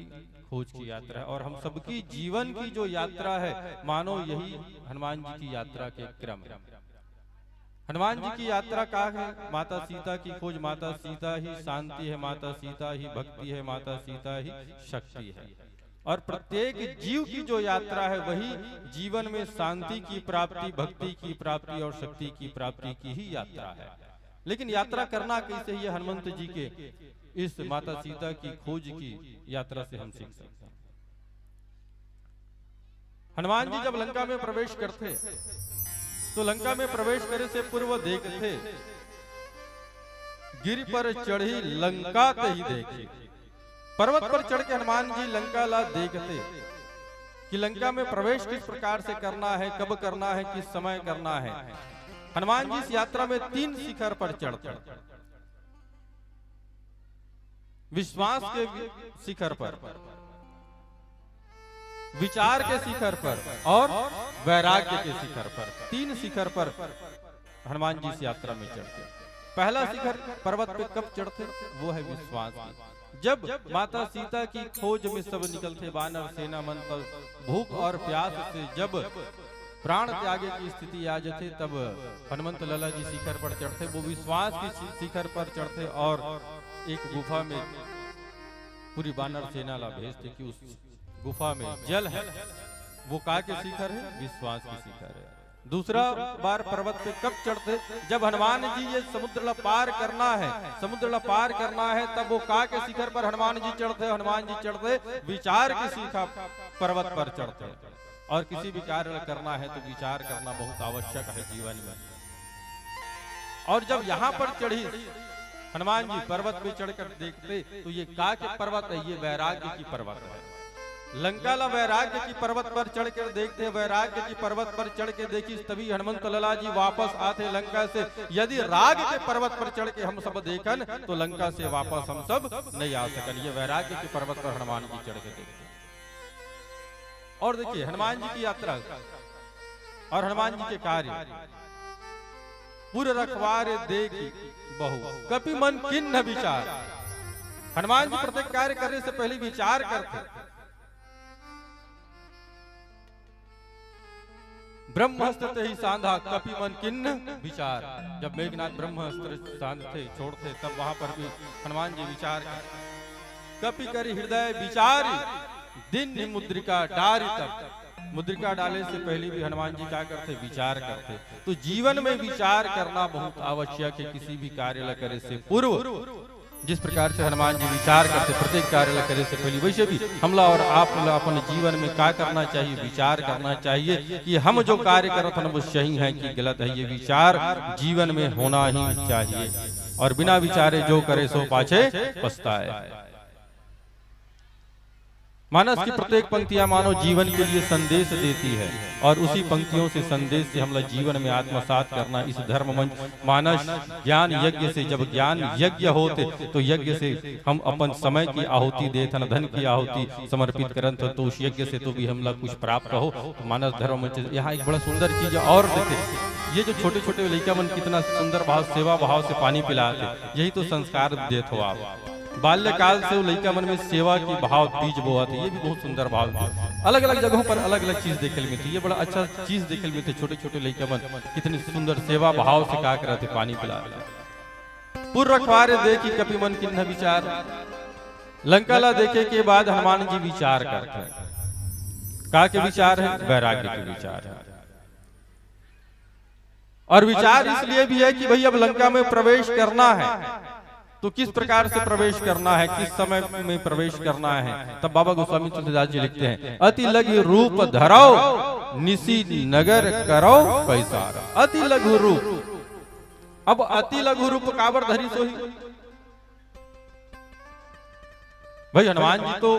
खोज की यात्रा है। और हम सबकी जीवन की जो यात्रा है मानो यही हनुमान जी की यात्रा के क्रम है। हनुमान जी की यात्रा का है माता सीता की खोज। माता सीता ही शांति है, माता सीता ही भक्ति है, माता सीता ही शक्ति है। और प्रत्येक जीव की जो यात्रा है वही जीवन में शांति की प्राप्ति, भक्ति की प्राप्ति और शक्ति की प्राप्ति की ही यात्रा है। लेकिन यात्रा करना कैसे? ये हनुमंत जी के इस माता सीता की खोज की यात्रा से हम सीख सकते हैं। हनुमान जी जब लंका में प्रवेश करते तो लंका में प्रवेश करे से पूर्व देखते गिर पर चढ़ी लंका ही देखी। पर्वत पर चढ़ के हनुमान जी लंका ला देखते कि लंका में प्रवेश किस प्रकार से करना है, कब करना है, किस समय करना है। हनुमान जी इस यात्रा में 3 शिखर पर चढ़ते। विश्वास के शिखर पर, विचार के शिखर पर और वैराग्य के शिखर पर, 3 शिखर पर हनुमान जी इस यात्रा में चढ़ते। पहला शिखर पर्वत पे कब चढ़ते? वो है विश्वास। जब माता सीता की खोज में सब निकलते वानर सेना मन पर भूख और प्यास से जब प्राण त्यागे की स्थिति आ जाती तब हनुमंत लाला जी शिखर पर चढ़ते। वो विश्वास की शिखर पर चढ़ते और एक गुफा में पूरी वानर सेना ला भेजते कि उस गुफा में जल है। वो का के शिखर है? विश्वास की शिखर है। दूसरा बार पर्वत पे कब चढ़ते? जब हनुमान जी ये समुद्र ला पार करना है, समुद्र ला पार करना है, तब वो का के शिखर पर हनुमान जी चढ़ते। हनुमान जी चढ़ते विचार की शिखा पर्वत पर चढ़ते। और किसी भी कार्य करना है तो विचार करना बहुत आवश्यक है जीवन में। और जब यहाँ पर चढ़ी हनुमान जी पर्वत पे चढ़कर देखते तो ये का के पर्वत है? ये वैराग्य की पर्वत है। लंका ला वैराग्य की पर्वत पर चढ़कर देखते, वैराग्य की पर्वत पर चढ़ के देखी तभी हनुमंत लाला जी वापस आते लंका से। यदि राग के पर्वत पर चढ़ के हम सब देखन तो लंका से वापस हम सब नहीं आ सकन। ये वैराग्य की पर्वत पर हनुमान जी चढ़ के देखते। और देखिए हनुमान जी की यात्रा और हनुमान जी के कार्य। पूर्व रखवारे देखी बहु कपि मन किन्न विचार। हनुमान जी प्रत्येक कार्य करने से पहले विचार करते। ब्रह्मास्त्र ही सांधा कपि मन किन्न विचार। जब मेघनाथ ब्रह्मास्त्र सांधते छोड़ते तब वहां पर भी हनुमान जी विचार करते। कपि करि हृदय विचारी दिन मुद्रिका डारी। तब मुद्रिका डाले से पहले भी हनुमान जी क्या करते? विचार करते। तो जीवन में विचार करना बहुत आवश्यक है। किसी भी कार्य करे से पूर्व जिस प्रकार से हनुमान जी विचार करते प्रत्येक कार्य करे से पहले, वैसे भी हमला और आप अपने जीवन में क्या करना चाहिए? विचार करना चाहिए कि हम जो कार्य करते हैं वो सही है कि गलत है। ये विचार जीवन में होना ही चाहिए। और बिना विचारे जो करे सो पाछे पछताए। मानस की प्रत्येक पंक्तियां मानव जीवन के लिए संदेश देती है और उसी पंक्तियों से संदेश से हम लोग जीवन में आत्मसात करना इस धर्म मंच मानस ज्ञान यज्ञ से, जब ज्ञान यज्ञ होते तो यज्ञ से हम अपन समय की आहुति दे, धन धन की आहुति समर्पित करन तो उस यज्ञ से तो भी हम लोग कुछ प्राप्त हो। तो मानस धर्म मंच यहाँ एक बड़ा सुंदर चीज और देखे, ये जो छोटे छोटे लड़का मन कितना सुंदर भाव सेवा भाव से पानी पिलाते, यही तो संस्कार देत हो आप। बाल्यकाल से वो लड़का मन में सेवा की भाव बीज बोआ थे, ये भी बहुत सुंदर भाव थे। अलग अलग जगहों पर अलग अलग चीज देखे मिलती, ये बड़ा अच्छा चीज देखे मिलते। छोटे छोटे लड़का मन कितनी सुंदर सेवा भाव से का करते, पानी पिला। पूर्व रखवारे देखी कपि मन किन्ह विचार, लंका ला देखे के बाद हनुमान जी विचार करते हैं। का के विचार है? वैराग्य के विचार है। और विचार इसलिए भी है कि भाई अब लंका में प्रवेश करना है, तो किस प्रकार से प्रवेश करना है, किस समय में प्रवेश करना है। तब बाबा गोस्वामी तुलसीदास जी लिखते हैं, अति लघु रूप धरो निसी नगर करो पैसार। अति लघु रूप, अब अति लघु रूप काबर धरी सोही। भाई हनुमान जी तो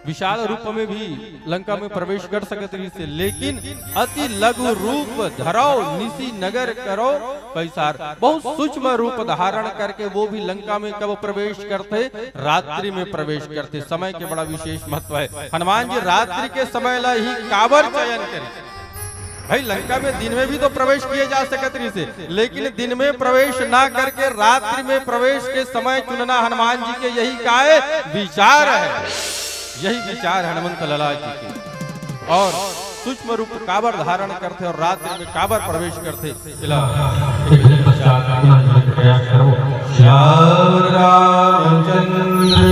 विशाल रूप में भी लंका में प्रवेश कर सकते थे, लेकिन अति लघु रूप धरो निसी नगर करो पैसार, बहुत सूक्ष्म रूप धारण करके वो भी लंका में कब प्रवेश करते? रात्रि में प्रवेश करते। समय के बड़ा विशेष महत्व है। हनुमान जी रात्रि के समय ला ही काबर चयन करे। भाई लंका में दिन में भी तो प्रवेश किए जा सकते थे, लेकिन दिन में प्रवेश ना करके रात्रि में प्रवेश के समय चुनना हनुमान जी के यही का विचार है। यही विचार हनुमंत लला जी के। और सूक्ष्म रूप काबर धारण करते और रात्रि में काबर प्रवेश करते। श्याम रामचंद्र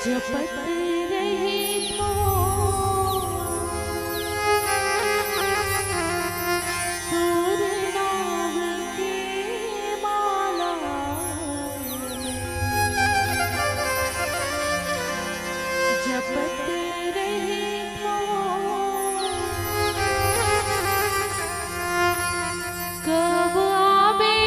जपत रही तो सुर नाम की माला, जपत रही तो कब आवे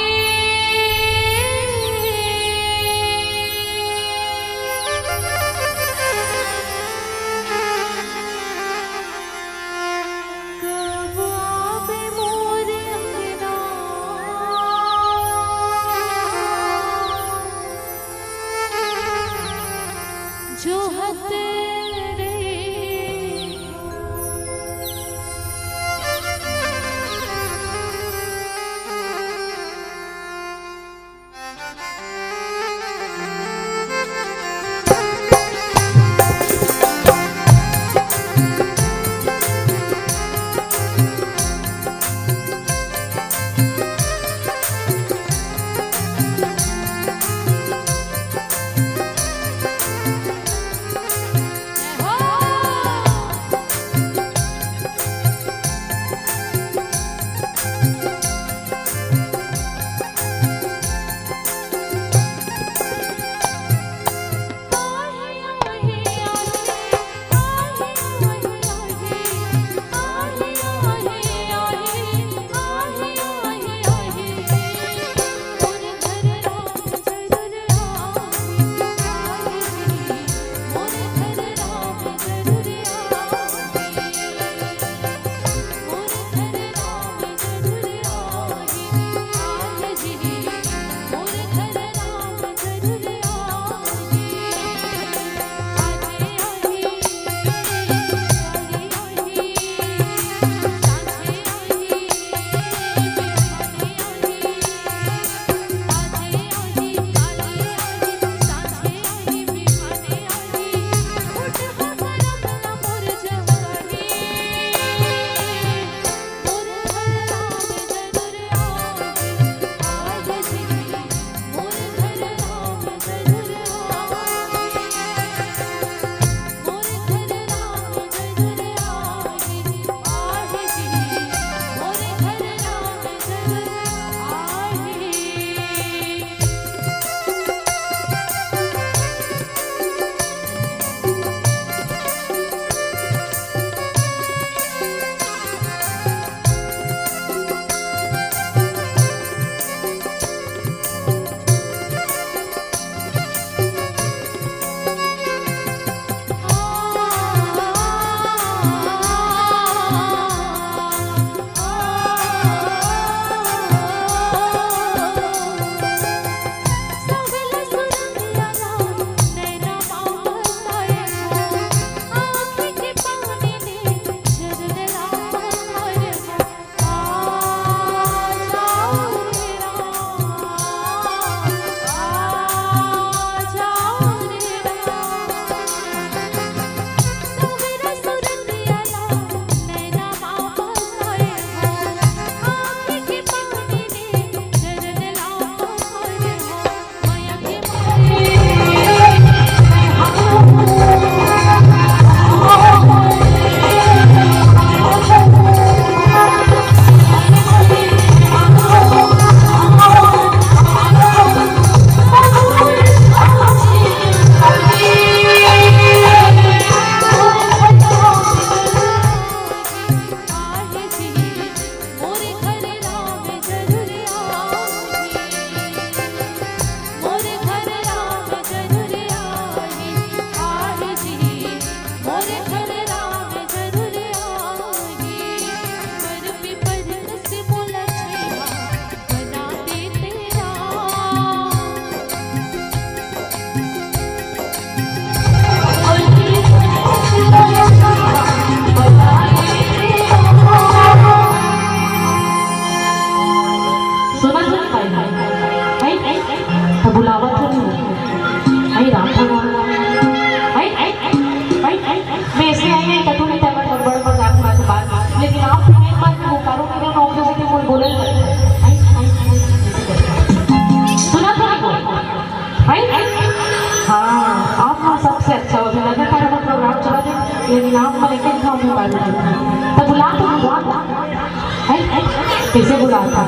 कैसे बुला था?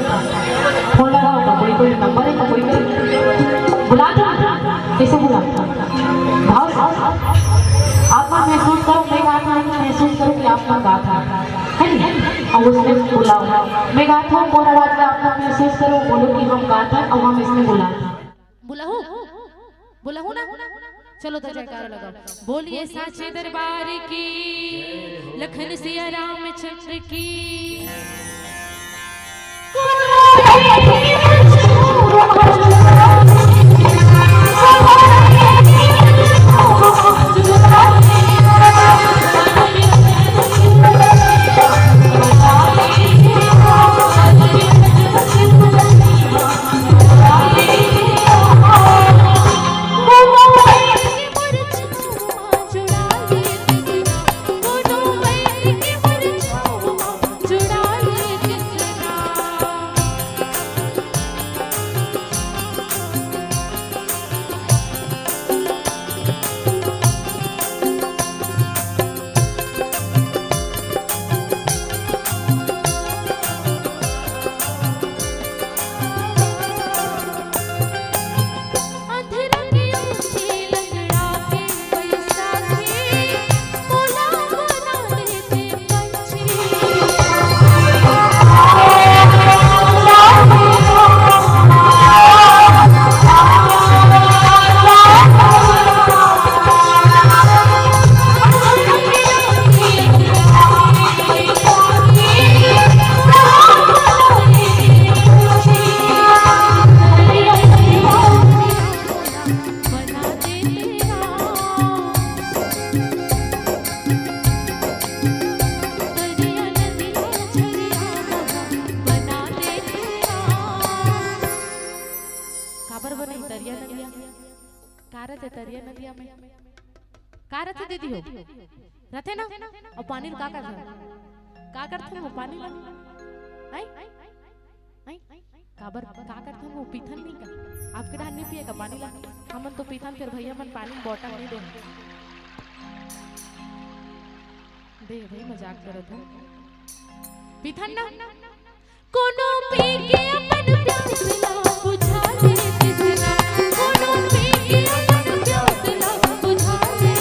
फोन लगाओ तो कोई नंबर है तो कोई बुला था, कैसे बुला था? भाव आप महसूस करो, मैं गाता हूँ, महसूस करो कि आप गा था, है नहीं? और उसने बुलाओ, मैं गाता हूँ मोर आवाज में, आप महसूस करो, बोलो कि हम गाता और हम इसमें बुला था। बोला हूँ ना? चलो तो जयकारा लगाओ। बोलिए साचे दरबार की, लखन सिया रामचंद्र की। दीदी हो रथे ना और पानी का करथे वो पानी ला आई आई काबर का करथे वो पीथन नहीं का आपके डाल नहीं पिएगा पानी ला हमन तो पीथन फिर भैया मन पानी बोतल नहीं दे भाई मजाक करत हो पीथन ना कोनो पी के अपन प्यास ला बुझा दे किसना कोनो पी के अपन प्यास ला बुझा दे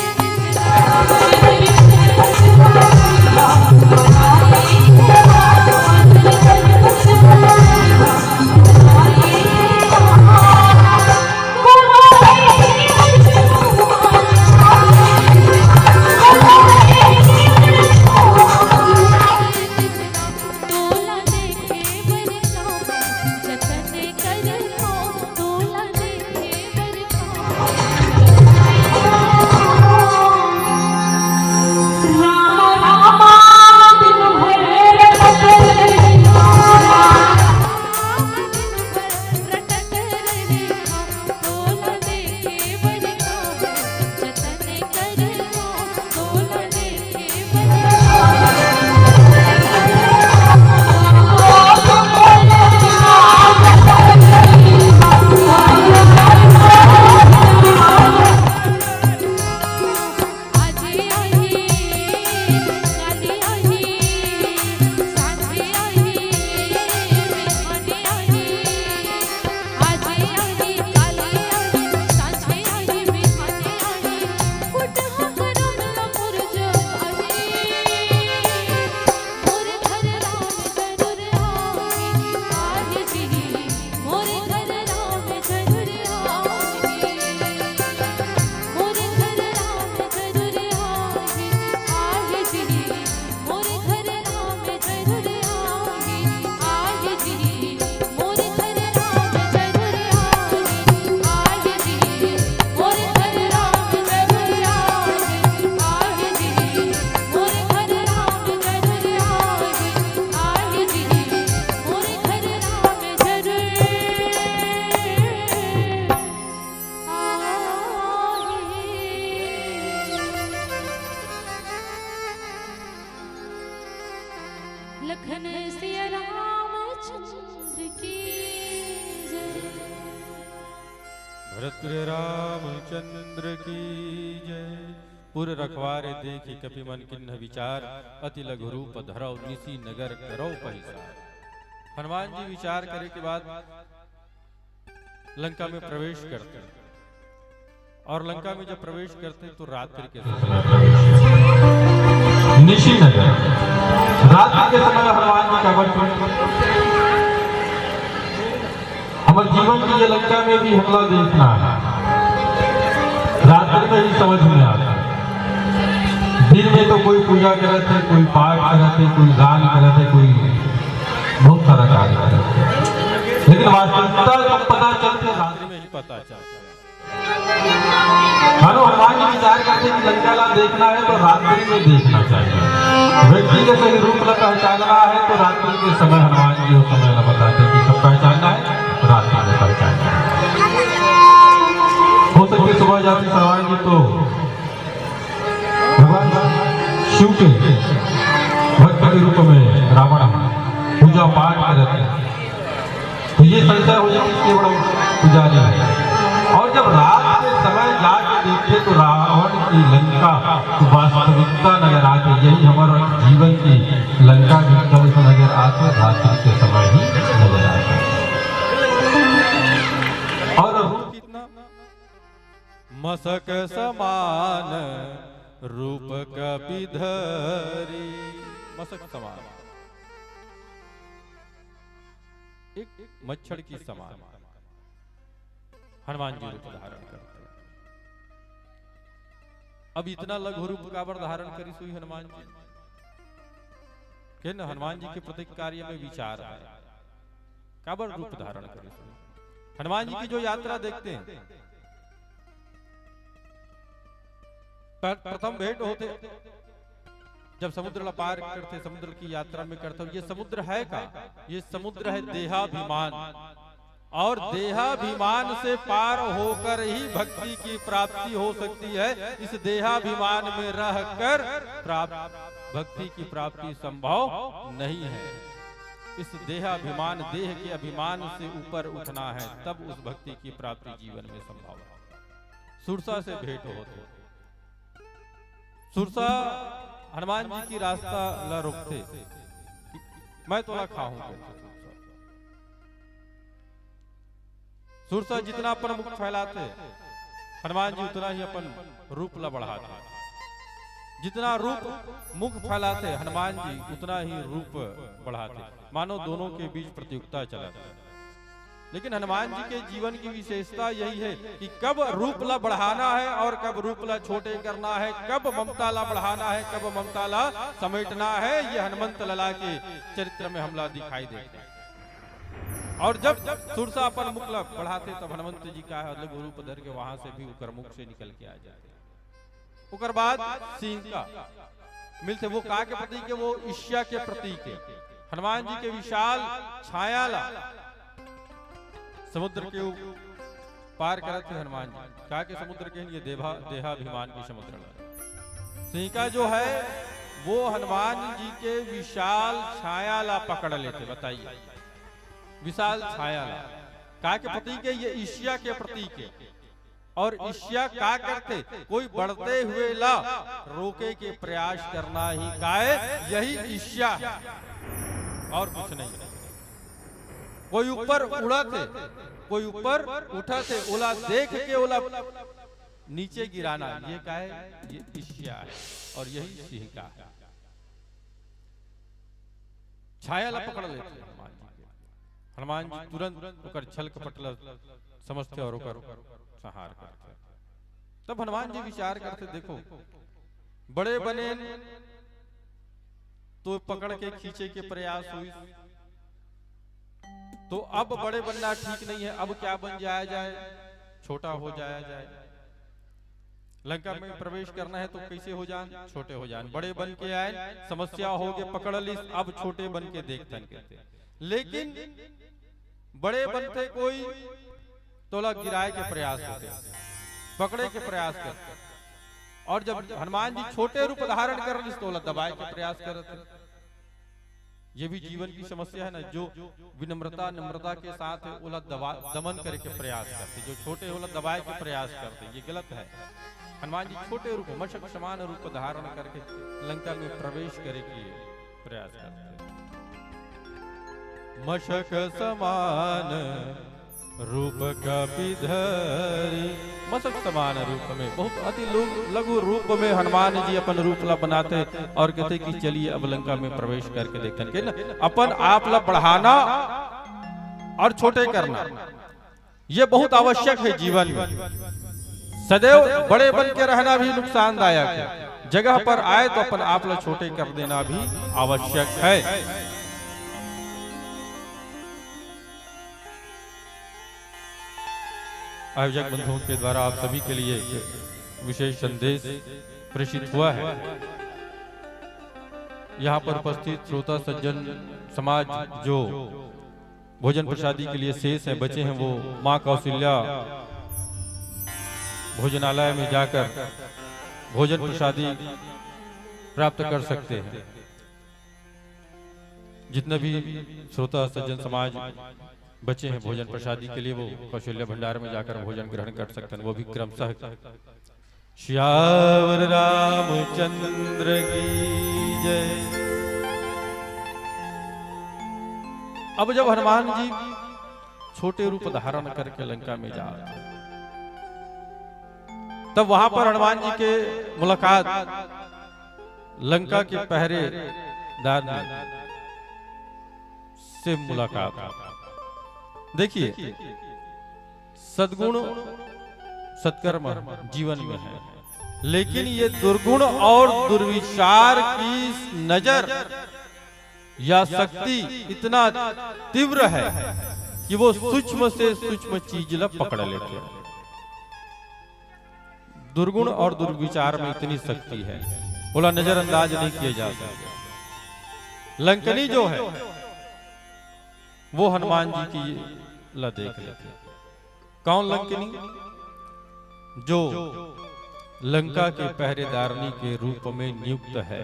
लखन सिया रामचंद्र की जय। भरत रामचंद्र की जय। पुर रखवारे देखी कपि मन किन्ह विचार, अति लघु रूप धरौ निसी नगर करौ पहिसार। हनुमान जी विचार करे के बाद लंका में प्रवेश करते हैं। और लंका में जब प्रवेश करते हैं तो रात्रि के समय निशी नगर रात्रि के समय हनुमान जी का वर्णन हमारे जीवन की ये लंका में भी हमला देखना है। रात्रि में ही समझ में आता है। दिन में तो कोई पूजा करे थे, कोई पाठ करे थे, कोई दान करे थे, कोई बहुत सारा कार्य करे थे, लेकिन वास्तविकता जब पता चलती है रात्रि में ही पता चलता है। हनुमान जी विचार करते कि लंका ला देखना है तो रात्रि में देखना चाहिए। व्यक्ति के सही रूप ला पहचानना है तो रात्रि के समय हनुमान जी उस समय ला बताते कि सब पहचानना है तो रात्रि में पहचानना है। हो सके सुबह जाती हनुमान जी तो भगवान शिव के भक्त के रूप में रावण पूजा पाठ करते तो ये संशय हो जाती इसके बड़ा पुजारी है। और जब रात के समय जाके देखे तो रावण की लंका वास्तविकता नजर आती। यही हमारा जीवन की लंका की कभी नजर आते रात्रि के समय ही नजर आते। और कितना मसक समान रूप कपिधरी, मसक समान एक मच्छर की समान हनुमान जी रूप धारण करते हैं। अब इतना लघु रूप काबर धारण करी सुई हनुमान जी के न हनुमान जी के प्रत्येक कार्य में विचार है काबर रूप धारण करी सुई। हनुमान जी की जो यात्रा देखते हैं प्रथम भेंट होते जब समुद्र पार करते, समुद्र की यात्रा में करते, ये समुद्र है का, ये समुद्र है देहाभिमान। और देहाभिमान से पार होकर ही भक्ति की प्राप्ति हो सकती है। इस देहाभिमान में रहकर भक्ति की प्राप्ति संभव नहीं है। इस देहाभिमान देह के अभिमान से ऊपर उठना है, तब उस भक्ति की प्राप्ति जीवन में संभव है। सुरसा से भेंट होते, सुरसा हनुमान जी की रास्ता ला रोकते, मैं तोला खाऊं। सुरसा जितना अपन मुख फैलाते हनुमान जी उतना ही अपन रूप ला बढ़ाते। जितना रूप मुख फैलाते हनुमान जी उतना ही रूप बढ़ाते। मानो दोनों के बीच प्रतियोगिता चलाते। लेकिन हनुमान जी के जीवन की विशेषता यही है कि कब रूप ला बढ़ाना है और कब रूप ला छोटे करना है, कब ममता ला बढ़ाना है, कब ममता ला समेटना है। ये हनुमंत लला के चरित्र में हमला दिखाई देता है। और जब सुरसा अपन मुख ला बढ़ाते तब हनुमंत जी का लघु रूप धर के वहां से भी उकर मुख से निकल के आ जाते। उकर बाद सिंह का मिलते वो का के प्रतीक है, वो ईर्ष्या के प्रतीक है। हनुमान जी के विशाल छाया ला समुद्र के पार करते हनुमान जी का के समुद्र के ये देहाभिमान के समुद्र। सिंह का जो है वो हनुमान जी के विशाल छाया ला पकड़ लेते। बताइए विशाल छाया ला का के प्रतीक है, ये ईर्ष्या के प्रतीक है। और ईर्ष्या का करते कोई बढ़ते हुए ला रोके के प्रयास करना ही का है, यही ईर्ष्या और कुछ नहीं। कोई ऊपर उड़ा थे, कोई ऊपर उठा थे, ओला देख के ओला नीचे गिराना, ये क्या है, ये ईर्ष्या है। और यही सिंह का है। छाया ला पकड़ लेते हनुमान जी तुरंत ओकर छल कपट समझते और ओकर संहार करते। तब हनुमान जी विचार करते, देखो बड़े बने तो पकड़ के खींचे के प्रयास हुई, तो अब बड़े बनना ठीक नहीं है। अब क्या बन जाया जाए, छोटा हो जाया जाए। लंका में प्रवेश करना है तो कैसे हो जान, छोटे हो जान। बड़े बन के आए, समस्या हो गए, पकड़ ली, अब छोटे बन के देखते कहते। लेकिन बड़े बनते कोई तोला गिराए के प्रयास होते, पकड़े के प्रयास करते। और जब हनुमान जी छोटे रूप धारण कर ली तोला दबाए के प्रयास करते। ये भी जीवन की समस्या है ना, जो विनम्रता नम्रता के साथ ओला दमन करे के प्रयास करते, जो छोटे ओला दबाए के प्रयास करते, ये गलत है। हनुमान जी छोटे रूप मशक समान रूप धारण करके लंका में प्रवेश करे के प्रयास करते। मशक समान रूप कपिधरी। मशक समान रूप में, बहुत अति लघु रूप में हनुमान जी अपन रूप ला बनाते और कहते कि चलिए अब लंका में प्रवेश करके देखते हैं ना, अपन आप ला बढ़ाना और छोटे करना ये बहुत आवश्यक है जीवन में। सदैव बड़े बन के रहना भी नुकसानदायक है, जगह पर आए तो अपन आप ला छोटे कर देना भी आवश्यक है। आयोजक बंधुओं के द्वारा आप सभी के लिए विशेष संदेश प्रेषित हुआ है। यहाँ पर उपस्थित श्रोता सज्जन समाज जो भोजन प्रसादी के लिए शेष हैं, बचे हैं, वो माँ कौशल्या भोजनालय में जाकर भोजन प्रसादी प्राप्त कर सकते हैं। जितने भी श्रोता सज्जन समाज बचे हैं भोजन प्रसादी के लिए, वो कौशल्या भंडार में जाकर भोजन ग्रहण कर सकते हैं, वो भी क्रमशः। श्यावर रामचंद्र की जय। अब जब हनुमान जी छोटे रूप धारण करके लंका में जा रहे, तब वहां पर हनुमान जी के मुलाकात लंका के पहरेदार से मुलाकात। देखिए, सद्गुण सत्कर्म जीवन में है, लेकिन ये दुर्गुण और दुर्विचार की नजर या शक्ति इतना तीव्र है कि वो सूक्ष्म से सूक्ष्म चीज ला पकड़ लेते हैं। दुर्गुण और दुर्विचार में इतनी शक्ति है, बोला नजरअंदाज नहीं किया जा सकता। लंकनी जो है वो हनुमान जी की ला देख लेते। कौन लंकनी? जो लंका के पहरेदारनी के रूप में नियुक्त है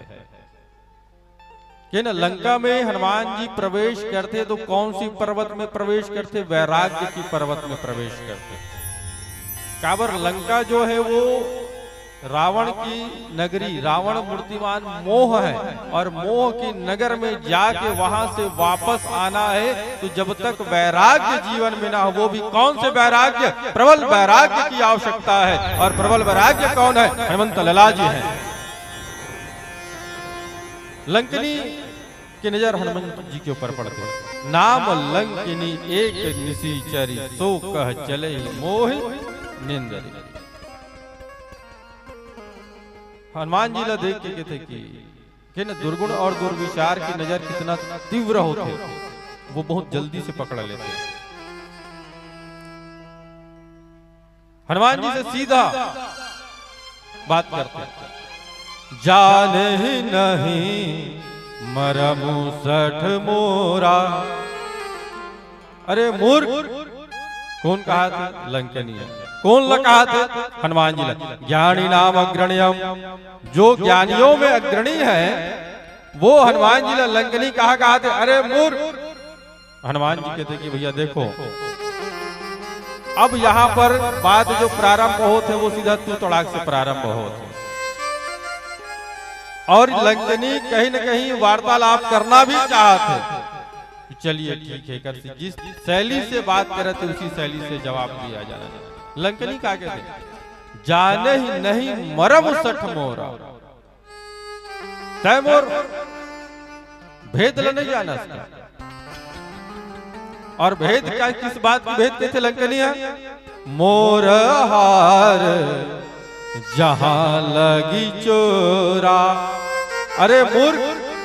कि ना। लंका में हनुमान जी प्रवेश करते तो कौन सी पर्वत में प्रवेश करते? वैराग्य की पर्वत में प्रवेश करते। काबर लंका जो है वो रावण की नगरी, रावण मूर्तिमान मोह है, और मोह की नगर में जाके वहां से वापस आना है तो जब तक वैराग्य जीवन में ना हो, वो भी कौन से वैराग्य? प्रबल वैराग्य की आवश्यकता है। और प्रबल वैराग्य कौन है? हेमंत लला जी हैं। लंकनी की नजर हनुमान जी के ऊपर पड़ते। नाम लंकिनी एक निशिचरी, सो कह चले मोह निंदरी। हनुमान जी ला देख के कहते कि न दुर्गुण और दुर्विचार की नजर कितना तीव्र होते, वो बहुत जल्दी से पकड़ लेते। हनुमान जी से सीधा बात करते। जाने ही नहीं मरमु सठ मोरा। अरे मूर्ख, कौन कहा था? लंकनी है। कौन कहा थे? हनुमान जी। ज्ञानी नाम अग्रणीयम, जो ज्ञानियों में अग्रणी है वो हनुमान जी लंकनी कहा थे। अरे मूर्ख। हनुमान जी कहते कि भैया देखो, अब यहाँ पर बात जो प्रारंभ होते वो सीधा तू तड़ाक से प्रारंभ होते, और लंकनी कहीं न कहीं वार्तालाप करना भी चाहते। चलिए ठीक है, कर जिस शैली से बात करे थे उसी शैली से जवाब दिया जाना। लंकनी का कहते जाने ही नहीं मरम सठ मोरा। तैमोर भेद नहीं जाना था। और भेद क्या, किस बात की भेद कहते लंकनी है? मोर हार जहां लगी चोरा। अरे मूर्ख,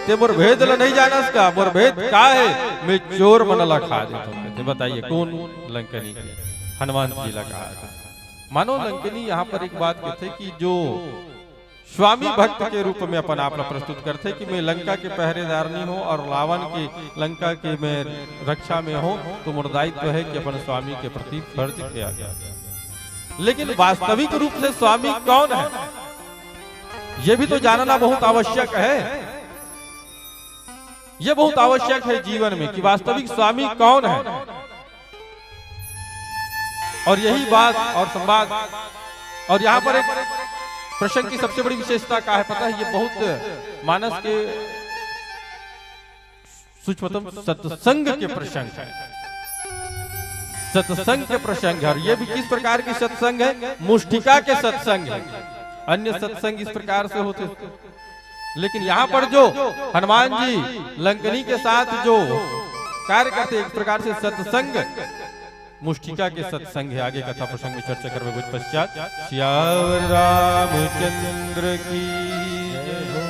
ते मोर भेद नहीं जाना इसका। मोर भेद का है? मैं चोर मन लखा दे। बताइए कौन लंकनी? हनुमान जी लगा। मानो लंकनी यहाँ पर एक बात कहते कि जो स्वामी भक्त के रूप में अपन आप प्रस्तुत करते कि मैं लंका के पहरेदार नहीं हूँ और रावण की लंका के मैं रक्षा में हूँ, तो मोर दायित्व है कि अपन स्वामी के प्रति फर्ज किया गया। लेकिन वास्तविक रूप से स्वामी कौन है, यह भी तो जानना बहुत आवश्यक है। यह बहुत आवश्यक है जीवन में कि वास्तविक स्वामी कौन है। और यही बात और संवाद, और यहाँ पर एक प्रसंग की सबसे बड़ी विशेषता क्या है पता है? ये बहुत मानस के सूक्ष्मतम सत्संग के प्रसंग है, सत्संग के प्रसंग है। और ये भी किस प्रकार की सत्संग है? मुष्टिका के सत्संग है। अन्य सत्संग इस प्रकार से होते, लेकिन यहाँ पर जो हनुमान जी लंकनी के साथ जो कार्य करते, एक प्रकार से सत्संग मुष्टिका के सत्संग है। आगे कथा प्रसंग में चर्चा करने के पश्चात श्यावर रामचंद्र की जय हो।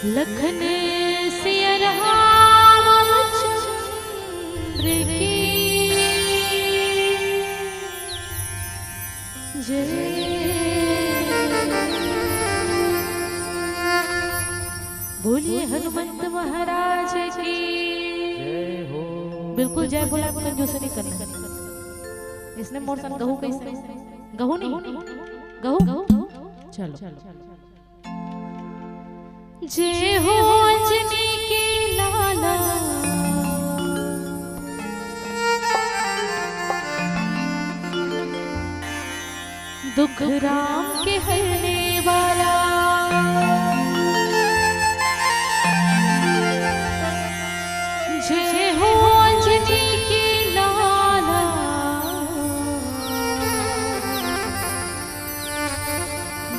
लखन सिया रामचंद्र की जय। बोलिए हनुमंत महाराज की जय हो। बिल्कुल जय बोला, कंजूसी नहीं करना। इसने मोर संग गहू कैसे, गहू नहीं, गहू चलो। जय हो अंजनी के लाला, दुख राम के हरने वाला। जय हो अंजनी के लाला,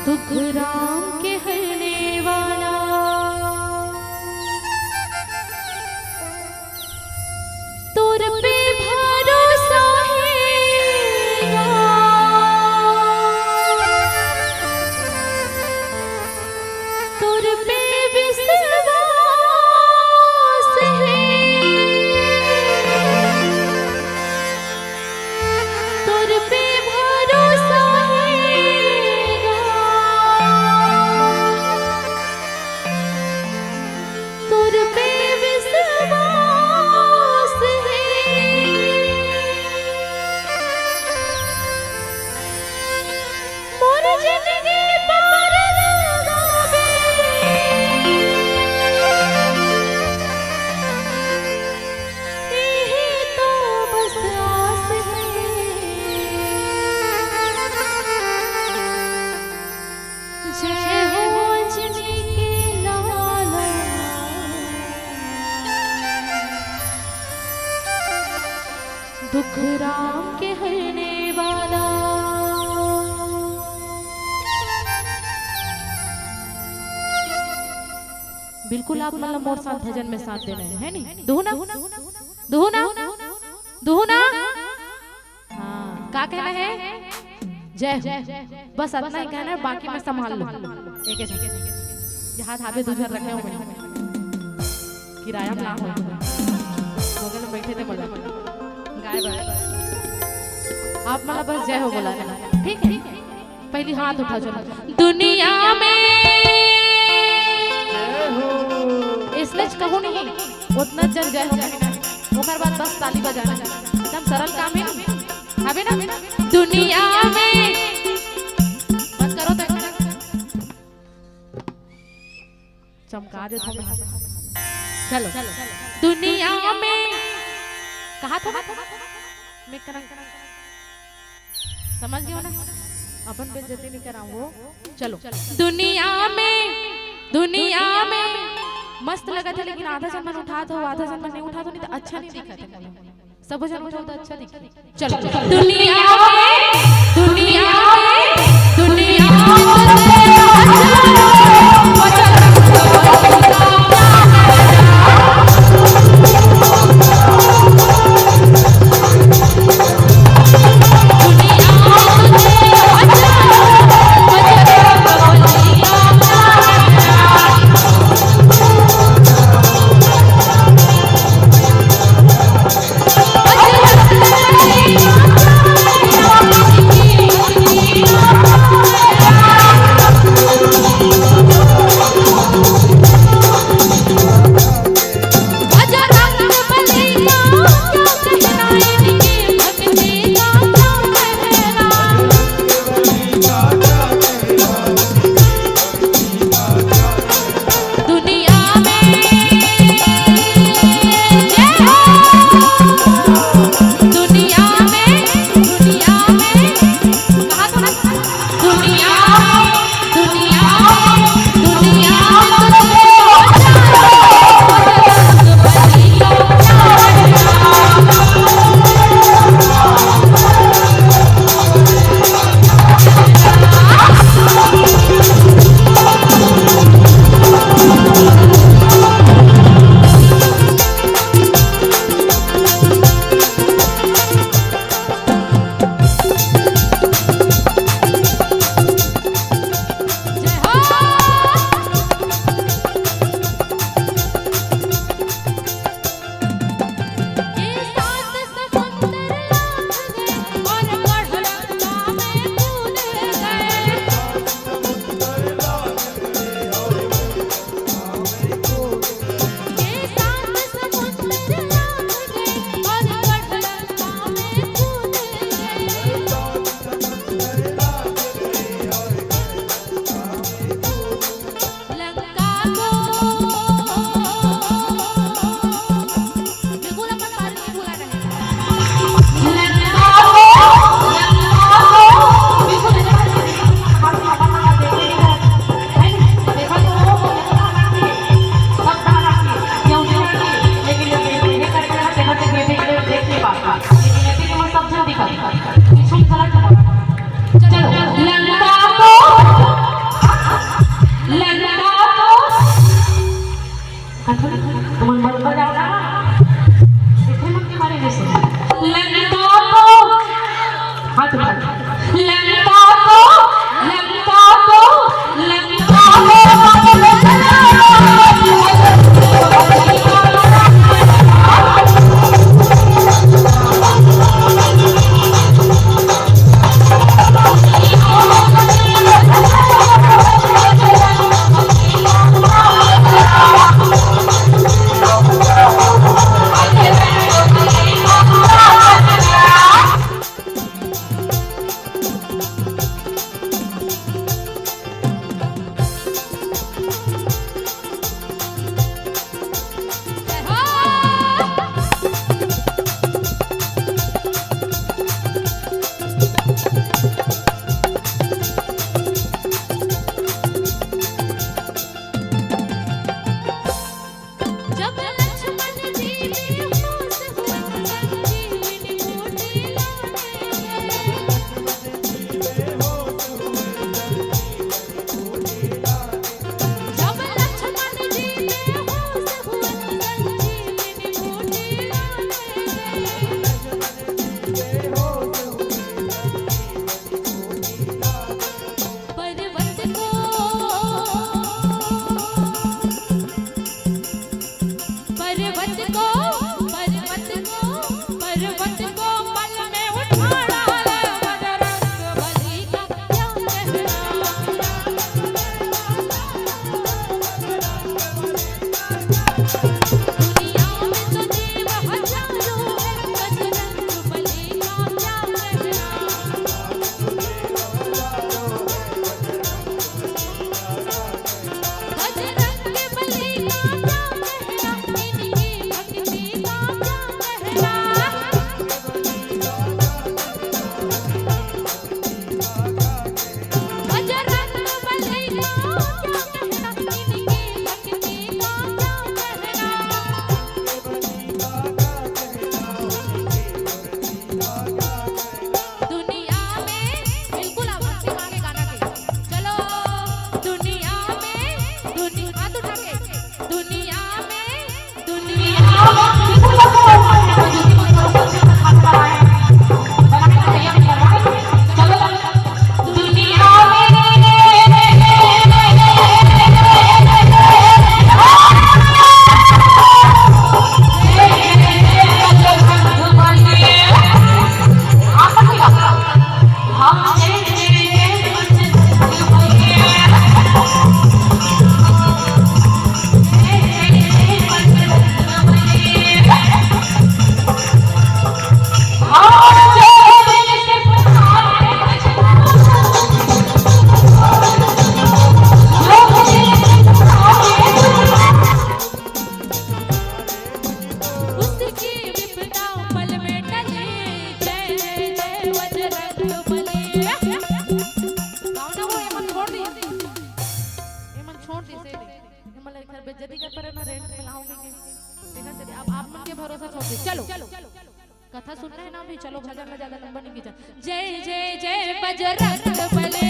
दुख राम के हरने वाला। तोर पे भरोसा है तोर पे विश्वास है, तोर पे भरोसा है, तोर पे विश्वास है। मोर जिंदगी पार लगावे, यही तो बस आस है। जय हो अंजनी के लाला, दुख राम के हरने वाला। बिल्कुल आप मतलब मोर साथ भजन में साथ दे रहे हैं, नहीं? दुहना दुहना दुहना, हाँ क्या कहना है? जय हो, बस इतना ही कहना है, बाकी मैं संभाल लूं। एक एक हाथ हाथे दूसर रखे हो, किराया ना हो, बगल में बैठे थे बोला गाय बाय। आप मतलब बस जय हो बोला, ठीक है? पहली हाथ उठा चलो। दुनिया में इसलिए कहूँ नहीं, उतना जल जय हो, ओकर बाद बस ताली बजाना, एकदम सरल काम है ना? दुनिया में बस करो तो चमका दे। चलो दुनिया में कहा था मैं समझ गए ना? अपन बेइज्जती नहीं कराऊं वो। चलो दुनिया में मस्त लगा था, लेकिन आधा जन्म उठा तो आधा जन्म नहीं उठा तो नहीं तो अच्छा नहीं दिखा था। सब जन्म उठा तो अच्छा दिखा। चलो दुनिया में देख नहीं पाता, लेकिन ऐसे कि मैं सब जन दिखा पीछे की झलक चलो लंका को तुम मन बजाओ ना इतने मत के मारे नहीं सुन लंका को हाथ उठा लंका को लंका को लंका कथा सुन रहे हैं ना अभी, चलो भजन में ज्यादा लंबा नहीं खींचा। जय जय जय बजरंग बली।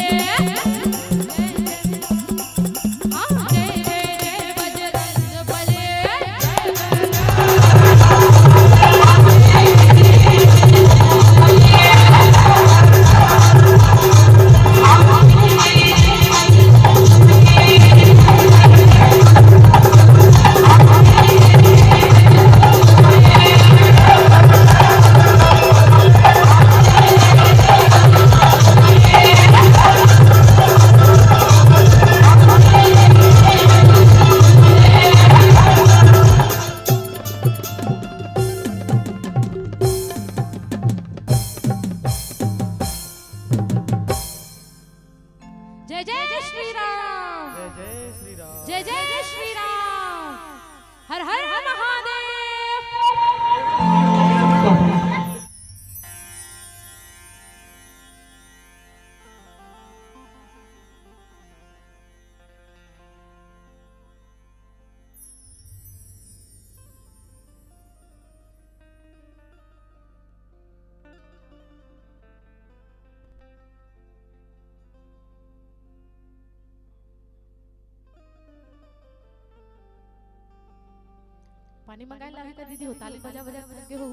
पानी मंगाए लागे का दीदी हो, ताली बजा बजा के हो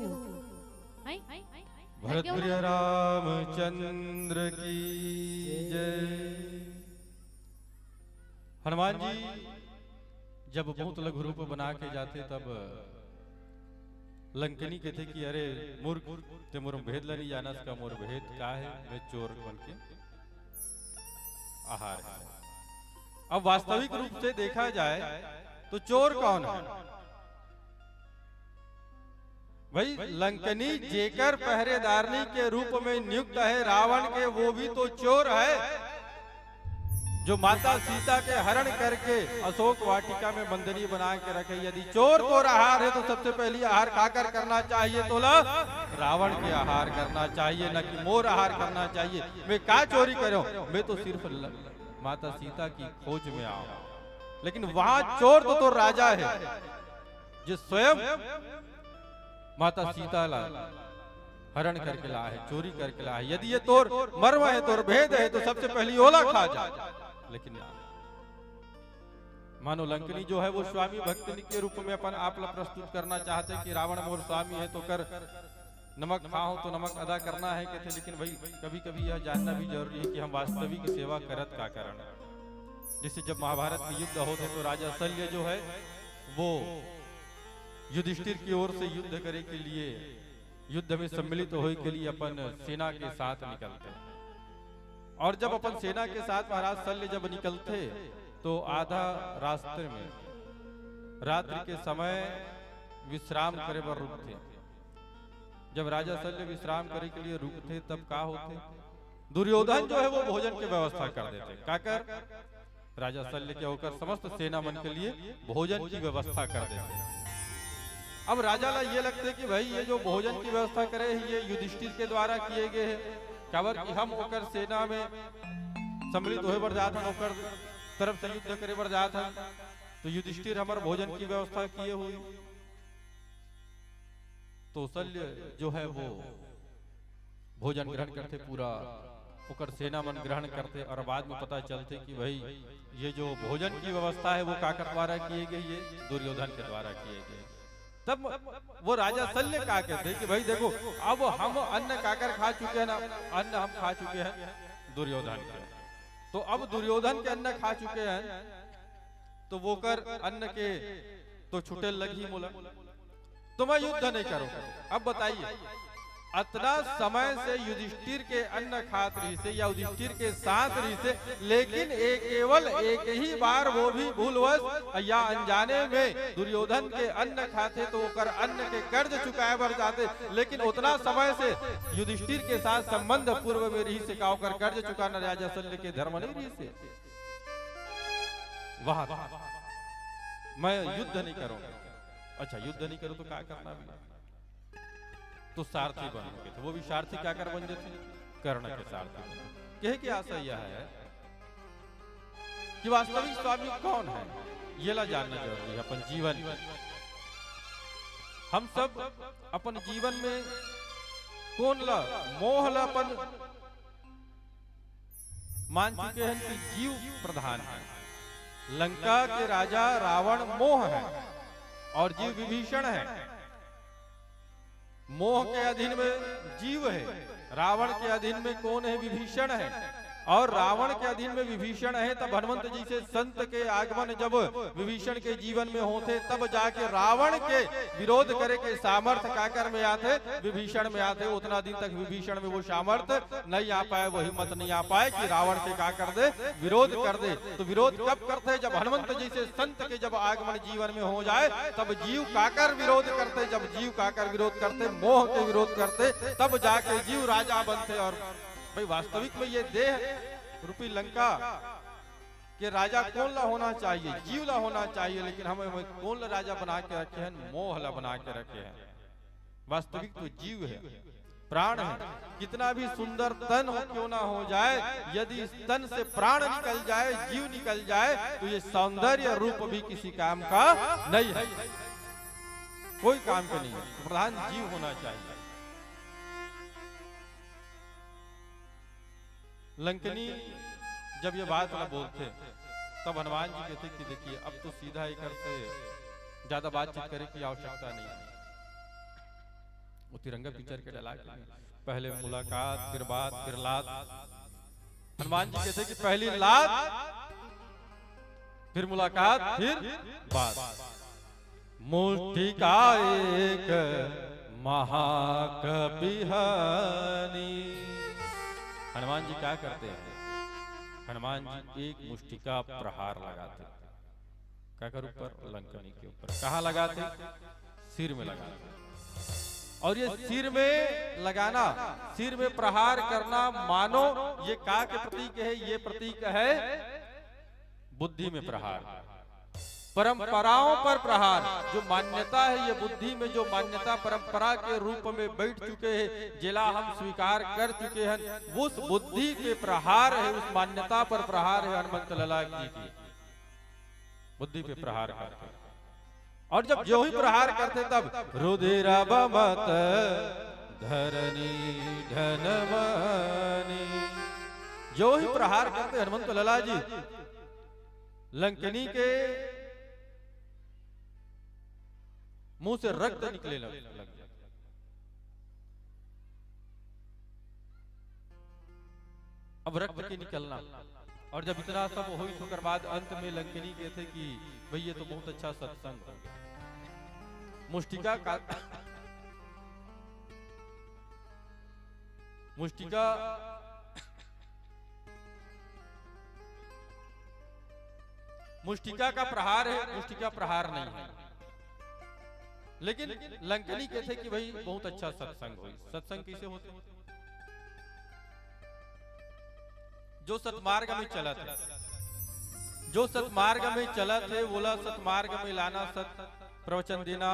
हाय भरत प्रिय रामचंद्र की जय। हनुमान जी जब बहुत लघु रूप बना के जाते तब लंकनी कहते कि अरे मूर्ख ते मोर भेद लनी जाना, इसका मोर भेद क्या है, मैं चोर बन के आहार है। अब वास्तविक रूप से देखा जाए तो चोर कौन है भाई? लंकनी जेकर पहरेदारनी के रूप में नियुक्त है रावण के, वो भी तो चोर है जो माता सीता के हरण करके अशोक वाटिका में बंदनी बना के रखे। यदि चोर तो आहार है तो सबसे पहले आहार खाकर करना चाहिए तो रावण के आहार करना चाहिए, न कि मोर आहार करना चाहिए। मैं क्या चोरी करूं, मैं तो सिर्फ माता सीता की खोज में आऊं। लेकिन वहां चोर तो राजा है जो स्वयं माता सीता ला हरण करके ला है, चोरी करके ला है। यदि ये तोर मर्म है, तोर भेद है, तो सबसे पहली ओला खा जा। लेकिन मानो लंकनी जो है वो स्वामी भक्ति के रूप में अपन आप प्रस्तुत करना चाहते कि रावण मोर स्वामी है तो कर नमक खाओ तो नमक अदा करना है कहते। लेकिन भाई कभी कभी यह जानना भी जरूरी है कि हम वास्तविक सेवा करत का कारण। जैसे जब महाभारत में युद्ध होते तो राजा शल्य जो है वो युधिष्ठिर की ओर से युद्ध करे के लिए, युद्ध में सम्मिलित होने के लिए अपन सेना के साथ निकलते हैं। और जब अपन सेना के साथ महाराज शल्य जब निकलते तो आधा रास्ते में रात्रि के समय विश्राम करे पर रुकते। जब राजा शल्य विश्राम करे के लिए रुकते तब क्या होते, दुर्योधन जो है वो भोजन की व्यवस्था कर देते। क्या कर, राजा शल्य के होकर समस्त सेना मन के लिए भोजन की व्यवस्था कर देते। अब राजा ला ये लगते कि भाई ये जो भोजन की व्यवस्था करे ये युधिष्ठिर के द्वारा किए गए हैं। काबर कि हम ओकर सेना में सम्मिलित होए बर जात हन, ओकर तरफ से युद्ध करे बर जात हन, तो युधिष्ठिर हमार भोजन की व्यवस्था किए हुई। तो शल्य जो है वो भोजन ग्रहण करते, पूरा ओकर सेना मन ग्रहण करते। और बाद में पता चलते कि भाई ये जो भोजन की व्यवस्था है वो काकर द्वारा किए गई है, दुर्योधन के द्वारा किए गए। तब वो राजा शल्य क्या कहते कि भाई देखो अब हम अन्न काकर खा चुके हैं ना, अन्न हम खा चुके हैं दुर्योधन के, तो अब दुर्योधन के अन्न खा चुके हैं तो वो कर अन्न के तो छुटे लगी मोला, तो मैं युद्ध नहीं करूंगा। अब बताइए अतना समय से युधिष्ठिर के अन्न खात रही से या युधिष्ठिर के साथ रही से, लेकिन केवल एक ही बार वो भी भूलवश या अनजाने में दुर्योधन के अन्न खाते तो कर अन्न के कर्ज चुकाए बर जाते। लेकिन उतना समय से युधिष्ठिर के साथ संबंध पूर्व में रही से काव कर कर्ज चुकाना राजा शल्य के धर्म नहीं रही से। वहां मैं युद्ध नहीं करूंगा। अच्छा युद्ध नहीं करूं तो क्या करना भी, तो सारथी बनोगे, तो वो भी सारथी क्या कर बन जाते, कर्ण के सारथी। कहे की आशा यह है कि वास्तविक स्वामी कौन है ये ला जानना जरूरी है। अपन जीवन, हम सब अपन जीवन में कौन ला मोह ला अपन मान चुके हैं कि जीव प्रधान है। लंका के राजा रावण मोह है और जीव विभीषण है। मोह के अधीन में जीव है, रावण के अधीन में कौन है, विभीषण है। और रावण के अधीन में विभीषण है। तब हनुमंत जी से संत के आगमन जब विभीषण के जीवन में होते तब जाके रावण के विरोध करे के सामर्थ्य काकर में आते, विभीषण में आते। उतना दिन तक विभीषण में वो सामर्थ्य नहीं आ पाए, वो हिम्मत नहीं आ पाए कि रावण के का कर दे, विरोध कर दे। तो विरोध कब करते, जब हनुमंत जी से संत के जब आगमन जीवन में हो जाए तब जीव काकर विरोध करते। जब जीव काकर विरोध करते, मोह के विरोध करते, तब जाके जीव राजा बनते। और भाई वास्तविक में ये देह रूपी लंका के राजा कौन ला होना चाहिए, जीव ला होना चाहिए। लेकिन हमें कौन ला राजा बना के रखे हैं, मोह ला बना के रखे हैं। वास्तविक तो जीव है, प्राण है। कितना भी सुंदर तन हो क्यों ना हो जाए, यदि इस तन से प्राण निकल जाए, जीव निकल जाए, तो ये सौंदर्य रूप भी किसी काम का नहीं है, कोई काम का नहीं है। प्रधान जीव होना चाहिए। लंकनी जब ये बात ना बोलते तब हनुमान जी कहते कि देखिए अब तो सीधा एक से ज्यादा बातचीत करे की आवश्यकता नहीं है। वो तिरंगा पिक्चर के डायलॉग में पहले मुलाकात फिर बात फिर लात। हनुमान जी कहते कि पहली लात फिर मुलाकात फिर बात। मुट्ठी का एक महाकपिहानी। हनुमान जी क्या करते हैं? हनुमान जी एक मुष्टि का प्रहार लगाते, क्या कर ऊपर लंकनी के ऊपर। कहाँ लगाते? सिर में लगाते। और ये सिर में लगाना, सिर में प्रहार करना, मानो ये का के प्रतीक है? ये प्रतीक है बुद्धि में प्रहार, परंपराओं पर प्रहार। जो मान्यता है ये बुद्धि में, जो मान्यता परंपरा के रूप में बैठ चुके हैं, जिला हम स्वीकार कर चुके हैं, उस बुद्धि पे प्रहार है, उस मान्यता पर प्रहार है हनुमंत लाला जी की। बुद्धि पे प्रहार करते, और जब जो ही प्रहार करते तब रुधिरा बमत धरनी धनमनी। जो ही प्रहार करते हनुमंत लाला जी, लंकनी के मुंह से रक्त निकले लग। अब रक्त के निकलना, और जब इतना सब हुई होकर बाद अंत में लंकनी कहते कि भाई ये तो बहुत अच्छा सत्संग हो गया। मुष्टिका का मुष्टिका का प्रहार है, मुष्टिका प्रहार नहीं है। लेकिन लंकनी कहते कि भाई बहुत अच्छा सत्संग हुई। सत्संग कैसे होते? जो सतमार्ग में चला थे, जो सतमार्ग में चला थे, बोला सतमार्ग में लाना, सत प्रवचन देना,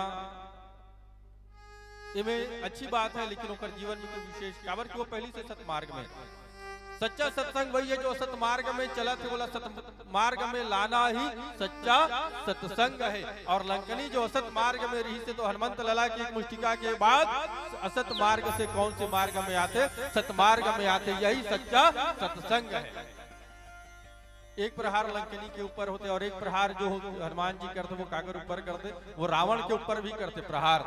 इमे अच्छी बात है। लेकिन ओकर जीवन में कोई विशेष काबर कि वो पहली से सतमार्ग में। सच्चा सत्संग वही है जो सतमार्ग में चला थे, बोला सतमार्ग में लाना ही सच्चा सत्संग है। और लंकनी जो असत मार्ग में रही से, तो हनुमंत लाला की एक मुष्टिका के बाद असत मार्ग से कौन से मार्ग में आते? सतमार्ग में आते। यही सच्चा सत्संग है। एक प्रहार लंकनी के ऊपर होते, और एक प्रहार जो हनुमान जी करते वो कागर ऊपर करते, वो रावण के ऊपर भी करते प्रहार।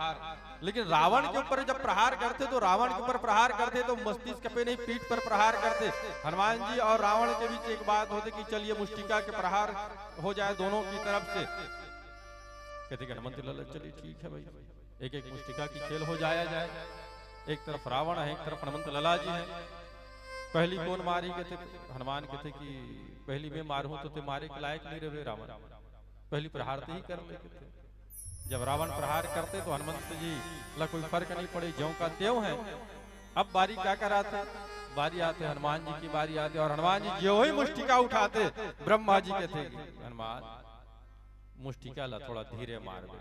लेकिन रावण के ऊपर जब प्रहार करते तो रावण के ऊपर प्रहार करते तो मस्तिष्क पे नहीं, पीठ पर प्रहार करते। हनुमान जी और रावण के बीच एक बात होती कि चलिए मुष्टिका के प्रहार हो जाए दोनों की तरफ से। कहते हनुमंत लाला चलिए ठीक है भाई, एक एक मुष्टिका की खेल हो जाया जाए। एक तरफ रावण है, एक तरफ हनुमंत लाला जी है। पहली कौन मारी? कहते हनुमान कहते कि पहली मैं मारूं तो ते मारे के लायक नहीं रहे रावण, पहली प्रहार ही कर ले। जब रावण प्रहार करते तो हनुमंत जी ला कोई फर्क नहीं पड़े, ज्यों का त्यों है। अब बारी क्या कराते? बारी आते हनुमान जी की बारी आते, और हनुमान जी जो ही मुष्टिका उठाते, ब्रह्मा जी कहते हनुमान मुष्टिका ला थोड़ा धीरे मार दे।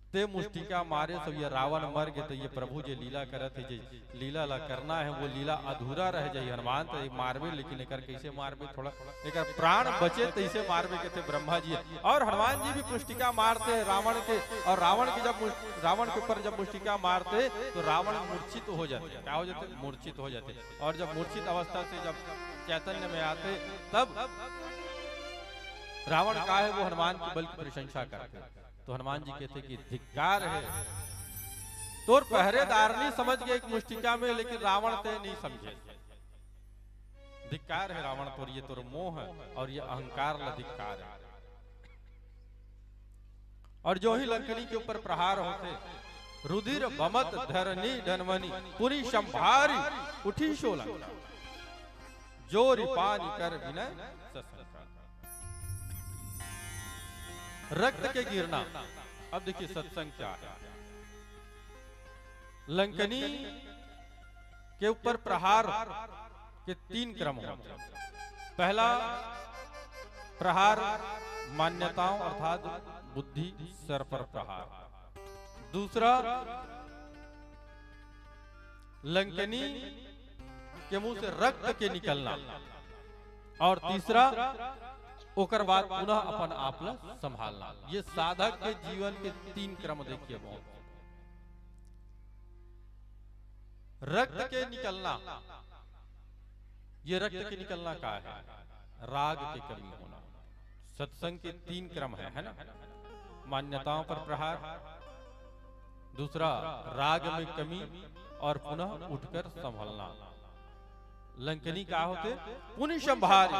ते मुष्टिका मारे सब ये रावण मर गए। तो ये प्रभु जे लीला करत है, जे लीला ला करना है वो लीला अधूरा रह जाए। हनुमान तो मारबे, लेकिन एक कैसे मारबे? थोड़ा एक प्राण बचे तैसे मारबे कहते ब्रह्मा जी। और हनुमान जी भी मुष्टिका मारते हैं रावण के, और रावण के जब रावण के ऊपर जब मुष्टिका मारते तो रावण मूर्छित हो जाते। क्या हो जाते? मूर्छित हो जाते। और जब मूर्छित अवस्था से जब चैतन्य में आते तब रावण का है वो हनुमान की बल की प्रशंसा करते। तो हनुमान जी कहते कि धिक्कार है, तोर पहरेदार नहीं समझ गए एक मुष्टिका में, लेकिन रावण ते नहीं समझे। धिक्कार है रावण तोर, ये तोर मोह है और ये अहंकार ला धिक्कार है। और जो ही लंकनी के ऊपर प्रहार होते, रुधिर बमत धरनी धनवनी पूरी संभारी उठी शोलंका, जोरी पानी कर विनय ससंका। रक्त के गिरना। अब देखिए सत्संग क्या है। लंकनी के ऊपर प्रहार के 3 क्रम होते हैं। पहला प्रहार मान्यताओं अर्थात बुद्धि सर पर प्रहार। दूसरा लंकनी के मुंह से रक्त के निकलना। और तीसरा ओकर बाद पुनः अपन आप ला संभालना। ये साधक के जीवन के 3 क्रम देखिए। बहुत रक्त के निकलना, ये रक्त के निकलना का है? राग की कमी होना। सत्संग के 3 क्रम है ना? मान्यताओं पर प्रहार, दूसरा राग में कमी और पुनः उठकर संभलना। लंकनी क्या होते? पुनः संभारी,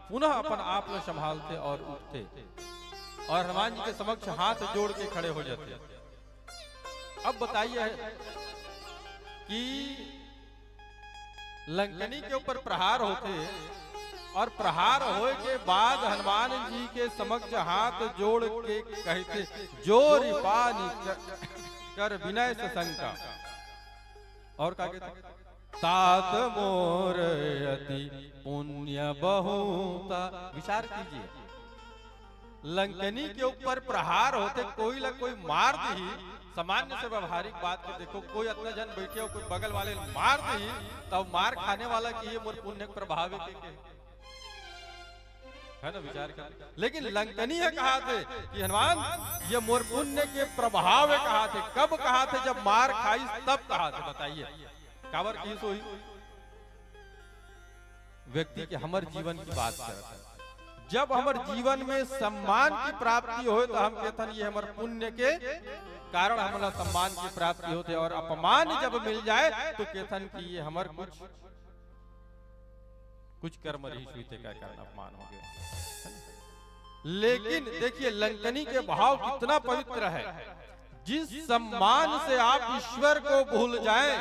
पुनः अपन आप में संभालते और उठते और हनुमान जी के समक्ष हाथ जोड़ के खड़े हो जाते। अब बताइए कि लंकनी के ऊपर प्रहार होते और प्रहार होए के बाद हनुमान जी के समक्ष हाथ जोड़ के कहते, जोर पानी कर विनय से शंका। और क्या कहते? तात मोर अति पुण्य बहुता। विचार कीजिए, लंकनी के ऊपर प्रहार होते, कोई ना कोई मार दी, सामान्य से व्यवहारिक बात के देखो, कोई इतना जन बैठे हो, कोई बगल वाले मार दी, तब मार खाने वाला की ये मोर पुण्य प्रभावित है ना, विचार कर। लेकिन लंकनी कहा थे कि हनुमान ये मोर पुण्य के प्रभाव कहा थे। कब कहा थे? जब मार खाई तब कहा थे। बताइए काबर की सोई व्यक्ति के हमर जीवन की बात करता है। जब हमर जीवन में सम्मान की प्राप्ति हो तो हम कहते ये हमर पुण्य के कारण हमारा सम्मान की प्राप्ति होते, और अपमान जब मिल जाए तो कहते कि ये हमर कुछ कर्म रही सुईते का कारण अपमान हो गया। लेकिन देखिए लंकनी के भाव कितना पवित्र है। जिस सम्मान से आप ईश्वर को भूल जाएं,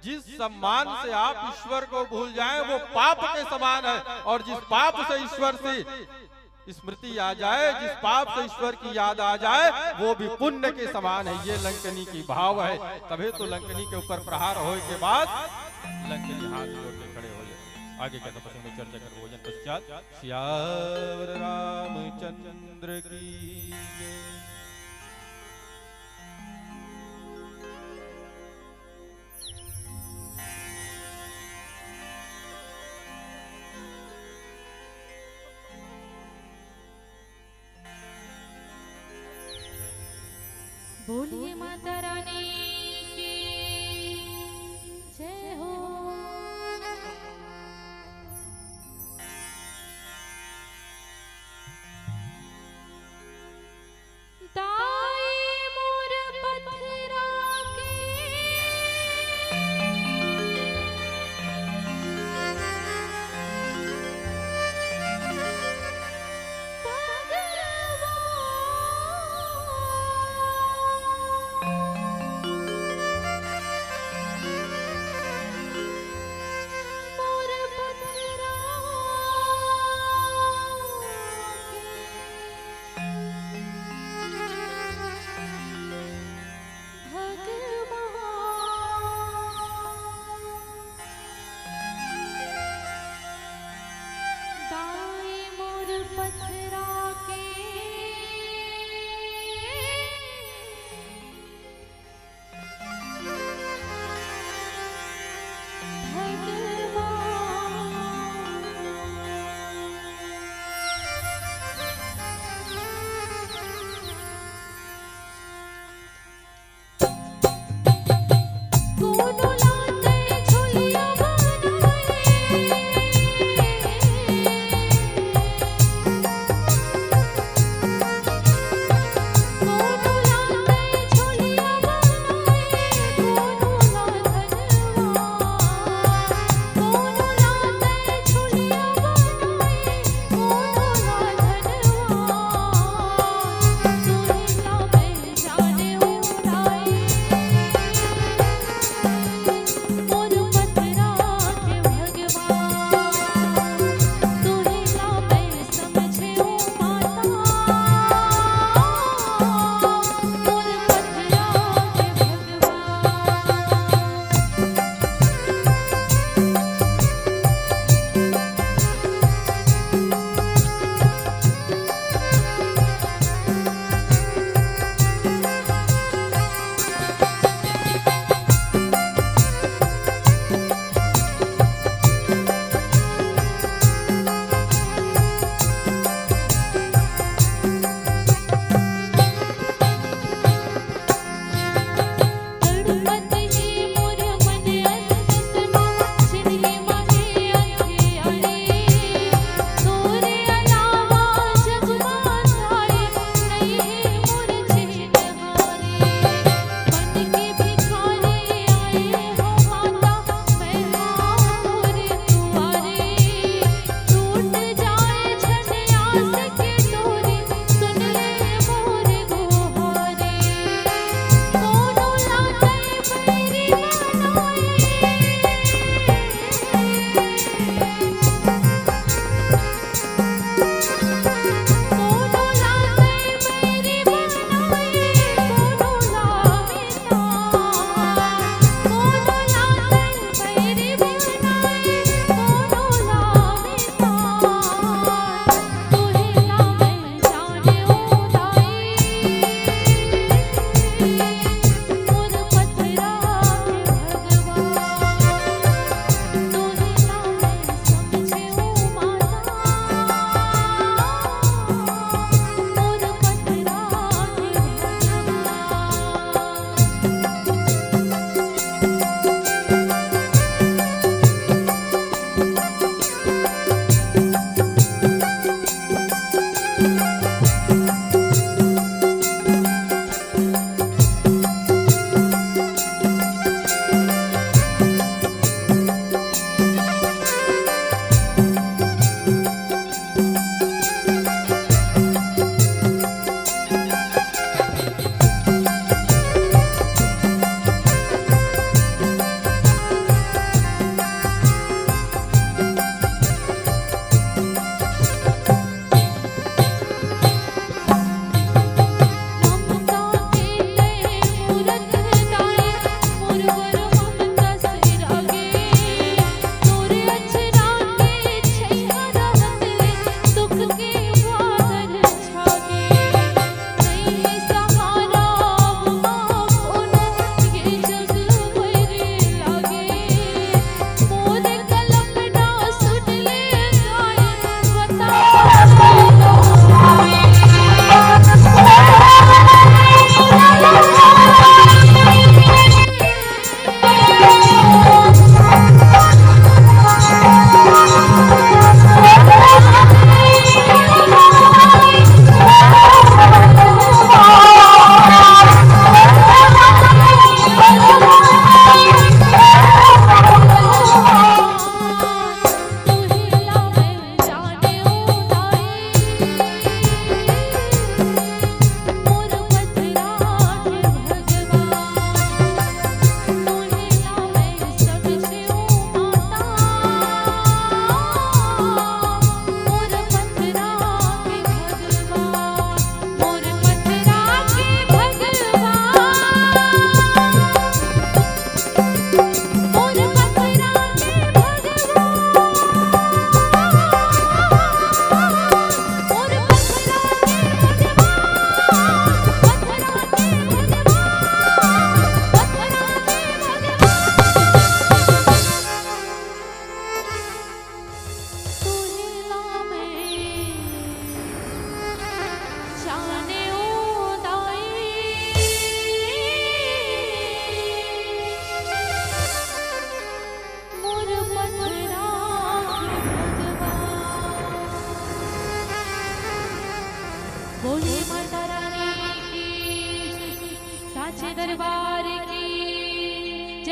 जिस सम्मान से आप ईश्वर को भूल जाएं, वो पाप के समान है। और जिस पाप से ईश्वर से स्मृति आ जाए, जिस पाप से ईश्वर की याद आ जाए, वो भी पुण्य के समान है। ये लंकनी की भाव है। तभी तो लंकनी के ऊपर प्रहार होने के बाद लंकनी हाथ जोड़ के खड़े हो जाते। आगे के तपस्या में चर्चा कर भोजन पश्चात सियावर रामचंद्र की जय। बोलिए माता रानी की जय हो। दाई मोर पथरा के भगवा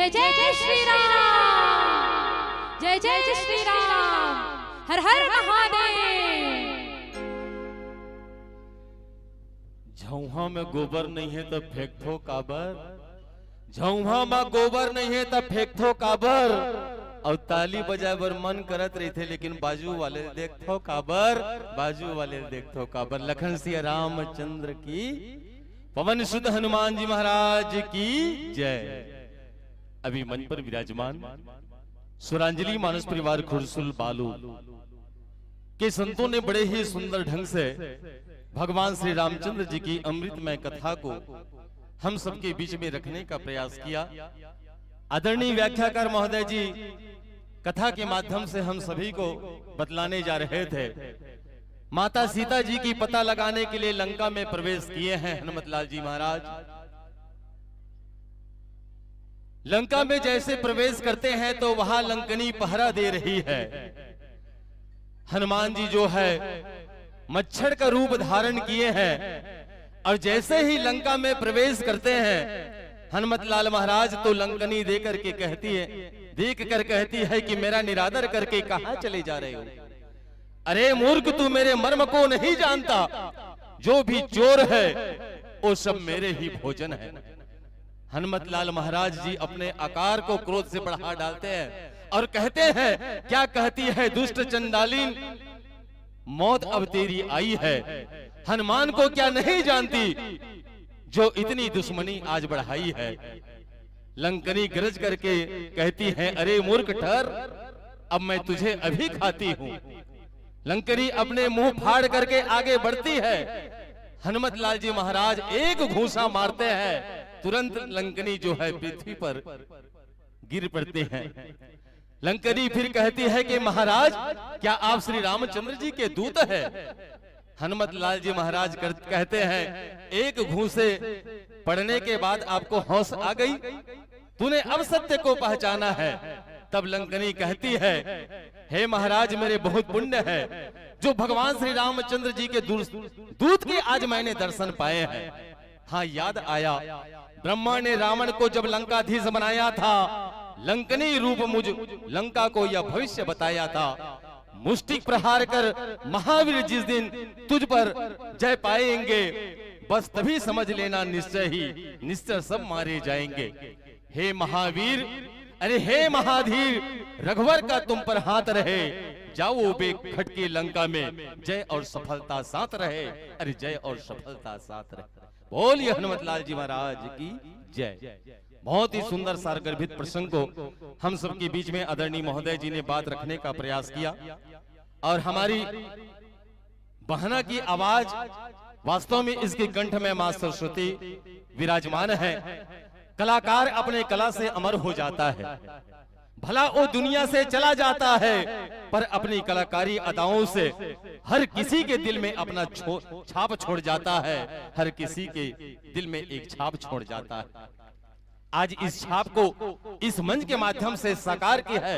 जय जय श्री राम, जय जय श्री राम, हर हर महादेव। झौहा में गोबर नहीं है तो फेंक थो काबर, झौहा में गोबर नहीं है तो फेंक थो काबर, और ताली बजाए बर मन करत रही थे लेकिन बाजू वाले देखो काबर, बाजू वाले देखो काबर। लखन सिया रामचंद्र की, पवन सुत हनुमान जी महाराज की जय। अभी मंच पर विराजमान सुरांजलि मानस परिवार खुरसुल बालू के संतों ने बड़े ही सुंदर ढंग से भगवान श्री रामचंद्र जी की अमृतमय कथा को हम सबके बीच में रखने का प्रयास किया। आदरणीय व्याख्याकार महोदय जी कथा के माध्यम से हम सभी को बतलाने जा रहे थे। माता सीता जी की पता लगाने के लिए लंका में प्रवेश किए हैं हनुमतलाल जी महाराज। लंका में जैसे प्रवेश करते हैं तो वहां लंकनी पहरा दे रही है। हनुमान जी जो है मच्छर का रूप धारण किए हैं और जैसे ही लंका में प्रवेश करते हैं हनुमतलाल महाराज तो लंकनी देकर के कहती है, देख कर कहती है कि मेरा निरादर करके कहां चले जा रहे हो? अरे मूर्ख, तू मेरे मर्म को नहीं जानता, जो भी चोर है वो सब मेरे ही भोजन है। हनुमतलाल महाराज जी अपने आकार को क्रोध से बढ़ा डालते हैं और कहते हैं, क्या कहती है दुष्ट चंडालीन, मौत अब तेरी आई है। हनुमान को क्या नहीं जानती जो इतनी दुश्मनी आज बढ़ाई है। लंकनी गरज करके कहती है, अरे मूर्ख ठहर, अब मैं तुझे अभी खाती हूं। लंकनी अपने मुंह फाड़ करके आगे बढ़ती है। हनुमतलाल जी महाराज एक घूंसा मारते हैं, तुरंत लंकनी जो है पृथ्वी पर गिर पड़ते हैं। लंकनी फिर कहती है कि महाराज क्या आप श्री रामचंद्र जी के दूत है? हनुमतलाल जी महाराज कहते हैं, एक घूंसे पड़ने के बाद आपको होश आ गई, तूने अब सत्य को पहचाना है। तब लंकनी कहती है, हे महाराज मेरे बहुत पुण्य है जो भगवान श्री रामचंद्र जी के दूत के आज मैंने दर्शन पाए हैं। हाँ, याद आया, ब्रह्मा ने रावण को जब लंकाधीश बनाया था, लंकनी रूप मुझ लंका को यह भविष्य बताया था। मुष्टिक प्रहार कर महावीर जिस दिन तुझ पर जय पाएंगे, बस तभी समझ लेना निश्चय ही निश्चय सब मारे जाएंगे। हे महावीर, अरे हे महाधीर, रघुवर का तुम पर हाथ रहे, जाओ बे खटके लंका में, जय और सफलता साथ रहे। अरे जय और सफलता साथ रहे। बोलिए हनुमतलाल जी महाराज की जय। बहुत ही सुंदर सारगर्भित प्रसंग को हम सबके बीच में आदरणीय महोदय जी ने बात रखने का प्रयास किया और हमारी बहना की आवाज वास्तव में इसके कंठ में मां सरस्वती विराजमान है। कलाकार अपने कला से अमर हो जाता है, भला वो दुनिया से चला जाता है पर अपनी कलाकारी अदाओं से हर किसी के दिल में अपना छाप छोड़ जाता है, हर किसी के दिल में एक छाप छोड़ जाता है। आज इस छाप को इस मंच के माध्यम से साकार की है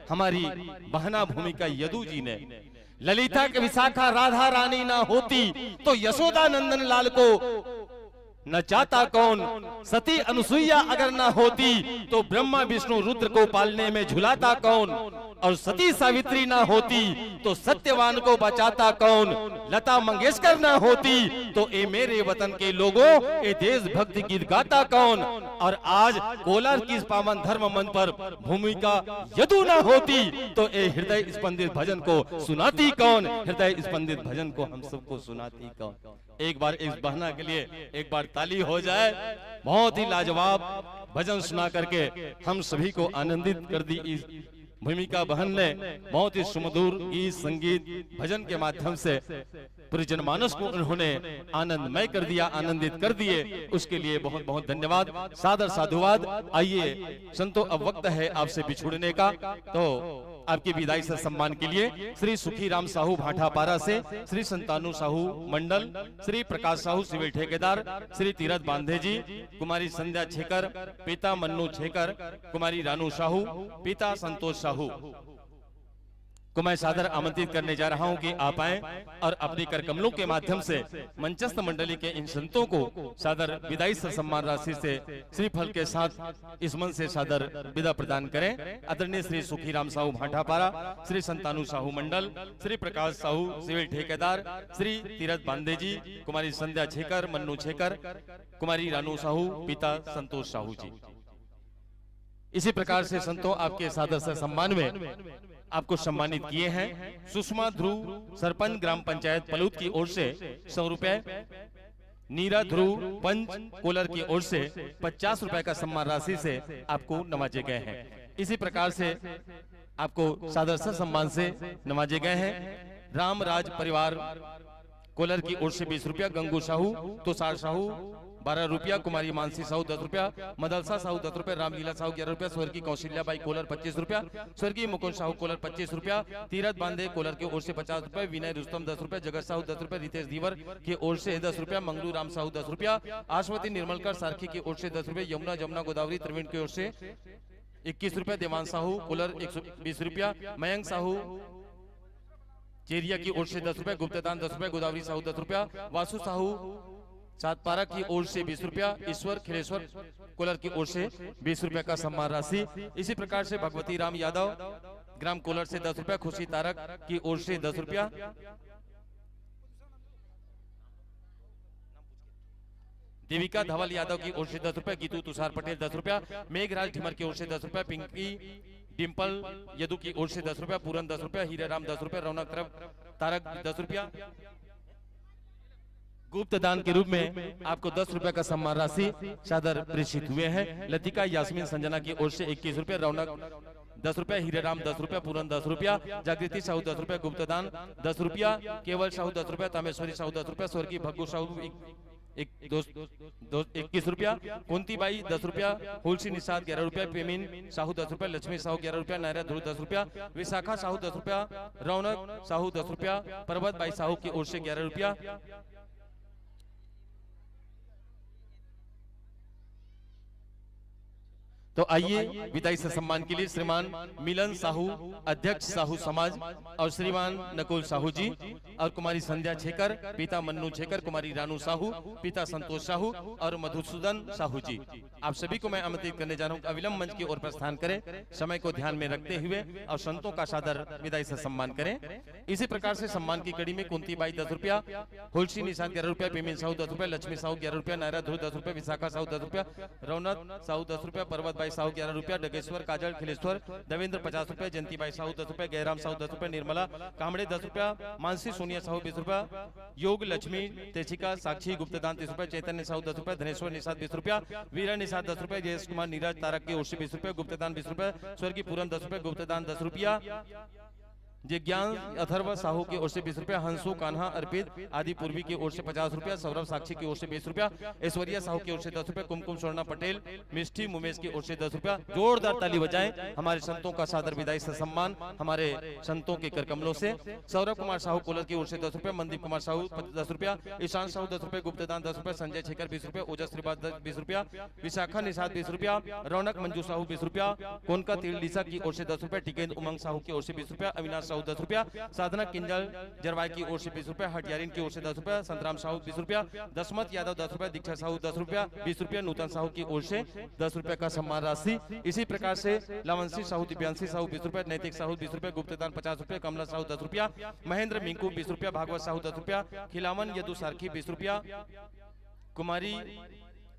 हमारी बहना भूमिका यदु जी ने। ललिता के विशाखा राधा रानी ना होती तो यशोदा नंदन लाल को न चाहता कौन, सती अनुसुईया अगर ना होती तो ब्रह्मा विष्णु रुद्र को पालने में झुलाता कौन, और सती सावित्री ना होती तो सत्यवान को बचाता कौन, लता मंगेशकर ना होती तो ए मेरे वतन के लोगों ए देशभक्ति गीत गाता कौन, और आज कोलार की इस पावन धर्म मंच पर भूमिका यदु ना होती तो ए हृदय स्पंदित भजन को सुनाती कौन, हृदय स्पंदित भजन को हम सबको सुनाती कौन। एक बार इस बहना के लिए एक बार ताली हो जाए। बहुत ही लाजवाब भजन सुना करके हम सभी को आनंदित कर दी इस भूमिका बहन ने। बहुत ही सुमधुर गीत संगीत भजन के माध्यम से पूरे जनमानस को उन्होंने आनंदमय कर दिया, आनंदित कर दिए। उसके लिए बहुत बहुत धन्यवाद, सादर साधुवाद। आइए संतो, अब वक्त है आपसे बिछुड़ने का, तो आपकी विदाई से सम्मान के लिए श्री सुखीराम साहू भाटापारा से, श्री संतानु साहू मंडल, श्री प्रकाश साहू सिविल ठेकेदार, श्री तीरथ बांधे जी, कुमारी संध्या छेकर, पिता मन्नू छेकर, कुमारी रानू साहू, पिता संतोष साहू, को मैं सादर आमंत्रित करने जा रहा हूं कि आप आए और अपनी कर कमलों के माध्यम से मंचस्थ मंडली के इन संतों को सादर विदाई सम्मान राशि से श्रीफल के साथ इस मन से सादर विदा प्रदान करें। आदरणीय श्री सुखीराम साहू भाटापारा, श्री संतानु साहू मंडल, श्री प्रकाश साहू सिविल ठेकेदार, श्री तीरथ बांदे जी, कुमारी संध्या छेकर, मन्नू छेकर, कुमारी रानू साहू, पिता संतोष साहू जी। इसी प्रकार से संतों आपके सादर से सम्मान में आपको सम्मानित किए हैं। सुषमा ध्रुव सरपंच ग्राम पंचायत पलूत की ओर से 100 रुपए, नीरा ध्रुव पंच कोलर की ओर से 50 रुपए का सम्मान राशि से आपको नवाजे गए हैं। इसी प्रकार से आपको सादर से सम्मान से नवाजे गए हैं। राम राज परिवार कोलर की ओर से 20 रुपया, गंगू साहू, तुषार साहू 12 रुपया, कुमारी मानसी साहू 10 रुपया, मदलसा साहू 10 रुपया, रामलीला साहू 11 रुपया, स्वर्गीय कौशल्या बाई कोलर 25 रुपया, स्वर्गीय मुकुंद साहू कोलर 25 रुपया, तीरथ बांदे कोलर की ओर से 50 रुपया, विनय रुस्तम 10 रुपया, जगत साहू 10 रुपया, रितेश दीवर की ओर से 10 रुपया, मंगलू राम साहू 10 रुपया, आश्वती निर्मलकर सारखी की ओर से 10 रुपया, यमुना जमुना गोदावरी त्रिवेणी की ओर से 21 रुपया, देवान साहू कोलर 120 रुपया, मयंक साहू चेरिया की ओर से 10 रुपया, गुप्तदान 10 रुपया, गोदावरी साहू 10 रुपया, वासु साहू सातपारा की ओर से 20 रुपया, ईश्वर खिलेश्वर कोलर की ओर से 20 रुपया का सम्मान राशि। इसी प्रकार से भगवती राम यादव ग्राम कोलर से 10 रुपया, खुशी तारक की ओर से 10 रुपया, देविका धवल यादव की ओर से 10 रुपया, गीतू तुषार पटेल 10 रुपया, मेघराज ढिमर की ओर से 10 रुपया, पिंकी डिम्पल यदु की ओर से 10 रुपया, पूरन 10 रुपया, हीरे राम 10 रुपया, रौनक तारक 10 रुपया। गुप्त दान के रूप में आपको 10 रुपया का सम्मान राशि सादर प्रेषित हुए हैं। लतिका यास्मीन संजना की ओर से 21 रुपया, रौनक 10 रुपया, हीरे राम 10 रुपया, पूरन 10 रुपया, जागृति साहू 10 रुपया, गुप्त दान 10 रुपया, केवल साहू 10 रुपया, तामेश्वरी साहू 10 रुपया, स्वर्गीय भग्गू साहू 21 रुपया, कुंती बाई 10 रुपया, हुलसी निषाद 11 रुपया, पेमिन साहू 10 रुपया, लक्ष्मी साहू 11 रुपया, नायरा ध्रुव 10 रुपया, विशाखा साहू 10 रुपया, रौनक साहू 10 रुपया, पर्वत बाई साहू की ओर से 11 रुपया। तो आइए विदाई से सम्मान के लिए श्रीमान मिलन साहू अध्यक्ष साहू समाज और श्रीमान नकुल साहू जी और कुमारी संध्या छेकर, पिता मन्नू छेकर, कुमारी रानू साहू, पिता संतोष साहू और मधुसूदन साहू जी, आप सभी को मैं आमंत्रित करने जा रहा हूं अविलंब मंच की ओर प्रस्थान करें, समय को ध्यान में रखते हुए और संतों का सादर विदाई से सम्मान करें। इसी प्रकार से सम्मान की कड़ी में कुंती बाई 10 रुपया, हुलसी निशान 11 रुपया, पेमिन साहू 10 रुपया, लक्ष्मी साहू 11 रुपया, नायरा ध्रुव 10 रुपया, विशाखा साहू 10 रुपया, रौनक साहू 10 रुपया, पर्वत बाई साहू 11 रुपया, डगेश्वर काजल खिलेश्वर देवेंद्र 50 रुपया, जयंती बाई साहू 10 रुपया, गैराम साहू 10 रुपया, निर्मला कामड़े 10 रुपया, मानसी सोनिया साहू 20 रुपया, योग लक्ष्मी तेचिका साक्षी गुप्तदान 30 रुपया, चैतन्य साहू 10 रुपया, धनेश्वर निषाद 20 रुपया, वीरा निषाद 10 रुपया, जयेश कुमार नीरज तारक की ओर से 20 रुपया, गुप्तदान 20 रुपया, स्वर्गीय पूरन 10 रुपया, गुप्तदान 10 रुपया, जिज्ञान अथर्व साहू की ओर से 20 रुपया, हंसू कान्हा अर्पित आदि पूर्वी की ओर से 50 रुपया, सौरभ साक्षी की ओर से 20 रुपया, ऐश्वर्या साहू की ओर से 10 रुपया, कुमकुम स्वर्णा पटेल मिष्टी मुमेश की ओर से 10 रुपया। जोरदार ताली बजाएं हमारे संतों का सादर विदाई से सम्मान हमारे संतों के कर कमलों से। सौरभ कुमार साहू कोलर की ओर से 10 रुपया, मनदीप कुमार साहू 10 रुपया, ईशान साहू 10 रुपया, गुप्तदान 10 रुपया, संजय छेकर 20 रुपया, ओजस श्रीवास 20 रुपया, विशाखा निषाद 20 रुपया, रौनक मंजू साहू 20 रुपया, कोनका तिरलिसा की ओर से 10 रुपया, टिकेंद्र उमंग साहू की ओर से 20 रुपया, अविनाश साहू 10 रुपया, साधना किंजल जरवाई की ओर से 20 रुपया, हटियारिन की ओर से 10 रुपया, संतराम साहू 20 रुपया, दशमत यादव 10 रुपया, दीक्षा साहू 10 रुपया 20 रुपया, नूतन साहू की ओर से 10 रुपया का सम्मान राशि। इसी प्रकार से लवंशी साहू दिव्यांशी साहू 20 रुपया, नैतिक साहू 20 रुपया, गुप्तदान 50 रुपया, कमला साहू 10 रुपया, महेंद्र मिंकू 20 रुपया, भागवत साहू 10 रुपया, खिलावन यदु सारखी 20 रुपया, कुमारी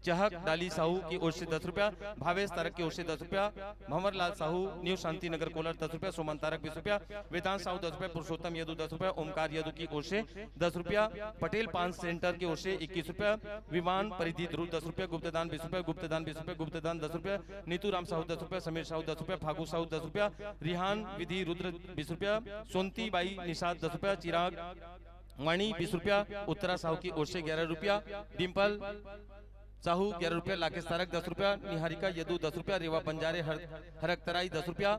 चहक डाली साहू की ओर से 10 रुपया, भावेश तारक की ओर से 10 रुपया, भंवर लाल साहू न्यू शांति नगर कोलर 10 रुपया, सोमन तारक 20 रुपया, वेदांत साहू 10 रुपया, पुरुषोत्तम यदु 10 रुपया, ओमकार यदु की ओर से 10 रुपया, पटेल पान सेंटर की ओर से 21 रुपया, विमान परिधि ध्रुव 10 रुपया, गुप्तदान 20 रुपया, गुप्तदान 20 रुपया, गुप्तदान 10 रुपया, नीतू राम साहू 10 रुपया, समीर साहू 10 रुपया, फागू साहू 10 रुपया, रिहान विधि रुद्र 20 रुपया, सोनती बाई निषाद 10 रुपया, चिराग वाणी 20 रुपया, उत्तरा साहू की ओर से 11 रुपया, डिम्पल साहू 11 रुपया, लाकेश तारक 10 रुपया, निहारिका यदु 10 रुपया, रेवा बंजारे हरक तराई 10 रुपया,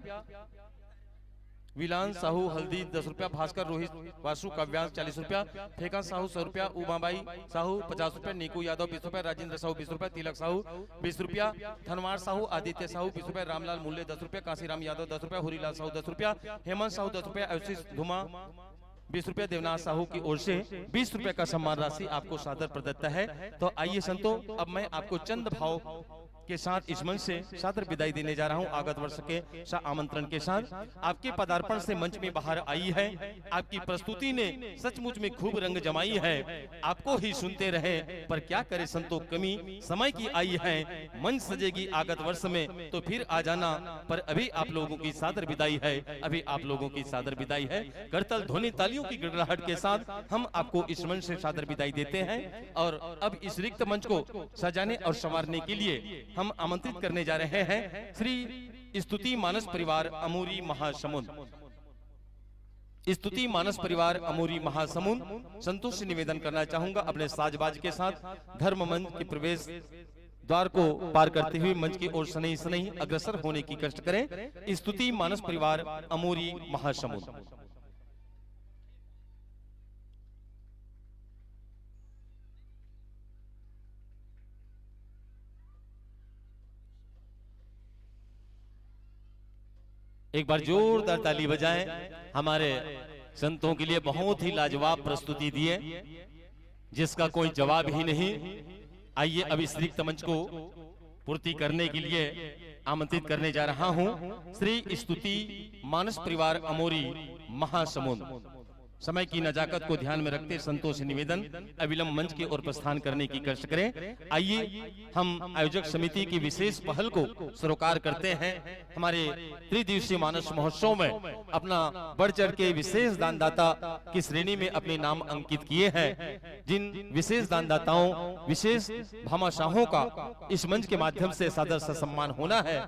विलान साहू हल्दी 10 रुपया, भास्कर रोहित वासु काव्यांश 40 रुपया, फेका साहू 100 रुपया, उमाबाई साहू 50 रुपया, नीकू यादव 20 रुपया, राजेंद्र साहू 20 रुपया, तिलक साहू 20 रुपया, धनवार साहू आदित्य साहू 20 रुपया, रामलाल मूल्य 10 रुपया, काशीराम यादव 10 रुपया, हुरीलाल साहू 10 रुपया, हेमंत साहू 10 रुपया, आशीष धुमा 20 रुपया, देवनाथ साहू की ओर से 20 रुपया का सम्मान राशि आपको सादर प्रदत्त है। तो आइए संतो, अब मैं आपको चंद भाव के साथ इस मंच से सादर विदाई देने जा रहा हूं। आगत वर्ष के आमंत्रण के साथ आपके पदार्पण से मंच में बाहर आई है। आपकी प्रस्तुति ने सचमुच में खूब रंग जमाई है। आपको ही सुनते रहे पर क्या करे संतो, कमी समय की आई है। मंच सजेगी आगत वर्ष में तो फिर आ जाना, पर अभी आप लोगों की सादर विदाई है, अभी आप लोगों की सादर विदाई है। करतल ध्वनि तालियों की गड़गड़ाहट के साथ हम आपको इस मंच से सादर विदाई देते हैं। और अब इस रिक्त मंच को सजाने और संवारने के लिए हम आमंत्रित करने जा रहे हैं श्री स्तुति मानस परिवार अमूरी महासमुंद। स्तुति मानस परिवार अमूरी महासमुंद संतों से निवेदन करना चाहूंगा, अपने साजबाज के साथ धर्म मंच के प्रवेश द्वार को पार करते हुए मंच की ओर सनई सनई अग्रसर होने की कष्ट करें। स्तुति मानस परिवार अमूरी महासमुंद। एक बार जोरदार ताली बजाएं। हमारे संतों के लिए बहुत ही लाजवाब प्रस्तुति दिए, जिसका कोई जवाब ही नहीं। आइए अब इस रिक्त मंच को पूर्ति करने के लिए आमंत्रित करने जा रहा हूं श्री स्तुति मानस परिवार अमोरी महासमुंद। समय की नजाकत को ध्यान में रखते संतों से निवेदन, अविलंब मंच की ओर प्रस्थान करने की कष्ट करें। आइए हम आयोजक समिति की विशेष पहल को सरोकार करते हैं। हमारे त्रिदिवसीय मानस महोत्सव में अपना बढ़ चढ़ के विशेष दानदाता की श्रेणी में अपने नाम अंकित किए हैं। जिन विशेष दानदाताओं, विशेष भामाशाहों का इस मंच के माध्यम से सादर सम्मान होना है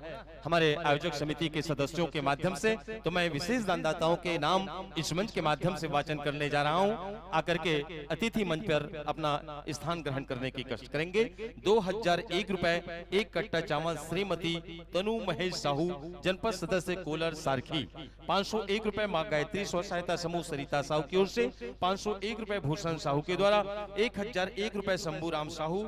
हमारे आयोजक समिति के सदस्यों के माध्यम से, तो मैं विशेष दानदाताओं के नाम इस मंच के माध्यम से वाचन करने जा रहा हूं। आकर के अतिथि मंच पर अपना स्थान ग्रहण करने की कष्ट करेंगे। 2001 रुपए 1 कट्टा चावल श्रीमती तनु महेश साहू, जनपद सदस्य कोलर सारखी। 501 रुपए मां गायत्री स्व सहायता समूह सरिता साहू की ओर से। 501 रुपए भूषण साहू के द्वारा। 1001 रुपए शंभू राम साहू,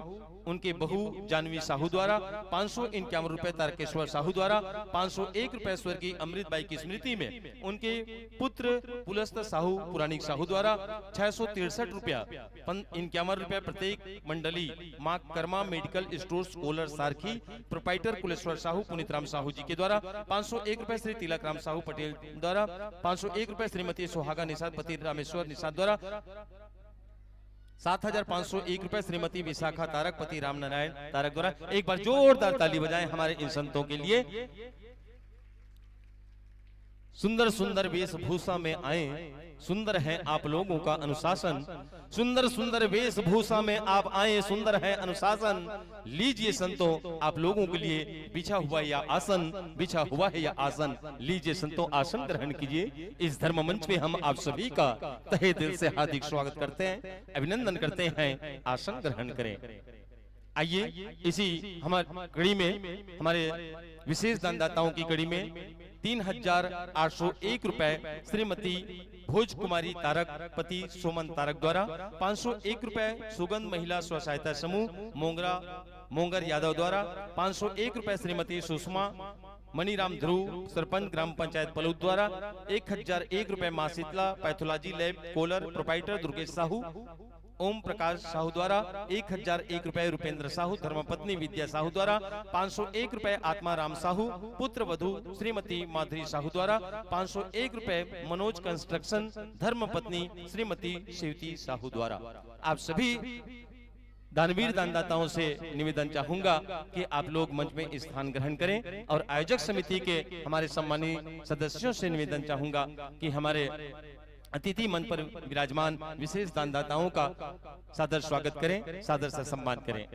उनके बहू जानवी साहू द्वारा। 551 रुपए तारकेश्वर साहू द्वारा। 501 रुपए स्वर्गीय अमृतबाई की स्मृति में उनके पुत्र पुलस्त साहू पुरानिक साहू द्वारा। 663 रुपया 51 रुपए प्रत्येक मंडली मां कर्मा मेडिकल स्टोर्स कोलर सारखी, प्रोपाइटर कुलेश्वर साहू पुनितराम साहू जी के द्वारा। 501 रुपए श्री तिलक राम साहू पटेल द्वारा। 501 रुपए श्रीमती सुहागा निषाद पति रामेश्वर निषाद द्वारा। 7501 रुपए श्रीमती विशाखा तारक पति राम नारायण तारक द्वारा। एक बार जोरदार ताली बजाएं हमारे इन संतों के लिए। सुंदर सुंदर वेशभूषा में आए, सुंदर है आप लोगों का अनुशासन। सुंदर सुंदर वेशभूषा में आप आए, सुंदर है अनुशासन। लीजिए संतों आप लोगों के लिए बिछा हुआ या आसन, बिछा हुआ है या आसन। लीजिए संतों आसन ग्रहण कीजिए। इस धर्म मंच पे हम आप सभी का तहे दिल से हार्दिक स्वागत करते हैं, अभिनंदन करते हैं। आसन ग्रहण करें। आइए इसी हमारी कड़ी में, हमारे विशेष दानदाताओं की कड़ी में 3801 रुपए श्रीमती भोज कुमारी तारक पति सोमन तारक द्वारा। 501 रुपए सुगंध महिला स्व सहायता समूह मोंगर यादव द्वारा। 501 रुपए श्रीमती सुषमा मनीराम ध्रुव सरपंच ग्राम पंचायत पलूद द्वारा। 1001 रुपए मां Sheetla pathology lab Kolar proprietor Durgesh Sahu Om Prakash Sahu द्वारा। 1001 रुपए रुपेंद्र साहू धर्मपत्नी विद्या साहू द्वारा। 501 रुपए आत्मा राम साहू पुत्र वधु श्रीमती माधुरी साहू द्वारा। 501 रुपए मनोज कंस्ट्रक्शन धर्मपत्नी श्रीमती शिवती साहू द्वारा। आप सभी दानवीर दानदाताओं से निवेदन चाहूंगा कि आप लोग मंच में स्थान ग्रहण करें। और आयोजक समिति के हमारे सम्मानित सदस्यों से निवेदन चाहूंगा कि हमारे अतिथि मंच पर विराजमान विशेष दानदाताओं का सादर स्वागत करें, सादर से सम्मान करें।